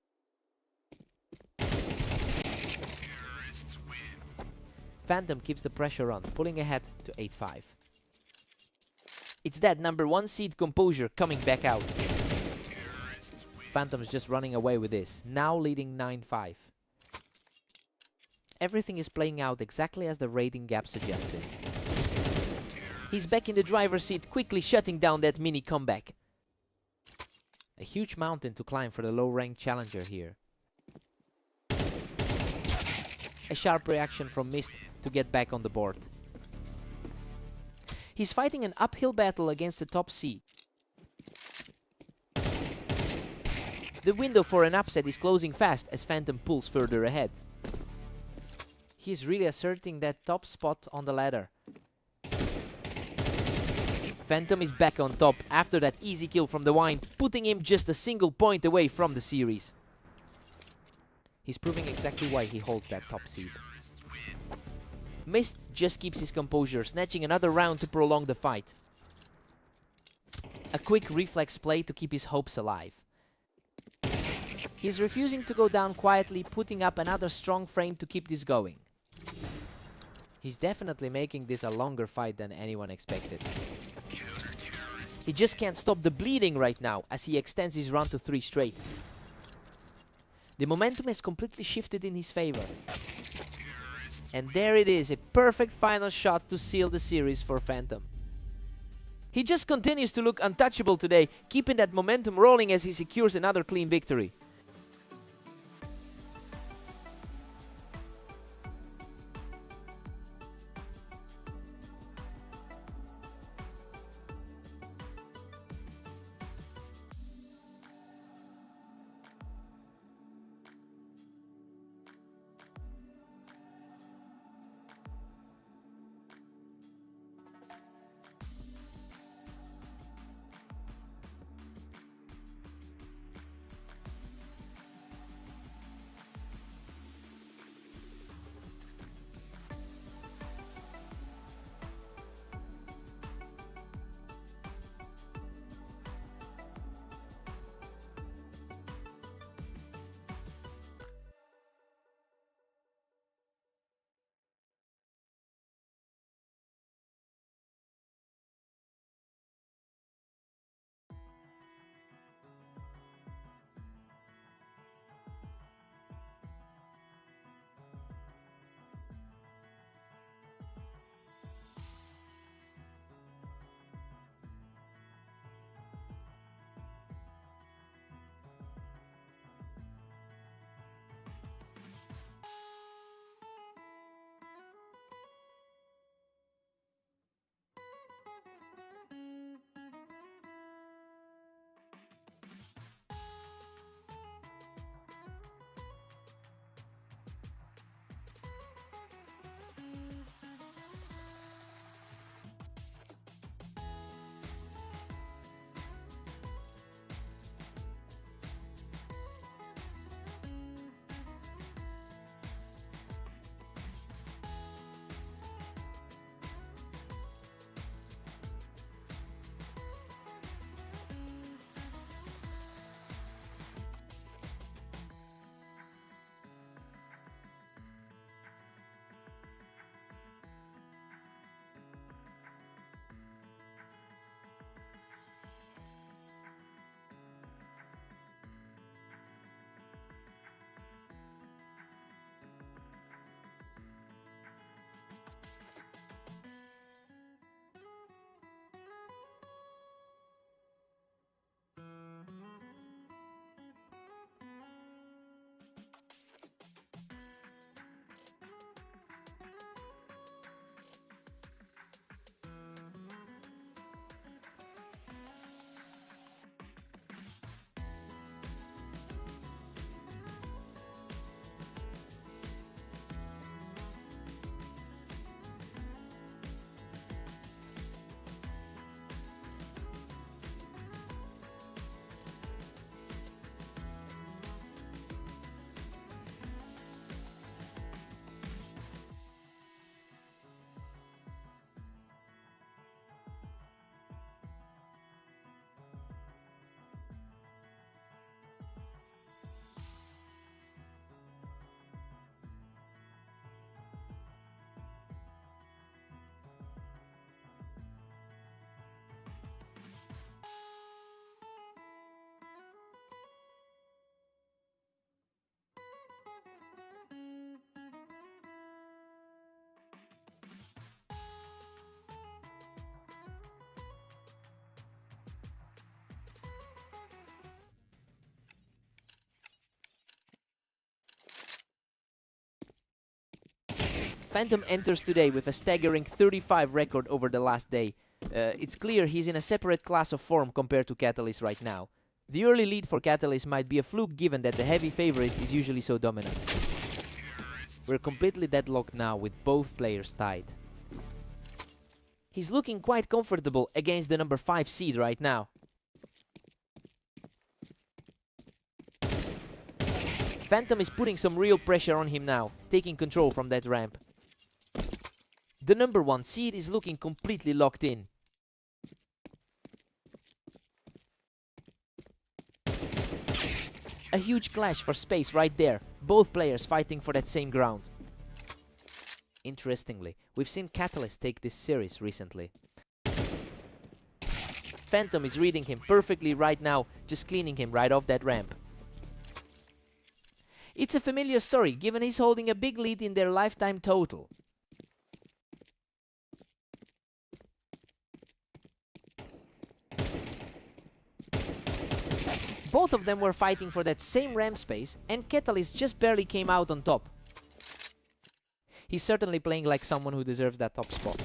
Phantom keeps the pressure on, pulling ahead to 8-5. It's that number 1 seed composure coming back out. Phantom's just running away with this, now leading 9-5. Everything is playing out exactly as the rating gap suggested. He's back in the driver's seat, quickly shutting down that mini comeback. A huge mountain to climb for the low-ranked challenger here. A sharp reaction from Mist to get back on the board. He's fighting an uphill battle against the top seed. The window for an upset is closing fast as Phantom pulls further ahead. He's really asserting that top spot on the ladder. Phantom is back on top after that easy kill from the Wine, putting him just a single point away from the series. He's proving exactly why he holds that top seed. Mist just keeps his composure, snatching another round to prolong the fight. A quick reflex play to keep his hopes alive. He's refusing to go down quietly, putting up another strong frame to keep this going. He's definitely making this a longer fight than anyone expected. He just can't stop the bleeding right now as he extends his run to 3 straight. The momentum has completely shifted in his favor. And there it is, a perfect final shot to seal the series for Phantom. He just continues to look untouchable today, keeping that momentum rolling as he secures another clean victory. Phantom enters today with a staggering 35 record over the last day. It's clear he's in a separate class of form compared to Catalyst right now. The early lead for Catalyst might be a fluke given that the heavy favorite is usually so dominant. We're completely deadlocked now with both players tied. He's looking quite comfortable against the number 5 seed right now. Phantom is putting some real pressure on him now, taking control from that ramp. The number 1 seed is looking completely locked in. A huge clash for space right there, both players fighting for that same ground. Interestingly, we've seen Catalyst take this series recently. Phantom is reading him perfectly right now, just cleaning him right off that ramp. It's a familiar story, given he's holding a big lead in their lifetime total. Both of them were fighting for that same ramp space, and Catalyst just barely came out on top. He's certainly playing like someone who deserves that top spot.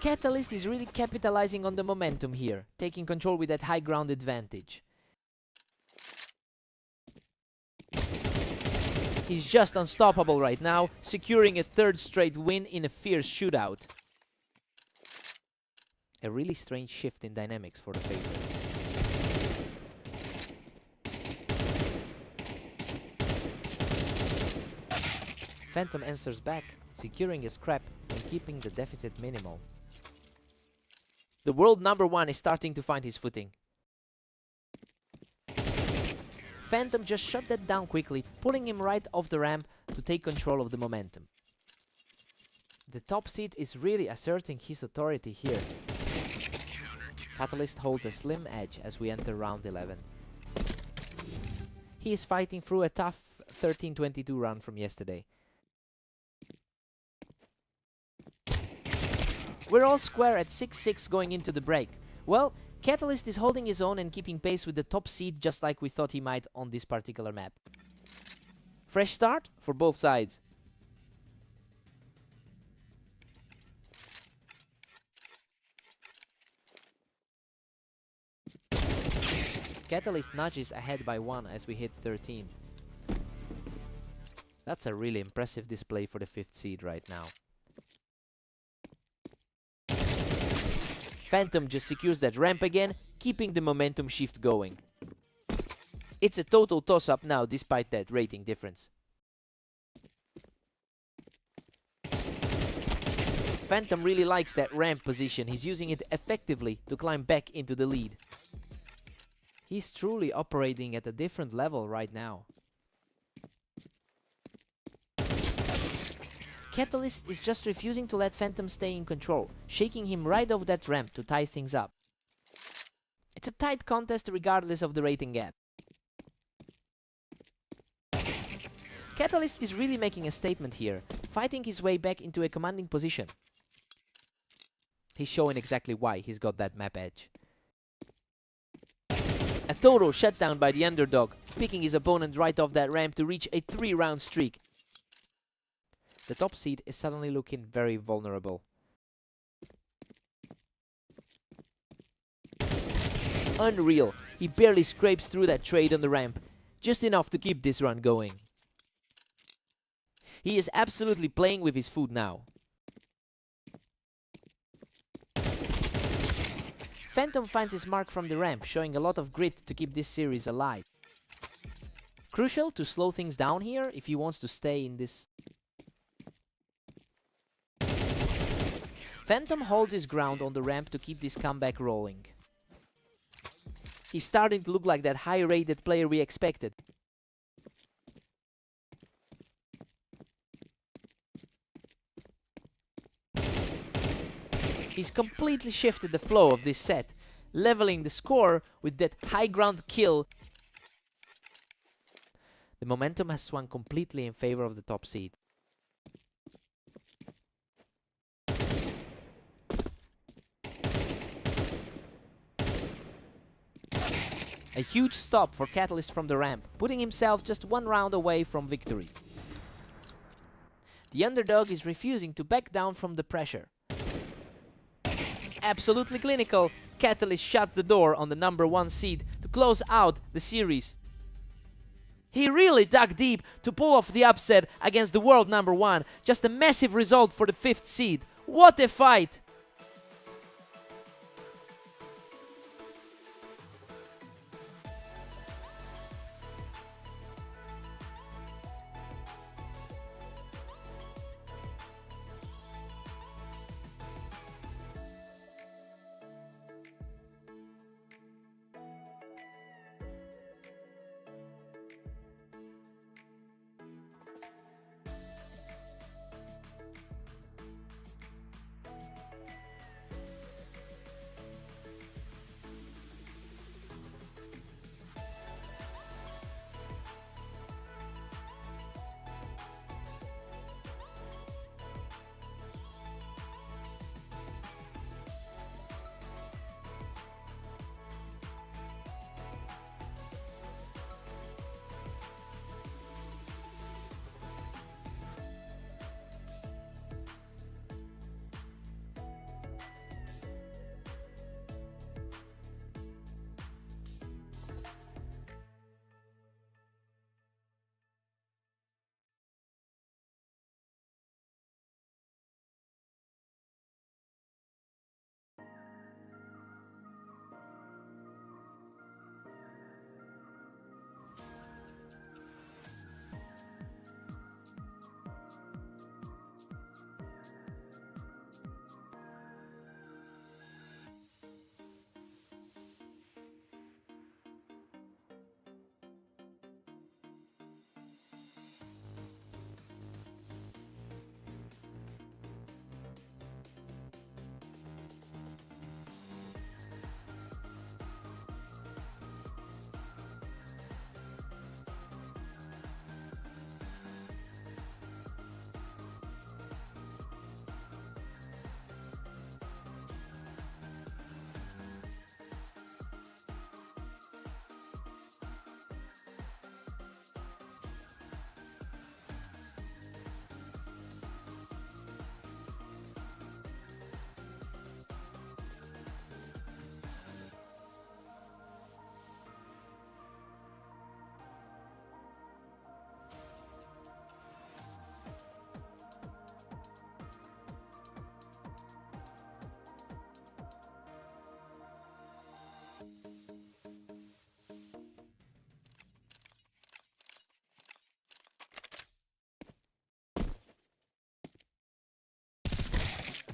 Catalyst is really capitalizing on the momentum here, taking control with that high ground advantage. He's just unstoppable right now, securing a 3rd straight win in a fierce shootout. A really strange shift in dynamics for the favorite. Phantom answers back, securing a scrap and keeping the deficit minimal. The world number 1 is starting to find his footing. Phantom just shut that down quickly, pulling him right off the ramp to take control of the momentum. The top seed is really asserting his authority here. Catalyst holds a slim edge as we enter round 11. He is fighting through a tough 13-22 round from yesterday. We're all square at 6-6 going into the break. Well, Catalyst is holding his own and keeping pace with the top seed just like we thought he might on this particular map. Fresh start for both sides. Catalyst nudges ahead by 1 as we hit 13. That's a really impressive display for the 5th seed right now. Phantom just secures that ramp again, keeping the momentum shift going. It's a total toss-up now despite that rating difference. Phantom really likes that ramp position, he's using it effectively to climb back into the lead. He's truly operating at a different level right now. Catalyst is just refusing to let Phantom stay in control, shaking him right off that ramp to tie things up. It's a tight contest regardless of the rating gap. Catalyst is really making a statement here, fighting his way back into a commanding position. He's showing exactly why he's got that map edge. A total shutdown by the underdog, picking his opponent right off that ramp to reach a 3-round streak. The top seed is suddenly looking very vulnerable. Unreal, he barely scrapes through that trade on the ramp, just enough to keep this run going. He is absolutely playing with his food now. Phantom finds his mark from the ramp, showing a lot of grit to keep this series alive. Crucial to slow things down here if he wants to stay in this. Phantom holds his ground on the ramp to keep this comeback rolling. He's starting to look like that high-rated player we expected. He's completely shifted the flow of this set, leveling the score with that high ground kill. The momentum has swung completely in favor of the top seed. A huge stop for Catalyst from the ramp, putting himself just 1 round away from victory. The underdog is refusing to back down from the pressure. Absolutely clinical, Catalyst shuts the door on the #1 seed to close out the series. He really dug deep to pull off the upset against the world #1. Just a massive result for the 5th seed. What a fight!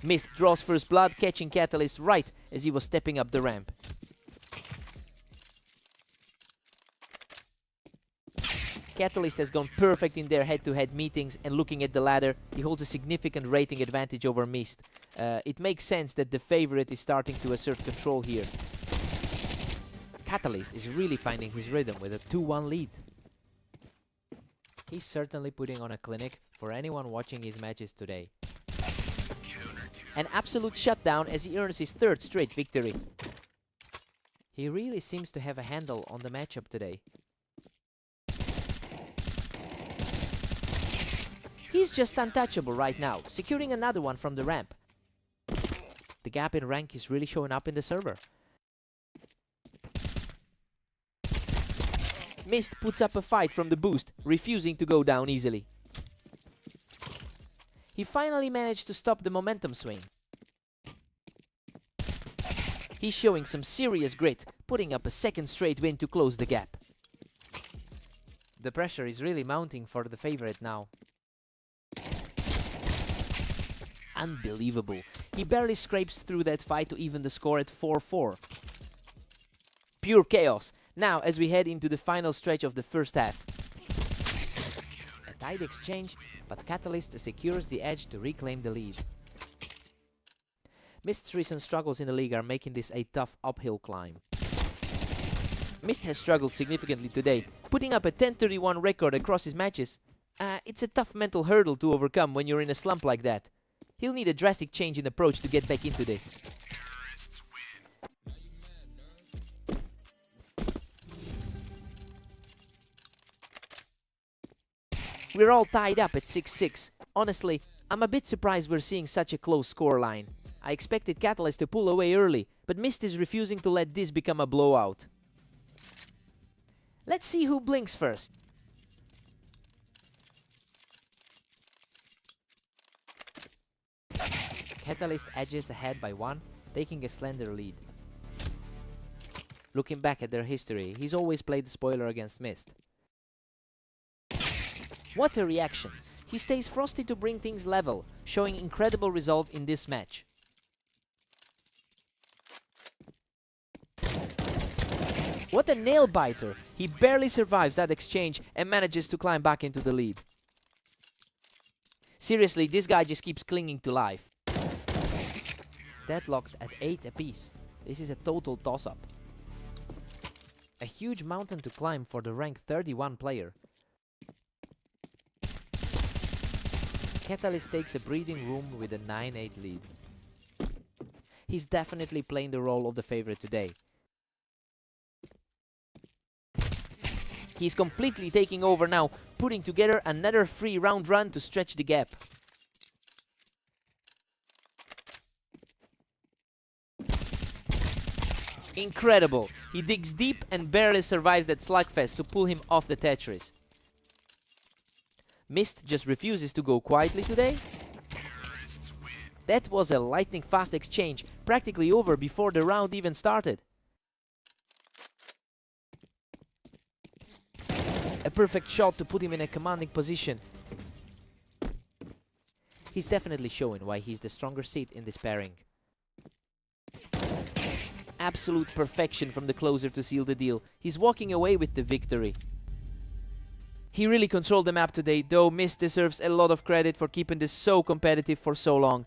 Mist draws first blood, catching Catalyst right as he was stepping up the ramp. Catalyst has gone perfect in their head-to-head meetings, and looking at the ladder, he holds a significant rating advantage over Mist. It makes sense that the favorite is starting to assert control here. Catalyst is really finding his rhythm with a 2-1 lead. He's certainly putting on a clinic for anyone watching his matches today. An absolute shutdown as he earns his 3rd straight victory. He really seems to have a handle on the matchup today. He's just untouchable right now, securing another one from the ramp. The gap in rank is really showing up in the server. Mist puts up a fight from the boost, refusing to go down easily. He finally managed to stop the momentum swing. He's showing some serious grit, putting up a 2nd straight win to close the gap. The pressure is really mounting for the favorite now. Unbelievable. He barely scrapes through that fight to even the score at 4-4. Pure chaos. Now, as we head into the final stretch of the first half. A tight exchange, but Catalyst secures the edge to reclaim the lead. Mist's recent struggles in the league are making this a tough uphill climb. Mist has struggled significantly today, putting up a 10-31 record across his matches. It's a tough mental hurdle to overcome when you're in a slump like that. He'll need a drastic change in approach to get back into this. We're all tied up at 6-6. Honestly, I'm a bit surprised we're seeing such a close scoreline. I expected Catalyst to pull away early, but Mist is refusing to let this become a blowout. Let's see who blinks first. Catalyst edges ahead by 1, taking a slender lead. Looking back at their history, he's always played the spoiler against Mist. What a reaction! He stays frosty to bring things level, showing incredible resolve in this match. What a nail-biter! He barely survives that exchange and manages to climb back into the lead. Seriously, this guy just keeps clinging to life. Deadlocked at 8 apiece. This is a total toss-up. A huge mountain to climb for the rank 31 player. Catalyst takes a breathing room with a 9-8 lead. He's definitely playing the role of the favorite today. He's completely taking over now, putting together another free round run to stretch the gap. Incredible! He digs deep and barely survives that slugfest to pull him off the Tetris. Mist just refuses to go quietly today. That was a lightning fast exchange, practically over before the round even started. A perfect shot to put him in a commanding position. He's definitely showing why he's the stronger seed in this pairing. Absolute perfection from the closer to seal the deal. He's walking away with the victory. He really controlled the map today, though Mist deserves a lot of credit for keeping this so competitive for so long.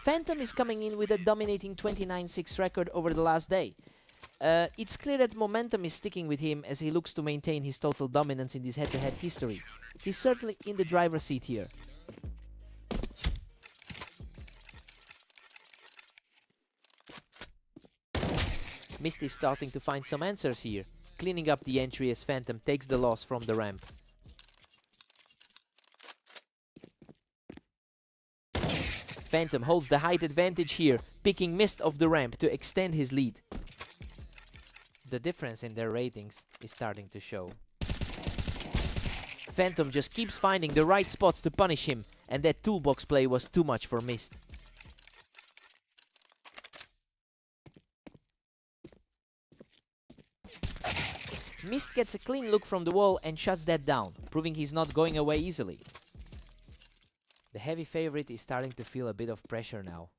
Phantom is coming in with a dominating 29-6 record over the last day. It's clear that momentum is sticking with him as he looks to maintain his total dominance in this head-to-head history. He's certainly in the driver's seat here. Mist is starting to find some answers here, cleaning up the entry as Phantom takes the loss from the ramp. Phantom holds the height advantage here, picking Mist off the ramp to extend his lead. The difference in their ratings is starting to show. Phantom just keeps finding the right spots to punish him, and that toolbox play was too much for Mist. Mist gets a clean look from the wall and shuts that down, proving he's not going away easily. The heavy favorite is starting to feel a bit of pressure now.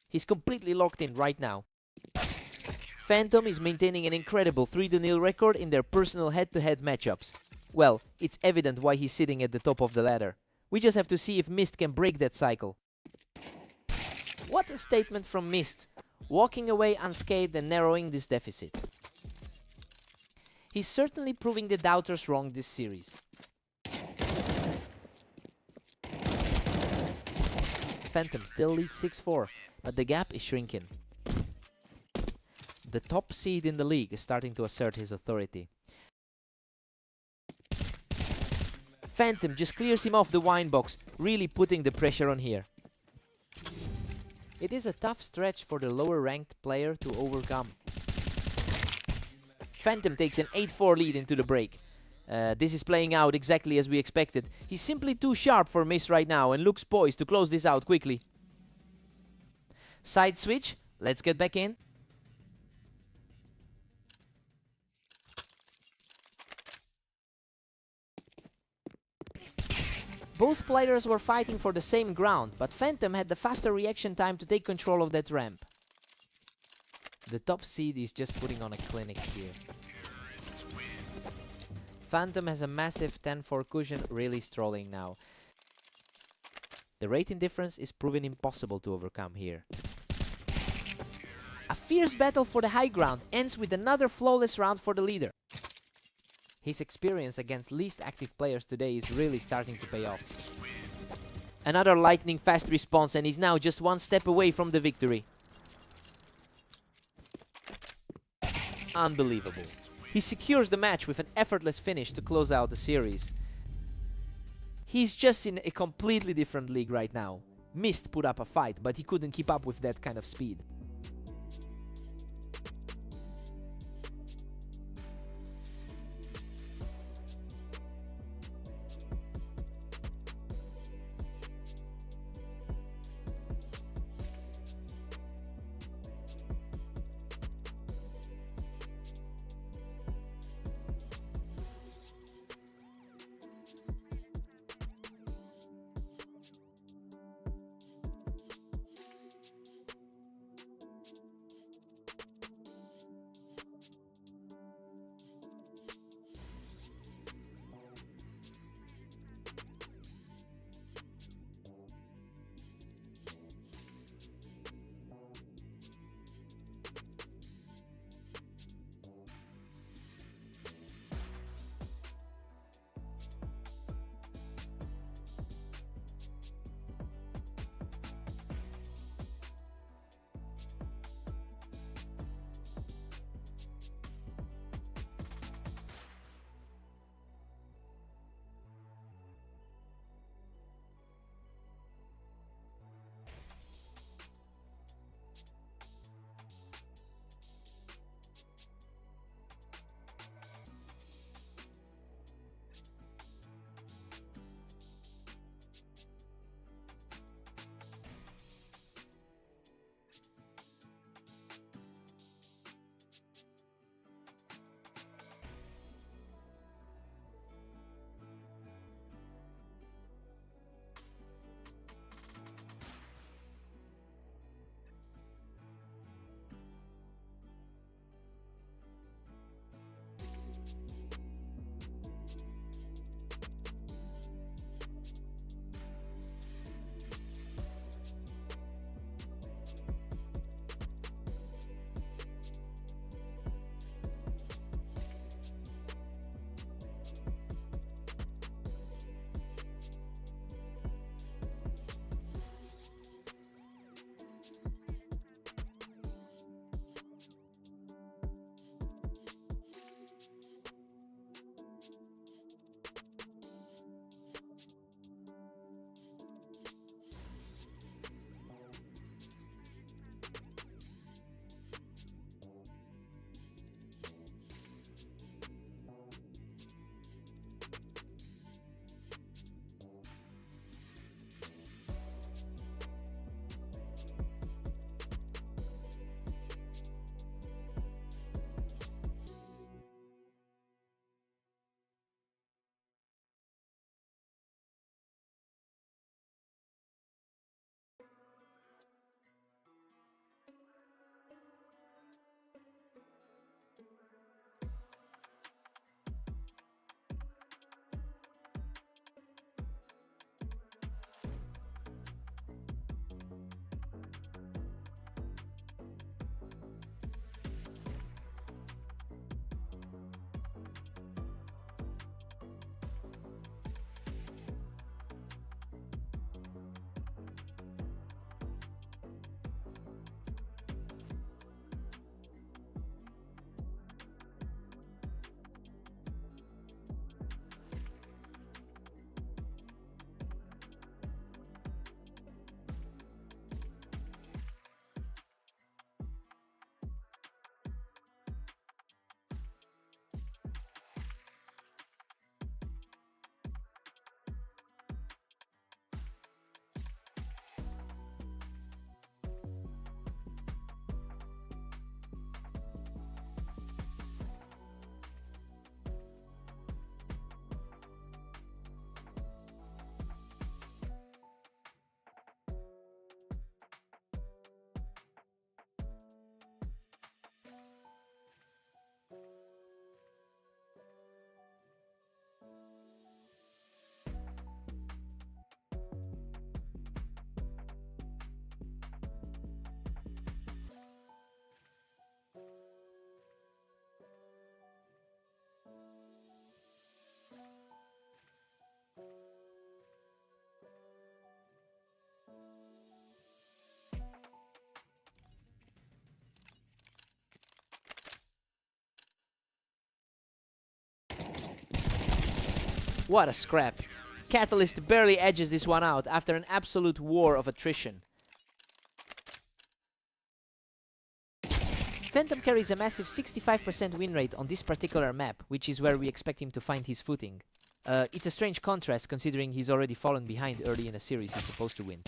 He's completely locked in right now. Phantom is maintaining an incredible 3-0 record in their personal head-to-head matchups. Well, it's evident why he's sitting at the top of the ladder. We just have to see if Mist can break that cycle. What a statement from Mist, walking away unscathed and narrowing this deficit. He's certainly proving the doubters wrong this series. Phantom still leads 6-4, but the gap is shrinking. The top seed in the league is starting to assert his authority. Phantom just clears him off the wine box, really putting the pressure on here. It is a tough stretch for the lower ranked player to overcome. Phantom takes an 8-4 lead into the break. This is playing out exactly as we expected. He's simply too sharp for Mist right now and looks poised to close this out quickly. Side switch, let's get back in. Both players were fighting for the same ground, but Phantom had the faster reaction time to take control of that ramp. The top seed is just putting on a clinic here. Phantom has a massive 10-4 cushion, really strolling now. The rating difference is proven impossible to overcome here. A fierce battle for the high ground ends with another flawless round for the leader. His experience against least active players today is really starting to pay off. Another lightning fast response, and he's now just one step away from the victory. Unbelievable. He secures the match with an effortless finish to close out the series. He's just in a completely different league right now. Mist put up a fight, but he couldn't keep up with that kind of speed. What a scrap. Catalyst barely edges this one out after an absolute war of attrition. Phantom carries a massive 65% win rate on this particular map, which is where we expect him to find his footing. It's a strange contrast considering he's already fallen behind early in a series he's supposed to win.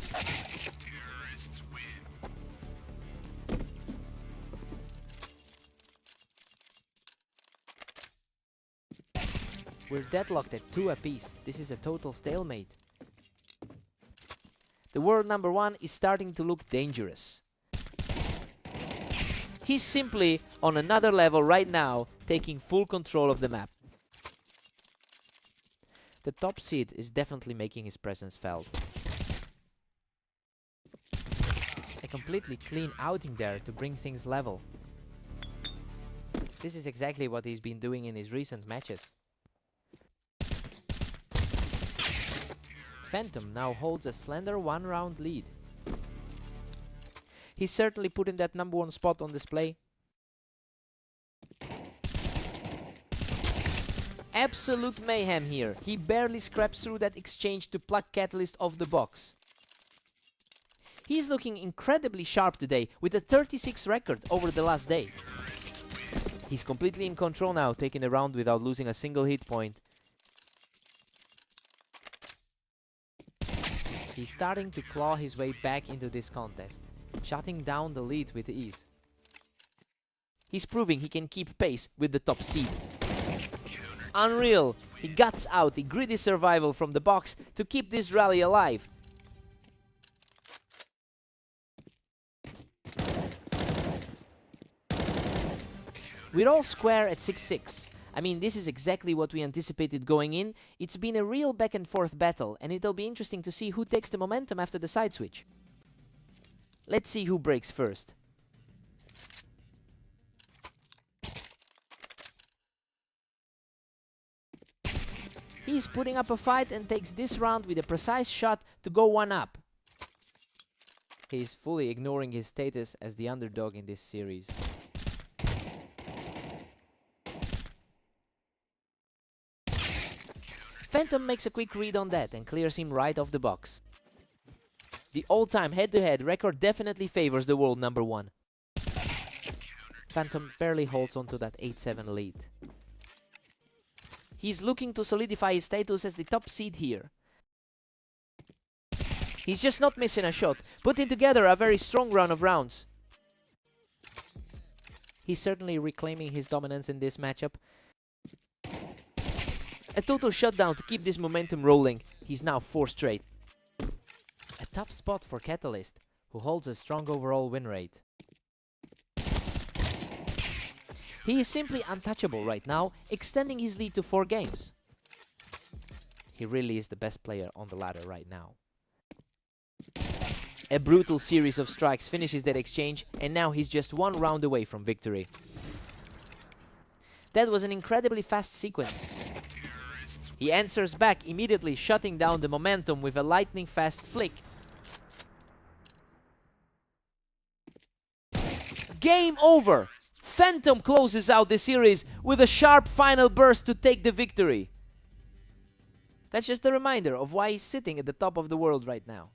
We're deadlocked at 2 apiece. This is a total stalemate. The world number 1 is starting to look dangerous. He's simply on another level right now, taking full control of the map. The top seed is definitely making his presence felt. A completely clean outing there to bring things level. This is exactly what he's been doing in his recent matches. Phantom now holds a slender 1-round lead. He's certainly putting that number 1 spot on display. Absolute mayhem here. He barely scraps through that exchange to pluck Catalyst off the box. He's looking incredibly sharp today with a 36 record over the last day. He's completely in control now, taking the round without losing a single hit point. He's starting to claw his way back into this contest, shutting down the lead with ease. He's proving he can keep pace with the top seed. Unreal! He guts out a greedy survival from the box to keep this rally alive. We're all square at 6-6. I mean, this is exactly what we anticipated going in. It's been a real back and forth battle, and it'll be interesting to see who takes the momentum after the side switch. Let's see who breaks first. He's putting up a fight and takes this round with a precise shot to go 1 up. He's fully ignoring his status as the underdog in this series. Phantom makes a quick read on that and clears him right off the box. The all-time head-to-head record definitely favors the world number 1. Phantom barely holds on to that 8-7 lead. He's looking to solidify his status as the top seed here. He's just not missing a shot, putting together a very strong run of rounds. He's certainly reclaiming his dominance in this matchup. A total shutdown to keep this momentum rolling. He's now 4 straight. A tough spot for Catalyst, who holds a strong overall win rate. He is simply untouchable right now, extending his lead to 4 games. He really is the best player on the ladder right now. A brutal series of strikes finishes that exchange, and now he's just 1 round away from victory. That was an incredibly fast sequence. He answers back immediately, shutting down the momentum with a lightning-fast flick. Game over! Phantom closes out the series with a sharp final burst to take the victory. That's just a reminder of why he's sitting at the top of the world right now.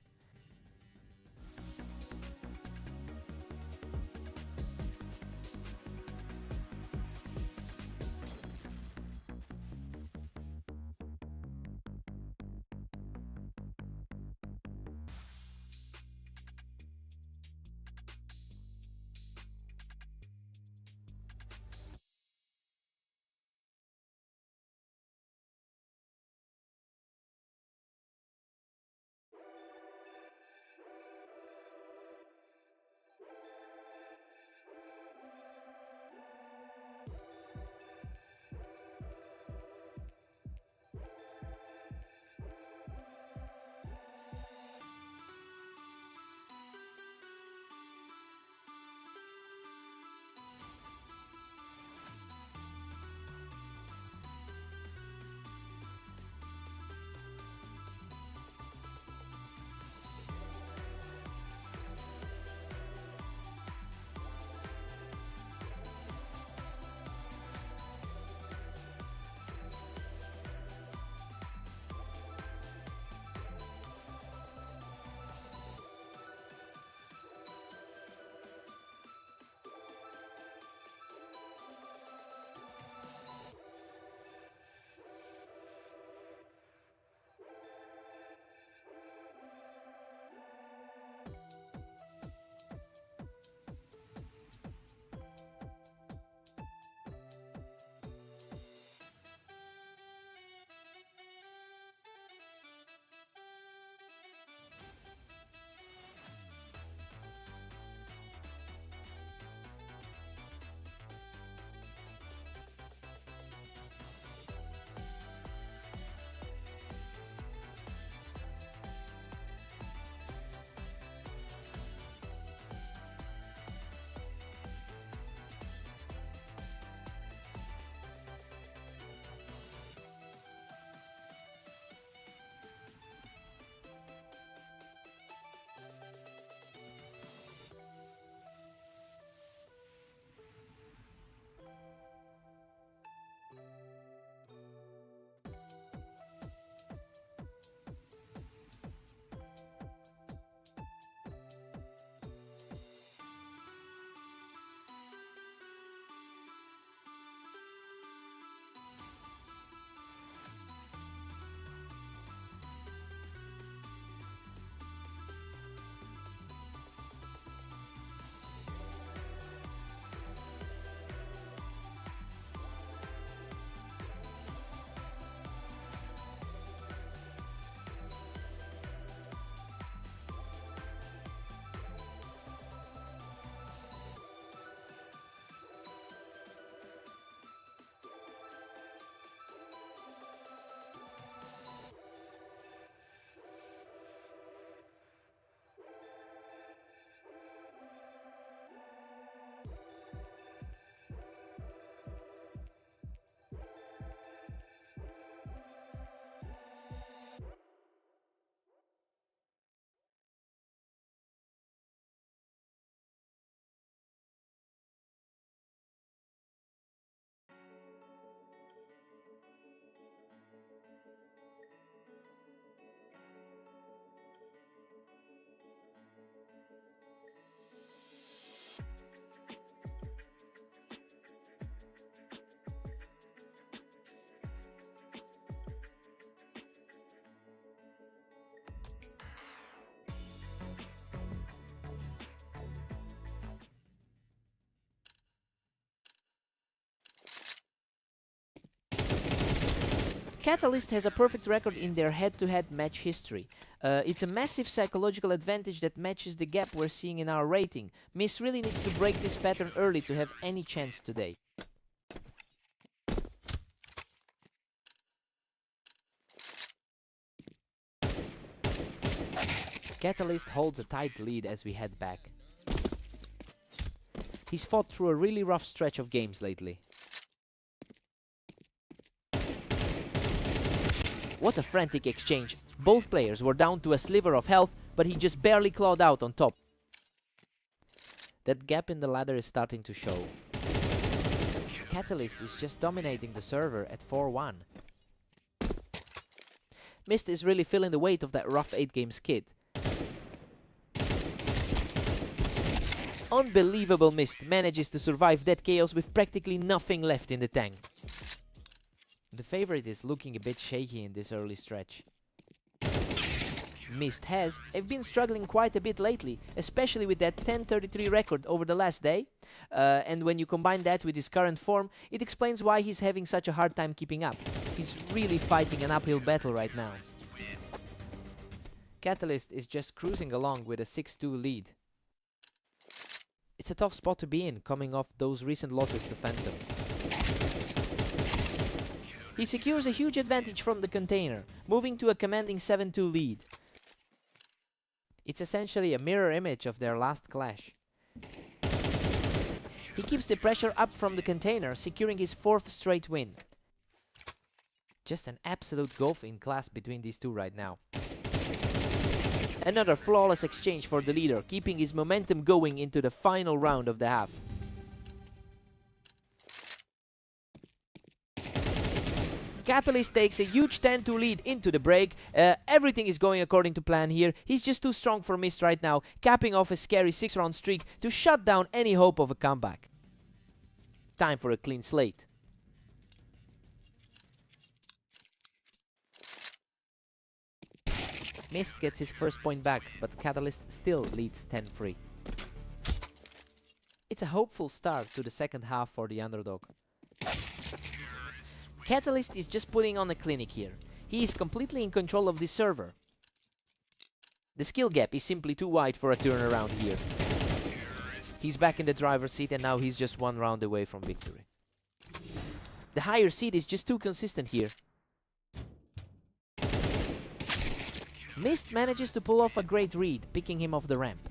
Catalyst has a perfect record in their head-to-head match history. It's a massive psychological advantage that matches the gap we're seeing in our rating. Mist really needs to break this pattern early to have any chance today. Catalyst holds a tight lead as we head back. He's fought through a really rough stretch of games lately. What a frantic exchange. Both players were down to a sliver of health, but he just barely clawed out on top. That gap in the ladder is starting to show. Catalyst is just dominating the server at 4-1. Mist is really feeling the weight of that rough 8 game skid. Unbelievable Mist manages to survive that chaos with practically nothing left in the tank. The favorite is looking a bit shaky in this early stretch. Mist has been struggling quite a bit lately, especially with that 10-33 record over the last day. And when you combine that with his current form, it explains why he's having such a hard time keeping up. He's really fighting an uphill battle right now. Catalyst is just cruising along with a 6-2 lead. It's a tough spot to be in, coming off those recent losses to Phantom. He secures a huge advantage from the container, moving to a commanding 7-2 lead. It's essentially a mirror image of their last clash. He keeps the pressure up from the container, securing his 4th straight win. Just an absolute gulf in class between these two right now. Another flawless exchange for the leader, keeping his momentum going into the final round of the half. Catalyst takes a huge 10-2 lead into the break. Everything is going according to plan here. He's just too strong for Mist right now, capping off a scary 6-round streak to shut down any hope of a comeback. Time for a clean slate. Mist gets his first point back, but Catalyst still leads 10-3. It's a hopeful start to the second half for the underdog. Catalyst is just putting on a clinic here. He is completely in control of this server. The skill gap is simply too wide for a turnaround here. He's back in the driver's seat and now he's just 1 round away from victory. The higher seed is just too consistent here. Mist manages to pull off a great read, picking him off the ramp.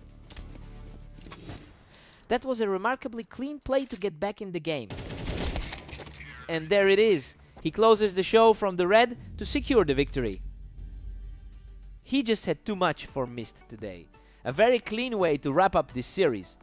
That was a remarkably clean play to get back in the game. And there it is. He closes the show from the red to secure the victory. He just had too much for Mist today. A very clean way to wrap up this series.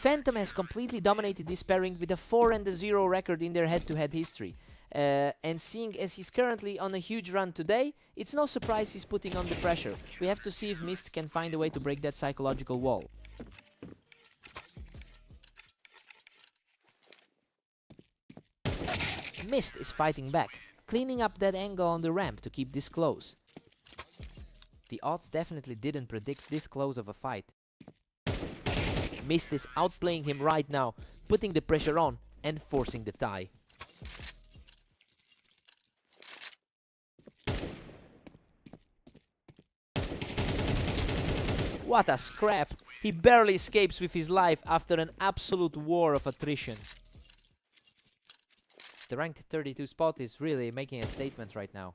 Phantom has completely dominated this pairing with a 4-0 record in their head-to-head history. And seeing as he's currently on a huge run today, it's no surprise he's putting on the pressure. We have to see if Mist can find a way to break that psychological wall. Mist is fighting back, cleaning up that angle on the ramp to keep this close. The odds definitely didn't predict this close of a fight. Mist is outplaying him right now, putting the pressure on and forcing the tie. What a scrap! He barely escapes with his life after an absolute war of attrition. The ranked 32 spot is really making a statement right now.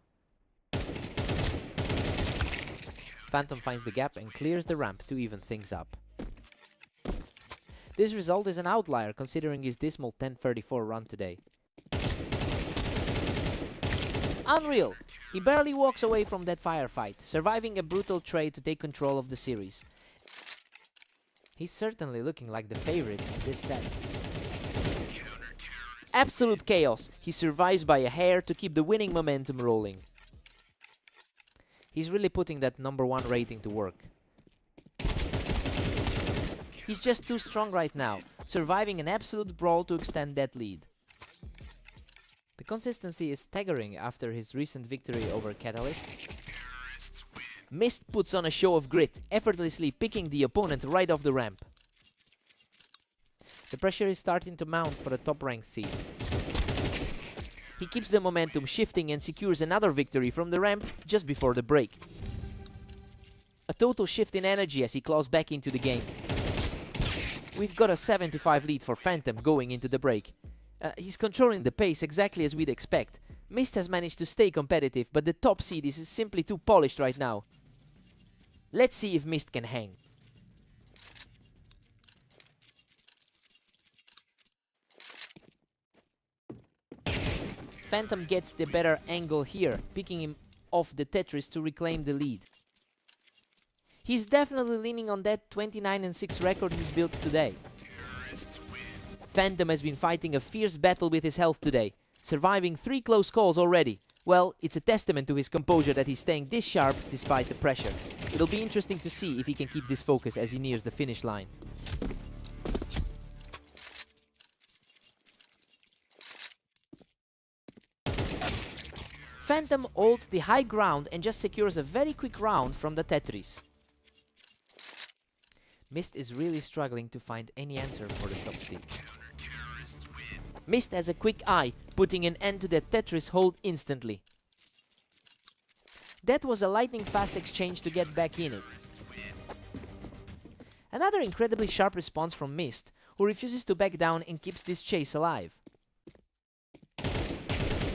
Phantom finds the gap and clears the ramp to even things up. This result is an outlier considering his dismal 10:34 run today. Unreal! He barely walks away from that firefight, surviving a brutal trade to take control of the series. He's certainly looking like the favorite in this set. Absolute chaos! He survives by a hair to keep the winning momentum rolling. He's really putting that #1 rating to work. He's just too strong right now, surviving an absolute brawl to extend that lead. The consistency is staggering after his recent victory over Catalyst. Mist puts on a show of grit, effortlessly picking the opponent right off the ramp. The pressure is starting to mount for the top-ranked seed. He keeps the momentum shifting and secures another victory from the ramp just before the break. A total shift in energy as he claws back into the game. We've got a 7-5 lead for Phantom going into the break. He's controlling the pace exactly as we'd expect. Mist has managed to stay competitive, but the top seed is simply too polished right now. Let's see if Mist can hang. Phantom gets the better angle here, picking him off the Tetris to reclaim the lead. He's definitely leaning on that 29-6 record he's built today. Phantom has been fighting a fierce battle with his health today, surviving 3 close calls already. Well, it's a testament to his composure that he's staying this sharp despite the pressure. It'll be interesting to see if he can keep this focus as he nears the finish line. Phantom holds the high ground and just secures a very quick round from the Tetris. Mist is really struggling to find any answer for the top seed. Mist has a quick eye, putting an end to the Tetris hold instantly. That was a lightning fast exchange to get back in it. Another incredibly sharp response from Mist, who refuses to back down and keeps this chase alive.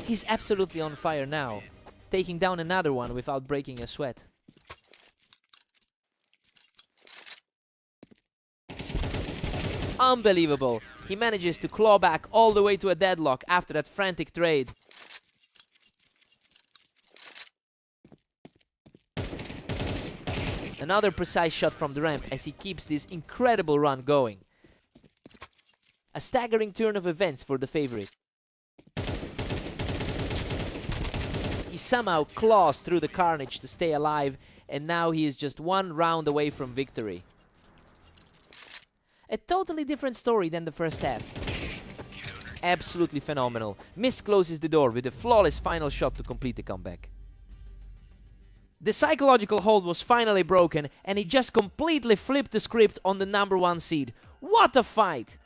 He's absolutely on fire now, taking down another one without breaking a sweat. Unbelievable! He manages to claw back all the way to a deadlock after that frantic trade. Another precise shot from the ramp as he keeps this incredible run going. A staggering turn of events for the favorite. He somehow claws through the carnage to stay alive, and now he is just 1 round away from victory. A totally different story than the first half. Absolutely phenomenal. Mist closes the door with a flawless final shot to complete the comeback. The psychological hold was finally broken, and he just completely flipped the script on the #1 seed. What a fight!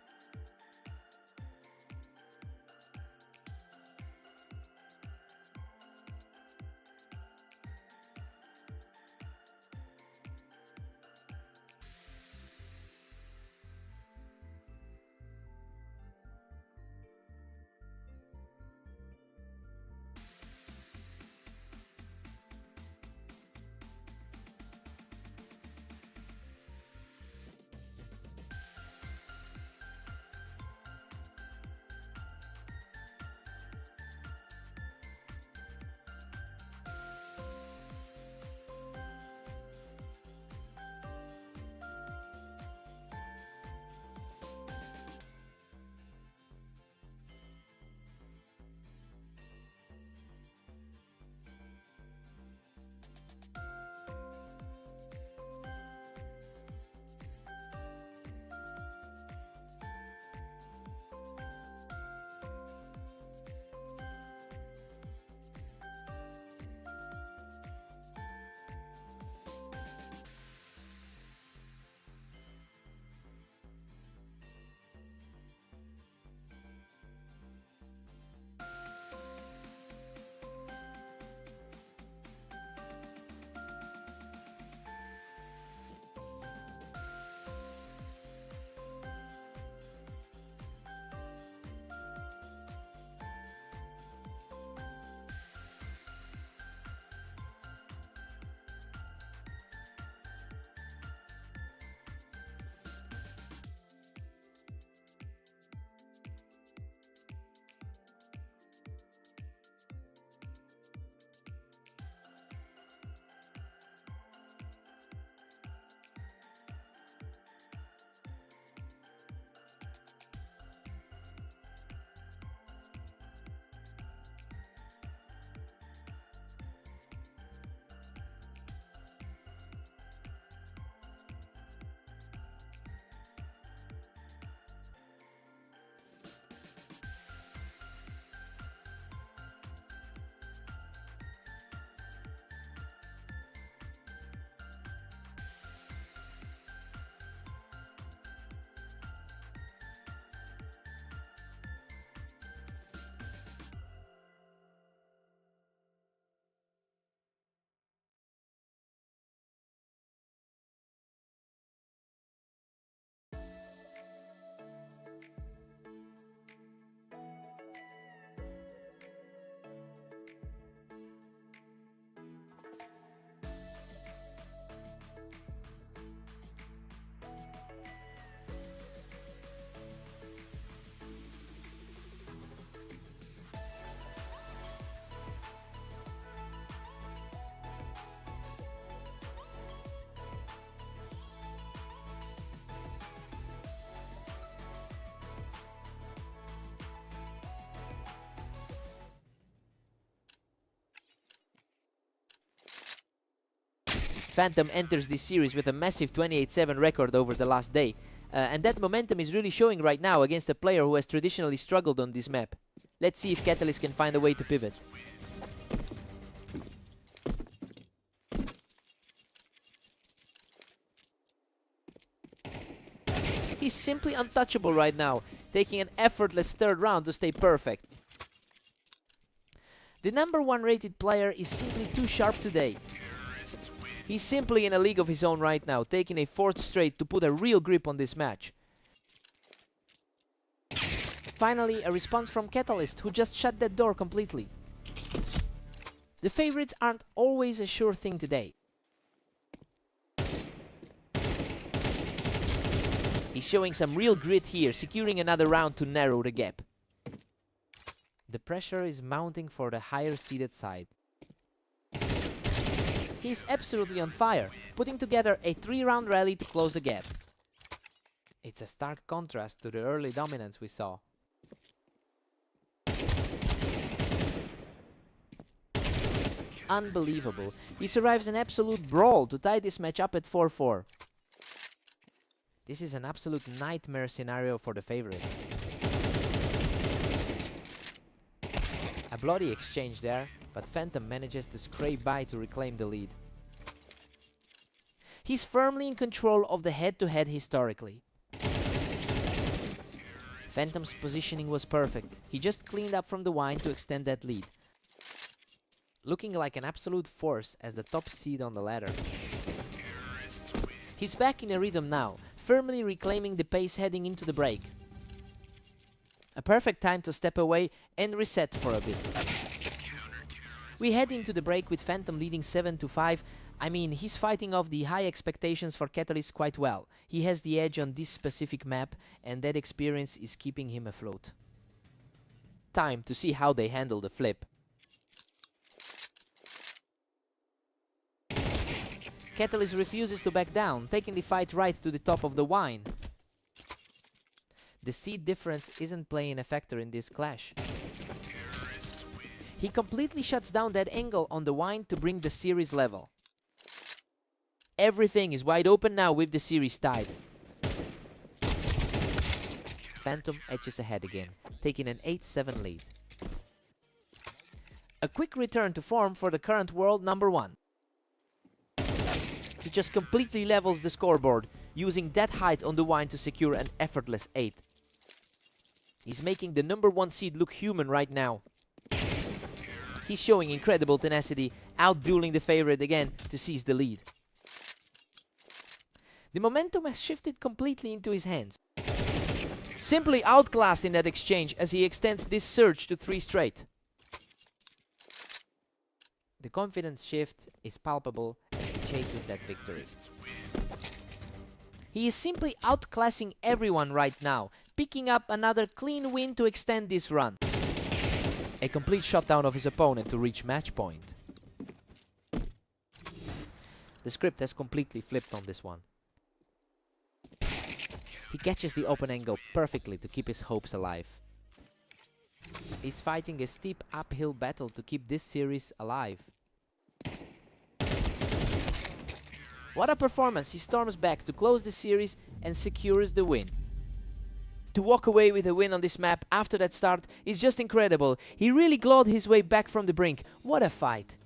Phantom enters this series with a massive 28-7 record over the last day. And that momentum is really showing right now against a player who has traditionally struggled on this map. Let's see if Catalyst can find a way to pivot. He's simply untouchable right now, taking an effortless third round to stay perfect. The #1 rated player is simply too sharp today. He's simply in a league of his own right now, taking a 4th straight to put a real grip on this match. Finally, a response from Catalyst, who just shut that door completely. The favorites aren't always a sure thing today. He's showing some real grit here, securing another round to narrow the gap. The pressure is mounting for the higher seeded side. He's absolutely on fire, putting together a 3-round rally to close the gap. It's a stark contrast to the early dominance we saw. Unbelievable. He survives an absolute brawl to tie this match up at 4-4. This is an absolute nightmare scenario for the favorite. A bloody exchange there, but Phantom manages to scrape by to reclaim the lead. He's firmly in control of the head-to-head historically. Phantom's positioning was perfect. He just cleaned up from the wine to extend that lead. Looking like an absolute force as the top seed on the ladder. He's back in a rhythm now, firmly reclaiming the pace heading into the break. A perfect time to step away and reset for a bit. We head into the break with Phantom leading 7-5. I mean, he's fighting off the high expectations for Catalyst quite well. He has the edge on this specific map, and that experience is keeping him afloat. Time to see how they handle the flip. Catalyst refuses to back down, taking the fight right to the top of the wine. The seed difference isn't playing a factor in this clash. He completely shuts down that angle on the wine to bring the series level. Everything is wide open now with the series tied. Phantom edges ahead again, taking an 8-7 lead. A quick return to form for the current world #1. He just completely levels the scoreboard, using that height on the wine to secure an effortless 8. He's making the #1 seed look human right now. He's showing incredible tenacity, outdueling the favorite again to seize the lead. The momentum has shifted completely into his hands. Simply outclassed in that exchange as he extends this surge to 3 straight. The confidence shift is palpable as he chases that victory. He is simply outclassing everyone right now, picking up another clean win to extend this run. A complete shutdown of his opponent to reach match point. The script has completely flipped on this one. He catches the open angle perfectly to keep his hopes alive. He's fighting a steep uphill battle to keep this series alive. What a performance! He storms back to close the series and secures the win. To walk away with a win on this map after that start is just incredible. He really clawed his way back from the brink. What a fight!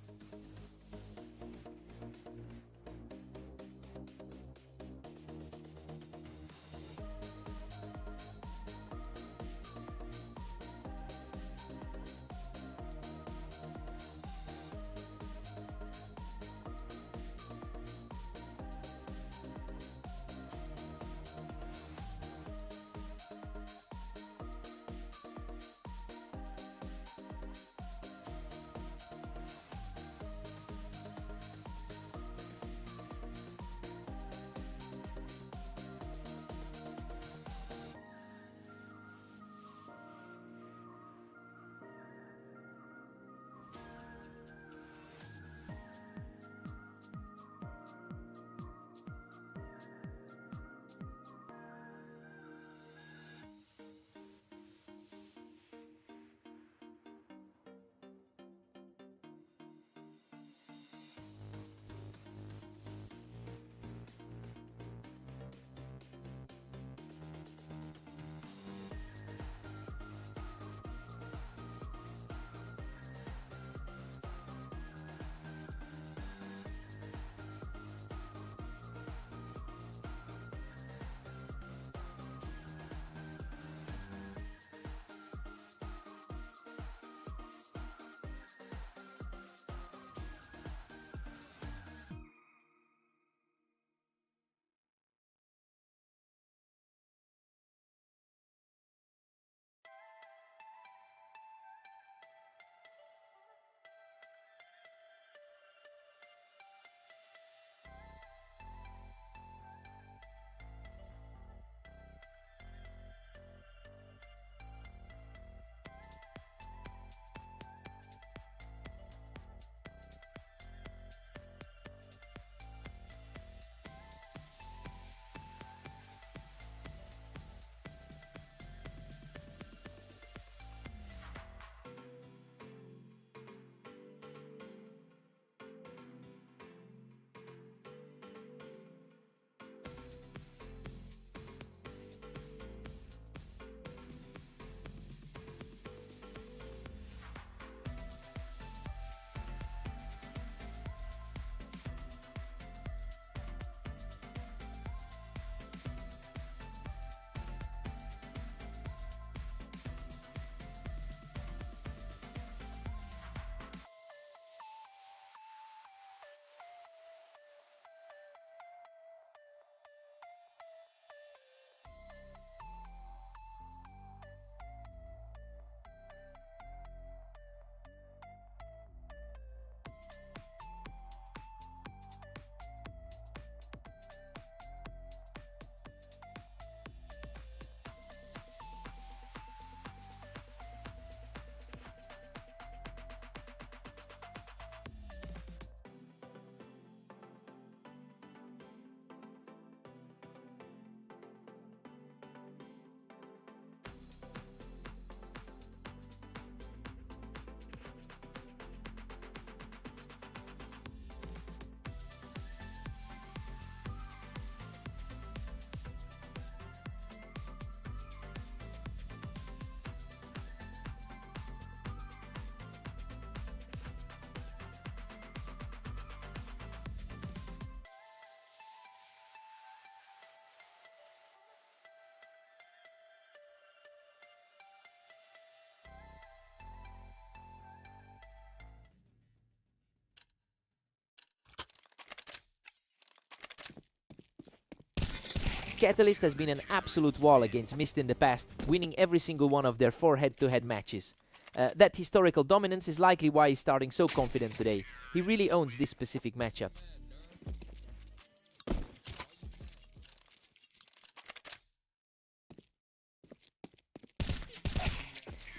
Catalyst has been an absolute wall against Mist in the past, winning every single one of their 4 head-to-head matches. That historical dominance is likely why he's starting so confident today. He really owns this specific matchup.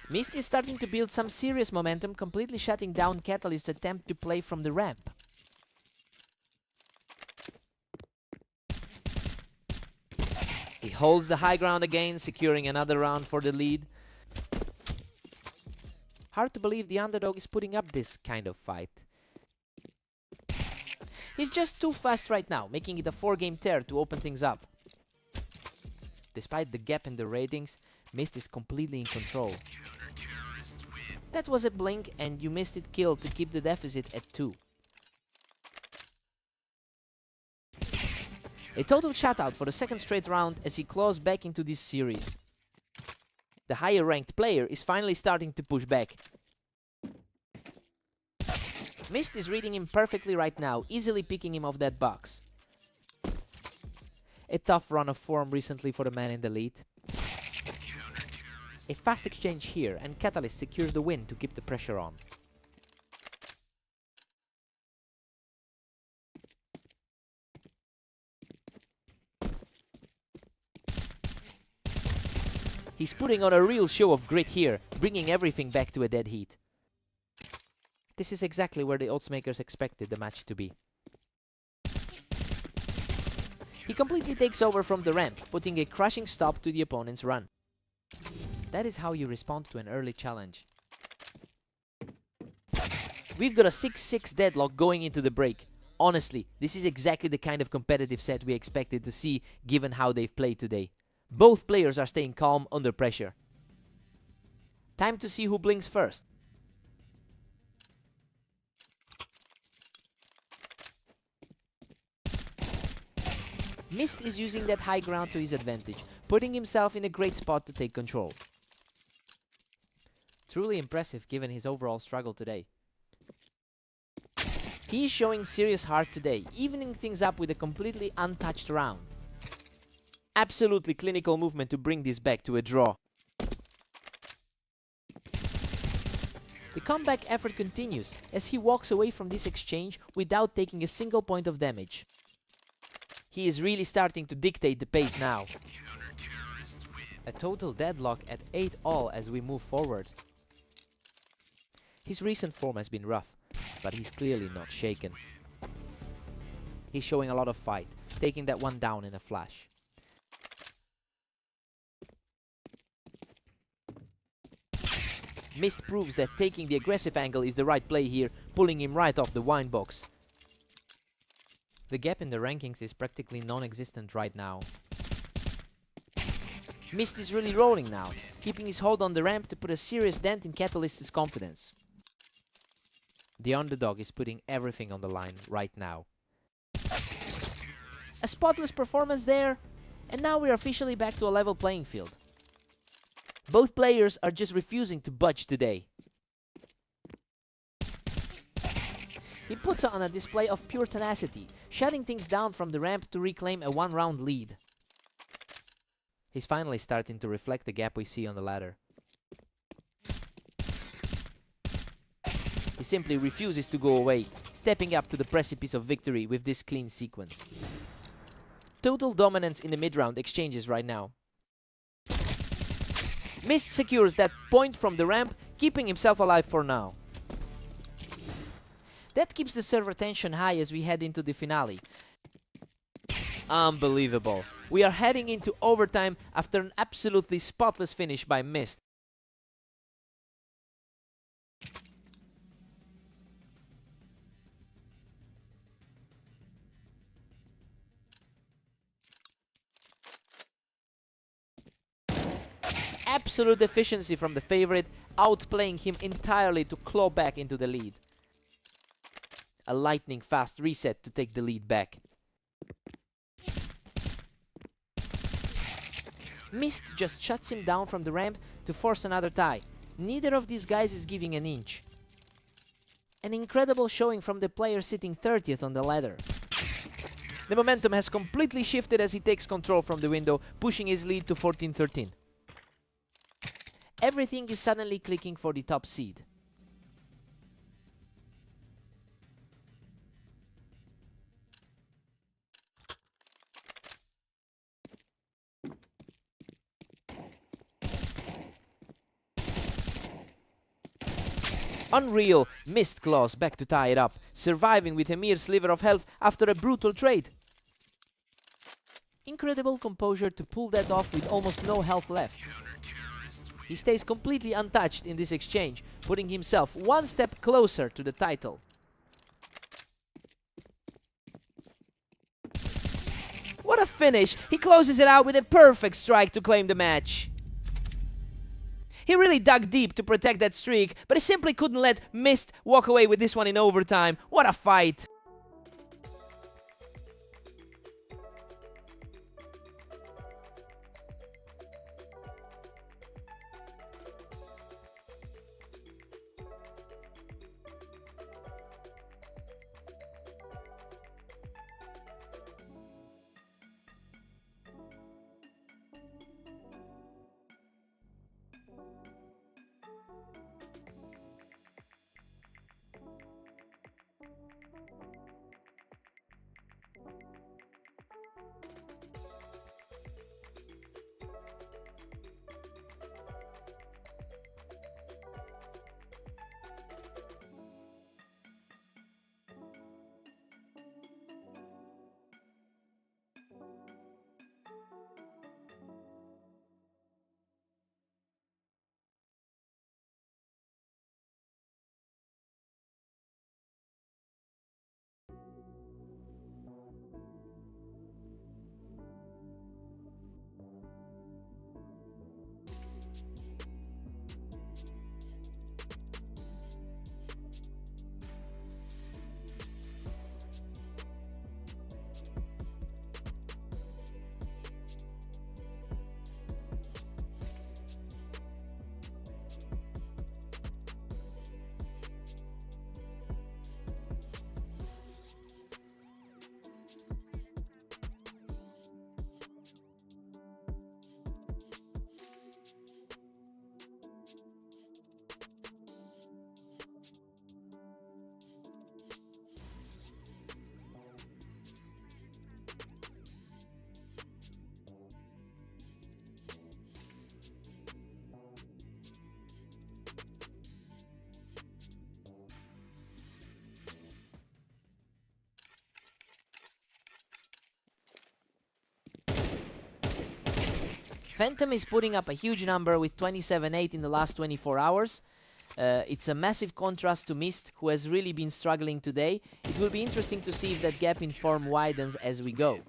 Mist is starting to build some serious momentum, completely shutting down Catalyst's attempt to play from the ramp. He holds the high ground again, securing another round for the lead. Hard to believe the underdog is putting up this kind of fight. He's just too fast right now, making it a 4-game tear to open things up. Despite the gap in the ratings, Mist is completely in control. That was a blink and you missed it kill to keep the deficit at 2. A total shutout for the second straight round as he claws back into this series. The higher ranked player is finally starting to push back. Mist is reading him perfectly right now, easily picking him off that box. A tough run of form recently for the man in the lead. A fast exchange here and Catalyst secures the win to keep the pressure on. He's putting on a real show of grit here, bringing everything back to a dead heat. This is exactly where the oddsmakers expected the match to be. He completely takes over from the ramp, putting a crushing stop to the opponent's run. That is how you respond to an early challenge. We've got a 6-6 deadlock going into the break. Honestly, this is exactly the kind of competitive set we expected to see given how they've played today. Both players are staying calm under pressure. Time to see who blinks first. Mist is using that high ground to his advantage, putting himself in a great spot to take control. Truly impressive given his overall struggle today. He is showing serious heart today, evening things up with a completely untouched round. Absolutely clinical movement to bring this back to a draw. The comeback effort continues as he walks away from this exchange without taking a single point of damage. He is really starting to dictate the pace now. A total deadlock at 8-all as we move forward. His recent form has been rough, but he's clearly not shaken. He's showing a lot of fight, taking that one down in a flash. Mist proves that taking the aggressive angle is the right play here, pulling him right off the wine box. The gap in the rankings is practically non-existent right now. Mist is really rolling now, keeping his hold on the ramp to put a serious dent in Catalyst's confidence. The underdog is putting everything on the line right now. A spotless performance there, and now we're officially back to a level playing field. Both players are just refusing to budge today. He puts on a display of pure tenacity, shutting things down from the ramp to reclaim a 1-round lead. He's finally starting to reflect the gap we see on the ladder. He simply refuses to go away, stepping up to the precipice of victory with this clean sequence. Total dominance in the mid-round exchanges right now. Mist secures that point from the ramp, keeping himself alive for now. That keeps the server tension high as we head into the finale. Unbelievable. We are heading into overtime after an absolutely spotless finish by Mist. Absolute efficiency from the favorite, outplaying him entirely to claw back into the lead. A lightning fast reset to take the lead back. Mist just shuts him down from the ramp to force another tie. Neither of these guys is giving an inch. An incredible showing from the player sitting 30th on the ladder. The momentum has completely shifted as he takes control from the window, pushing his lead to 14-13. Everything is suddenly clicking for the top seed. Unreal, Mist claws back to tie it up, surviving with a mere sliver of health after a brutal trade. Incredible composure to pull that off with almost no health left. He stays completely untouched in this exchange, putting himself one step closer to the title. What a finish! He closes it out with a perfect strike to claim the match. He really dug deep to protect that streak, but he simply couldn't let Mist walk away with this one in overtime. What a fight! Phantom is putting up a huge number with 27-8 in the last 24 hours. It's a massive contrast to Mist, who has really been struggling today. It will be interesting to see if that gap in form widens as we go.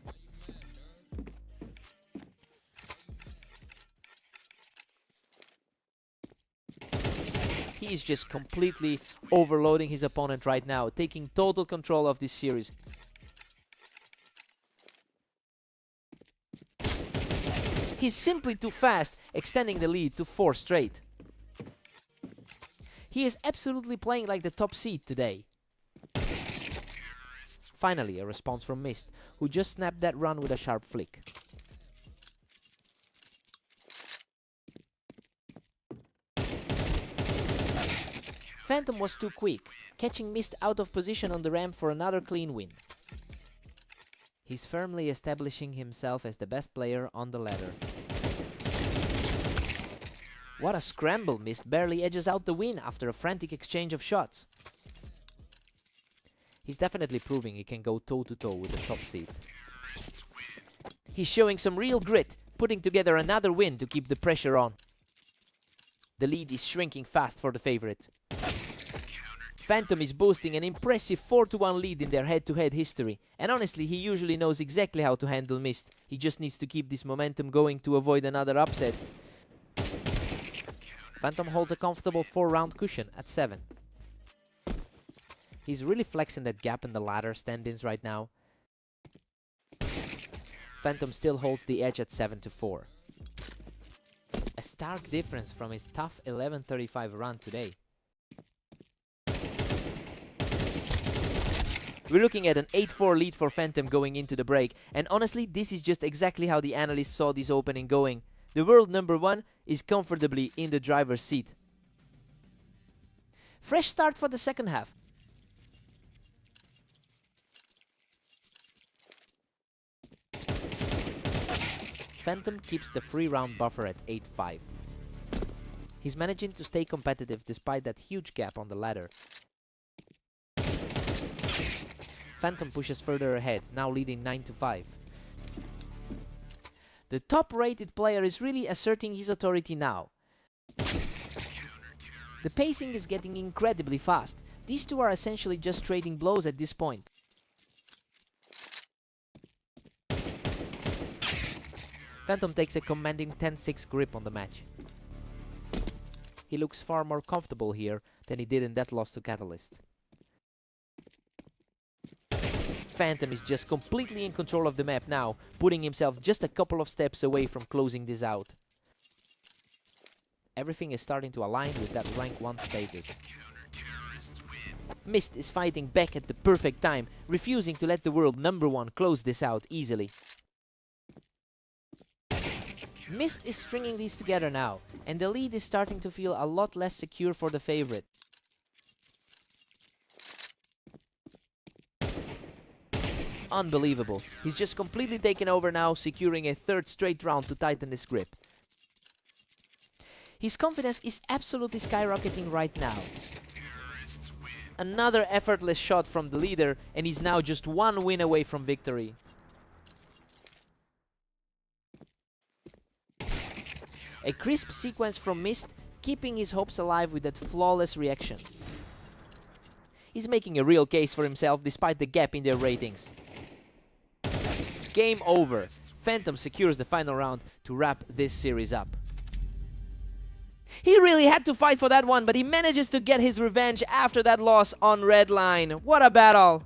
He is just completely overloading his opponent right now, taking total control of this series. He's simply too fast, extending the lead to 4 straight. He is absolutely playing like the top seed today. Finally, a response from Mist, who just snapped that run with a sharp flick. Phantom was too quick, catching Mist out of position on the ramp for another clean win. He's firmly establishing himself as the best player on the ladder. What a scramble! Mist barely edges out the win after a frantic exchange of shots. He's definitely proving he can go toe-to-toe with the top seed. He's showing some real grit, putting together another win to keep the pressure on. The lead is shrinking fast for the favorite. Phantom is boasting an impressive 4-1 lead in their head-to-head history, and honestly he usually knows exactly how to handle Mist. He just needs to keep this momentum going to avoid another upset. Phantom holds a comfortable 4-round cushion at 7. He's really flexing that gap in the ladder stand-ins right now. Phantom still holds the edge at 7-4. A stark difference from his tough 11:35 run today. We're looking at an 8-4 lead for Phantom going into the break, and honestly, this is just exactly how the analysts saw this opening going. The world number 1 is comfortably in the driver's seat. Fresh start for the second half. Phantom keeps the free round buffer at 8-5. He's managing to stay competitive despite that huge gap on the ladder. Phantom pushes further ahead, now leading 9-5. The top-rated player is really asserting his authority now. The pacing is getting incredibly fast. These two are essentially just trading blows at this point. Phantom takes a commanding 10-6 grip on the match. He looks far more comfortable here than he did in that loss to Catalyst. Phantom is just completely in control of the map now, putting himself just a couple of steps away from closing this out. Everything is starting to align with that rank 1 status. Mist is fighting back at the perfect time, refusing to let the world number 1 close this out easily. Mist is stringing these together now, and the lead is starting to feel a lot less secure for the favorite. Unbelievable. He's just completely taken over now, securing a 3rd straight round to tighten his grip. His confidence is absolutely skyrocketing right now. Another effortless shot from the leader, and he's now just 1 win away from victory. A crisp sequence from Mist, keeping his hopes alive with that flawless reaction. He's making a real case for himself despite the gap in their ratings. Game over. Phantom secures the final round to wrap this series up. He really had to fight for that one, but he manages to get his revenge after that loss on Redline. What a battle!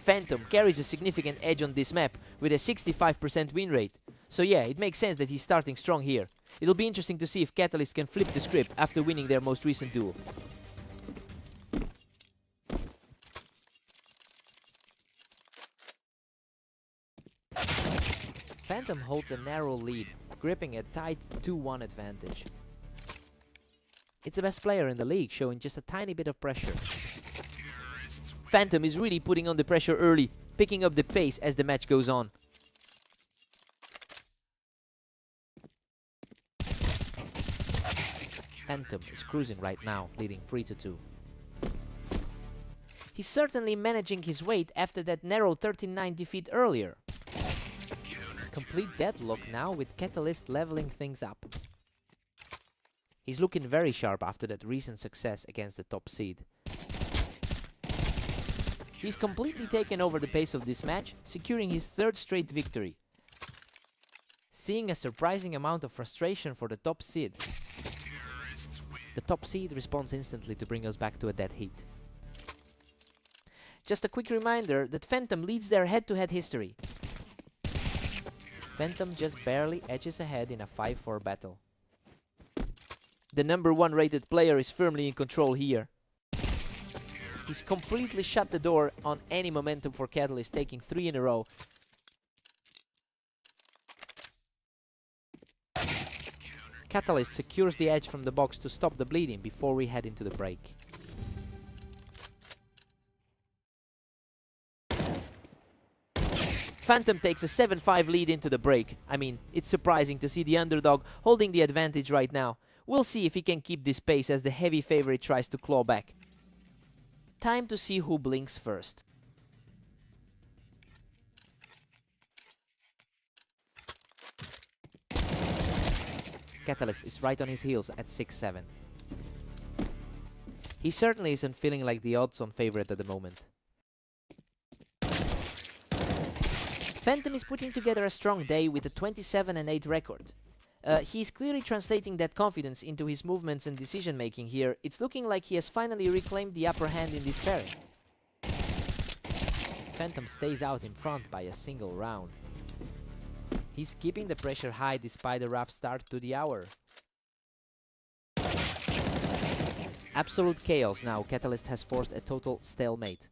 Phantom carries a significant edge on this map with a 65% win rate. So yeah, it makes sense that he's starting strong here. It'll be interesting to see if Catalyst can flip the script after winning their most recent duel. Phantom holds a narrow lead, gripping a tight 2-1 advantage. It's the best player in the league, showing just a tiny bit of pressure. Phantom is really putting on the pressure early, picking up the pace as the match goes on. Phantom is cruising right now, leading 3-2. He's certainly managing his weight after that narrow 13-9 defeat earlier. Complete deadlock now with Catalyst leveling things up. He's looking very sharp after that recent success against the top seed. He's completely taken over the pace of this match, securing his 3rd straight victory. Seeing a surprising amount of frustration for the top seed. The top seed responds instantly to bring us back to a dead heat. Just a quick reminder that Phantom leads their head-to-head history. Phantom just barely edges ahead in a 5-4 battle. The number 1 rated player is firmly in control here. He's completely shut the door on any momentum for Catalyst, taking 3 in a row. Catalyst secures the edge from the box to stop the bleeding before we head into the break. Phantom takes a 7-5 lead into the break. I mean, it's surprising to see the underdog holding the advantage right now. We'll see if he can keep this pace as the heavy favorite tries to claw back. Time to see who blinks first. Catalyst is right on his heels at 6-7. He certainly isn't feeling like the odds-on favorite at the moment. Phantom is putting together a strong day with a 27-8 record. He's clearly translating that confidence into his movements and decision-making here. It's looking like he has finally reclaimed the upper hand in this pairing. Phantom stays out in front by a single round. He's keeping the pressure high despite a rough start to the hour. Absolute chaos now. Catalyst has forced a total stalemate.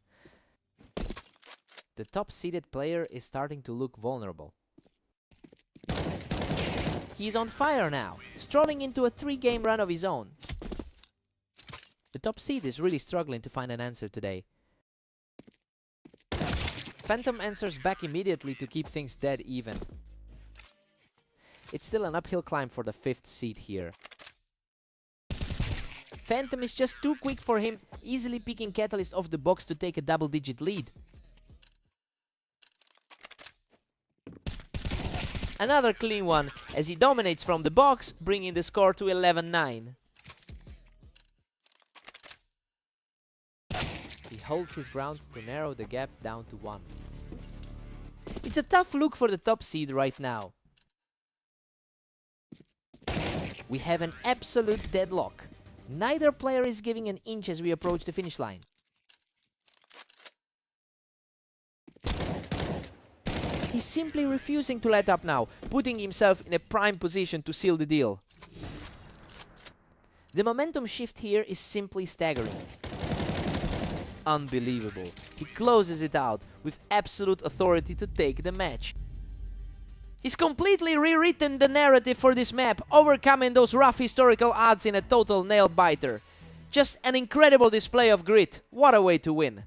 The top-seeded player is starting to look vulnerable. He's on fire now, strolling into a 3-game run of his own. The top seed is really struggling to find an answer today. Phantom answers back immediately to keep things dead even. It's still an uphill climb for the 5th seed here. Phantom is just too quick for him, easily picking Catalyst off the box to take a double-digit lead. Another clean one, as he dominates from the box, bringing the score to 11-9. He holds his ground to narrow the gap down to 1. It's a tough look for the top seed right now. We have an absolute deadlock. Neither player is giving an inch as we approach the finish line. He's simply refusing to let up now, putting himself in a prime position to seal the deal. The momentum shift here is simply staggering. Unbelievable. He closes it out with absolute authority to take the match. He's completely rewritten the narrative for this map, overcoming those rough historical odds in a total nail-biter. Just an incredible display of grit. What a way to win.